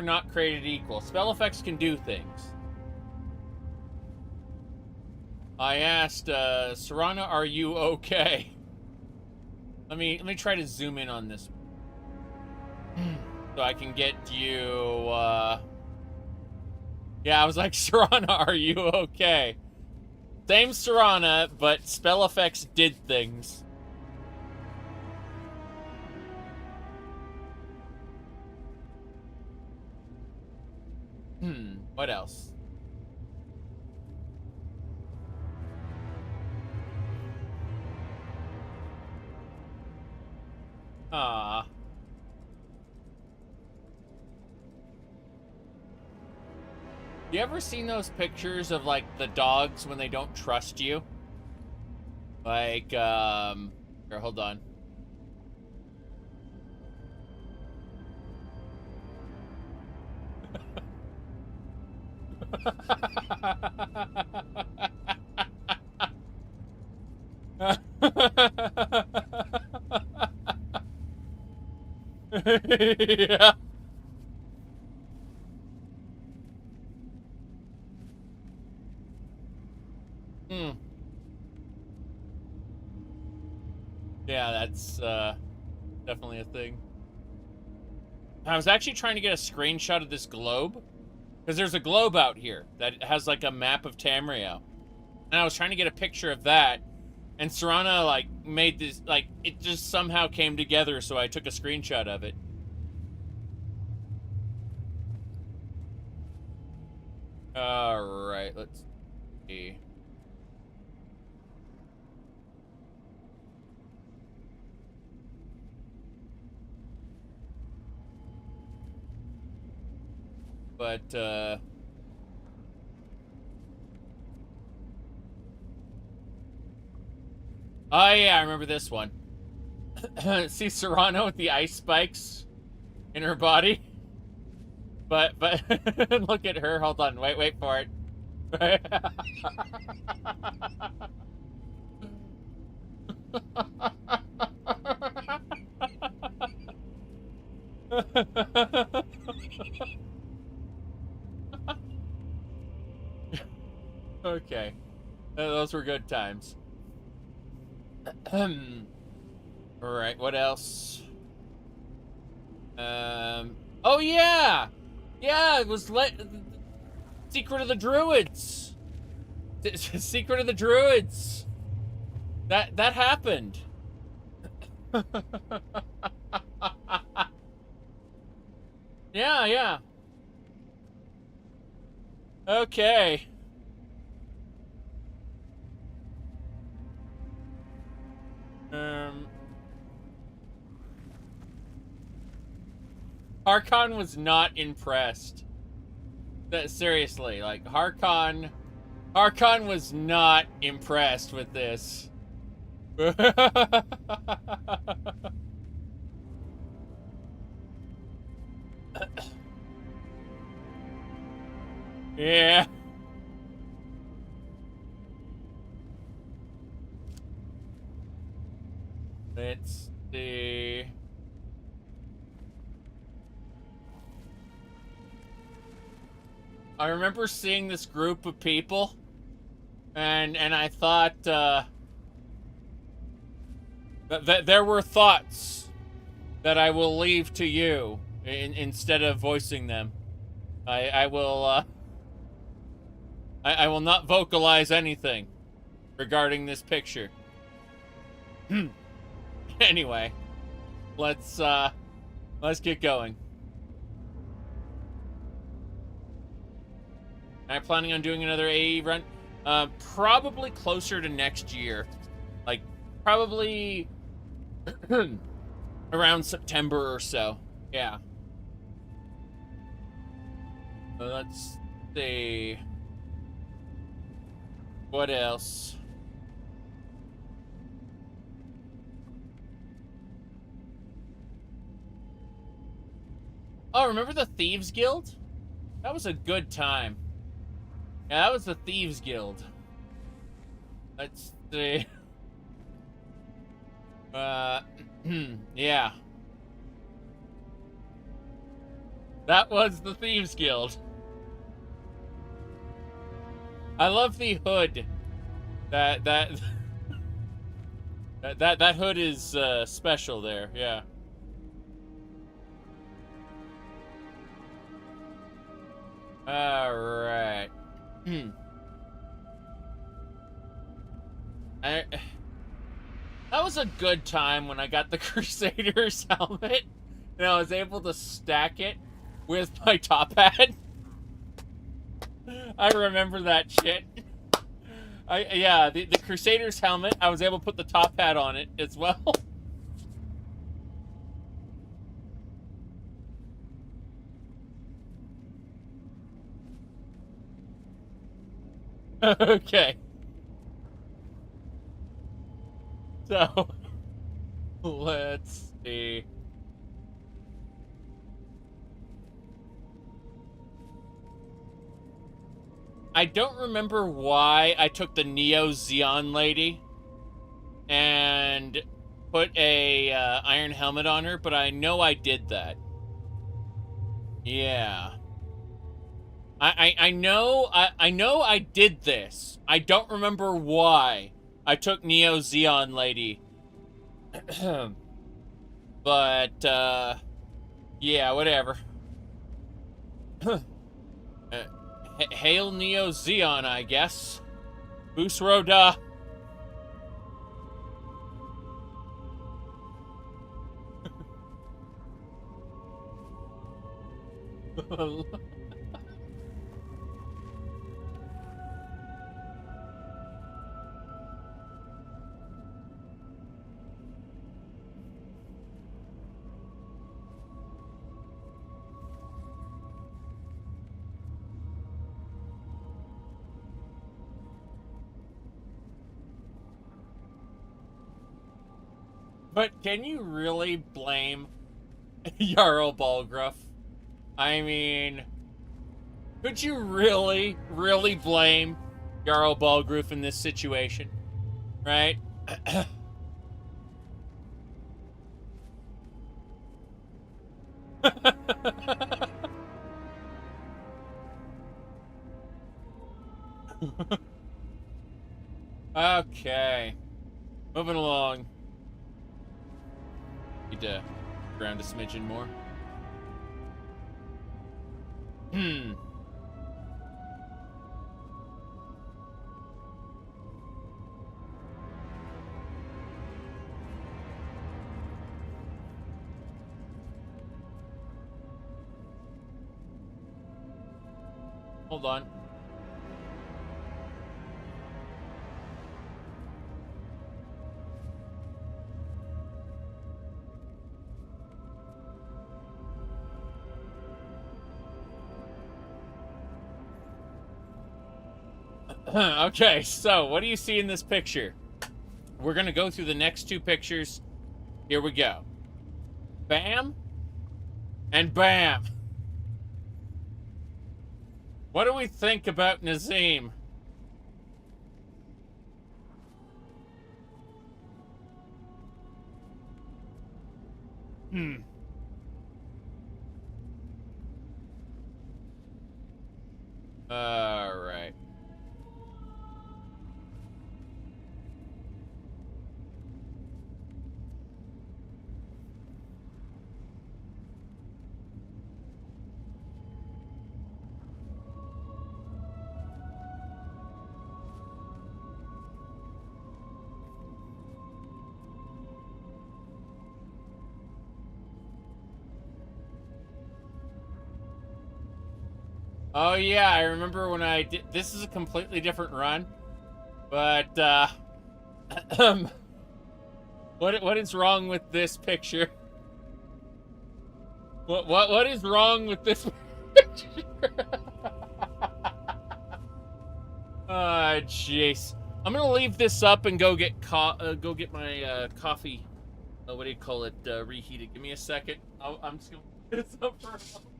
not created equal. Spell effects can do things. I asked Sirana, are you okay? Let me try to zoom in on this so I can get you yeah, I was like, Sirana, are you okay? Same Sirana, but spell effects did things. What else? Ah. You ever seen those pictures of like the dogs when they don't trust you? Like, here, hold on. Yeah. Yeah, that's definitely a thing. I was actually trying to get a screenshot of this globe, because there's a globe out here that has like a map of Tamriel, and I was trying to get a picture of that, and Sirana like made this, like it just somehow came together, so I took a screenshot of it. All right, let's see. But, oh yeah, I remember this one. See Serrano with the ice spikes in her body? But, look at her. Hold on. Wait for it. Okay. Those were good times. Alright, what else? Oh yeah! Yeah, it was Secret of the Druids! Secret of the Druids! That happened. Yeah. Okay. Harkon was not impressed. Seriously, like, Harkon was not impressed with this. Yeah. Let's I remember seeing this group of people, and I thought that there were thoughts that I will leave to you instead of voicing them. I will not vocalize anything regarding this picture. Anyway, let's get going. Am I planning on doing another AE run? Probably closer to next year. Like, probably around September or so. Yeah. Let's see. What else? Oh, remember the Thieves Guild? That was a good time. Yeah, that was the Thieves Guild. Let's see. Yeah. That was the Thieves Guild. I love the hood. That hood is special there, yeah. Alright. That was a good time when I got the Crusader's helmet and I was able to stack it with my top hat. I remember that shit. Yeah, the Crusader's helmet, I was able to put the top hat on it as well. Okay. So, let's see. I don't remember why I took the Neo Xeon lady and put a iron helmet on her, but I know I did that. Yeah. I know I did this. I don't remember why I took Neo Xeon lady. But yeah, whatever. Hail Neo Xeon, I guess. Busroda. But can you really blame Jarl Balgruuf? I mean, could you really blame Jarl Balgruuf in this situation? Right? Okay. Moving along. Need to ground a smidgen more. Hold on. Okay, so what do you see in this picture? We're gonna go through the next two pictures. Here we go. Bam. And bam. What do we think about Nazim? All right. Oh yeah, I remember when I did. This is a completely different run, but what is wrong with this picture? What is wrong with this picture? Ah, jeez. I'm gonna leave this up and go get my coffee. What do you call it? Reheated. Give me a second. I'm just gonna put this up for a moment.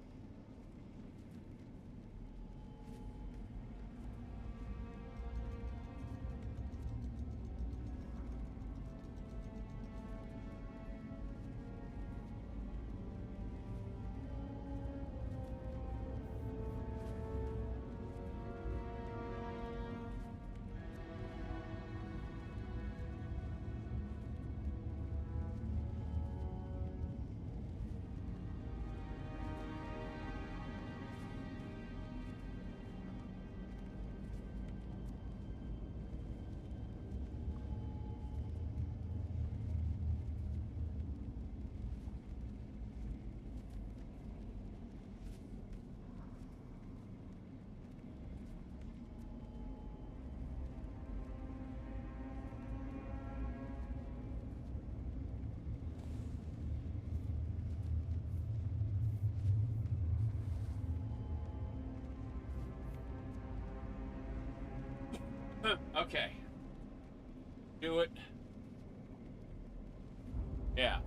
Okay. Do it. Yeah.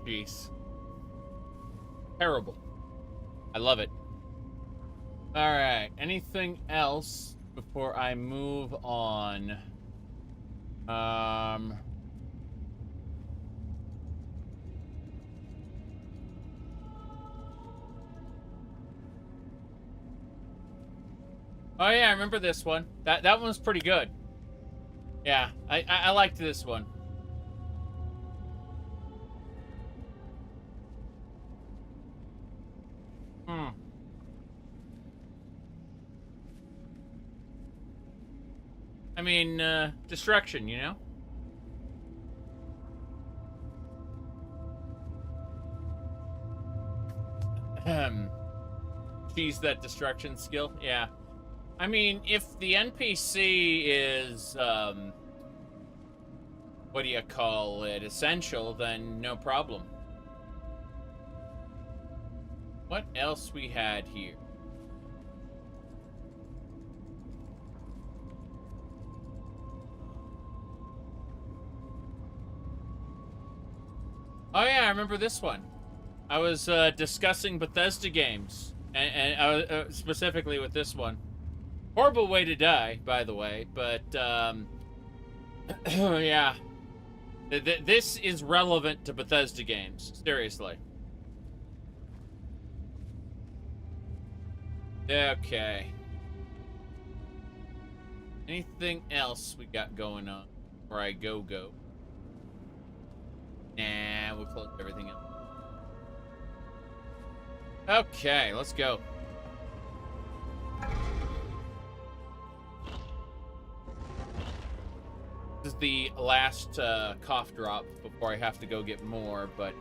Jeez. Terrible. I love it. Alright. Anything else before I move on? Oh yeah, I remember this one. That one was pretty good. Yeah, I liked this one. I mean, destruction, you know? Cheese that destruction skill, yeah. I mean, if the NPC is, what do you call it, essential, then no problem. What else we had here? Oh yeah, I remember this one. I was discussing Bethesda games, and I was specifically with this one. Horrible way to die, by the way, but yeah. This is relevant to Bethesda games, seriously. Okay. Anything else we got going on? Or I go? Nah, we'll close everything up. Okay, let's go. This is the last cough drop before I have to go get more, but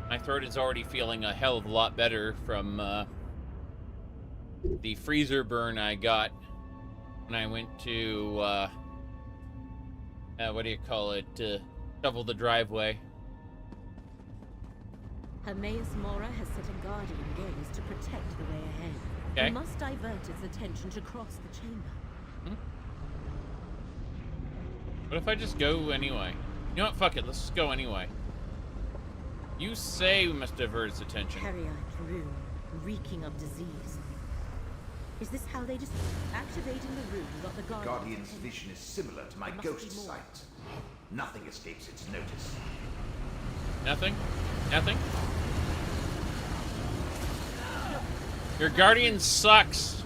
my throat is already feeling a hell of a lot better from the freezer burn I got when I went to, what do you call it, shovel the driveway. Hermaeus Mora has set a guardian gaze to protect the way ahead. Okay. We must divert its attention to cross the chamber. What if I just go anyway? You know what? Fuck it. Let's just go anyway. You say we must divert its attention. Carry-eyed rune, reeking of disease. Is this how they just activating the room got the Guardian's vision is similar to my ghost sight. Nothing escapes its notice. Nothing? Nothing? Your Guardian sucks.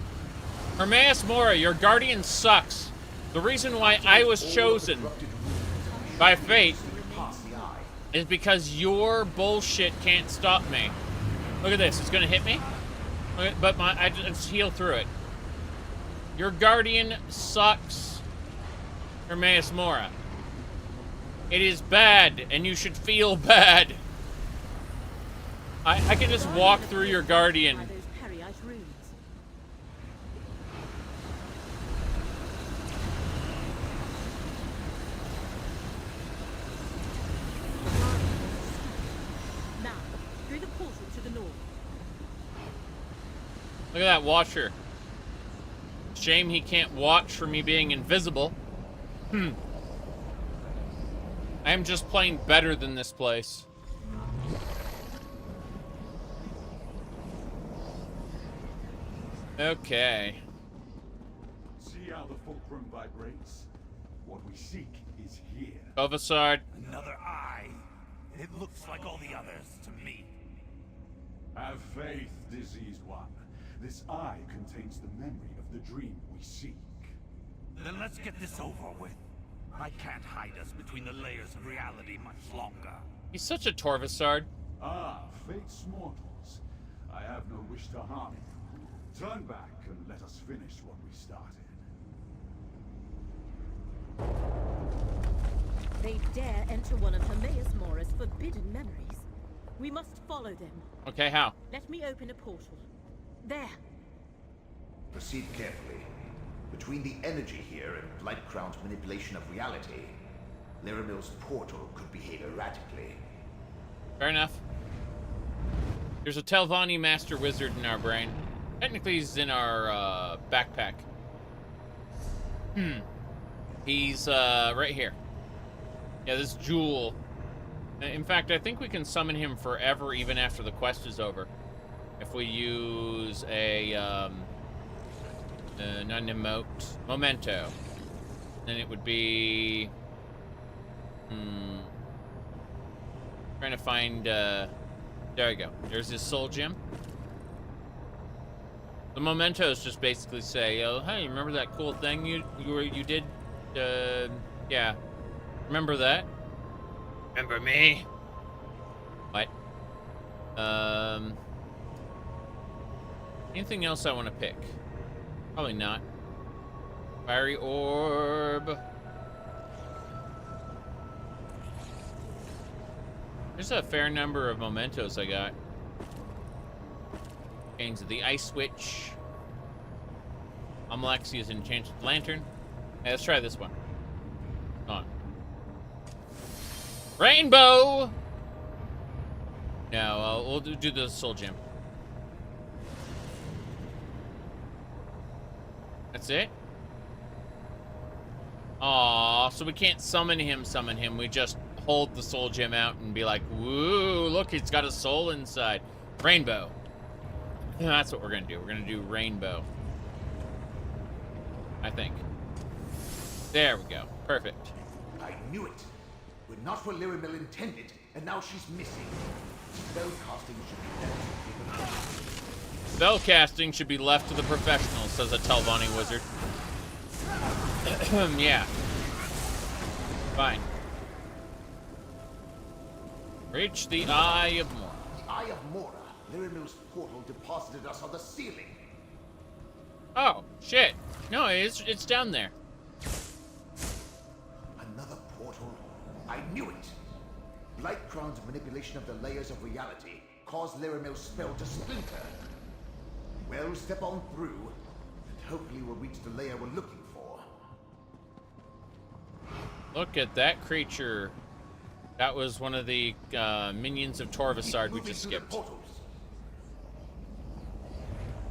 Hermaeus Mora, your Guardian sucks. The reason why I was chosen by fate is because your bullshit can't stop me. Look at this. It's gonna hit me. Okay, but I just heal through it. Your Guardian sucks, Hermaeus Mora. It is bad, and you should feel bad. I can just walk through your Guardian. Now, through the portal to the north. Look at that Watcher. Shame he can't watch for me being invisible. I am just playing better than this place. Okay. See how the fulcrum vibrates? What we seek is here. Ovasard. Another eye. It looks like all the others to me. Have faith, diseased one. This eye contains the memory of the dream we seek. Then let's get this over with. I can't hide us between the layers of reality much longer. He's such a Torvasard. Ah, fate's mortals. I have no wish to harm you. Turn back and let us finish what we started. They dare enter one of Hermaeus Mora's forbidden memories. We must follow them. Okay, how? Let me open a portal. There. Proceed carefully. Between the energy here and Blightcrown's manipulation of reality, Laramil's portal could behave erratically. Fair enough. There's a Telvanni Master Wizard in our brain. Technically, he's in our backpack. He's right here. Yeah, this jewel. In fact, I think we can summon him forever, even after the quest is over. If we use a non-emote memento, then it would be trying to find there we go. There's his soul gem. The mementos just basically say, oh, hey, remember that cool thing you did? Yeah, remember that? Remember me? What? Anything else I want to pick? Probably not. Fiery orb. There's a fair number of mementos I got. Gains of the Ice Switch. Amalexia's Enchanted Lantern. Hey, let's try this one. Come on. Rainbow! No, we'll do the Soul Gem. That's it? Aw, so we can't summon him. We just hold the Soul Gem out and be like, woo, look, he's got a soul inside. Rainbow. Yeah, that's what we're gonna do. We're gonna do Rainbow. I think. There we go. Perfect. I knew it. We're not where Laramil intended, and now she's missing. Spellcasting should be left. Spellcasting should be left to the professionals, says a Telvanni wizard. Yeah. Fine. Reach the Eye of Mora. The Eye of Mora. Laramil's portal deposited us on the ceiling. Oh, shit. No, it's down there. Another portal? I knew it. Blightcrown's manipulation of the layers of reality caused Laramil's spell to splinter. Well, step on through, and hopefully we'll reach the layer we're looking for. Look at that creature. That was one of the minions of Torvasard we just skipped.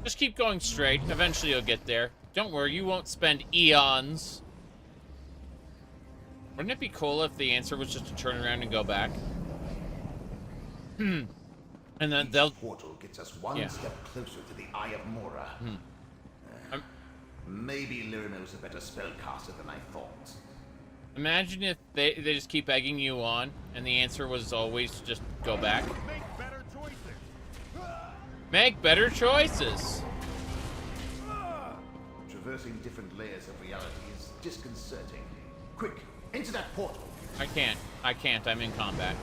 Just keep going straight. Eventually you'll get there. Don't worry, you won't spend eons. Wouldn't it be cool if the answer was just to turn around and go back? And then they'll... portal gets us one step closer to the Eye of Mora. Maybe Lyrimil's a better spellcaster than I thought. Imagine if they just keep egging you on, and the answer was always to just go back. Make better choices. Make better choices. Traversing different layers of reality is disconcerting. Quick, into that portal. I can't. I'm in combat.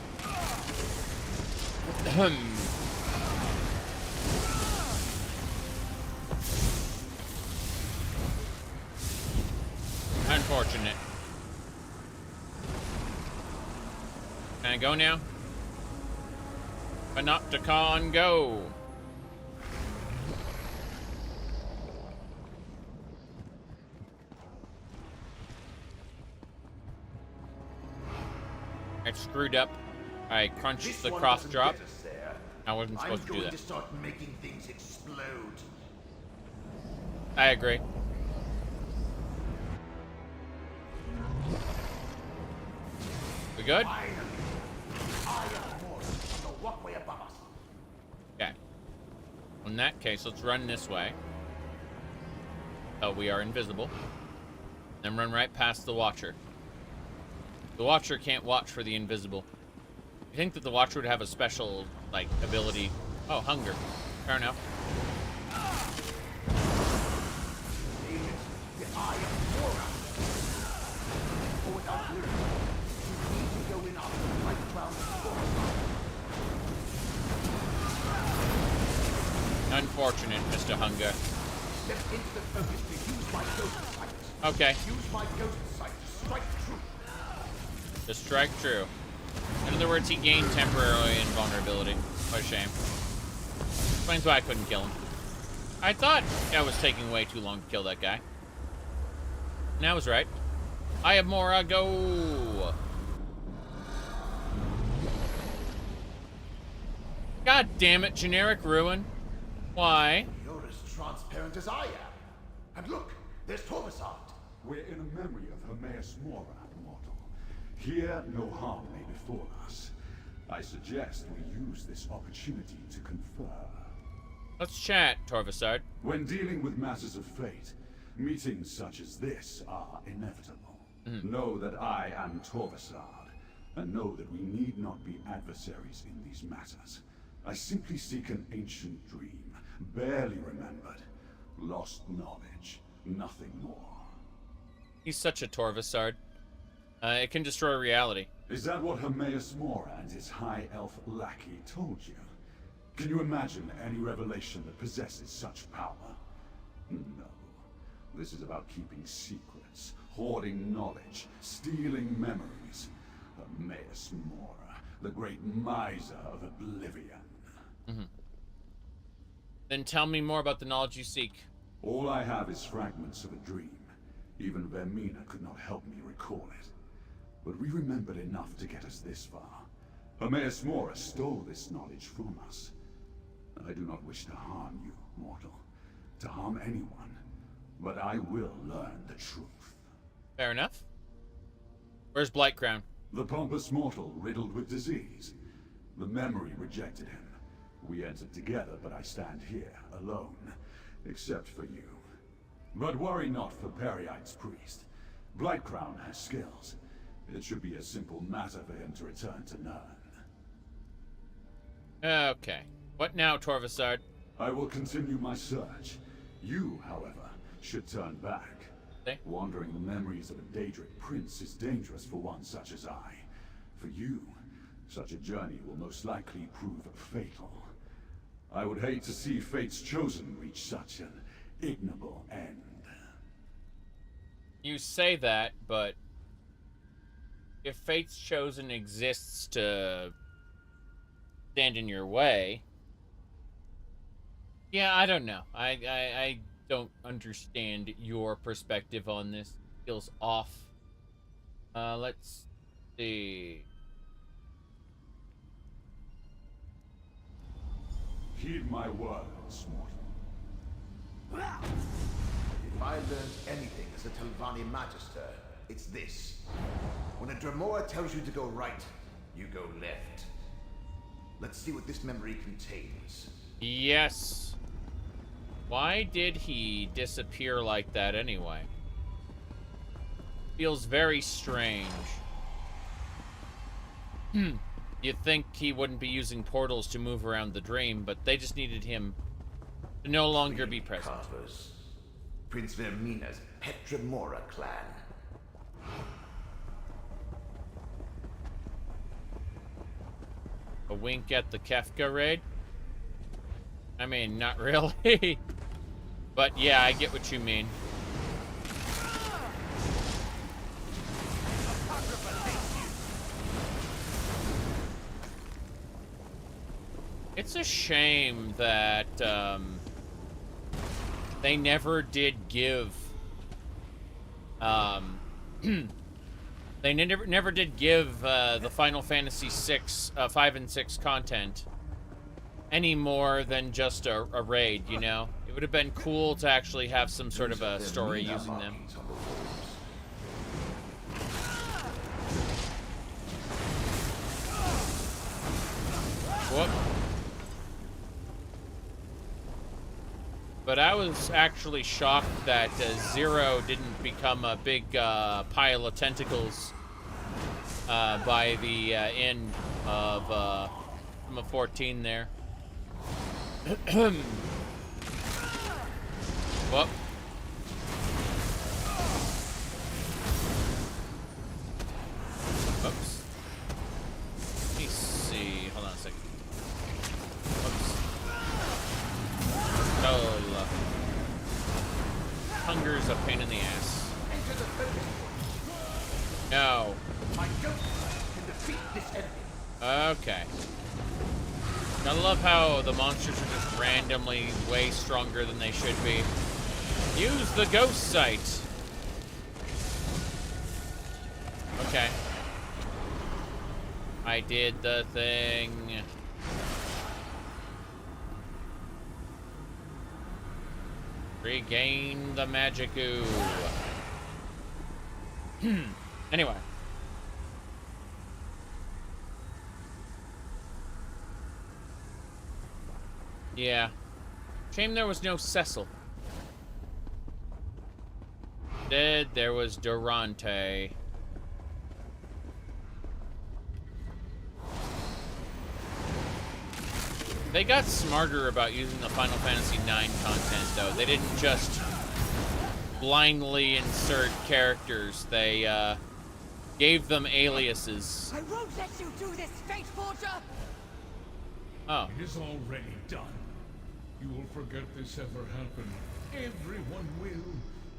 Unfortunate. Can I go now? Panopticon, go! I screwed up. I crunched the cross drop. I wasn't supposed to do that. I'm going to start making things explode. I agree. We good? Okay. In that case, let's run this way. Oh, we are invisible. Then run right past the Watcher. The Watcher can't watch for the invisible. You think that the Watcher would have a special, like, ability? Oh, hunger. Fair enough. Unfortunate, Mr. Hunger. Okay. Use my ghost sight to strike true. To strike true. In other words, he gained temporarily invulnerability. What a shame. Explains why I couldn't kill him. I thought I was taking way too long to kill that guy. And I was right. I have more, go! God damn it, generic ruin. Why? You're as transparent as I am. And look, there's Torvasard. We're in a memory of Hermaeus Mora, mortal. Here, no harm may befall us. I suggest we use this opportunity to confer. Let's chat, Torvasard. When dealing with matters of fate, meetings such as this are inevitable. Know that I am Torvasard, and know that we need not be adversaries in these matters. I simply seek an ancient dream, barely remembered, lost knowledge, nothing more. He's such a Torvasard. It can destroy reality. Is that what Hermaeus Mora and his high elf lackey told you? Can you imagine any revelation that possesses such power? No. This is about keeping secrets, hoarding knowledge, stealing memories. Hermaeus Mora, the great miser of oblivion. Then tell me more about the knowledge you seek. All I have is fragments of a dream. Even Vermina could not help me recall it. But we remembered enough to get us this far. Hermaeus Mora stole this knowledge from us. I do not wish to harm you, mortal. To harm anyone. But I will learn the truth. Fair enough. Where's Blightcrown? The pompous mortal riddled with disease. The memory rejected him. We entered together, but I stand here, alone. Except for you. But worry not for Periite's priest. Blightcrown has skills. It should be a simple matter for him to return to Nirn. Okay. What now, Torvasard? I will continue my search. You, however, should turn back. Okay. Wandering the memories of a Daedric prince is dangerous for one such as I. For you, such a journey will most likely prove fatal. I would hate to see Fate's Chosen reach such an ignoble end. You say that, but if Fate's Chosen exists to stand in your way, yeah, I don't know. I don't understand your perspective on this. It feels off. Let's see. Heed my words, mortal. If I learned anything as a Telvanni Magister, it's this. When a Dremora tells you to go right, you go left. Let's see what this memory contains. Yes. Why did he disappear like that anyway? Feels very strange. You'd think he wouldn't be using portals to move around the dream, but they just needed him to no longer be present. Carvers. Prince Vermina's Petramora clan. A wink at the Kefka raid? I mean, not really. But yeah, I get what you mean. It's a shame that they never did give they never did give the Final Fantasy VI 5 and 6 content any more than just a raid, you know? It would have been cool to actually have some sort of a story using them. Whoop. But I was actually shocked that Zero didn't become a big pile of tentacles by the end of 14 there. Whoop. Oops. Let me see. Hold on a second. Whoops. Oh, hunger's a pain in the ass. No. Okay. I love how the monsters are just randomly way stronger than they should be. Use the ghost sight. Okay. I did the thing. Regain the magic ooh. Anyway. Yeah. Shame there was no Cecil. Instead, there was Durante. They got smarter about using the Final Fantasy IX content, though. They didn't just blindly insert characters. They gave them aliases. I won't let you do this, Fate Forger! Oh. It is already done. You will forget this ever happened. Everyone will.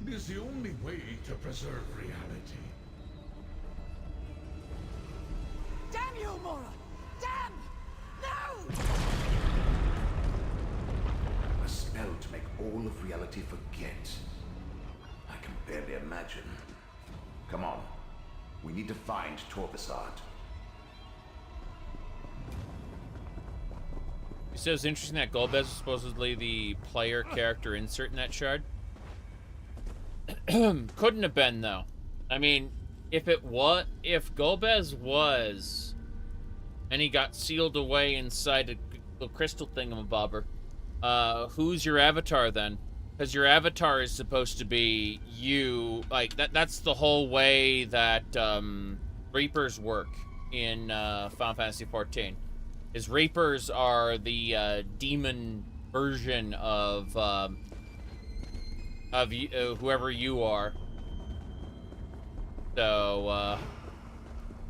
It is the only way to preserve reality. Damn you, Mora! Damn! No! A spell to make all of reality forget. I can barely imagine. Come on. We need to find Torvasad. So it's interesting that Golbez was supposedly the player character insert in that shard. Couldn't have been, though. I mean, if Golbez was, and he got sealed away inside a little crystal thingamabobber, who's your avatar then? Because your avatar is supposed to be you. Like, that's the whole way that Reapers work in Final Fantasy XIV. Is Reapers are the demon version of whoever you are. So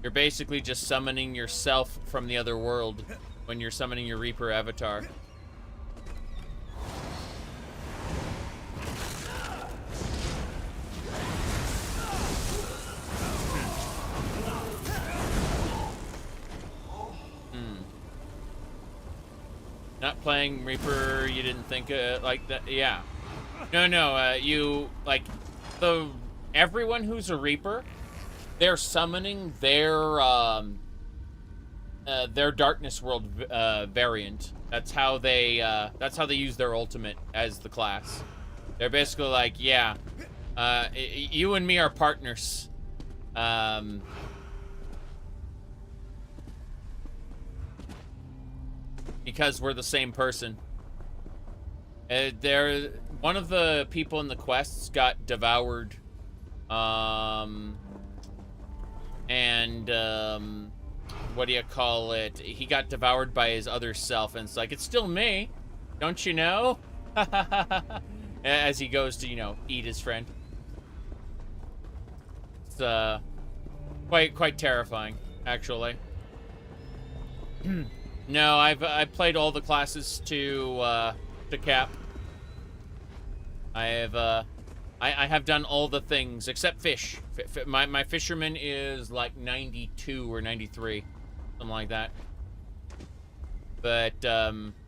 you're basically just summoning yourself from the other world when you're summoning your Reaper avatar. Not playing Reaper, you didn't think like that? Yeah. No, you, like, everyone who's a Reaper, they're summoning their Darkness World variant. That's how they use their ultimate as the class. They're basically like, yeah, you and me are partners. Because we're the same person. One of the people in the quests got devoured. What do you call it? He got devoured by his other self, and it's like, it's still me, don't you know? As he goes to, you know, eat his friend. It's quite terrifying, actually. No, I've played all the classes to cap. I have done all the things except fish. My fisherman is like 92 or 93, something like that. But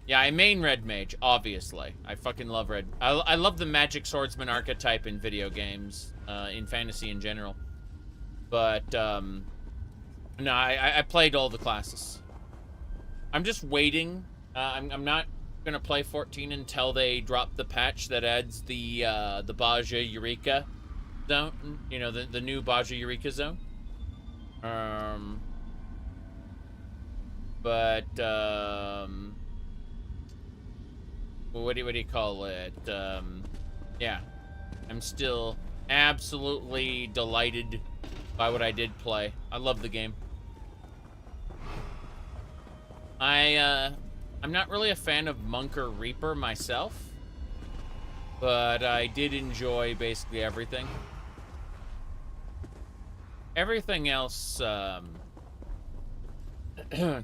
yeah, I main red mage, obviously. I fucking love red. I love the magic swordsman archetype in video games, in fantasy in general. But no, I played all the classes. I'm just waiting. I'm not gonna play 14 until they drop the patch that adds the Baja Eureka zone. You know, the new Baja Eureka zone. But what do you call it? Yeah, I'm still absolutely delighted by what I did play. I love the game. I'm not really a fan of Monk or Reaper myself, but I did enjoy basically everything. Everything else kind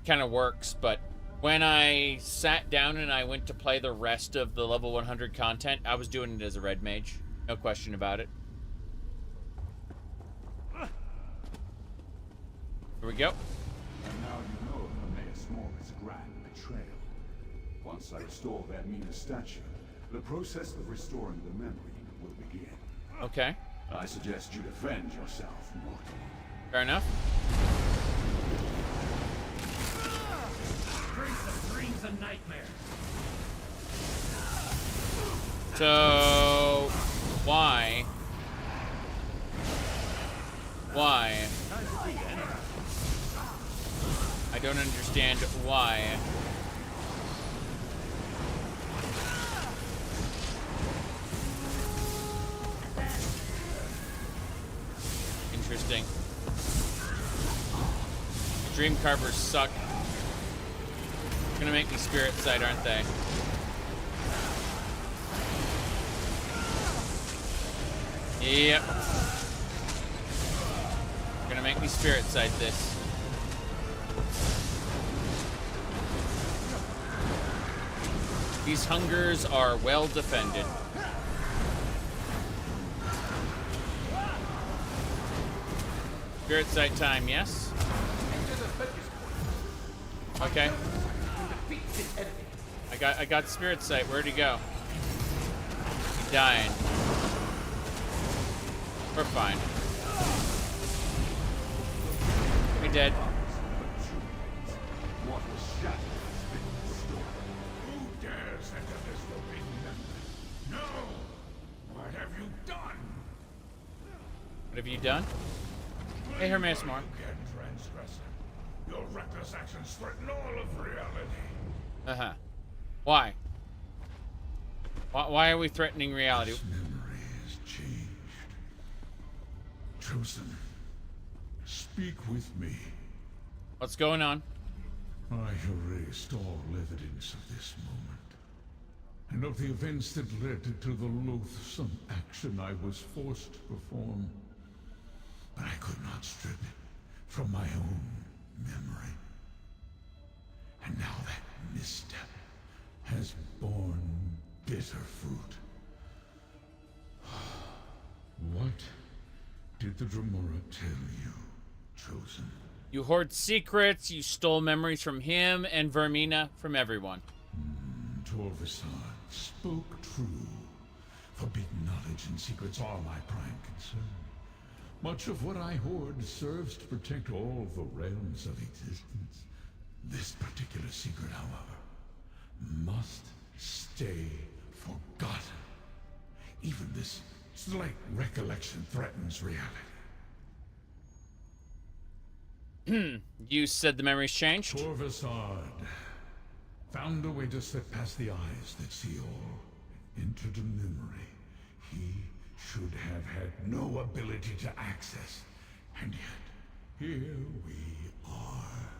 of works, but when I sat down and I went to play the rest of the level 100 content, I was doing it as a red mage. No question about it. Here we go. And now you know of Hermaeus Mora's grand betrayal. Once I restore Vermina's stature, the process of restoring the memory will begin. Okay. I suggest you defend yourself, mortal. Fair enough. Dreams and nightmares. So, why? I don't understand why. Interesting. Dream carvers suck. Gonna make me spirit sight, aren't they? Yep. Gonna make me spirit sight this. These hungers are well defended. Spirit sight time, yes? Okay. I got spirit sight. Where'd he go? He's dying. We're fine. We dead. Who dares enter this dominion? No! What have you done? What have you done? Hey, Hermaeus Mora. Again, transgressor. Your reckless actions threaten all of reality. Uh-huh. Why? Why are we threatening reality? This memory has changed. Chosen, speak with me. What's going on? I erased all evidence of this moment, and of the events that led to the loathsome action I was forced to perform. But I could not strip it from my own memory. And now that misstep has borne bitter fruit. What did the Dremora tell you, Chosen? You hoard secrets, you stole memories from him and Vermina from everyone. Torvasad spoke true. Forbidden knowledge and secrets are my prime concern. Much of what I hoard serves to protect all the realms of existence. This particular secret, however, must stay forgotten. Even this slight recollection threatens reality. You said the memories changed? Torvasad found a way to slip past the eyes that see all entered a memory he should have had no ability to access. And yet, here we are.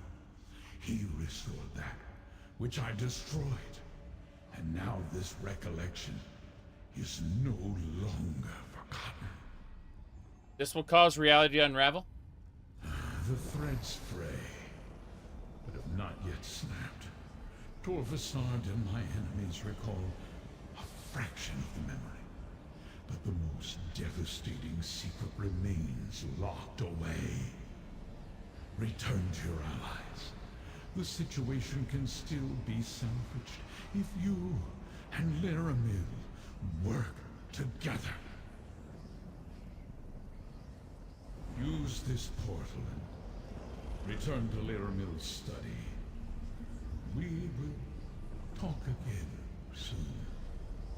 He restored that, which I destroyed. And now this recollection is no longer forgotten. This will cause reality to unravel? The threads fray, but have not yet snapped. Torvasard and my enemies recall a fraction of the memory, but the most devastating secret remains locked away. Return to your allies. The situation can still be salvaged if you and Laramil work together. Use this portal and return to Laramil's study. We will talk again soon.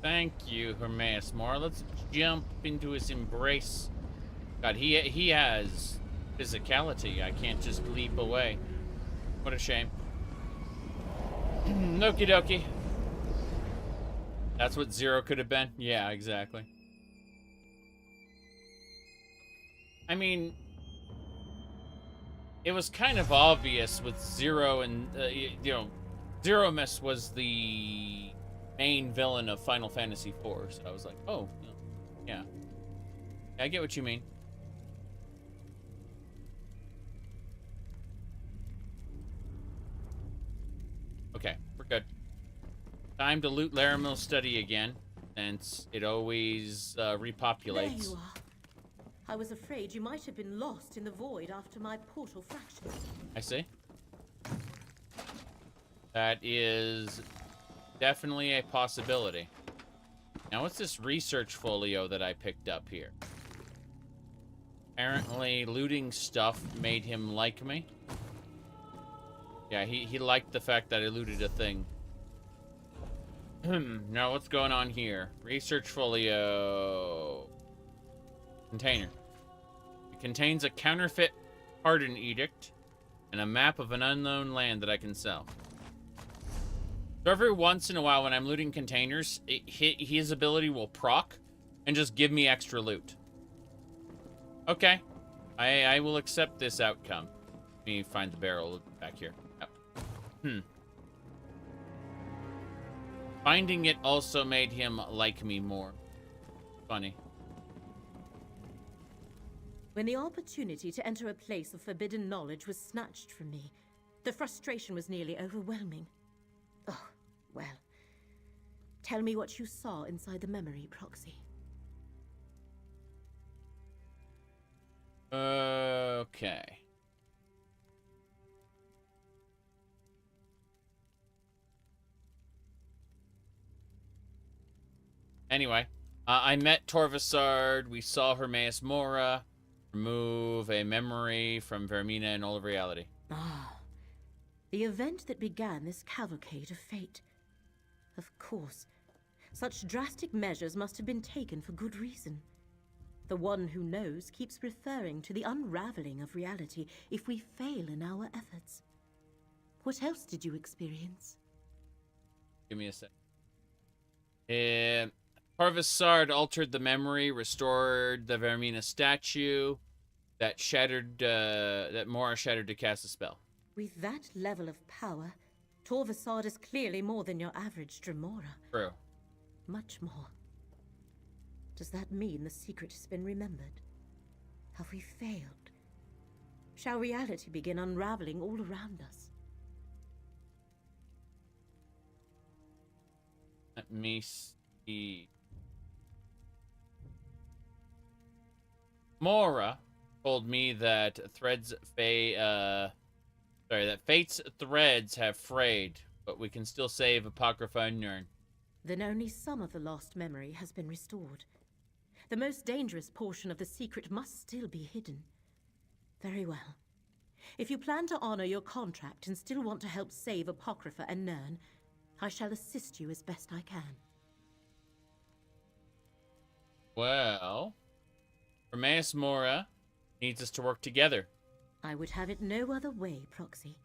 Thank you, Hermaeus Mora. Let's jump into his embrace. God, he has physicality. I can't just leap away. What a shame. Okie dokie. That's what Zero could have been? Yeah, exactly. I mean, it was kind of obvious with Zero and, you know, Zero Miss was the main villain of Final Fantasy IV, so I was like, oh, yeah. I get what you mean. Okay, we're good. Time to loot Laramil's study again, since it always repopulates. There you are. I was afraid you might have been lost in the void after my portal fractured. I see. That is definitely a possibility. Now, what's this research folio that I picked up here? Apparently, looting stuff made him like me. Yeah, he liked the fact that I looted a thing. Now, what's going on here? Research folio. Container. It contains a counterfeit pardon edict and a map of an unknown land that I can sell. So every once in a while when I'm looting containers, his ability will proc and just give me extra loot. Okay. I will accept this outcome. Let me find the barrel back here. Oh. Finding it also made him like me more. Funny. When the opportunity to enter a place of forbidden knowledge was snatched from me, the frustration was nearly overwhelming. Oh, well. Tell me what you saw inside the memory, Proxy. Okay. Anyway, I met Torvasard. We saw Hermaeus Mora remove a memory from Vermina and all of reality. Ah, the event that began this cavalcade of fate. Of course, such drastic measures must have been taken for good reason. The one who knows keeps referring to the unraveling of reality if we fail in our efforts. What else did you experience? Give me a sec. Torvasard altered the memory, restored the Vermina statue that shattered, that Mora shattered to cast a spell. With that level of power, Torvasard is clearly more than your average Dremora. True. Much more. Does that mean the secret has been remembered? Have we failed? Shall reality begin unraveling all around us? Let me see. Mora told me that that Fate's threads have frayed, but we can still save Apocrypha and Nern. Then only some of the lost memory has been restored. The most dangerous portion of the secret must still be hidden. Very well. If you plan to honor your contract and still want to help save Apocrypha and Nern, I shall assist you as best I can. Well, Hermaeus Mora needs us to work together. I would have it no other way, Proxy.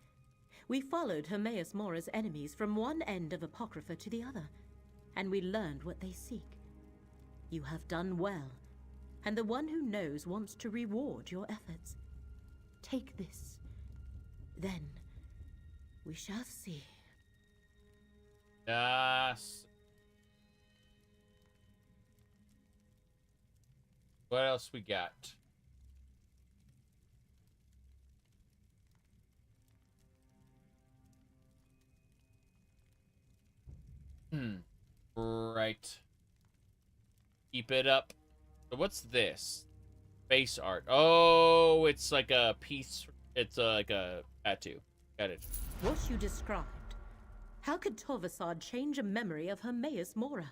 We followed Hermaeus Mora's enemies from one end of Apocrypha to the other, and we learned what they seek. You have done well, and the one who knows wants to reward your efforts. Take this. Then we shall see. Yes. What else we got? Right. Keep it up. So what's this? Face art. Oh, it's like a piece. It's like a tattoo. Got it. What you described. How could Torvasad change a memory of Hermaeus Mora?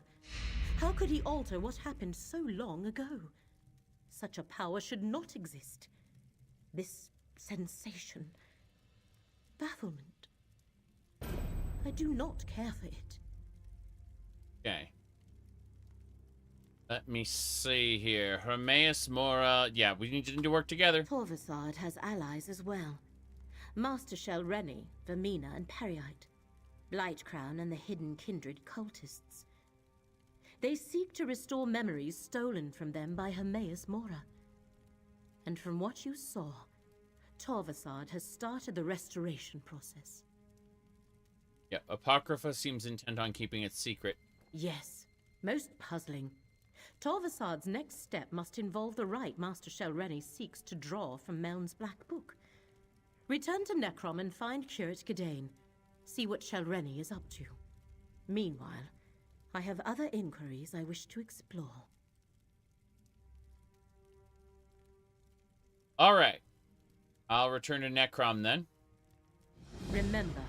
How could he alter what happened so long ago? Such a power should not exist. This sensation. Bafflement. I do not care for it. Okay. Let me see here. Hermaeus Mora. Yeah, we need to work together. Torvasad has allies as well. Master Shel, Reni, Vermina, and Periite. Blightcrown and the hidden kindred cultists. They seek to restore memories stolen from them by Hermaeus Mora. And from what you saw, Torvasad has started the restoration process. Yeah, Apocrypha seems intent on keeping it secret. Yes, most puzzling. Torvasad's next step must involve the rite Master Shel Reni seeks to draw from Meln's Black Book. Return to Necrom and find Curate Gadain. See what Shel Reni is up to. Meanwhile, I have other inquiries I wish to explore. All right. I'll return to Necrom then. Remember,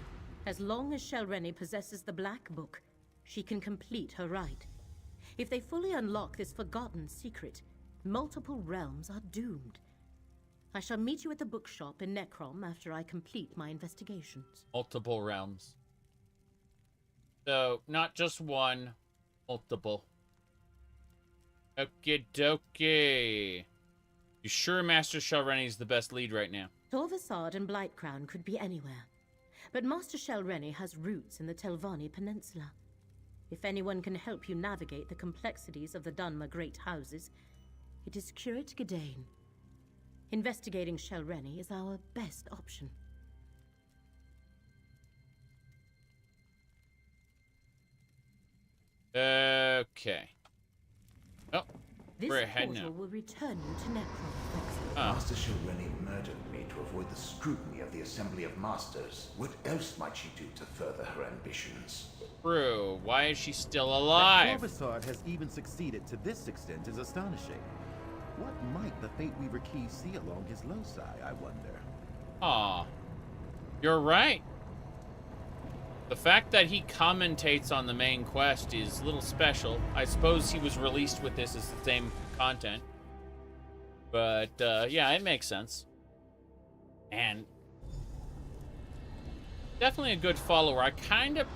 as long as Shel Reni possesses the Black Book, she can complete her rite. If they fully unlock this forgotten secret, multiple realms are doomed. I shall meet you at the bookshop in Necrom after I complete my investigations. Multiple realms. So, not just one, multiple. Okie dokie. You sure Master Shel Reni is the best lead right now? Torvasad and Blightcrown could be anywhere. But Master Shel Reni has roots in the Telvanni Peninsula. If anyone can help you navigate the complexities of the Dunmer Great Houses, it is Curate Gadain. Investigating Shel Reni is our best option. Okay. Oh, This we're ahead portal now. will return you to Necrom. Master Shel Reni murdered me to avoid the scrutiny of the Assembly of Masters. What else might she do to further her ambitions? True. Why is she still alive? That Torvasad has even succeeded to this extent is astonishing. What might the Fate Weaver Key see along his loci, I wonder? Aw. You're right. The fact that he commentates on the main quest is a little special. I suppose he was released with this as the same content. But, yeah, it makes sense. And definitely a good follower. I kind of,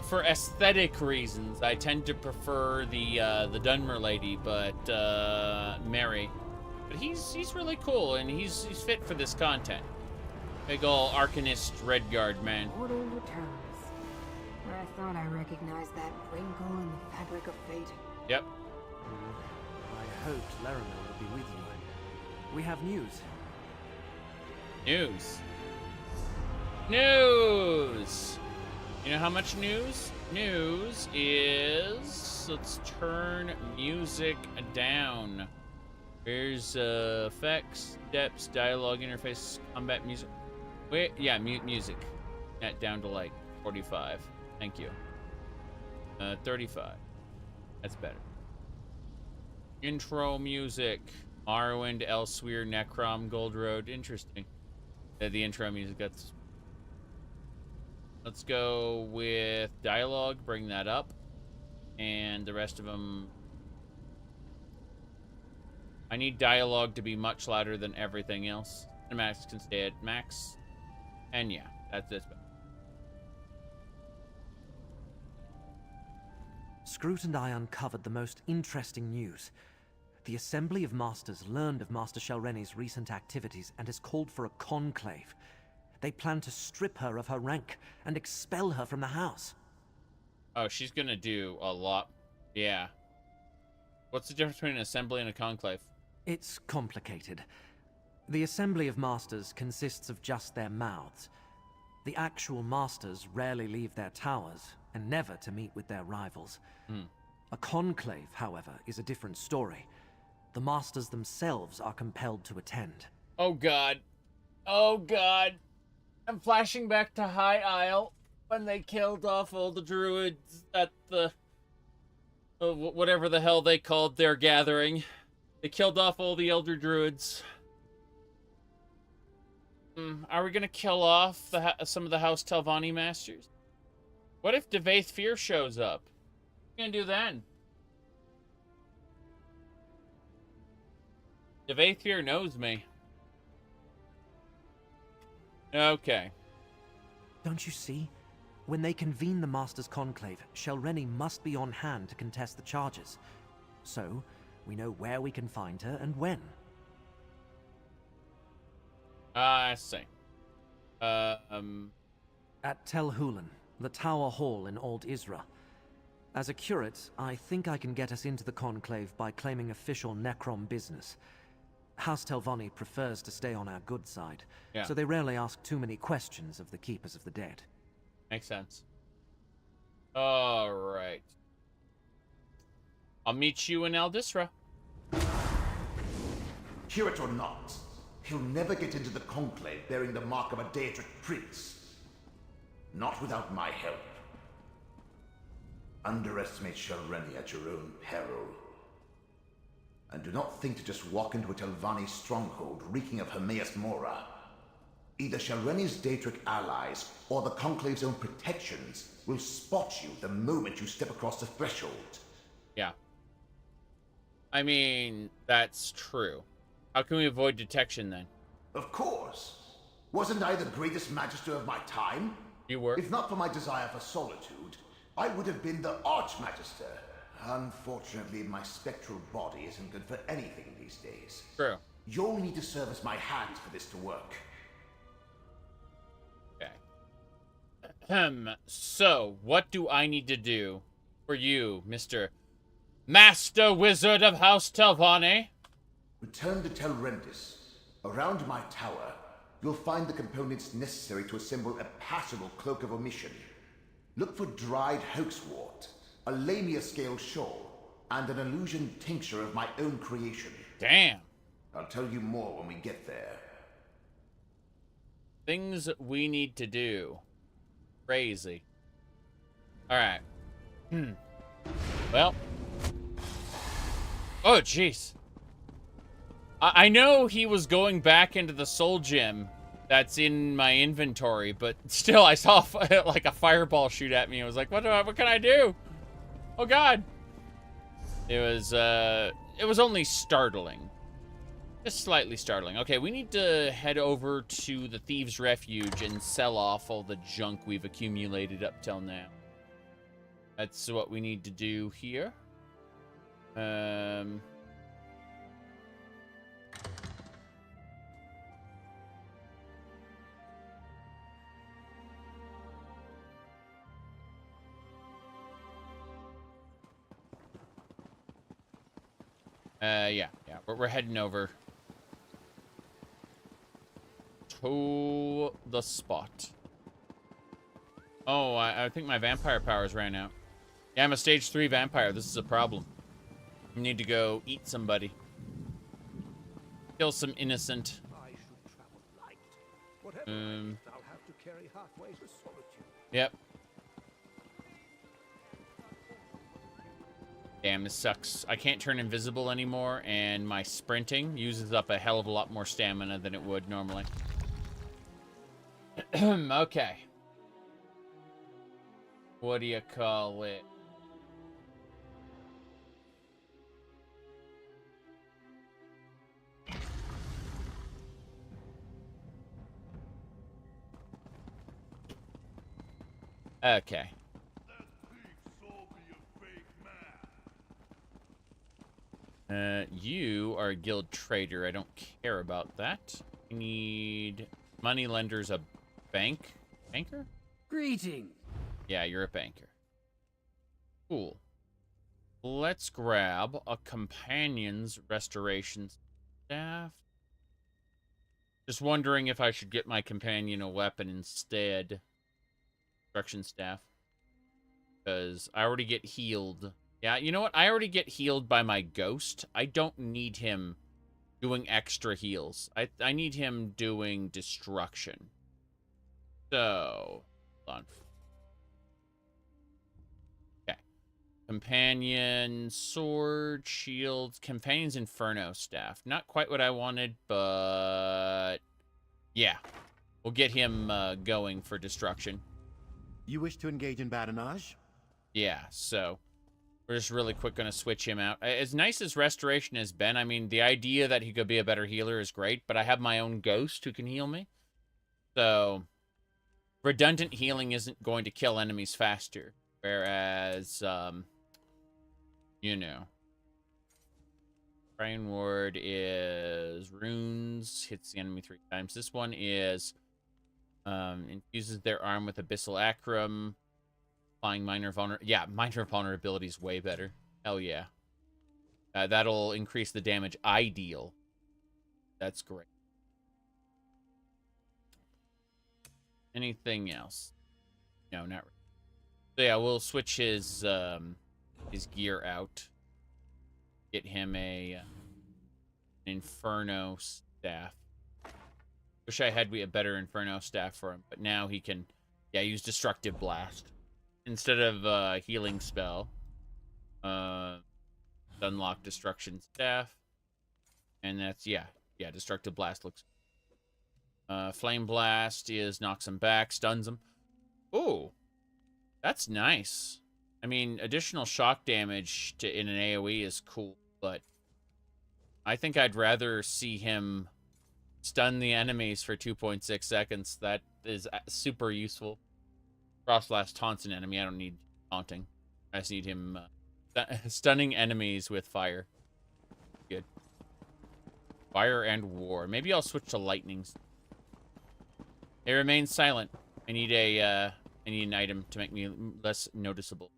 for aesthetic reasons, I tend to prefer the Dunmer lady, but Mary. But he's really cool, and he's fit for this content. Big ol' Arcanist Redguard, man. Portal returns. I thought I recognized that wrinkle in the fabric of fate. Yep. I hoped Laramel would be with you. We have news. News. News! You know how much news? News is... Let's turn music down. Here's effects, depths, dialogue, interface, combat music. Wait, yeah, music. Down to like 45. Thank you. 35. That's better. Intro music. Morrowind, Elsewhere, Necrom, Gold Road. Interesting. The intro music, that's... Let's go with dialogue, bring that up. And the rest of them... I need dialogue to be much louder than everything else. Cinematics can stay at max. And yeah, that's better. Scroot and I uncovered the most interesting news. The Assembly of Masters learned of Master Shel Reni's recent activities and has called for a conclave. They plan to strip her of her rank and expel her from the house. Oh, she's gonna do a lot. Yeah. What's the difference between an assembly and a conclave? It's complicated. The assembly of masters consists of just their mouths. The actual masters rarely leave their towers, and never to meet with their rivals. A conclave, however, is a different story. The masters themselves are compelled to attend. Oh god. Oh god. I'm flashing back to High Isle when they killed off all the druids at the... whatever the hell they called their gathering. They killed off all the elder druids. Are we gonna kill off some of the House Telvanni masters? What if Devaith Fear shows up? What are you gonna do then? Devaith Fear knows me. Okay. Don't you see? When they convene the Master's Conclave, Reni must be on hand to contest the charges. So, we know where we can find her and when. I see. At Tel Hulan, the Tower Hall in Old Isra. As a curate, I think I can get us into the Conclave by claiming official Necrom business. House Telvanni prefers to stay on our good side, so they rarely ask too many questions of the Keepers of the Dead. Makes sense. Alright. I'll meet you in Aldisra. Curate or not, he'll never get into the Conclave bearing the mark of a Daedric prince. Not without my help. Underestimate Reni at your own peril. And do not think to just walk into a Telvanni stronghold reeking of Hermaeus Mora. Either Reni's Daedric allies or the Conclave's own protections will spot you the moment you step across the threshold. Yeah. I mean, that's true. How can we avoid detection then? Of course. Wasn't I the greatest magister of my time? You were. If not for my desire for solitude, I would have been the Archmagister. Unfortunately, my spectral body isn't good for anything these days. True. You'll need to serve as my hands for this to work. Okay. So, what do I need to do for you, Mr. Master Wizard of House Telvanni? Return to Telrendis. Around my tower, you'll find the components necessary to assemble a passable cloak of omission. Look for dried hoaxwort, a lamia scale shawl, and an illusion tincture of my own creation. Damn. I'll tell you more when we get there. Things we need to do. Crazy. Alright. Well. Oh, jeez. I know he was going back into the soul gem that's in my inventory, but still I saw like a fireball shoot at me. I was like, what can I do? Oh god. It was only startling. Just slightly startling. Okay, we need to head over to the Thieves' Refuge and sell off all the junk we've accumulated up till now. That's what we need to do here. Yeah. We're heading over to the spot. Oh, I think my vampire powers ran out. Yeah, I'm a stage 3 vampire. This is a problem. I need to go eat somebody. Kill some innocent. I should travel light. Whatever I'll have to carry halfway to solitude. Yep. Damn, this sucks. I can't turn invisible anymore, and my sprinting uses up a hell of a lot more stamina than it would normally. Okay. What do you call it? Okay. You are a guild trader. I don't care about that. I need money lenders, a banker? Greetings. Yeah, you're a banker. Cool. Let's grab a companion's restoration staff. Just wondering if I should get my companion a weapon instead. Destruction staff. Because I already get healed. Yeah, you know what? I already get healed by my ghost. I don't need him doing extra heals. I need him doing destruction. So, hold on. Okay. Companion, sword, shield, companion's inferno staff. Not quite what I wanted, but yeah. We'll get him going for destruction. You wish to engage in badinage? Yeah, so we're just really quick going to switch him out. As nice as restoration has been, I mean, the idea that he could be a better healer is great, but I have my own ghost who can heal me. So redundant healing isn't going to kill enemies faster. Whereas, you know, Brain Ward is runes, hits the enemy 3 times. This one is infuses their arm with Abyssal Acrum. Applying minor vulnerability. Yeah, minor vulnerability is way better. Hell yeah. That'll increase the damage I deal. That's great. Anything else? No, not really. So yeah, we'll switch his gear out. Get him an Inferno staff. Wish I had a better Inferno staff for him, but now he can, yeah, use Destructive Blast. Instead of healing spell, unlock destruction staff, and that's yeah, destructive blast looks. Flame blast is knocks him back, stuns him. Ooh, that's nice. I mean, additional shock damage in an AOE is cool, but I think I'd rather see him stun the enemies for 2.6 seconds. That is super useful. Frost Blast taunts an enemy. I don't need taunting. I just need him stunning enemies with fire. Good. Fire and war. Maybe I'll switch to lightnings. They remain silent. I need an item to make me less noticeable.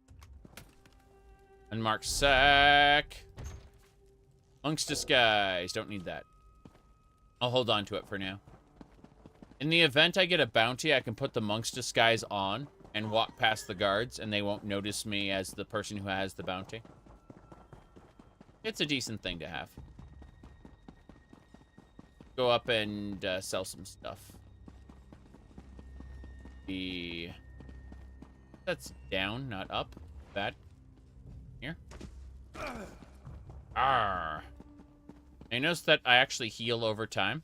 Unmarked sack. Monk's Disguise. Don't need that. I'll hold on to it for now. In the event I get a bounty, I can put the Monk's Disguise on and walk past the guards, and they won't notice me as the person who has the bounty. It's a decent thing to have. Go up and sell some stuff. That's down, not up. Bad. Here. Arr. I noticed that I actually heal over time.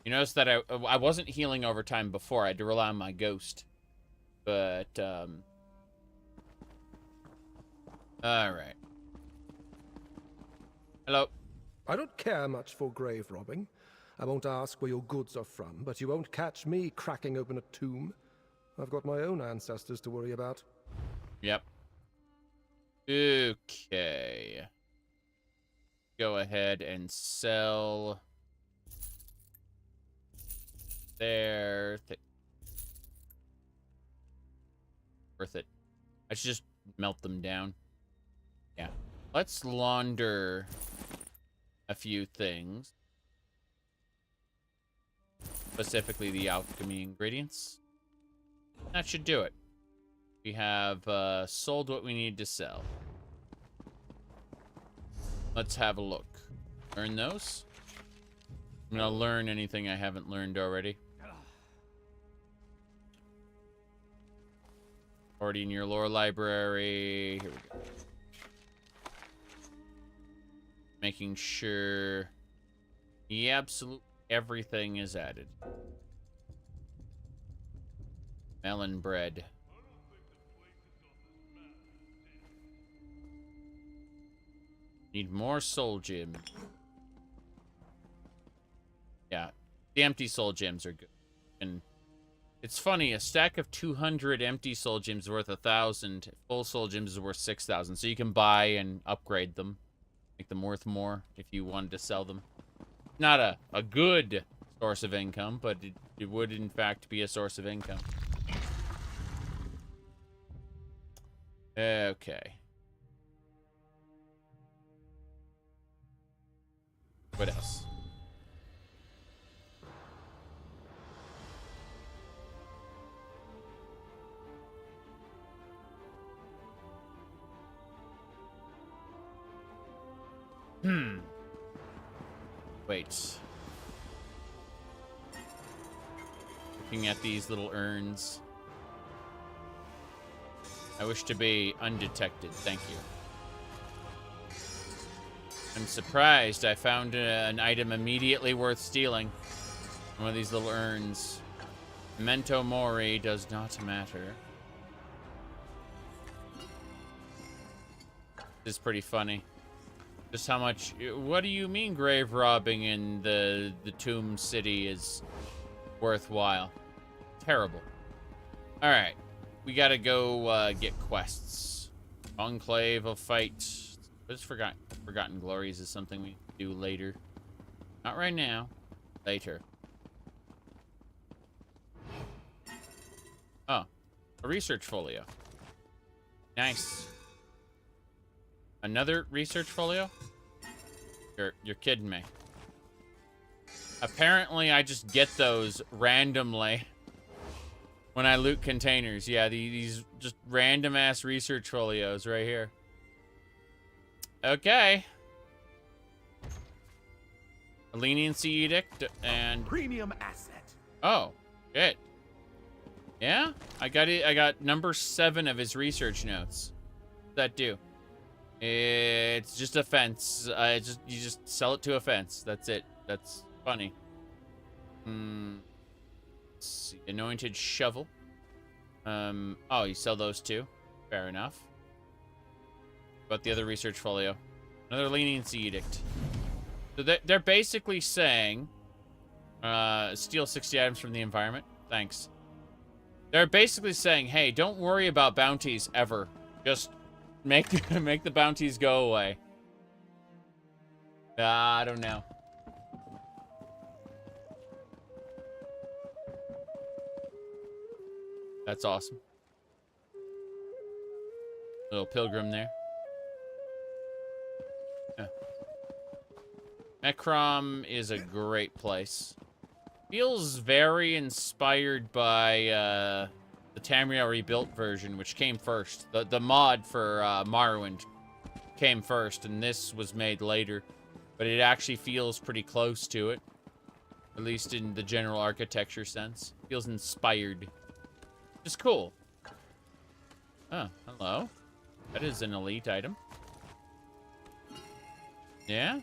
You notice that I wasn't healing over time before. I had to rely on my ghost. But, alright. Hello. I don't care much for grave robbing. I won't ask where your goods are from, but you won't catch me cracking open a tomb. I've got my own ancestors to worry about. Yep. Okay. Go ahead and sell there. Worth it. I should just melt them down. Yeah. Let's launder a few things. Specifically the alchemy ingredients. That should do it. We have sold what we need to sell. Let's have a look. Learn those. I'm gonna learn anything I haven't learned already. Already in your lore library. Here we go. Making sure absolutely everything is added. Melon bread. Need more soul gems. Yeah, the empty soul gems are good. And it's funny, a stack of 200 empty soul gems is worth 1,000. Full soul gems is worth 6,000. So you can buy and upgrade them. Make them worth more if you wanted to sell them. Not a good source of income, but it would in fact be a source of income. Okay. What else? Wait. Looking at these little urns. I wish to be undetected. Thank you. I'm surprised I found an item immediately worth stealing. One of these little urns. Memento mori does not matter. This is pretty funny. Just how much... What do you mean grave robbing in the tomb city is worthwhile? Terrible. Alright. We gotta go get quests. Conclave of Fight. Just Forgotten Glories is something we do later. Not right now. Later. Oh. A research folio. Nice. Another research folio? You're kidding me. Apparently I just get those randomly when I loot containers. Yeah, these just random ass research folios right here. Okay. A leniency edict and premium asset. Oh, shit. Yeah, I got it. I got number 7 of his research notes. What's that do? It's just a fence. You just sell it to a fence. That's it. That's funny. Let's see. Anointed shovel. Oh, you sell those too. Fair enough. But the other research folio. Another leniency edict. So they're basically saying, steal 60 items from the environment. Thanks. They're basically saying, hey, don't worry about bounties ever. Just make the bounties go away. I don't know. That's awesome. Little pilgrim there. Yeah. Necrom is a great place. Feels very inspired by the Tamriel Rebuilt version, which came first. The mod for Morrowind came first, and this was made later. But it actually feels pretty close to it. At least in the general architecture sense. Feels inspired. It's cool. Oh, hello. That is an elite item. Yeah?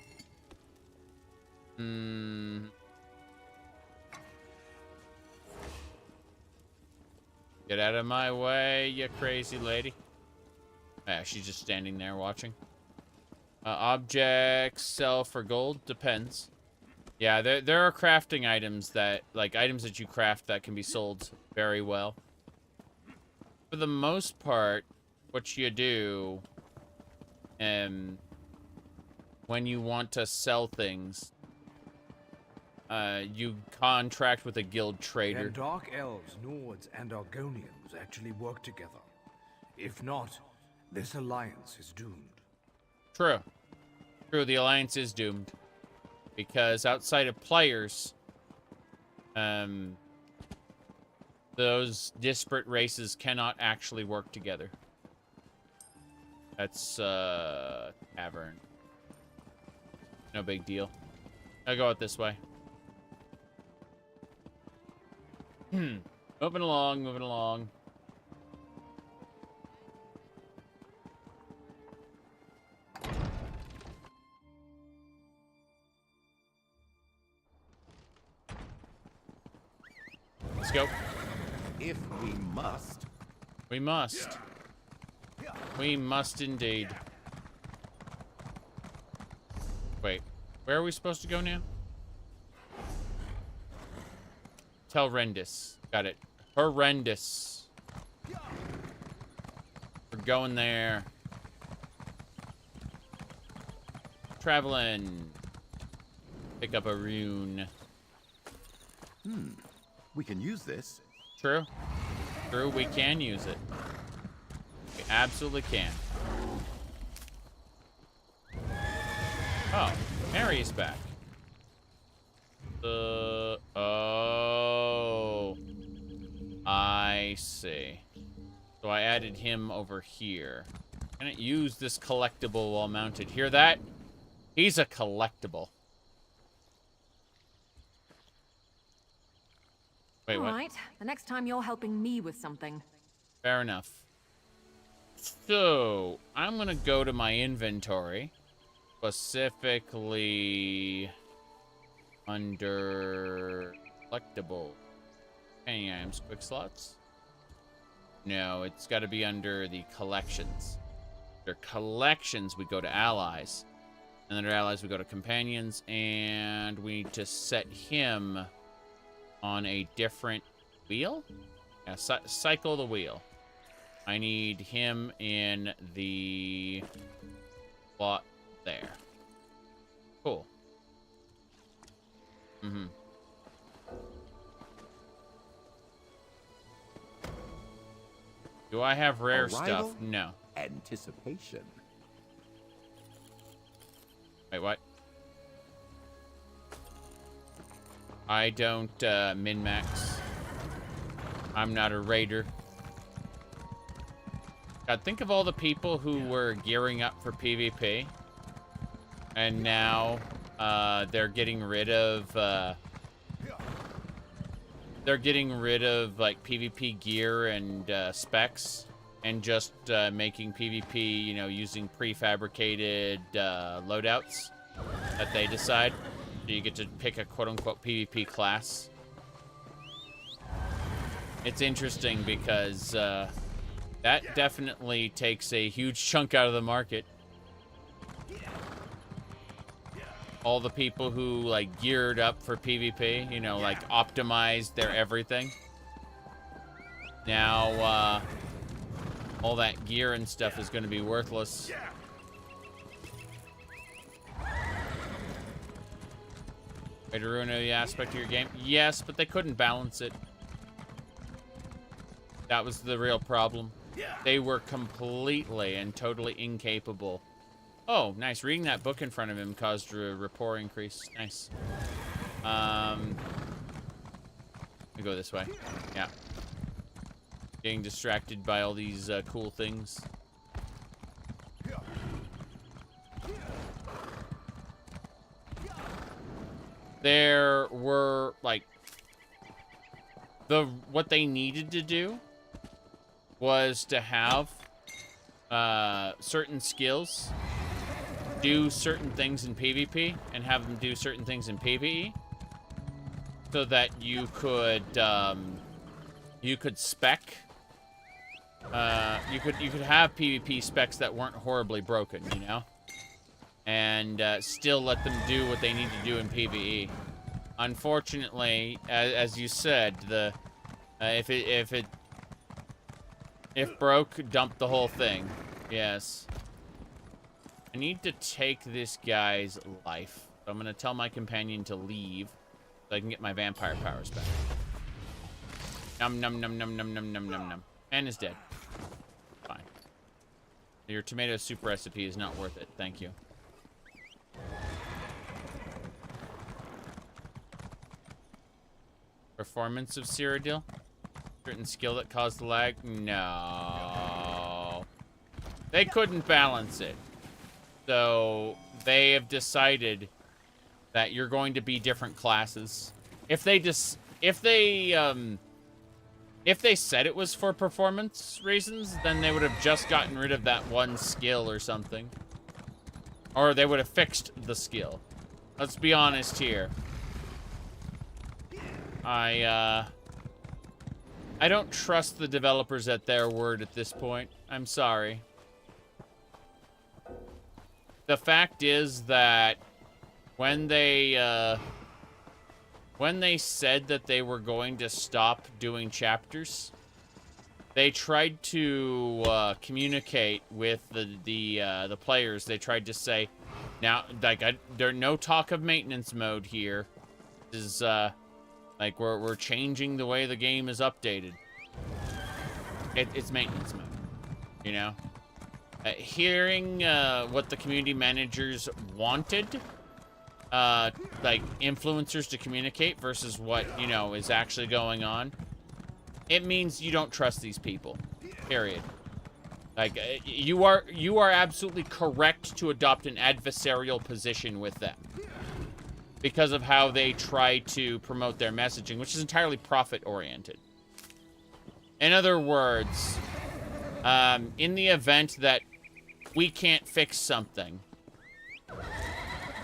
Get out of my way, you crazy lady. Yeah, she's just standing there watching. Objects sell for gold? Depends. Yeah, there are crafting items that, like, items that you craft that can be sold very well. For the most part, what you do, when you want to sell things, you contract with a guild trader. Can Dark Elves, Nords, and Argonians actually work together? If not, this alliance is doomed. True. True, the alliance is doomed. Because outside of players, those disparate races cannot actually work together. That's, tavern. No big deal. I'll go out this way. Moving along, moving along. Let's go. If we must. We must. We must indeed. Wait, where are we supposed to go now? Horrendous. Got it. Horrendous. We're going there. Traveling. Pick up a rune. We can use this. True. True, we can use it. Okay. Absolutely can. Oh, Mary is back. Oh. I see. So I added him over here. Can it use this collectible while mounted? Hear that? He's a collectible. Wait, All what? right. The next time you're helping me with something. Fair enough. So, I'm gonna go to my inventory. Specifically under collectible. Any items, quick slots? No, it's got to be under the collections. Under collections, we go to allies. And under allies, we go to companions. And we need to set him on a different wheel? Yeah, cycle the wheel. I need him in the slot there. Cool. Mm-hmm. Do I have rare Arrival? stuff? No. Anticipation. Wait, what? I don't min-max. I'm not a raider. God, think of all the people who were gearing up for PvP. And now they're getting rid of like PvP gear and specs, and just making PvP, you know, using prefabricated loadouts that they decide. So you get to pick a quote-unquote PvP class. It's interesting because that definitely takes a huge chunk out of the market. All the people who, like, geared up for PvP, you know, like, optimized their everything. Now, all that gear and stuff is going to be worthless. Way to ruin the aspect of your game? Yes, but they couldn't balance it. That was the real problem. They were completely and totally incapable. Oh, nice. Reading that book in front of him caused a rapport increase. Nice. Let me go this way. Yeah. Getting distracted by all these cool things. There were, like, what they needed to do was to have certain skills do certain things in PvP and have them do certain things in PvE, so that you could spec you could have PvP specs that weren't horribly broken, you know, and still let them do what they need to do in PvE. Unfortunately, as you said, if broke, dump the whole thing. Yes. I need to take this guy's life. So I'm going to tell my companion to leave so I can get my vampire powers back. Num num num num num num num num num. And is dead. Fine. Your tomato soup recipe is not worth it. Thank you. Performance of Cyrodiil? Certain skill that caused the lag? No. They couldn't balance it. So they have decided that you're going to be different classes. If they said it was for performance reasons, then they would have just gotten rid of that one skill or something. Or they would have fixed the skill. Let's be honest here. I don't trust the developers at their word at this point. I'm sorry. The fact is that when they said that they were going to stop doing chapters, they tried to communicate with the players. They tried to say, now, like, there's no talk of maintenance mode here. This is like we're changing the way the game is updated. It's maintenance mode. You know? Hearing what the community managers wanted, like influencers to communicate versus what, you know, is actually going on, it means you don't trust these people. Period. Like, you are absolutely correct to adopt an adversarial position with them because of how they try to promote their messaging, which is entirely profit-oriented. In other words, in the event that we can't fix something,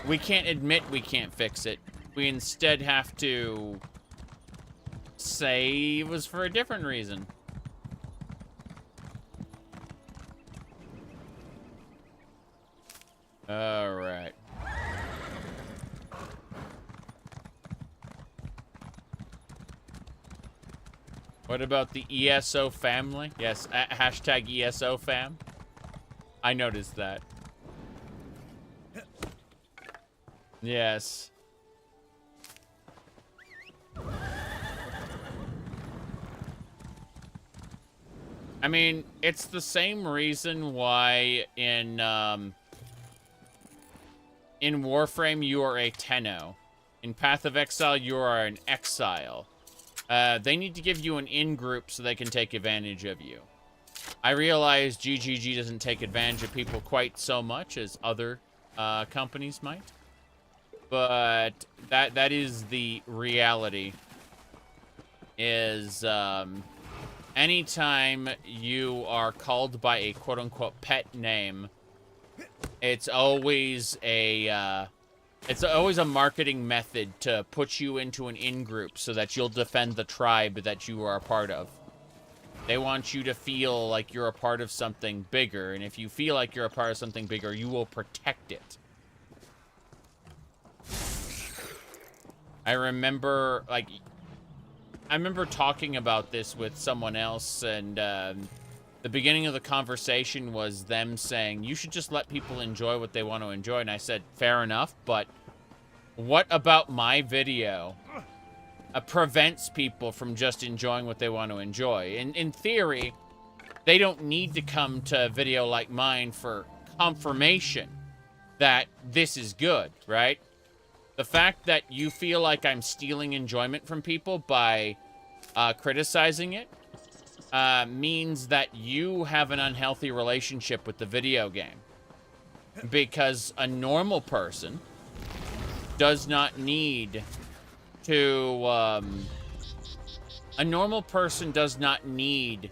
we can't admit we can't fix it. We instead have to say it was for a different reason. All right. What about the ESO family? Yes, hashtag ESO fam. I noticed that. Yes. I mean, it's the same reason why in Warframe you are a Tenno. In Path of Exile you are an Exile. They need to give you an in-group so they can take advantage of you. I realize GGG doesn't take advantage of people quite so much as other companies might. But that is the reality. Is anytime you are called by a quote-unquote pet name, it's always a marketing method to put you into an in-group so that you'll defend the tribe that you are a part of. They want you to feel like you're a part of something bigger, and if you feel like you're a part of something bigger, you will protect it. I remember talking about this with someone else, and the beginning of the conversation was them saying, you should just let people enjoy what they want to enjoy. And I said, fair enough, but what about my video prevents people from just enjoying what they want to enjoy? And in theory, they don't need to come to a video like mine for confirmation that this is good, right? The fact that you feel like I'm stealing enjoyment from people by criticizing it means that you have an unhealthy relationship with the video game. Because a normal person does not need to, a normal person does not need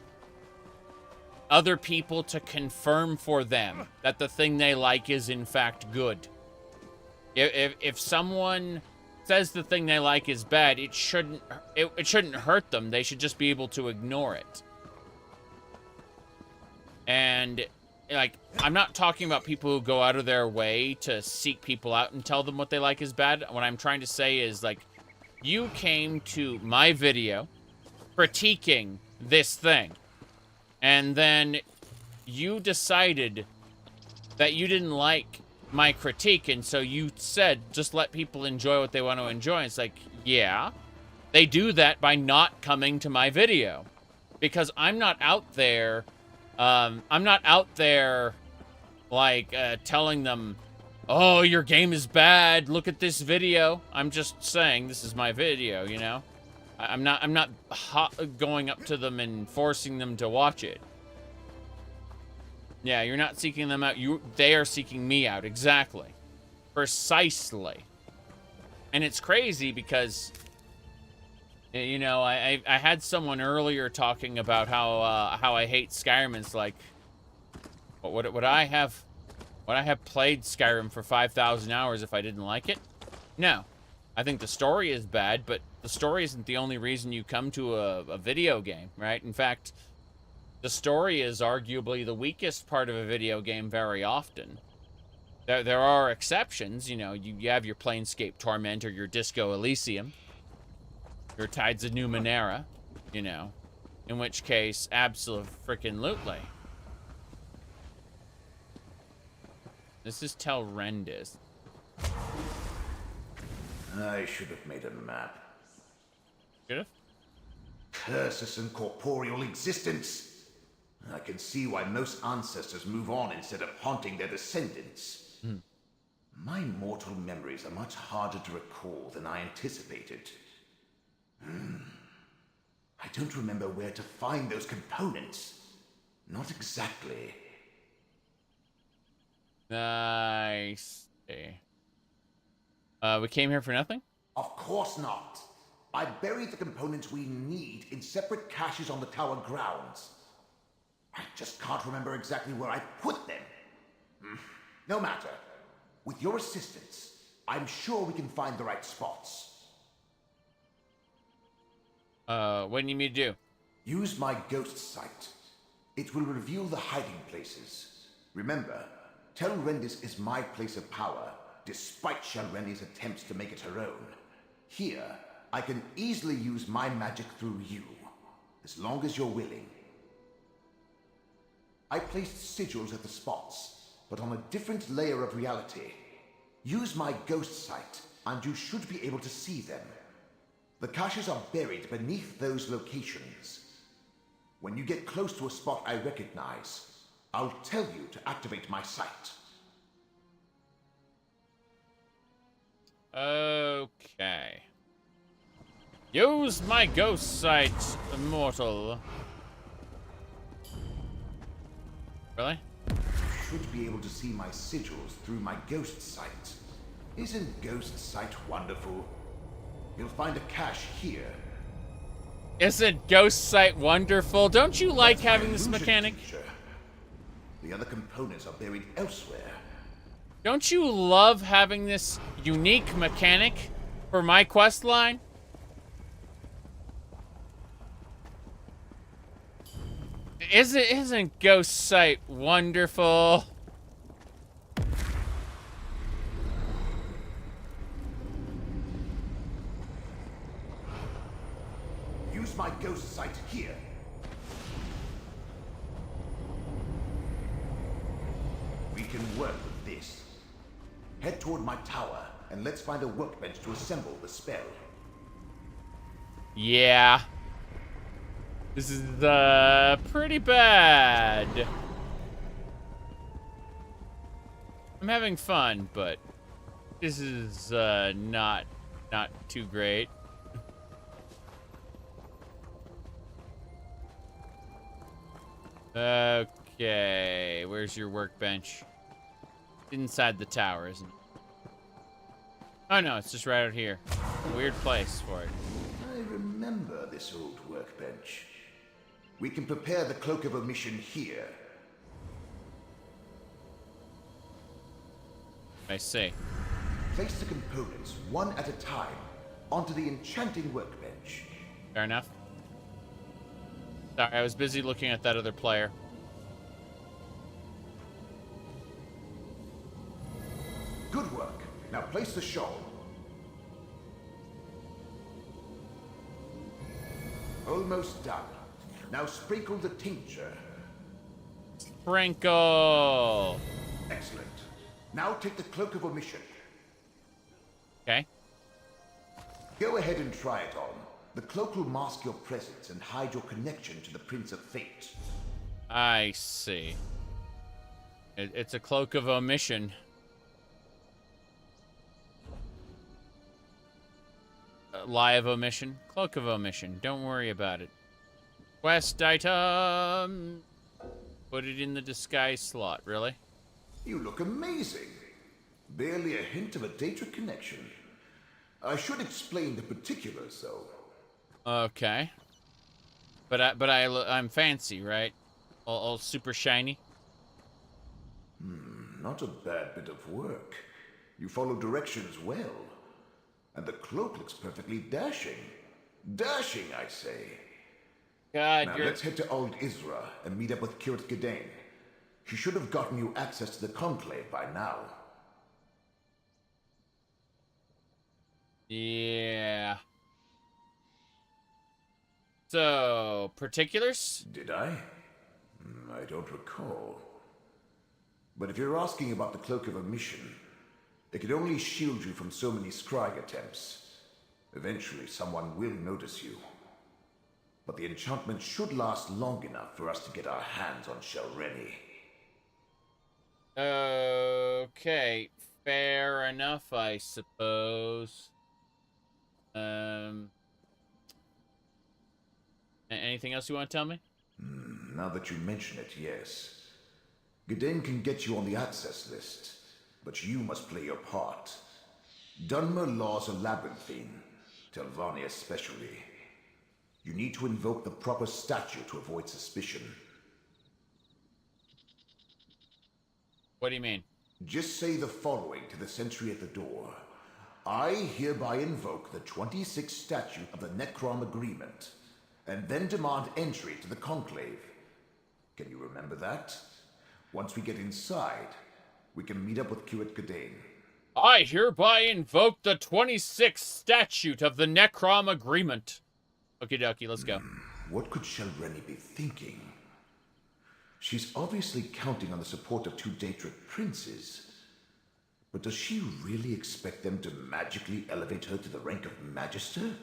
other people to confirm for them that the thing they like is in fact good. If someone says the thing they like is bad, it shouldn't hurt them. They should just be able to ignore it. And like, I'm not talking about people who go out of their way to seek people out and tell them what they like is bad. What I'm trying to say is, like, you came to my video critiquing this thing, and then you decided that you didn't like my critique, and so you said, just let people enjoy what they want to enjoy. And it's like, yeah, they do that by not coming to my video. Because I'm not out there, like, telling them, oh, your game is bad, look at this video. I'm just saying, this is my video, you know? I'm not going up to them and forcing them to watch it. Yeah, you're not seeking them out. They are seeking me out. Exactly. Precisely. And it's crazy because, you know, I had someone earlier talking about how I hate Skyrim. It's like, would I have played Skyrim for 5,000 hours if I didn't like it? No. I think the story is bad, but the story isn't the only reason you come to a video game, right? In fact, the story is arguably the weakest part of a video game very often. There are exceptions, you know, you have your Planescape Torment or your Disco Elysium, your Tides of Numenera, you know, in which case, absolutely. This is Telrendis. I should have made a map. Should have? Curses and corporeal existence. I can see why most ancestors move on instead of haunting their descendants. My mortal memories are much harder to recall than I anticipated. I don't remember where to find those components. Not exactly. Nice. We came here for nothing? Of course not. I buried the components we need in separate caches on the tower grounds. I just can't remember exactly where I put them. No matter. With your assistance, I'm sure we can find the right spots. What do you need me to do? Use my ghost sight. It will reveal the hiding places. Remember, Tel Rendis is my place of power, despite Shel Reni's attempts to make it her own. Here, I can easily use my magic through you, as long as you're willing. I placed sigils at the spots, but on a different layer of reality. Use my ghost sight, and you should be able to see them. The caches are buried beneath those locations. When you get close to a spot I recognize, I'll tell you to activate my sight. Okay. Use my ghost sight, immortal. Really? You should be able to see my sigils through my ghost sight. Isn't ghost sight wonderful? You'll find a cache here. Isn't ghost sight wonderful? Don't you like having this mechanic? Teacher. The other components are buried elsewhere. Don't you love having this unique mechanic for my quest line? Isn't ghost sight wonderful? Use my ghost sight here. We can work with this. Head toward my tower, and let's find a workbench to assemble the spell. Yeah. This is pretty bad. I'm having fun, but this is not too great. Okay, where's your workbench? Inside the tower, isn't it? Oh no, it's just right out here. Weird place for it. I remember this old workbench. We can prepare the Cloak of Omission here. I see. Place the components one at a time onto the enchanting workbench. Fair enough. Sorry, I was busy looking at that other player. Good work. Now place the shawl. Almost done. Now sprinkle the tincture. Sprinkle. Excellent. Now take the Cloak of Omission. Okay. Go ahead and try it on. The cloak will mask your presence and hide your connection to the Prince of Fate. I see. It's a Cloak of Omission. Lie of Omission. Cloak of Omission. Don't worry about it. Quest item. Put it in the disguise slot. Really? You look amazing. Barely a hint of a data connection. I should explain the particulars, though. Okay. But I'm fancy, right? All super shiny. Not a bad bit of work. You follow directions well. And the cloak looks perfectly dashing. Dashing, I say. God, now let's head to Old Isra and meet up with Kirt Gedain. She should have gotten you access to the Conclave by now. Yeah. So, particulars? Did I? I don't recall. But if you're asking about the Cloak of Omission, it could only shield you from so many scrying attempts. Eventually, someone will notice you. but the enchantment should last long enough for us to get our hands on Shel Reni. Okay, fair enough, I suppose. Anything else you want to tell me? Now that you mention it, yes. Gdain can get you on the access list, but you must play your part. Dunmer laws are labyrinthine, Telvanni especially. You need to invoke the proper statute to avoid suspicion. What do you mean? Just say the following to the sentry at the door. I hereby invoke the 26th statute of the Necrom Agreement, and then demand entry to the Conclave. Can you remember that? Once we get inside, we can meet up with Q at Gdain. I hereby invoke the 26th statute of the Necrom Agreement. Okie dokie, let's go. What could Shel Reni be thinking? She's obviously counting on the support of two Daedric princes. But does she really expect them to magically elevate her to the rank of Magister?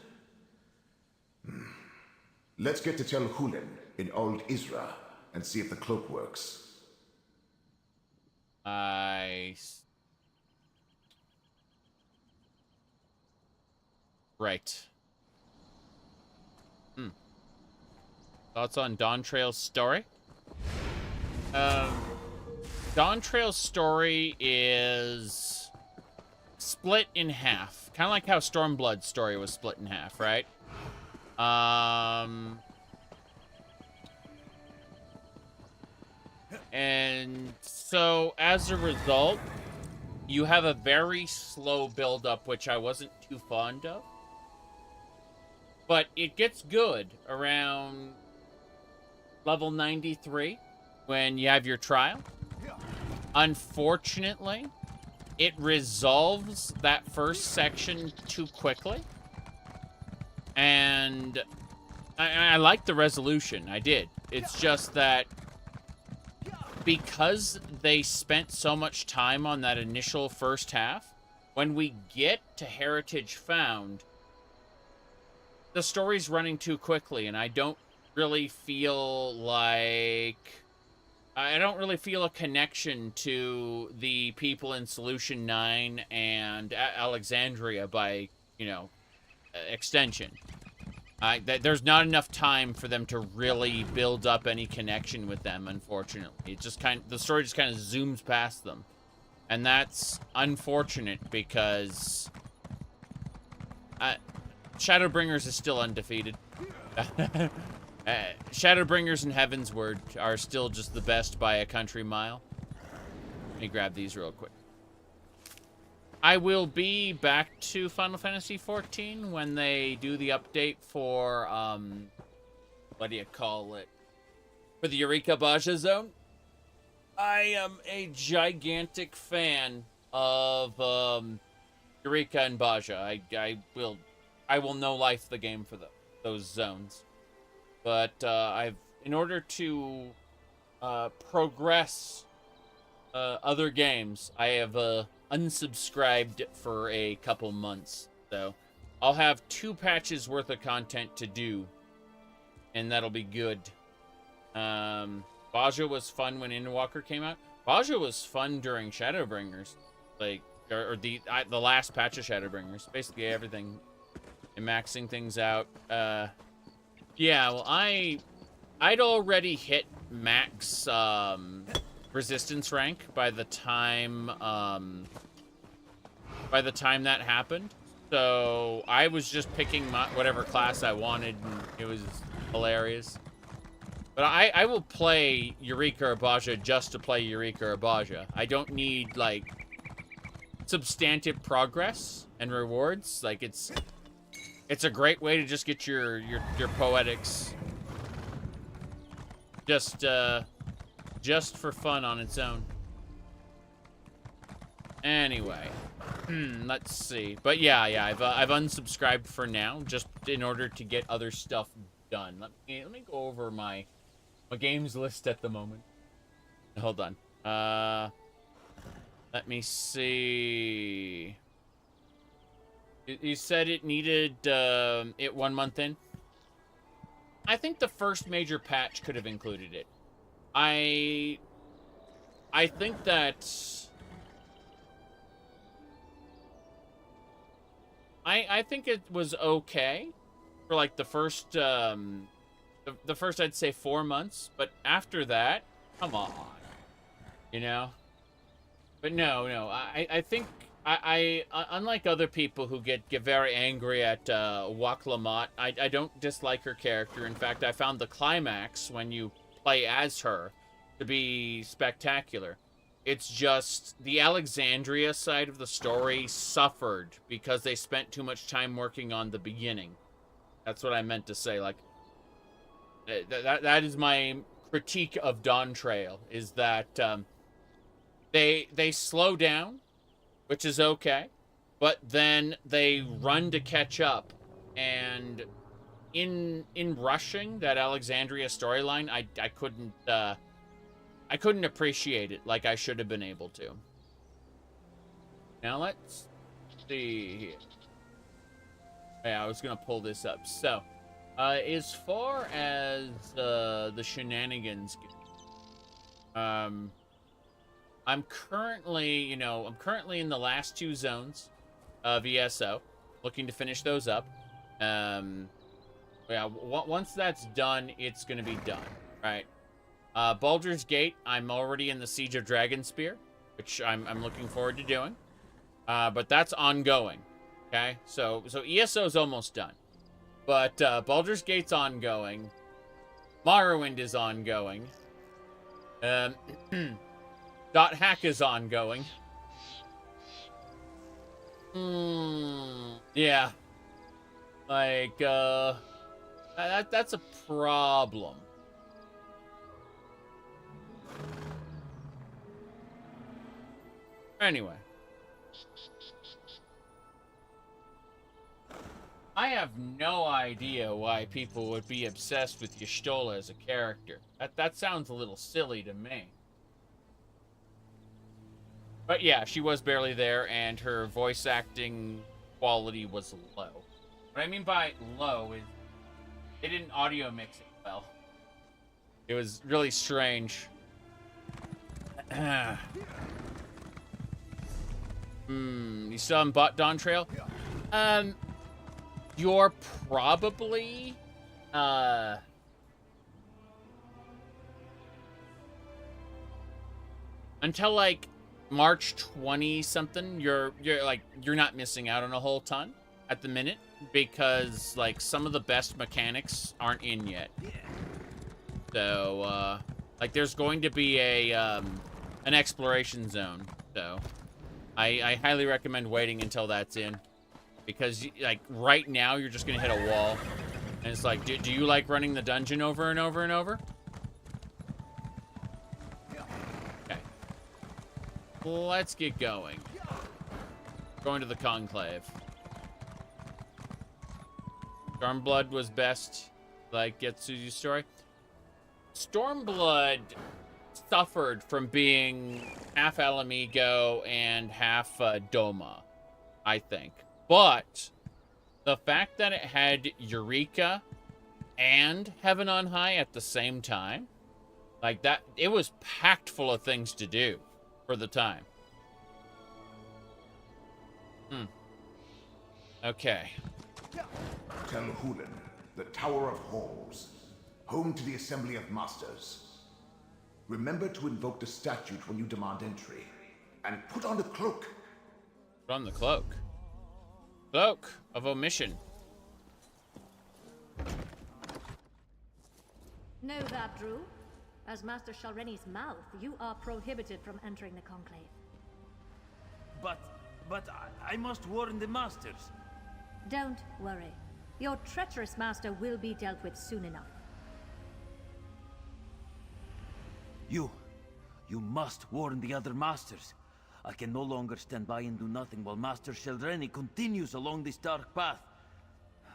Let's get to Tel Hulen in Old Isra and see if the cloak works. Right. Thoughts on Dawn Trail's story? Dawn Trail's story is split in half. Kind of like how Stormblood's story was split in half, right? And so, as a result, you have a very slow build-up, which I wasn't too fond of. But it gets good around level 93 when you have your trial. Unfortunately, it resolves that first section too quickly. And I like the resolution. I did. It's just that because they spent so much time on that initial first half, when we get to Heritage Found, the story's running too quickly, and I don't really feel like... I don't really feel a connection to the people in Solution 9 and Alexandria by, you know, extension. There's not enough time for them to really build up any connection with them, unfortunately. It just the story just kind of zooms past them. And that's unfortunate because Shadowbringers is still undefeated. Shadowbringers and Heavensward are still just the best by a country mile. Let me grab these real quick. I will be back to Final Fantasy XIV when they do the update for, what do you call it? For the Eureka Baja Zone. I am a gigantic fan of, Eureka and Baja. I will no-life the game for those zones. But, in order to, progress, other games, I have, unsubscribed for a couple months. So, I'll have 2 patches worth of content to do. And that'll be good. Baja was fun when Endwalker came out. Baja was fun during Shadowbringers. Like, or the last patch of Shadowbringers. Basically everything. And maxing things out. Yeah, well, I'd already hit max resistance rank by the time that happened. So I was just picking whatever class I wanted, and it was hilarious. But I will play Eureka or Baja just to play Eureka or Baja. I don't need like substantive progress and rewards. Like it's a great way to just get your poetics just for fun on its own. Anyway, let's see. But yeah, I've unsubscribed for now just in order to get other stuff done. Let me go over my games list at the moment. Hold on. Let me see. You said it needed it 1 month in? I think the first major patch could have included it. I think that I think it was okay for like the first the first I'd say 4 months, but after that, come on, you know. But no, I think I unlike other people who get very angry at Waklamot, I don't dislike her character. In fact, I found the climax when you play as her to be spectacular. It's just the Alexandria side of the story suffered because they spent too much time working on the beginning. That's what I meant to say. Like, that is my critique of Dawn Trail, is that they slow down, which is okay, but then they run to catch up, and in rushing that Alexandria storyline, I couldn't appreciate it like I should have been able to. Now let's see here. Yeah, I was gonna pull this up. So, as far as the shenanigans go, I'm currently in the last 2 zones of ESO, looking to finish those up. Yeah, once that's done, it's gonna be done, right? Baldur's Gate, I'm already in the Siege of Dragonspear, which I'm looking forward to doing. But that's ongoing. Okay, so ESO's almost done. But Baldur's Gate's ongoing. Morrowind is ongoing. Dothack is ongoing. Yeah. Like, that's a problem. Anyway. I have no idea why people would be obsessed with Y'shtola as a character. That sounds a little silly to me. But yeah, she was barely there, and her voice acting quality was low. What I mean by low is they didn't audio mix it well. It was really strange. You still haven't bought Dawn Trail? You're probably until like March 20 something, you're not missing out on a whole ton at the minute, because like some of the best mechanics aren't in yet. So like there's going to be a an exploration zone, so I highly recommend waiting until that's in, because like right now you're just gonna hit a wall, and it's like, do you like running the dungeon over and over and over? Okay, let's get going. Going to the Conclave. Stormblood was best, like Getsu's story. Stormblood suffered from being half Alamigo and half Doma, I think. But the fact that it had Eureka and Heaven on High at the same time, like that, it was packed full of things to do for the time. Okay. Telhulen, the Tower of Halls, home to the Assembly of Masters. Remember to invoke the statute when you demand entry, and put on the cloak. Put on the cloak. Cloak of omission. Know that, Drew? As Master Reni's mouth, you are prohibited from entering the Conclave. But I must warn the Masters. Don't worry. Your treacherous master will be dealt with soon enough. You must warn the other Masters. I can no longer stand by and do nothing while Master Reni continues along this dark path.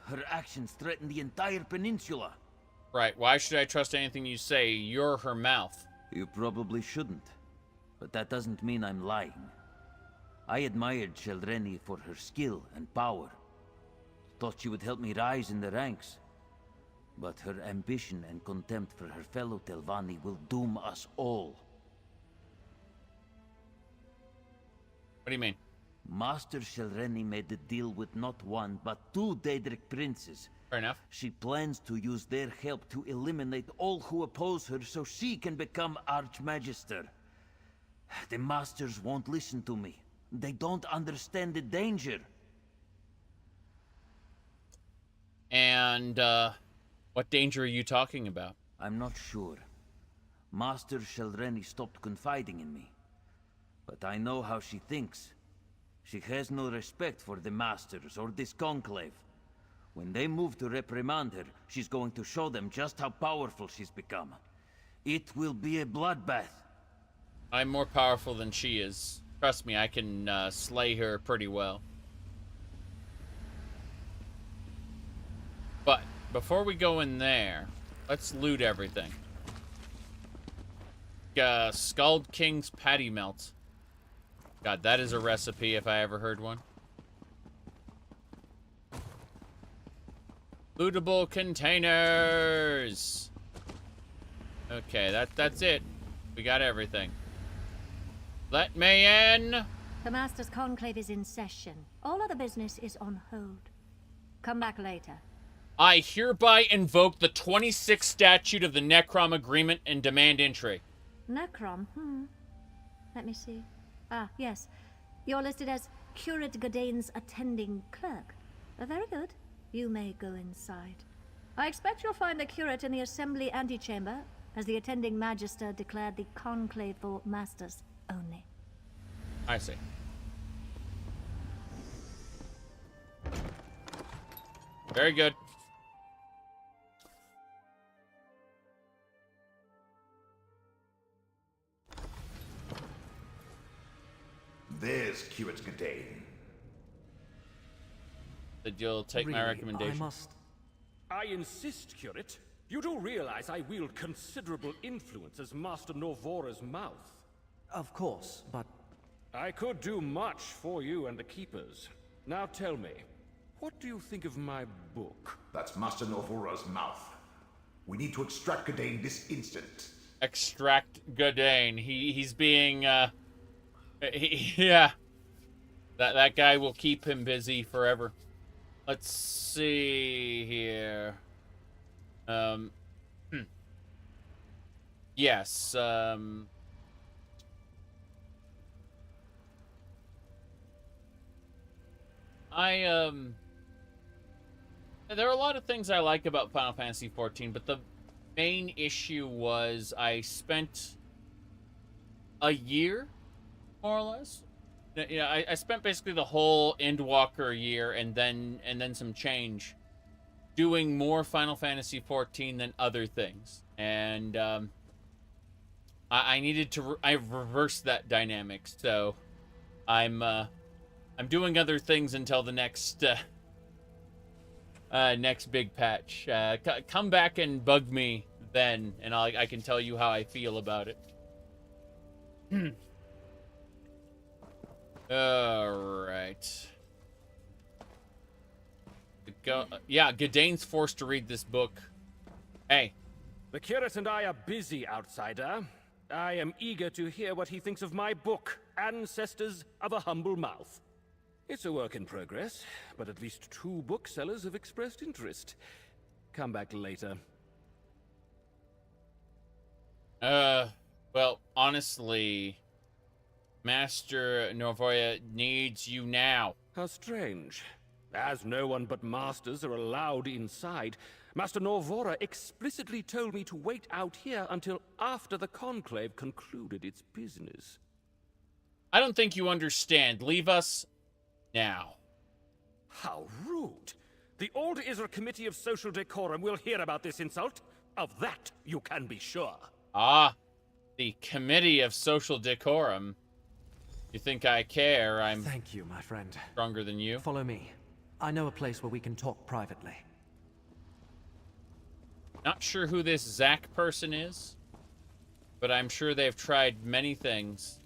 Her actions threaten the entire peninsula. Right, why should I trust anything you say? You're her mouth. You probably shouldn't. But that doesn't mean I'm lying. I admired Reni for her skill and power. Thought she would help me rise in the ranks. But her ambition and contempt for her fellow Telvanni will doom us all. What do you mean? Master Shel made a deal with not one, but two Daedric princes. Fair enough. She plans to use their help to eliminate all who oppose her so she can become Archmagister. The Masters won't listen to me. They don't understand the danger. And, what danger are you talking about? I'm not sure. Master Shel stopped confiding in me. But I know how she thinks. She has no respect for the Masters or this Conclave. When they move to reprimand her, she's going to show them just how powerful she's become. It will be a bloodbath. I'm more powerful than she is. Trust me, I can slay her pretty well. But before we go in there, let's loot everything. Scald King's Patty Melt. God, that is a recipe if I ever heard one. Lootable containers. Okay, that's it. We got everything. Let me in. The Master's Conclave is in session. All other business is on hold. Come back later. I hereby invoke the 26th statute of the Necrom Agreement and demand entry. Necrom? Let me see. Ah, yes. You're listed as Curate Godane's attending clerk. Very good. You may go inside. I expect you'll find the curate in the assembly antechamber, as the attending magister declared the conclave for masters only. I see. Very good. There's Curate Godane. That you'll take my recommendation. I insist, Curate. You do realize I wield considerable influence as Master Norvora's mouth. Of course, but... I could do much for you and the Keepers. Now tell me, what do you think of my book? That's Master Norvora's mouth. We need to extract Godane this instant. Extract Godane. He's being, yeah. That guy will keep him busy forever. Let's see here. Yes, there are a lot of things I like about Final Fantasy XIV, but the main issue was I spent a year, more or less. Yeah, I spent basically the whole Endwalker year and then some change doing more Final Fantasy XIV than other things, and I needed to I reversed that dynamic. So I'm doing other things until the next next big patch. Come back and bug me then, and I can tell you how I feel about it. Alright. Yeah, Godane's forced to read this book. Hey. The curate and I are busy, outsider. I am eager to hear what he thinks of my book, Ancestors of a Humble Mouth. It's a work in progress, but at least 2 booksellers have expressed interest. Come back later. Well, honestly, Master Norvoya needs you now. How strange. As no one but masters are allowed inside, Master Norvora explicitly told me to wait out here until after the Conclave concluded its business. I don't think you understand. Leave us now. How rude. The Old Isra Committee of Social Decorum will hear about this insult. Of that, you can be sure. Ah, the Committee of Social Decorum. You think I care? I'm... Thank you, my friend. Stronger than you. Follow me. I know a place where we can talk privately. Not sure who this Zach person is, but I'm sure they've tried many things.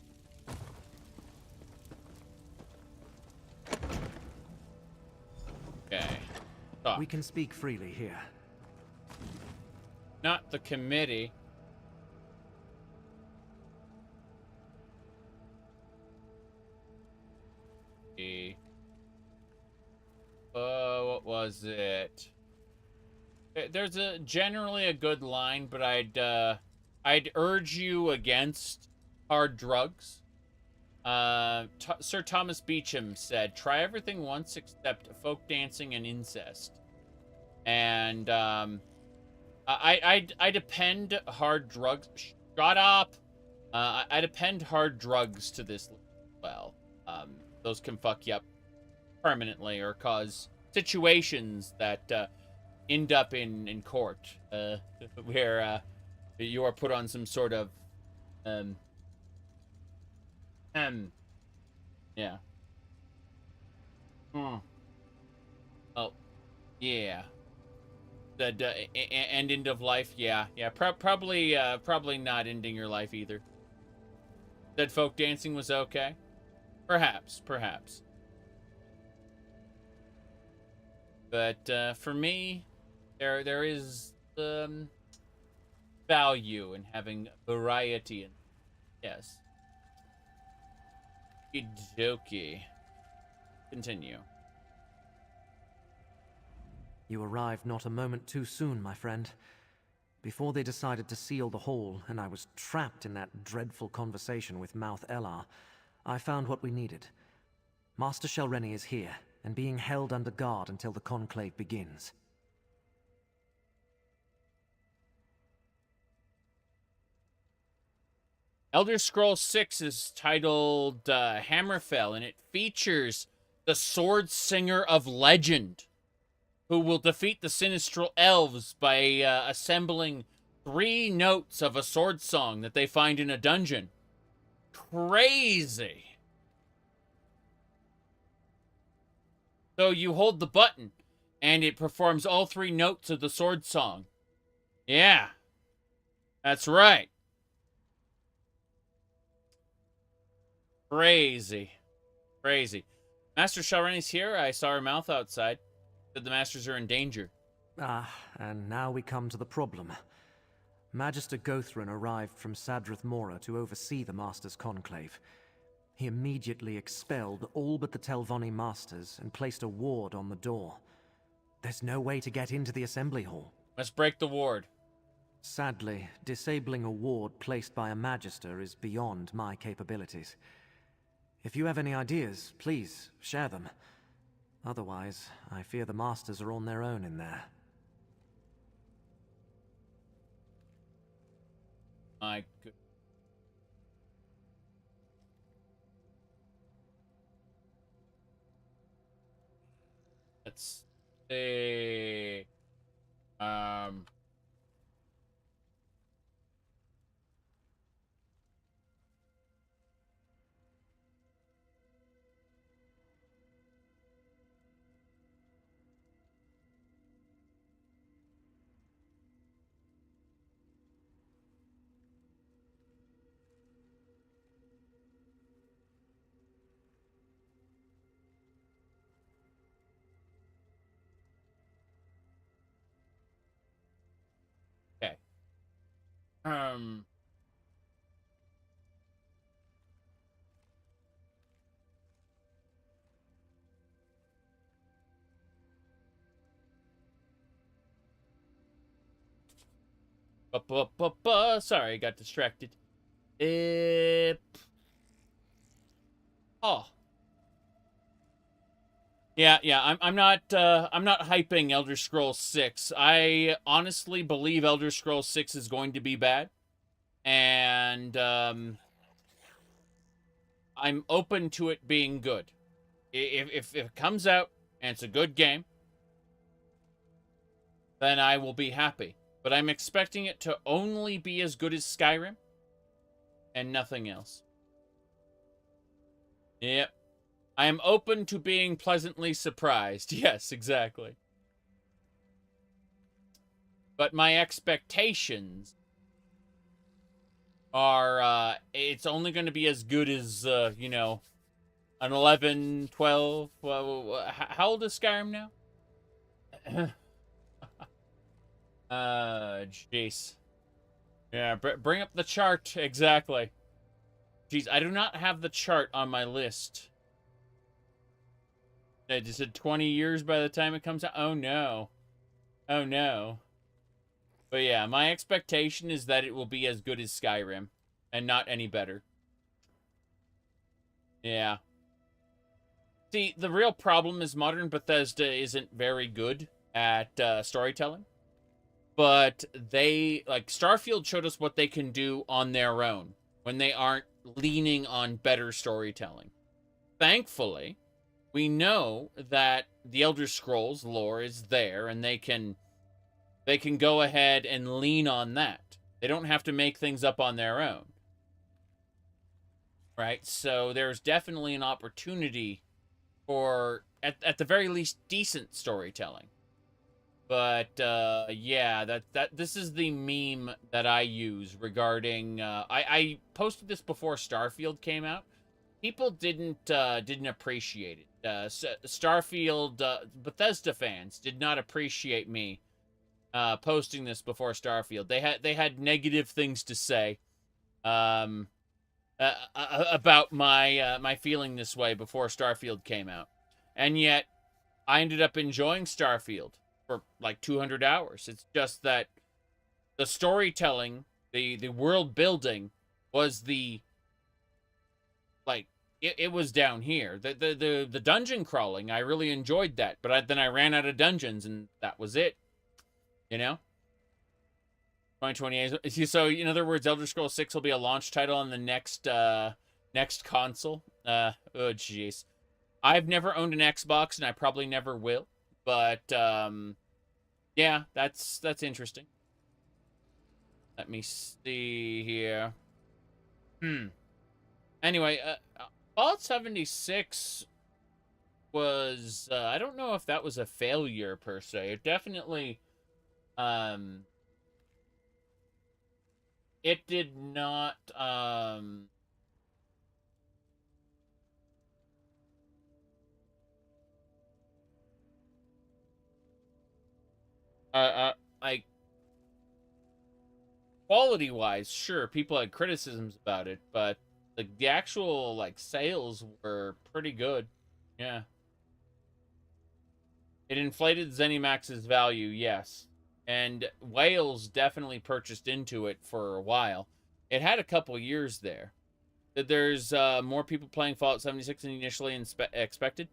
Okay. We can speak freely here. not the committee. What was it? There's generally a good line, but I'd urge you against hard drugs. Sir Thomas Beecham said, "Try everything once except folk dancing and incest." And I depend hard drugs. Shut up. I depend hard drugs to this. Well, those can fuck you up permanently or cause situations that end up in court, where you are put on some sort of yeah. Oh, yeah. The end of life, yeah. Probably not ending your life either. Said folk dancing was okay. Perhaps. But for me, there is value in having variety. And yes. Okey-dokey. Continue. You arrived not a moment too soon, my friend. Before they decided to seal the hall, and I was trapped in that dreadful conversation with Mouth Elar, I found what we needed. Master Shel Reni is here, and being held under guard until the Conclave begins. Elder Scrolls 6 is titled Hammerfell, and it features the Sword Singer of Legend, who will defeat the Sinistral Elves by assembling 3 notes of a sword song that they find in a dungeon. Crazy. So you hold the button, and it performs all 3 notes of the sword song. Yeah. That's right. Crazy. Master Shel Reni's here. I saw her mouth outside. Said the masters are in danger. And now we come to the problem. Magister Gothran arrived from Sadrith Mora to oversee the Masters' Conclave. He immediately expelled all but the Telvanni Masters and placed a ward on the door. There's no way to get into the assembly hall. Let's break the ward. Sadly, disabling a ward placed by a Magister is beyond my capabilities. If you have any ideas, please share them. Otherwise, I fear the Masters are on their own in there. My good. Let's see. Okay. Sorry, I got distracted. Oh. Yeah. I'm not hyping Elder Scrolls 6. I honestly believe Elder Scrolls 6 is going to be bad. And I'm open to it being good. If it comes out and it's a good game, then I will be happy. But I'm expecting it to only be as good as Skyrim and nothing else. Yep. I am open to being pleasantly surprised. Yes, exactly. But my expectations are, it's only going to be as good as, you know, an 11, 12. How old is Skyrim now? Jeez. Yeah, bring up the chart, exactly. Jeez, I do not have the chart on my list. I just said 20 years by the time it comes out. Oh, no. Oh, no. But yeah, my expectation is that it will be as good as Skyrim, and not any better. Yeah. See, the real problem is modern Bethesda isn't very good at storytelling. But they, like, Starfield showed us what they can do on their own when they aren't leaning on better storytelling. Thankfully, we know that the Elder Scrolls lore is there, and they can go ahead and lean on that. They don't have to make things up on their own. Right? So there's definitely an opportunity for, at the very least, decent storytelling. But, yeah, this is the meme that I use regarding, I posted this before Starfield came out. People didn't appreciate it. Starfield, Bethesda fans did not appreciate me, posting this before Starfield. They had negative things to say, about my feeling this way before Starfield came out. And yet, I ended up enjoying Starfield for like 200 hours. It's just that the storytelling, the world building was it was down here. The dungeon crawling, I really enjoyed that, but then I ran out of dungeons and that was it. You know? 2028. So in other words, Elder Scrolls 6 will be a launch title on the next console. Oh jeez. I've never owned an Xbox and I probably never will. But yeah, that's interesting. Let me see here. Anyway, Fallout 76 was I don't know if that was a failure per se. It definitely it did not like quality-wise, sure, people had criticisms about it, but the actual like sales were pretty good. Yeah. It inflated ZeniMax's value, yes. And Wales definitely purchased into it for a while. It had a couple years there. There's more people playing Fallout 76 than initially expected.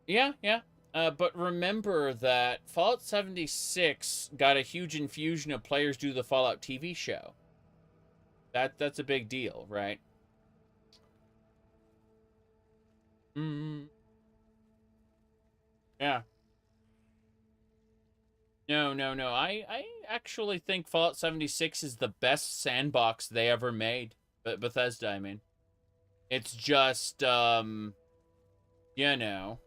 Yeah, yeah. But remember that Fallout 76 got a huge infusion of players due to the Fallout TV show. That's a big deal, right? Yeah. No. I actually think Fallout 76 is the best sandbox they ever made. But Bethesda, I mean. It's just, you know.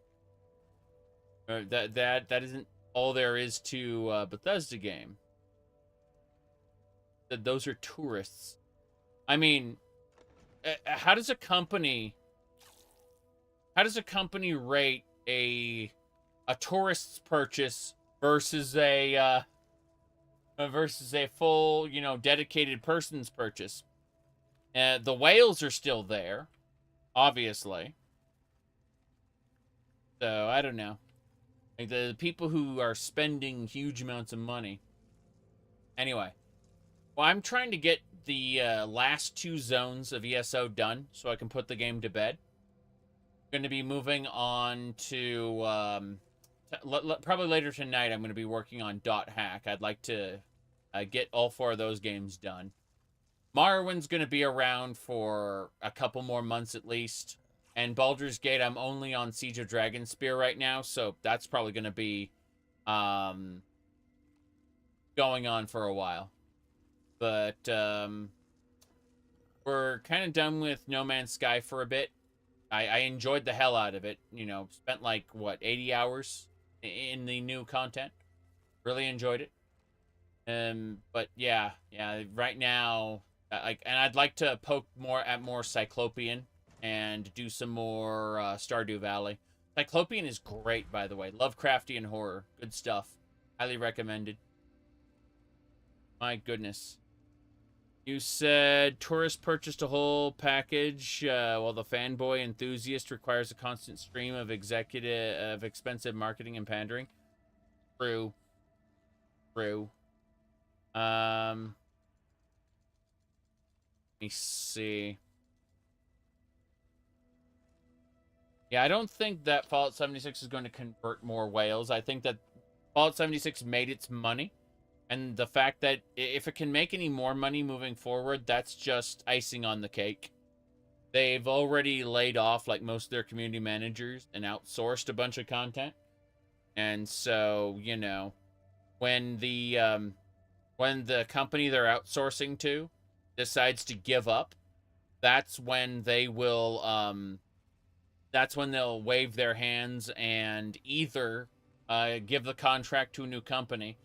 That isn't all there is to a Bethesda game. Those are tourists. I mean, how does a company rate a tourist's purchase versus a full, you know, dedicated person's purchase? The whales are still there, obviously. So I don't know. Like the people who are spending huge amounts of money. Anyway, well, I'm trying to get the last 2 zones of ESO done so I can put the game to bed. I'm going to be moving on to probably later tonight. I'm going to be working on Dothack. I'd like to get all 4 of those games done. Morrowind's going to be around for a couple more months at least. And Baldur's Gate, I'm only on Siege of Dragonspear right now, so that's probably going to be going on for a while. But we're kind of done with No Man's Sky for a bit. I enjoyed the hell out of it. You know, spent like, what, 80 hours in the new content. Really enjoyed it. But yeah, right now, and I'd like to poke more at more Cyclopean and do some more Stardew Valley. Cyclopean is great, by the way. Lovecraftian horror. Good stuff. Highly recommended. My goodness. You said tourist purchased a whole package, while the fanboy enthusiast requires a constant stream of expensive marketing and pandering. True. True. Let me see. Yeah, I don't think that Fallout 76 is going to convert more whales. I think that Fallout 76 made its money. And the fact that if it can make any more money moving forward, that's just icing on the cake. They've already laid off like most of their community managers and outsourced a bunch of content. And so, you know, when the company they're outsourcing to decides to give up, that's when they will that's when they'll wave their hands and either give the contract to a new company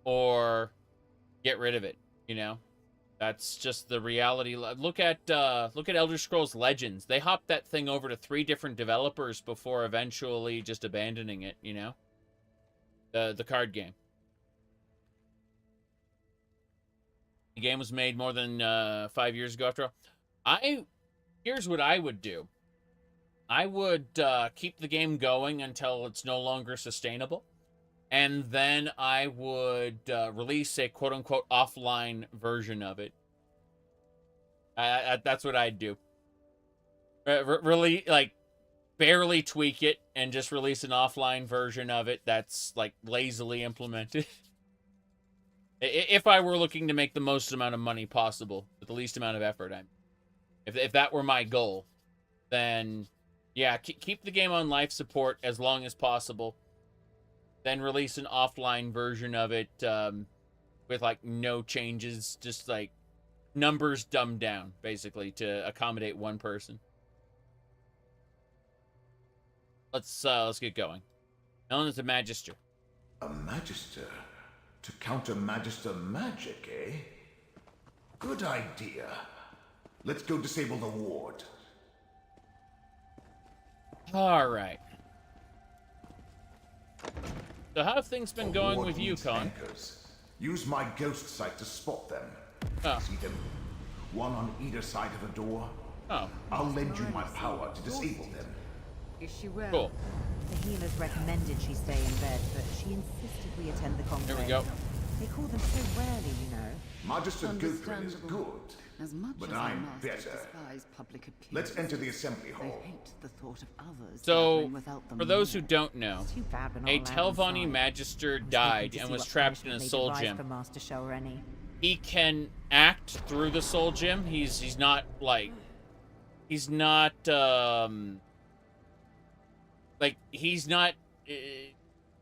or get rid of it, you know? That's just the reality. Look at Elder Scrolls Legends. They hopped that thing over to 3 different developers before eventually just abandoning it, you know? The card game. The game was made more than 5 years ago after all. Here's what I would do. I would keep the game going until it's no longer sustainable. And then I would release a quote-unquote offline version of it. That's what I'd do. Really, like, barely tweak it and just release an offline version of it that's, like, lazily implemented. If I were looking to make the most amount of money possible with the least amount of effort, if that were my goal, then, yeah, keep the game on life support as long as possible. Then release an offline version of it with, like, no changes. Just, like, numbers dumbed down, basically, to accommodate one person. Let's get going. Known as a Magister. A Magister? To counter Magister magic, eh? Good idea. Let's go disable the ward. All right. So how have things been going with you, Con? Anchors. Use my ghost sight to spot them. Oh. See them? One on either side of a door. Oh. I'll lend you my power to disable them. Yes, she will. Cool. The healers recommended she stay in bed, but she insisted we attend the conclave. There we go. They call them so rarely, you know. Magister Gilprin is good, as much but as I'm better. Let's enter the assembly hall. The thought of others So, without them for those who don't know, a Telvanni Magister died and was trapped in a soul gem. For Master Shel Reni. He can act through the soul gem. He's not like he's not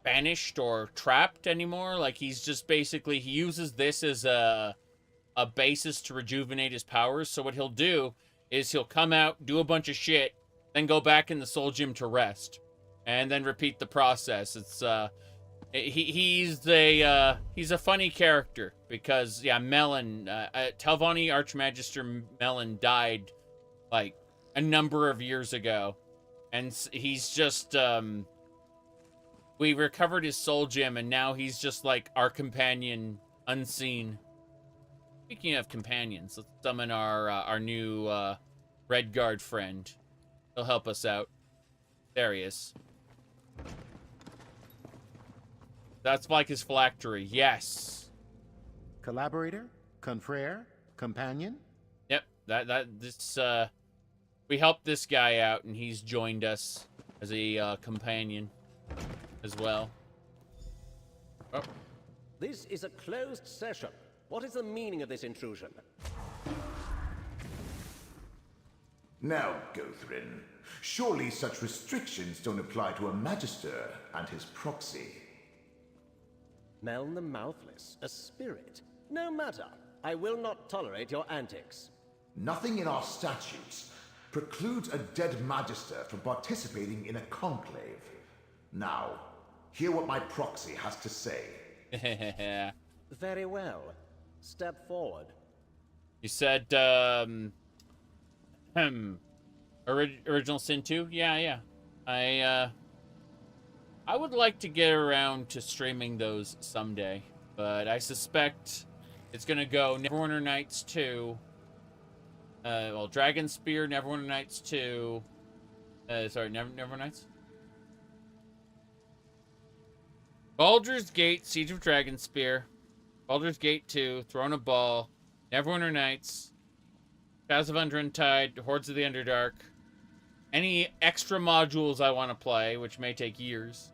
banished or trapped anymore. Like, he's just basically, he uses this as a basis to rejuvenate his powers. So what he'll do is he'll come out, do a bunch of shit, then go back in the soul gym to rest, and then repeat the process. It's he's a funny character because, yeah, Melon, Telvanni Archmagister Melon died like a number of years ago, and he's just we recovered his soul gem, and now he's just like our companion unseen. Speaking of companions, let's summon our new Redguard friend. He'll help us out. There he is. That's like his phylactery. Yes. Collaborator, confrere, companion. Yep. We helped this guy out, and he's joined us as a companion as well. Oh. This is a closed session. What is the meaning of this intrusion? Now, Gothrin, surely such restrictions don't apply to a Magister and his proxy. Meln the Mouthless, a spirit. No matter. I will not tolerate your antics. Nothing in our statutes precludes a dead Magister from participating in a conclave. Now, hear what my proxy has to say. Very well. Step forward. You said, Original Sin 2? Yeah. I would like to get around to streaming those someday, but I suspect It's going to go Neverwinter Nights 2. Well, Dragon Spear, Neverwinter Nights 2. Sorry, Neverwinter Nights? Baldur's Gate, Siege of Dragonspear, Baldur's Gate 2, Throne of Ball, Neverwinter Nights, Shadows of Undertide, Hordes of the Underdark, any extra modules I want to play, which may take years.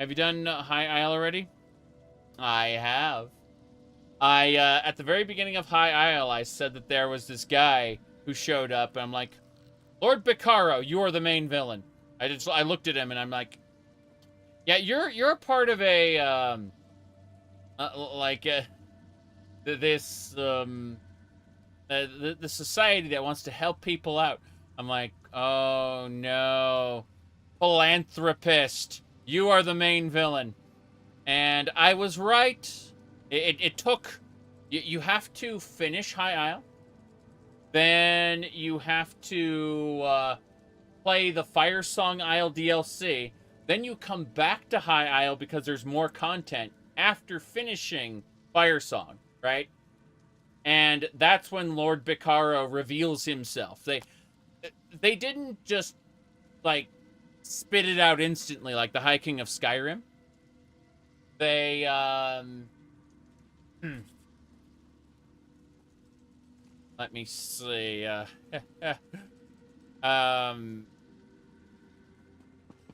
Have you done High Isle already? I have. At the very beginning of High Isle, I said that there was this guy who showed up, and I'm like, Lord Bicaro, you are the main villain. I looked at him, and I'm like, yeah, you're a part of a the society that wants to help people out. I'm like, oh no, philanthropist, you are the main villain, and I was right. It took you have to finish High Isle, then you have to play the Fire Song Isle DLC. Then you come back to High Isle because there's more content after finishing Fire Song, right? And that's when Lord Bicaro reveals himself. They didn't just, like, spit it out instantly like the High King of Skyrim. They, let me see, I'm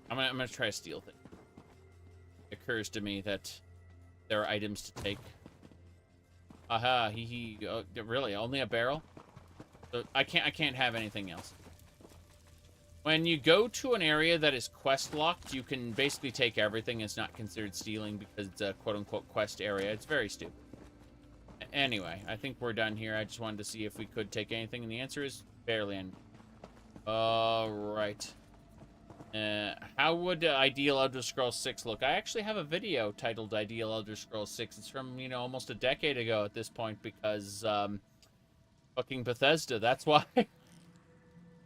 gonna try a steal thing. It occurs to me that there are items to take. Aha, really, only a barrel? So I can't have anything else. When you go to an area that is quest locked, you can basically take everything. It's not considered stealing because it's a quote-unquote quest area. It's very stupid. Anyway, I think we're done here. I just wanted to see if we could take anything, and the answer is barely any. Alright. How would Ideal Elder Scrolls 6 look? I actually have a video titled Ideal Elder Scrolls 6. It's from, you know, almost a decade ago at this point because, fucking Bethesda, that's why.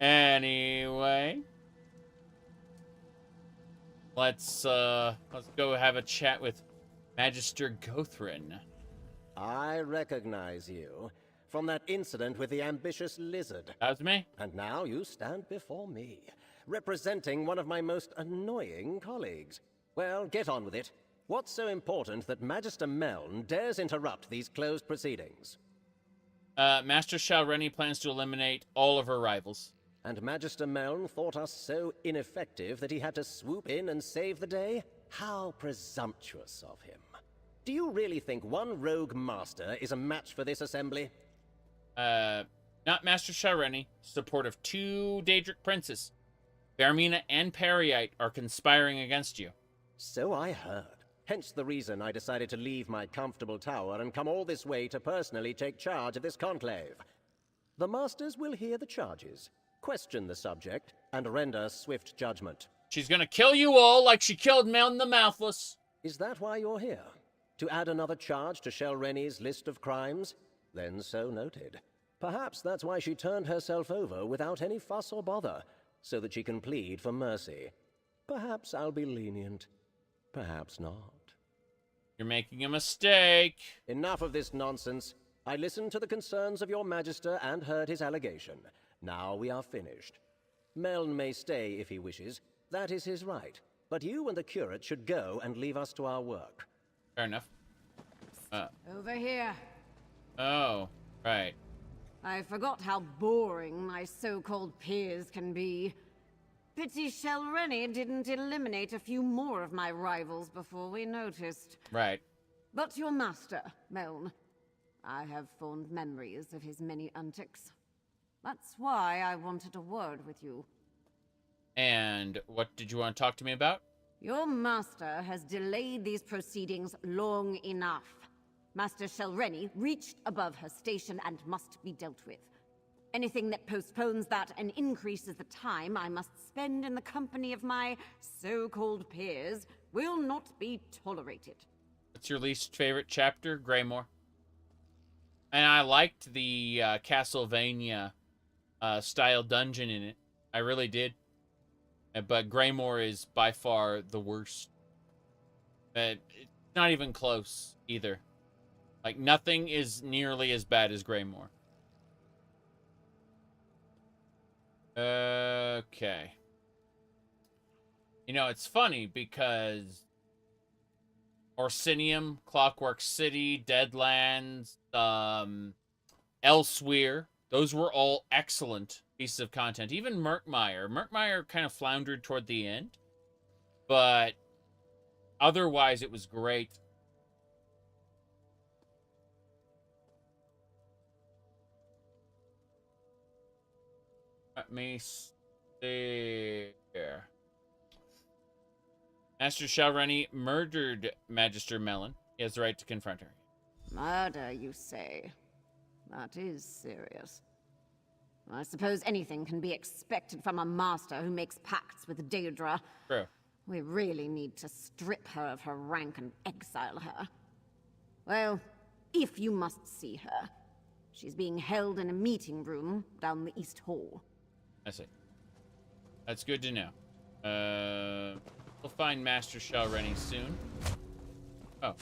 Anyway. Let's go have a chat with Magister Gothrin. I recognize you from that incident with the ambitious lizard. That's me. And now you stand before me, representing one of my most annoying colleagues. Well, get on with it. What's so important that Magister Meln dares interrupt these closed proceedings? Master Shel Reni plans to eliminate all of her rivals. And Magister Meln thought us so ineffective that he had to swoop in and save the day? How presumptuous of him. Do you really think one rogue master is a match for this assembly? Not Master Shel Reni. Support of 2 Daedric princes. Vermina and Periite are conspiring against you. So I heard. Hence the reason I decided to leave my comfortable tower and come all this way to personally take charge of this conclave. The masters will hear the charges, question the subject, and render swift judgment. She's gonna kill you all like she killed Meln the Mouthless. Is that why you're here? To add another charge to Shel Reni's list of crimes? Then so noted. Perhaps that's why she turned herself over without any fuss or bother, so that she can plead for mercy. Perhaps I'll be lenient. Perhaps not. You're making a mistake. Enough of this nonsense. I listened to the concerns of your Magister and heard his allegation. Now we are finished. Meln may stay if he wishes. That is his right. But you and the curate should go and leave us to our work. Fair enough. Over here. Oh, right. I forgot how boring my so-called peers can be. Pity Shel Reni didn't eliminate a few more of my rivals before we noticed. Right. But your master, Meln. I have fond memories of his many antics. That's why I wanted a word with you. And what did you want to talk to me about? Your master has delayed these proceedings long enough. Master Shel Reni reached above her station and must be dealt with. Anything that postpones that and increases the time I must spend in the company of my so-called peers will not be tolerated. What's your least favorite chapter? Greymore. And I liked the Castlevania style dungeon in it. I really did. But Greymore is by far the worst. It's not even close either. Like, nothing is nearly as bad as Greymoor. Okay. You know, it's funny because Orsinium, Clockwork City, Deadlands, Elsewhere, those were all excellent pieces of content. Even Murkmire. Murkmire kind of floundered toward the end, but otherwise it was great. Let me see here. Master Shel Reni murdered Magister Melon. He has the right to confront her. Murder, you say? That is serious. I suppose anything can be expected from a master who makes pacts with Daedra. True. We really need to strip her of her rank and exile her. Well, if you must see her, she's being held in a meeting room down the East Hall. I see. That's good to know. We'll find Master Shel Reni soon. Oh.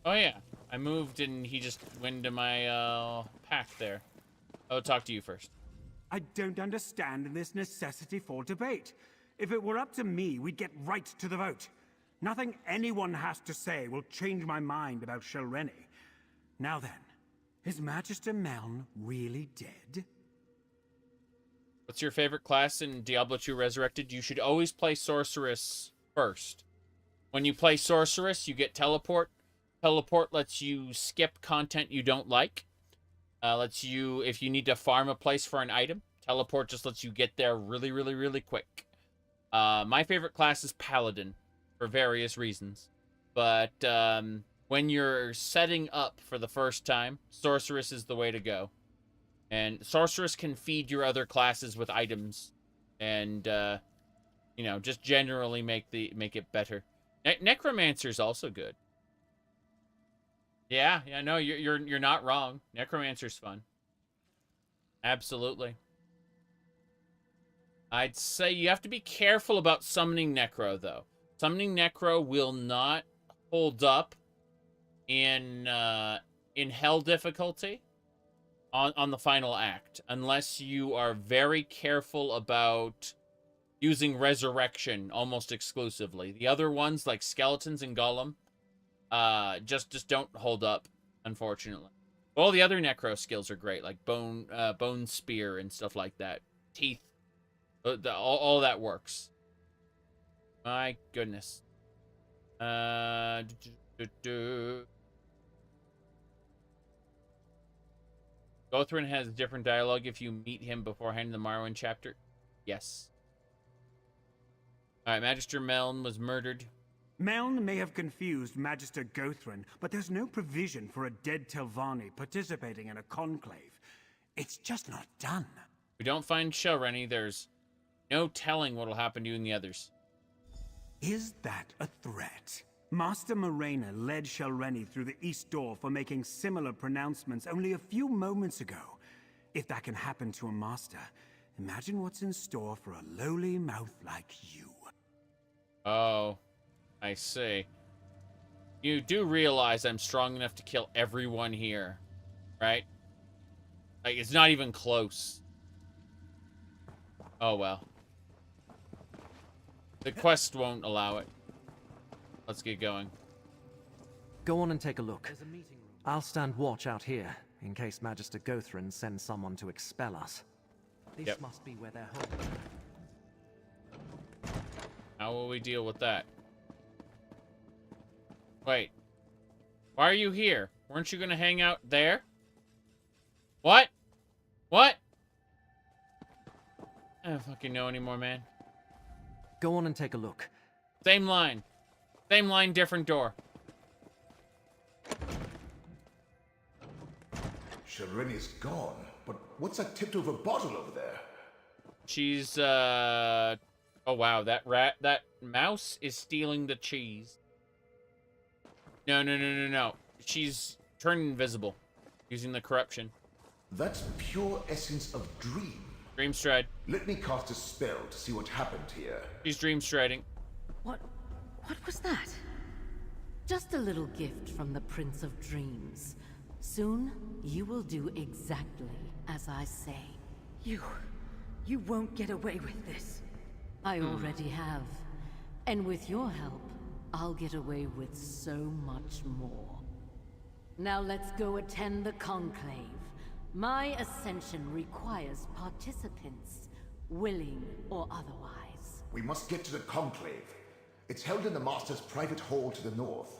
Oh, yeah. I moved and he just went into my, pack there. I'll talk to you first. I don't understand this necessity for debate. If it were up to me, we'd get right to the vote. Nothing anyone has to say will change my mind about Shel Reni. Now then, is Magister Meln really dead? What's your favorite class in Diablo 2 Resurrected? You should always play Sorceress first. When you play Sorceress, you get Teleport. Teleport lets you skip content you don't like. Lets you, if you need to farm a place for an item, Teleport just lets you get there really, really, really quick. My favorite class is Paladin, for various reasons. But when you're setting up for the first time, Sorceress is the way to go. And Sorceress can feed your other classes with items, and you know, just generally make it better. Necromancer's also good. Yeah, no, you're not wrong. Necromancer's fun. Absolutely. I'd say you have to be careful about summoning Necro, though. Summoning Necro will not hold up in Hell difficulty on the final act, unless you are very careful about using Resurrection almost exclusively. The other ones, like Skeletons and Golem, just don't hold up, unfortunately. All the other Necro skills are great, like Bone Spear and stuff like that. Teeth. All that works. My goodness. Gothrin has different dialogue if you meet him beforehand in the Morrowind chapter. Yes. Alright, Magister Meln was murdered. Meln may have confused Magister Gothrin, but there's no provision for a dead Telvanni participating in a conclave. It's just not done. If we don't find Shel Reni, there's no telling what'll happen to you and the others. Is that a threat? Master Morena led Shel Reni through the East Door for making similar pronouncements only a few moments ago. If that can happen to a master, imagine what's in store for a lowly mouth like you. Oh, I see. You do realize I'm strong enough to kill everyone here, right? Like, it's not even close. Oh, well. The quest won't allow it. Let's get going. Go on and take a look. I'll stand watch out here, in case Magister Gothrin sends someone to expel us. This must be where they're holding. How will we deal with that? Wait. Why are you here? Weren't you gonna hang out there? What? What? I don't fucking know anymore, man. Go on and take a look. Same line. Same line, different door. Shel Reni's gone, but what's that tipped over bottle over there? She's, oh wow, that mouse is stealing the cheese. No. She's turned invisible, using the corruption. That's pure essence of dream. Dream stride. Let me cast a spell to see what happened here. She's dream striding. What was that? Just a little gift from the Prince of Dreams. Soon, you will do exactly as I say. You won't get away with this. I already have. And with your help, I'll get away with so much more. Now let's go attend the Conclave. My ascension requires participants, willing or otherwise. We must get to the Conclave. It's held in the Master's private hall to the north.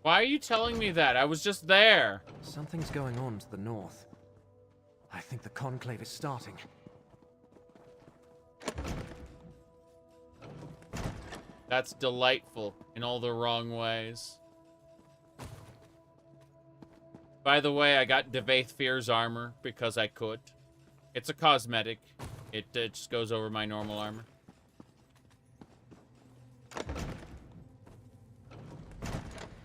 Why are you telling me that? I was just there. Something's going on to the north. I think the Conclave is starting. That's delightful in all the wrong ways. By the way, I got Devaith Fear's armor because I could. It's a cosmetic. It just goes over my normal armor.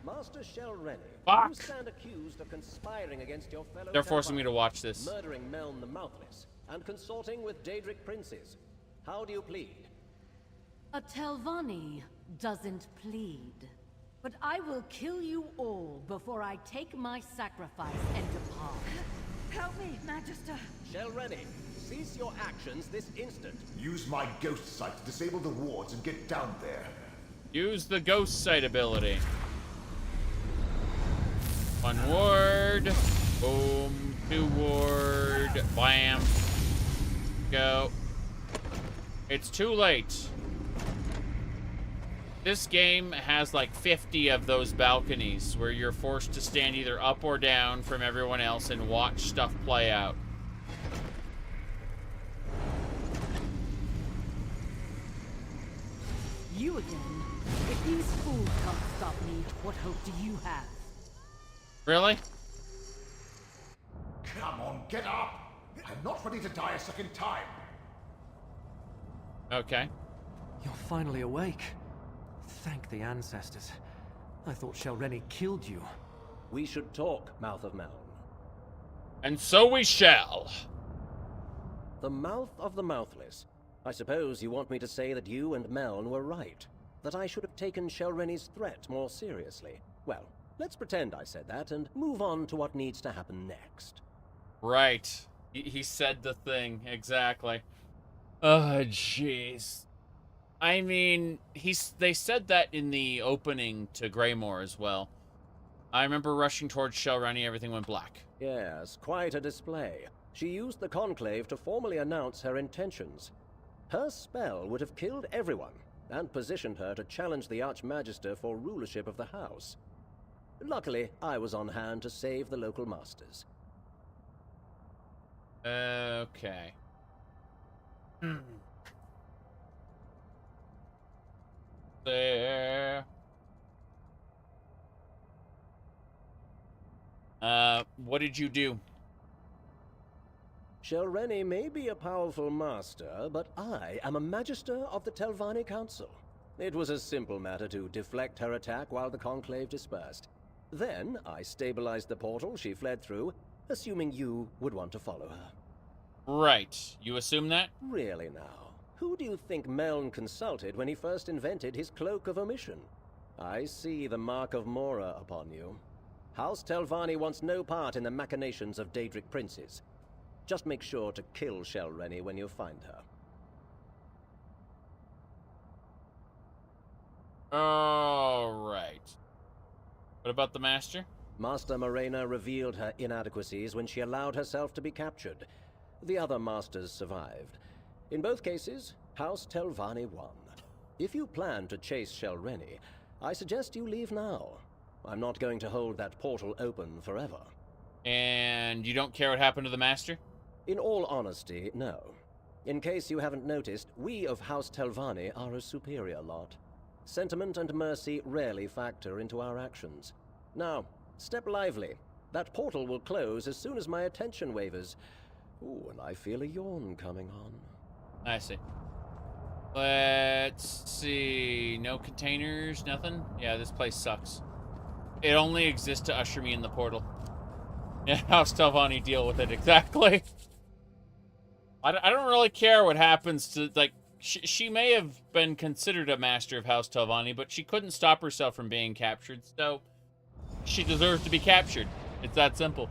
Master Shel Reni, Fuck. you stand accused of conspiring against your fellow They're forcing me Telvanni, to watch this. murdering Meln the Mouthless, and consorting with Daedric princes. How do you plead? A Telvanni doesn't plead. But I will kill you all before I take my sacrifice and depart. Help me, Magister. Shel Reni, cease your actions this instant. Use my ghost sight to disable the wards and get down there. Use the ghost sight ability. One ward. Boom. Two ward. Blam. Go. It's too late. This game has like 50 of those balconies where you're forced to stand either up or down from everyone else and watch stuff play out. You again. If these fools can't stop me, what hope do you have? Really? Come on, get up! I'm not ready to die a second time. Okay. You're finally awake. Thank the ancestors. I thought Shel Reni killed you. We should talk, Mouth of Meln. And so we shall. The Mouth of the Mouthless. I suppose you want me to say that you and Meln were right. That I should have taken Shel Reni's threat more seriously. Well, let's pretend I said that and move on to what needs to happen next. Right. He said the thing. Exactly. Oh, jeez. I mean, they said that in the opening to Greymoor as well. I remember rushing towards Shel Reni, everything went black. Yes, quite a display. She used the Conclave to formally announce her intentions. Her spell would have killed everyone, and positioned her to challenge the Archmagister for rulership of the house. Luckily, I was on hand to save the local masters. Okay. There. What did you do? Shel Reni may be a powerful master, but I am a Magister of the Telvanni Council. It was a simple matter to deflect her attack while the Conclave dispersed. Then, I stabilized the portal she fled through, assuming you would want to follow her. Right. You assume that? Really now. Who do you think Meln consulted when he first invented his Cloak of Omission? I see the mark of Mora upon you. House Telvanni wants no part in the machinations of Daedric princes. Just make sure to kill Shel Reni when you find her. Alright. What about the Master? Master Morena revealed her inadequacies when she allowed herself to be captured. The other Masters survived. In both cases, House Telvanni won. If you plan to chase Shel Reni, I suggest you leave now. I'm not going to hold that portal open forever. And you don't care what happened to the Master? In all honesty, no. In case you haven't noticed, we of House Telvanni are a superior lot. Sentiment and mercy rarely factor into our actions. Now, step lively. That portal will close as soon as my attention wavers. Ooh, and I feel a yawn coming on. I see. Let's see. No containers, nothing? Yeah, this place sucks. It only exists to usher me in the portal. Yeah, House Telvanni deal with it, exactly. I don't really care what happens to, like, she may have been considered a master of House Telvanni, but she couldn't stop herself from being captured, so she deserves to be captured. It's that simple.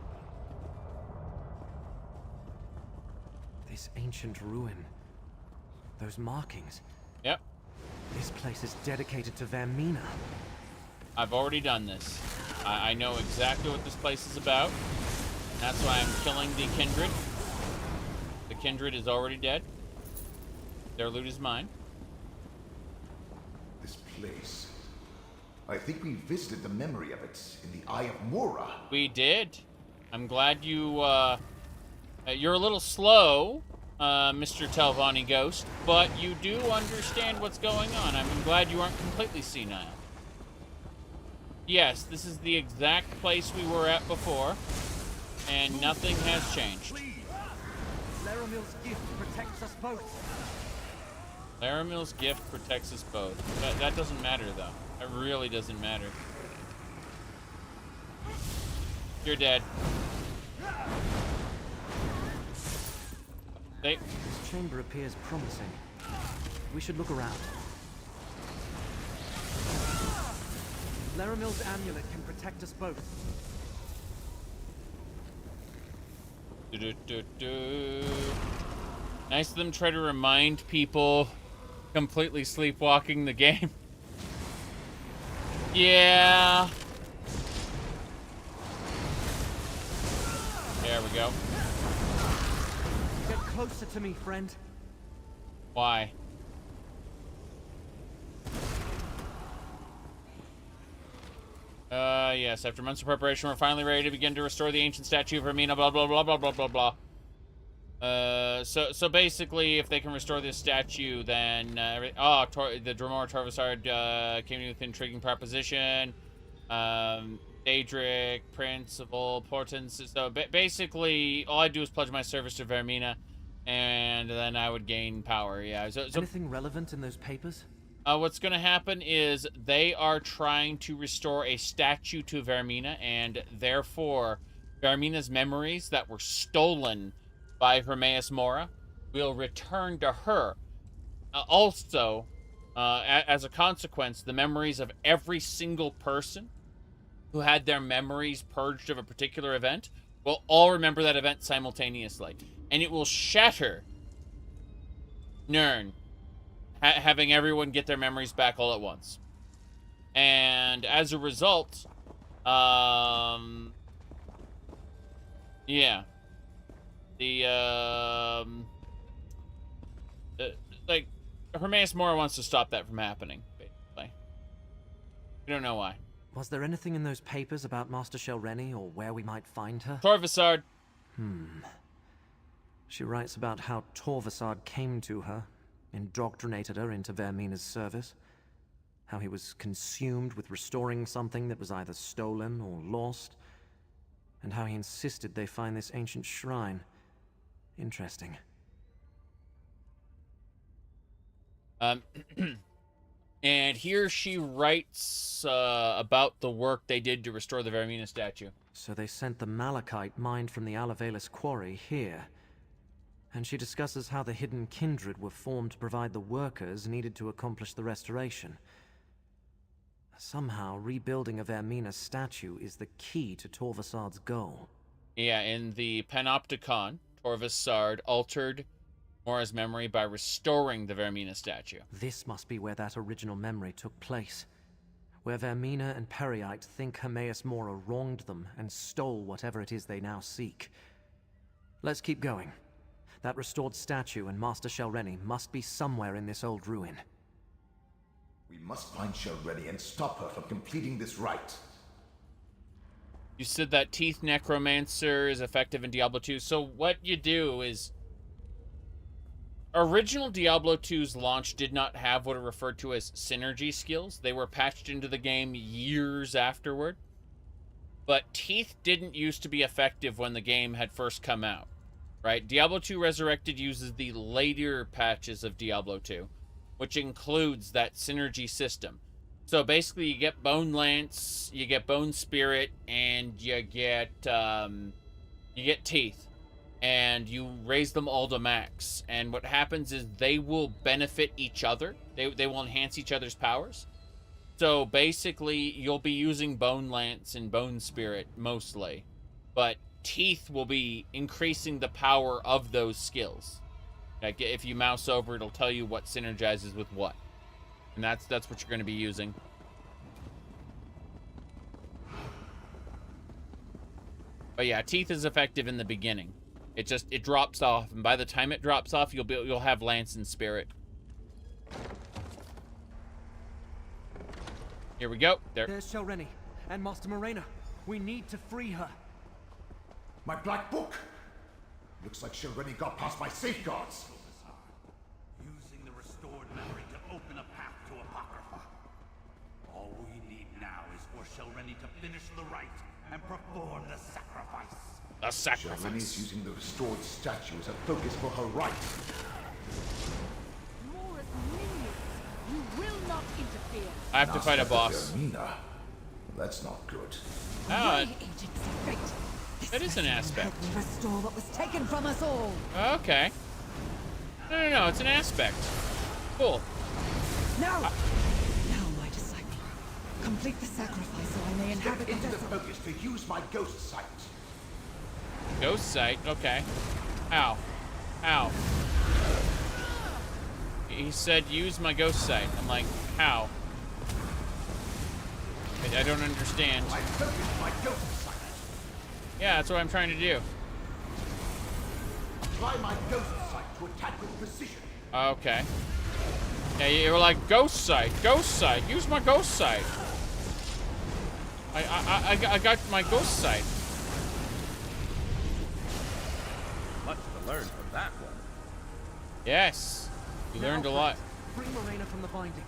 This ancient ruin. Those markings. Yep. This place is dedicated to Vermina. I've already done this. I know exactly what this place is about. That's why I'm killing the Kindred. The Kindred is already dead. Their loot is mine. This place. I think we visited the memory of it in the Eye of Mora. We did. I'm glad you, you're a little slow, Mr. Telvanni Ghost, but you do understand what's going on. I'm glad you aren't completely senile. Yes, this is the exact place we were at before, and nothing has changed. Laramil's gift protects us both. Laramil's gift protects us both. That doesn't matter, though. It really doesn't matter. You're dead. This chamber appears promising. We should look around. Laramil's amulet can protect us both. Nice of them try to remind people completely sleepwalking the game. Yeah. There we go. Get closer to me, friend. Why? Yes, after months of preparation, we're finally ready to begin to restore the ancient statue of Vermina, blah, blah, blah, blah, blah, blah, blah. So basically, if they can restore this statue, then, the Dremor Torvasard, came in with an intriguing proposition. Daedric, Prince of all Portents. So basically, all I do is pledge my service to Vermina, and then I would gain power, yeah. So anything relevant in those papers? What's going to happen is they are trying to restore a statue to Vermina, and therefore, Vermina's memories that were stolen by Hermaeus Mora will return to her. Also, as a consequence, the memories of every single person who had their memories purged of a particular event will all remember that event simultaneously. And it will shatter Nirn, having everyone get their memories back all at once. And as a result, yeah. Like, Hermaeus Mora wants to stop that from happening, basically. We don't know why. Was there anything in those papers about Master Shel Reni or where we might find her? Torvasard. She writes about how Torvasard came to her, indoctrinated her into Vermina's service, how he was consumed with restoring something that was either stolen or lost, and how he insisted they find this ancient shrine. Interesting. And here she writes about the work they did to restore the Vermina statue. So they sent the malachite mined from the Alavelis quarry here. And she discusses how the hidden kindred were formed to provide the workers needed to accomplish the restoration. Somehow, rebuilding a Vermina statue is the key to Torvasard's goal. Yeah, in the Panopticon, Torvasard altered Mora's memory by restoring the Vermina statue. This must be where that original memory took place. Where Vermina and Periite think Hermaeus Mora wronged them and stole whatever it is they now seek. Let's keep going. That restored statue and Master Shel Reni must be somewhere in this old ruin. We must find Shel Reni and stop her from completing this rite. You said that Teeth Necromancer is effective in Diablo 2, so what you do is... Original Diablo 2's launch did not have what are referred to as synergy skills. They were patched into the game years afterward. But Teeth didn't used to be effective when the game had first come out. Right? Diablo 2 Resurrected uses the later patches of Diablo 2, which includes that synergy system. So basically you get Bone Lance, you get Bone Spirit, and you get Teeth. and you raise them all to max. And what happens is they will benefit each other. They will enhance each other's powers. So basically, you'll be using Bone Lance and Bone Spirit mostly, but Teeth will be increasing the power of those skills. Like if you mouse over, it'll tell you what synergizes with what, and that's what you're going to be using. But yeah, Teeth is effective in the beginning. It drops off, and by the time it drops off, you'll have Lance and Spirit. Here we go. There's Shel Reni and Master Morena. We need to free her. My black book! Looks like Shel Reni got past my safeguards. Using the restored memory to open a path to Apocrypha. All we need now is for Shel Reni to finish the rite and perform the sacrifice. A sacrifice. Shel Reni's using the restored statue as a focus for her rite. More as minions. You will not interfere. I have to fight a boss. Martina. That's not good. Oh, Agents of fate. that is an aspect. Restore what was taken from us all. Okay. No, it's an aspect. Cool. Now! Now, my disciple. Complete the sacrifice so I may inhabit Step into the vessel. focus to use my ghost sight. Ghost sight? Okay. Ow. Ow. He said use my ghost sight. I'm like, how? I don't understand. I focus my ghost sight. Yeah, that's what I'm trying to do. Apply my ghost sight to attack with precision. Okay. Yeah, you were like, ghost sight, use my ghost sight. I got my ghost sight. Much to learn from that one. Yes. You learned a lot. Free Morena from the binding.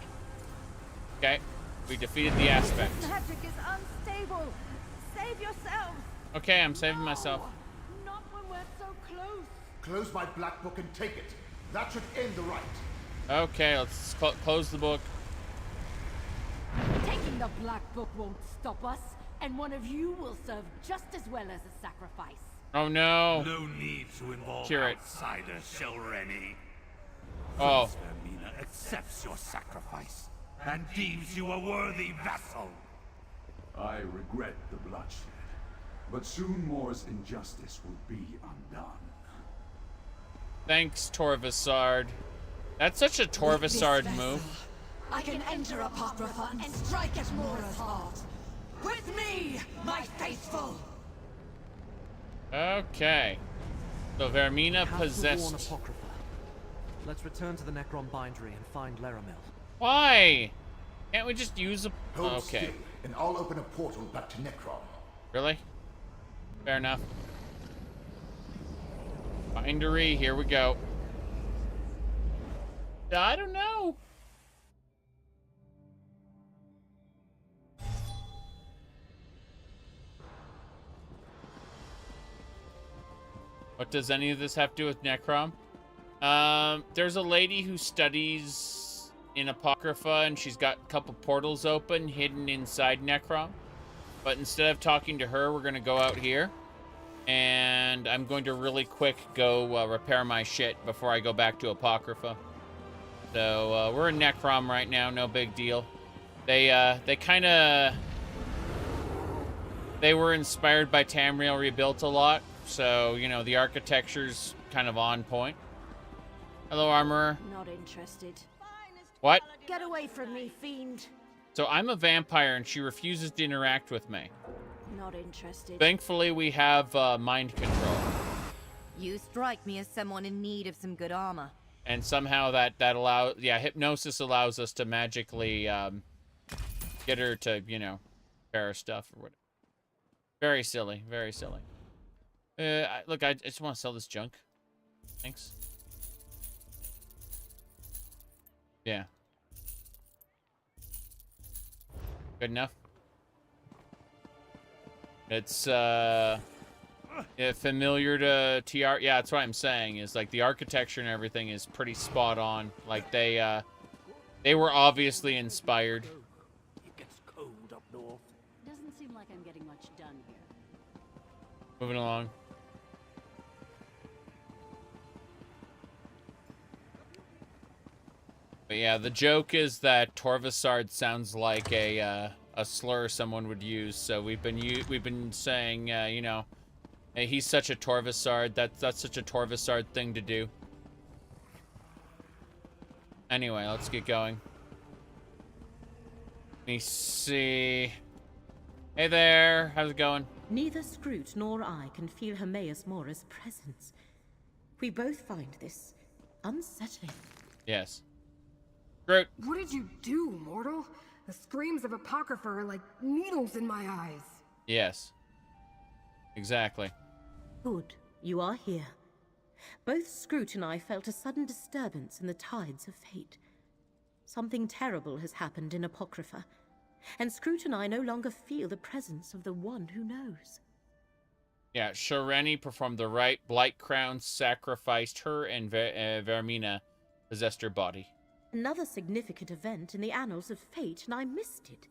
Okay. We defeated the aspect. Magic is unstable. Save yourselves. Okay, I'm saving myself. Not when we're so close. Close my black book and take it. That should end the rite. Okay, let's close the book. Taking the black book won't stop us, and one of you will serve just as well as a sacrifice. Oh no. No need to involve Cure it. outsider Shel Reni. Oh. Martina accepts your sacrifice and deems you a worthy vessel. I regret the bloodshed, but soon Mor's injustice will be undone. Thanks, Torvasard. That's such a Torvasard move. I can enter Apocrypha and strike at Mora's heart. With me, my faithful! Okay. So Vermina possessed. Apocrypha. Let's return to the Necrom bindery and find Laramil. Why? Can't we just use a... Hold okay. still, and I'll open a portal back to Necrom. Really? Fair enough. Bindery, here we go. I don't know. What does any of this have to do with Necrom? There's a lady who studies in Apocrypha, and she's got a couple portals open, hidden inside Necrom. But instead of talking to her, we're gonna go out here. And I'm going to really quick go repair my shit before I go back to Apocrypha. So, we're in Necrom right now, no big deal. They were inspired by Tamriel Rebuilt a lot. So, you know, the architecture's kind of on point. Hello, Armorer. Not interested. What? Get away from me, fiend. So I'm a vampire and she refuses to interact with me. Not interested. Thankfully, we have mind control. You strike me as someone in need of some good armor. And somehow that allows... Yeah, hypnosis allows us to magically get her to, you know, repair stuff or whatever. Very silly. Very silly. Look, I just want to sell this junk. Thanks. Yeah. Good enough. It's familiar to TR. Yeah, that's what I'm saying. Is like the architecture and everything is pretty spot on. Like they were obviously inspired. It gets cold up north. Doesn't seem like I'm getting much done here. Moving along. But yeah, the joke is that Torvasard sounds like a slur someone would use. So we've been saying, you know, hey, he's such a Torvasard. That's such a Torvasard thing to do. Anyway, let's get going. Let me see. Hey there, how's it going? Neither Scroot nor I can feel Hermaeus Mora's presence. We both find this unsettling. Yes. Scroot. What did you do, mortal? The screams of Apocrypha are like needles in my eyes. Yes. Exactly. Good, you are here. Both Scroot and I felt a sudden disturbance in the tides of fate. Something terrible has happened in Apocrypha, and Scroot and I no longer feel the presence of the one who knows. Yeah, Reni performed the rite, Blight Crown sacrificed her, and Vermina possessed her body. Another significant event in the annals of fate, and I missed it.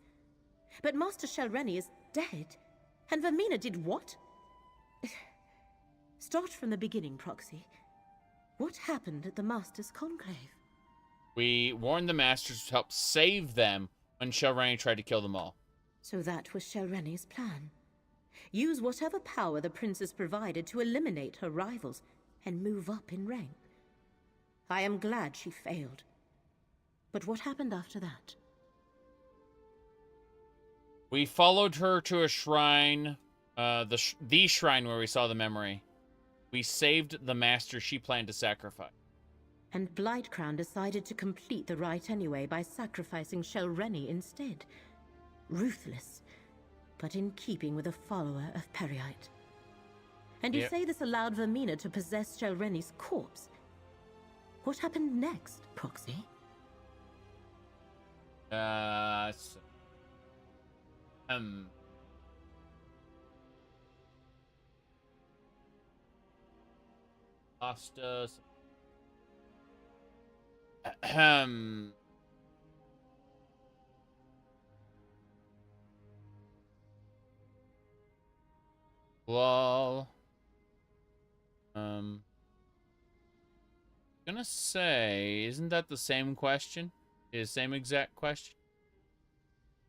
But Master Shel Reni is dead, and Vermina did what? Start from the beginning, Proxy. What happened at the Master's Conclave? We warned the Masters to help save them when Shel Reni tried to kill them all. So that was Shel Reni's plan. Use whatever power the Princess provided to eliminate her rivals and move up in rank. I am glad she failed. But what happened after that? We followed her to a shrine, the shrine where we saw the memory. We saved the master she planned to sacrifice. And Blightcrown decided to complete the rite anyway by sacrificing Shel Reni instead. Ruthless, but in keeping with a follower of Periite. And you say this allowed Vermina to possess Shel Reni's corpse. What happened next, Proxy? Lost us. Lol. Gonna say, isn't that the same question? The same exact question?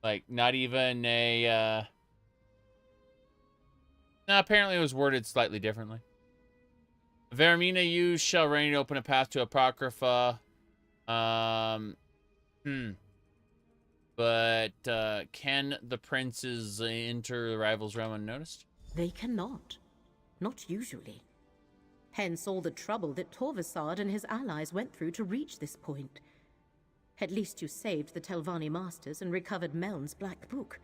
Like, not even a, No, apparently it was worded slightly differently. Vermina used Shel Reni to open a path to Apocrypha. But, can the princes enter the rival's realm unnoticed? They cannot. Not usually. Hence all the trouble that Torvasard and his allies went through to reach this point. At least you saved the Telvanni Masters and recovered Meln's Black Book.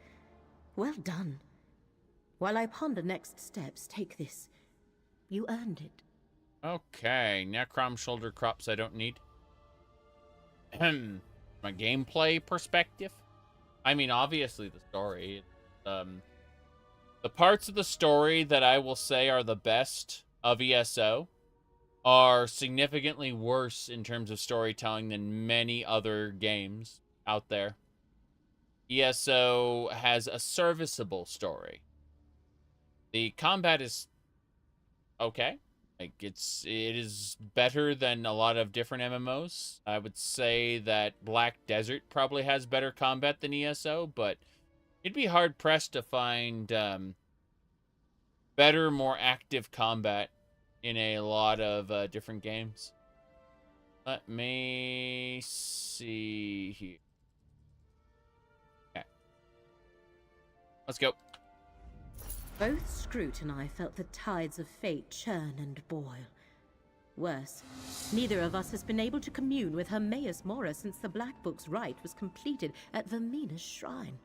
Well done. While I ponder next steps, take this. You earned it. Okay, Necrom shoulder crops I don't need. From a gameplay perspective? I mean, obviously the story. The parts of the story that I will say are the best of ESO are significantly worse in terms of storytelling than many other games out there. ESO has a serviceable story. The combat is okay. Like, it is better than a lot of different MMOs. I would say that Black Desert probably has better combat than ESO, but it'd be hard-pressed to find better, more active combat in a lot of different games. Let me see here. Okay. Let's go. Both Scroot and I felt the tides of fate churn and boil. Worse, neither of us has been able to commune with Hermaeus Mora since the Black Book's rite was completed at Vermina's shrine.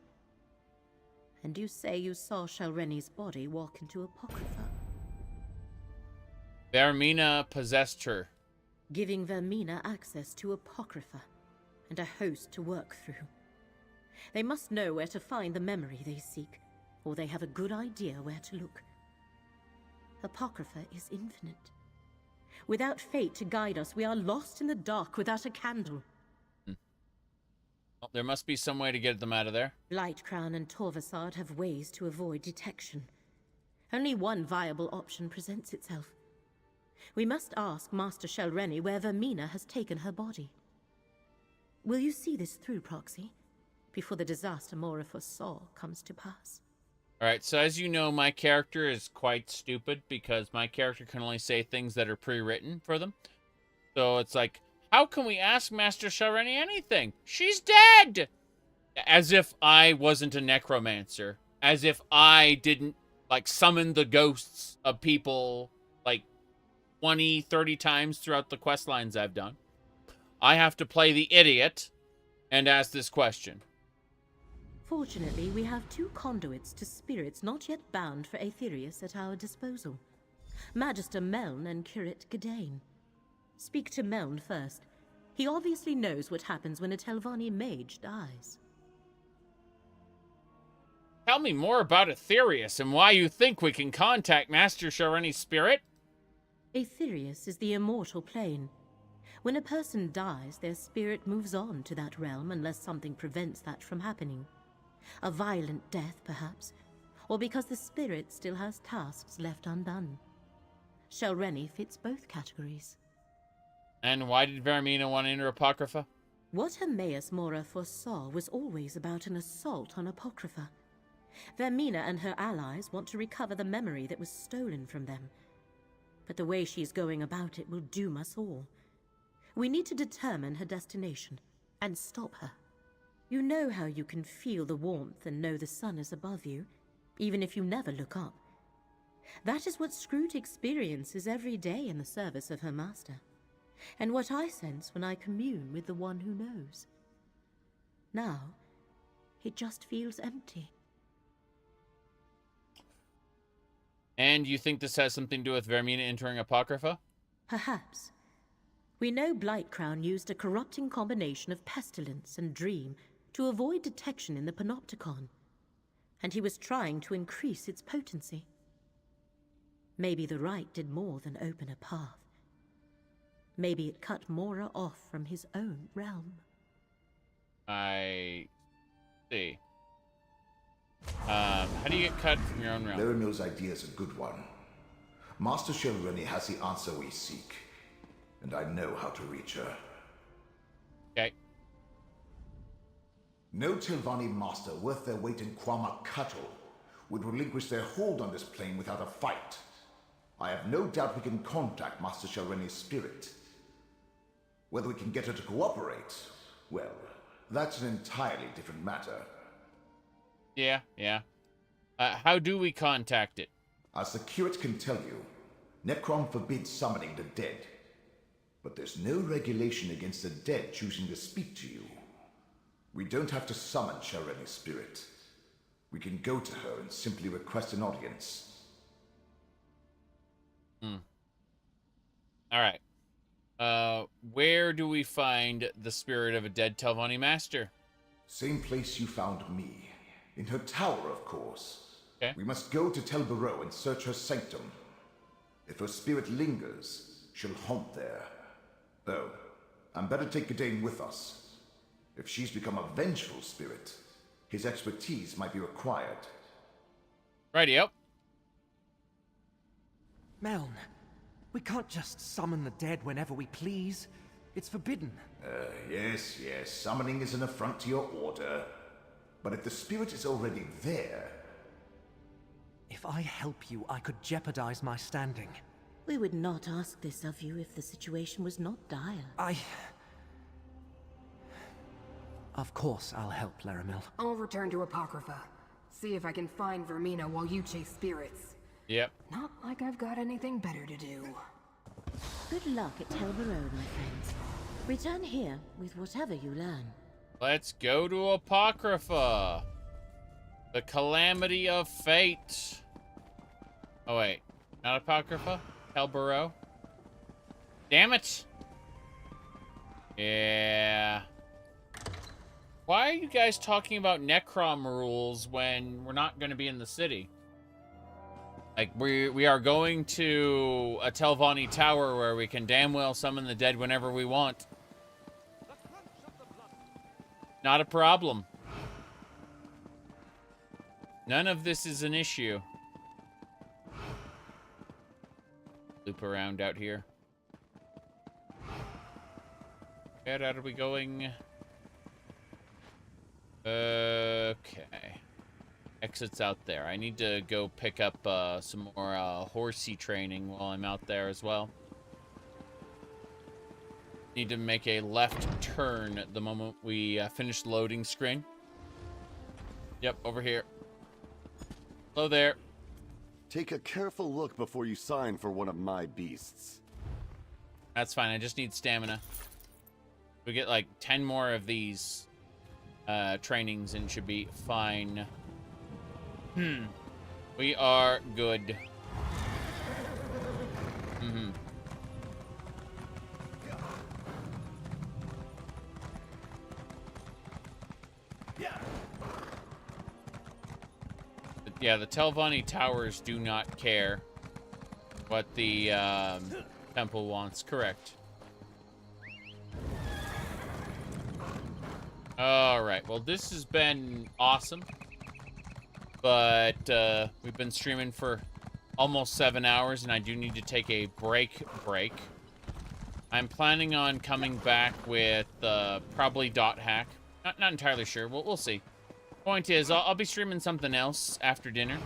And you say you saw Shel Reni's body walk into Apocrypha? Vermina possessed her, giving Vermina access to Apocrypha and a host to work through. They must know where to find the memory they seek, or they have a good idea where to look. Apocrypha is infinite. Without fate to guide us, we are lost in the dark without a candle. Well, there must be some way to get them out of there. Blightcrown and Torvasard have ways to avoid detection. Only one viable option presents itself. We must ask Master Shel Reni where Vermina has taken her body. Will you see this through, Proxy, before the disaster Mora foresaw comes to pass? Alright, so as you know, my character is quite stupid because my character can only say things that are pre-written for them. So it's like, how can we ask Master Shel Reni anything? She's dead! As if I wasn't a necromancer. As if I didn't, like, summon the ghosts of people, like, 20, 30 times throughout the quest lines I've done. I have to play the idiot and ask this question. Fortunately, we have two conduits to spirits not yet bound for Aetherius at our disposal. Magister Meln and Curate Gadain. Speak to Meln first. He obviously knows what happens when a Telvanni mage dies. Tell me more about Aetherius and why you think we can contact Master Shel Reni's spirit. Aetherius is the immortal plane. When a person dies, their spirit moves on to that realm unless something prevents that from happening. A violent death, perhaps, or because the spirit still has tasks left undone. Shel Reni fits both categories. And why did Vermina want to enter Apocrypha? What Hermaeus Mora foresaw was always about an assault on Apocrypha. Vermina and her allies want to recover the memory that was stolen from them. But the way she's going about it will doom us all. We need to determine her destination and stop her. You know how you can feel the warmth and know the sun is above you, even if you never look up. That is what Scroot experiences every day in the service of her master, and what I sense when I commune with the one who knows. Now, it just feels empty. And you think this has something to do with Vermina entering Apocrypha? Perhaps. We know Blightcrown used a corrupting combination of pestilence and dream to avoid detection in the Panopticon, and he was trying to increase its potency. Maybe the Rite did more than open a path. Maybe it cut Mora off from his own realm. I see. How do you get cut from your own realm? Laramil's idea is a good one. Master Shel Reni has the answer we seek, and I know how to reach her. Okay. No Telvanni master worth their weight in Quama cattle would relinquish their hold on this plane without a fight. I have no doubt we can contact Master Shel Reni's spirit. Whether we can get her to cooperate, well, that's an entirely different matter. Yeah. How do we contact it? As the curate can tell you, Necrom forbids summoning the dead. But there's no regulation against the dead choosing to speak to you. We don't have to summon Shel Reni's spirit. We can go to her and simply request an audience. Alright. Where do we find the spirit of a dead Telvanni master? Same place you found me. In her tower, of course. Okay. We must go to Tel Barrow and search her sanctum. If her spirit lingers, she'll haunt there. Oh, and better take Gadain with us. If she's become a vengeful spirit, his expertise might be required. Rightio. Meln, we can't just summon the dead whenever we please. It's forbidden. Yes. Summoning is an affront to your order. But if the spirit is already there... If I help you, I could jeopardize my standing. We would not ask this of you if the situation was not dire. Of course I'll help, Laramil. I'll return to Apocrypha. See if I can find Vermina while you chase spirits. Yep. Not like I've got anything better to do. Good luck at Tel Barrow, my friends. Return here with whatever you learn. Let's go to Apocrypha. The Calamity of Fate. Oh, wait. Not Apocrypha? Tel Barrow? Damn it! Yeah. Why are you guys talking about Necrom rules when we're not going to be in the city? Like, we are going to a Telvanni tower where we can damn well summon the dead whenever we want. Not a problem. None of this is an issue. Loop around out here. Where are we going? exits out there. I need to go pick up some more horsey training while I'm out there as well. Need to make a left turn the moment we finish the loading screen. Yep, over here. Hello there. Take a careful look before you sign for one of my beasts. That's fine. I just need stamina. We get like 10 more of these trainings and should be fine. We are good. Yeah, the Telvanni towers do not care what the temple wants. Correct. Alright, well this has been awesome. But we've been streaming for almost 7 hours and I do need to take a break. I'm planning on coming back with probably Dothack. Not entirely sure. We'll see. Point is, I'll be streaming something else after dinner.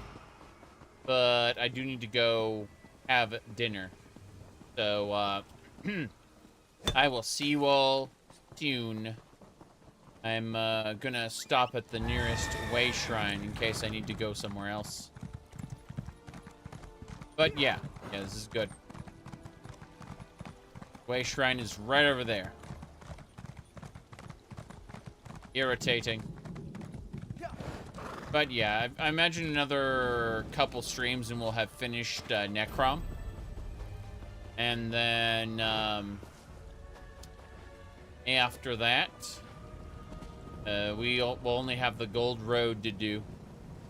But I do need to go have dinner. So, I will see you all soon. I'm gonna stop at the nearest way shrine in case I need to go somewhere else. But yeah, this is good. Way shrine is right over there. Irritating. But yeah, I imagine another couple streams and we'll have finished Necrom. And then after that, we'll only have the Gold Road to do.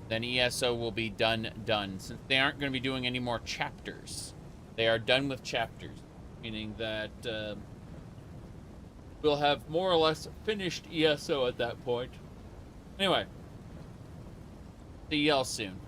Then ESO will be done. Since they aren't going to be doing any more chapters. They are done with chapters. Meaning that we'll have more or less finished ESO at that point. Anyway. See y'all soon.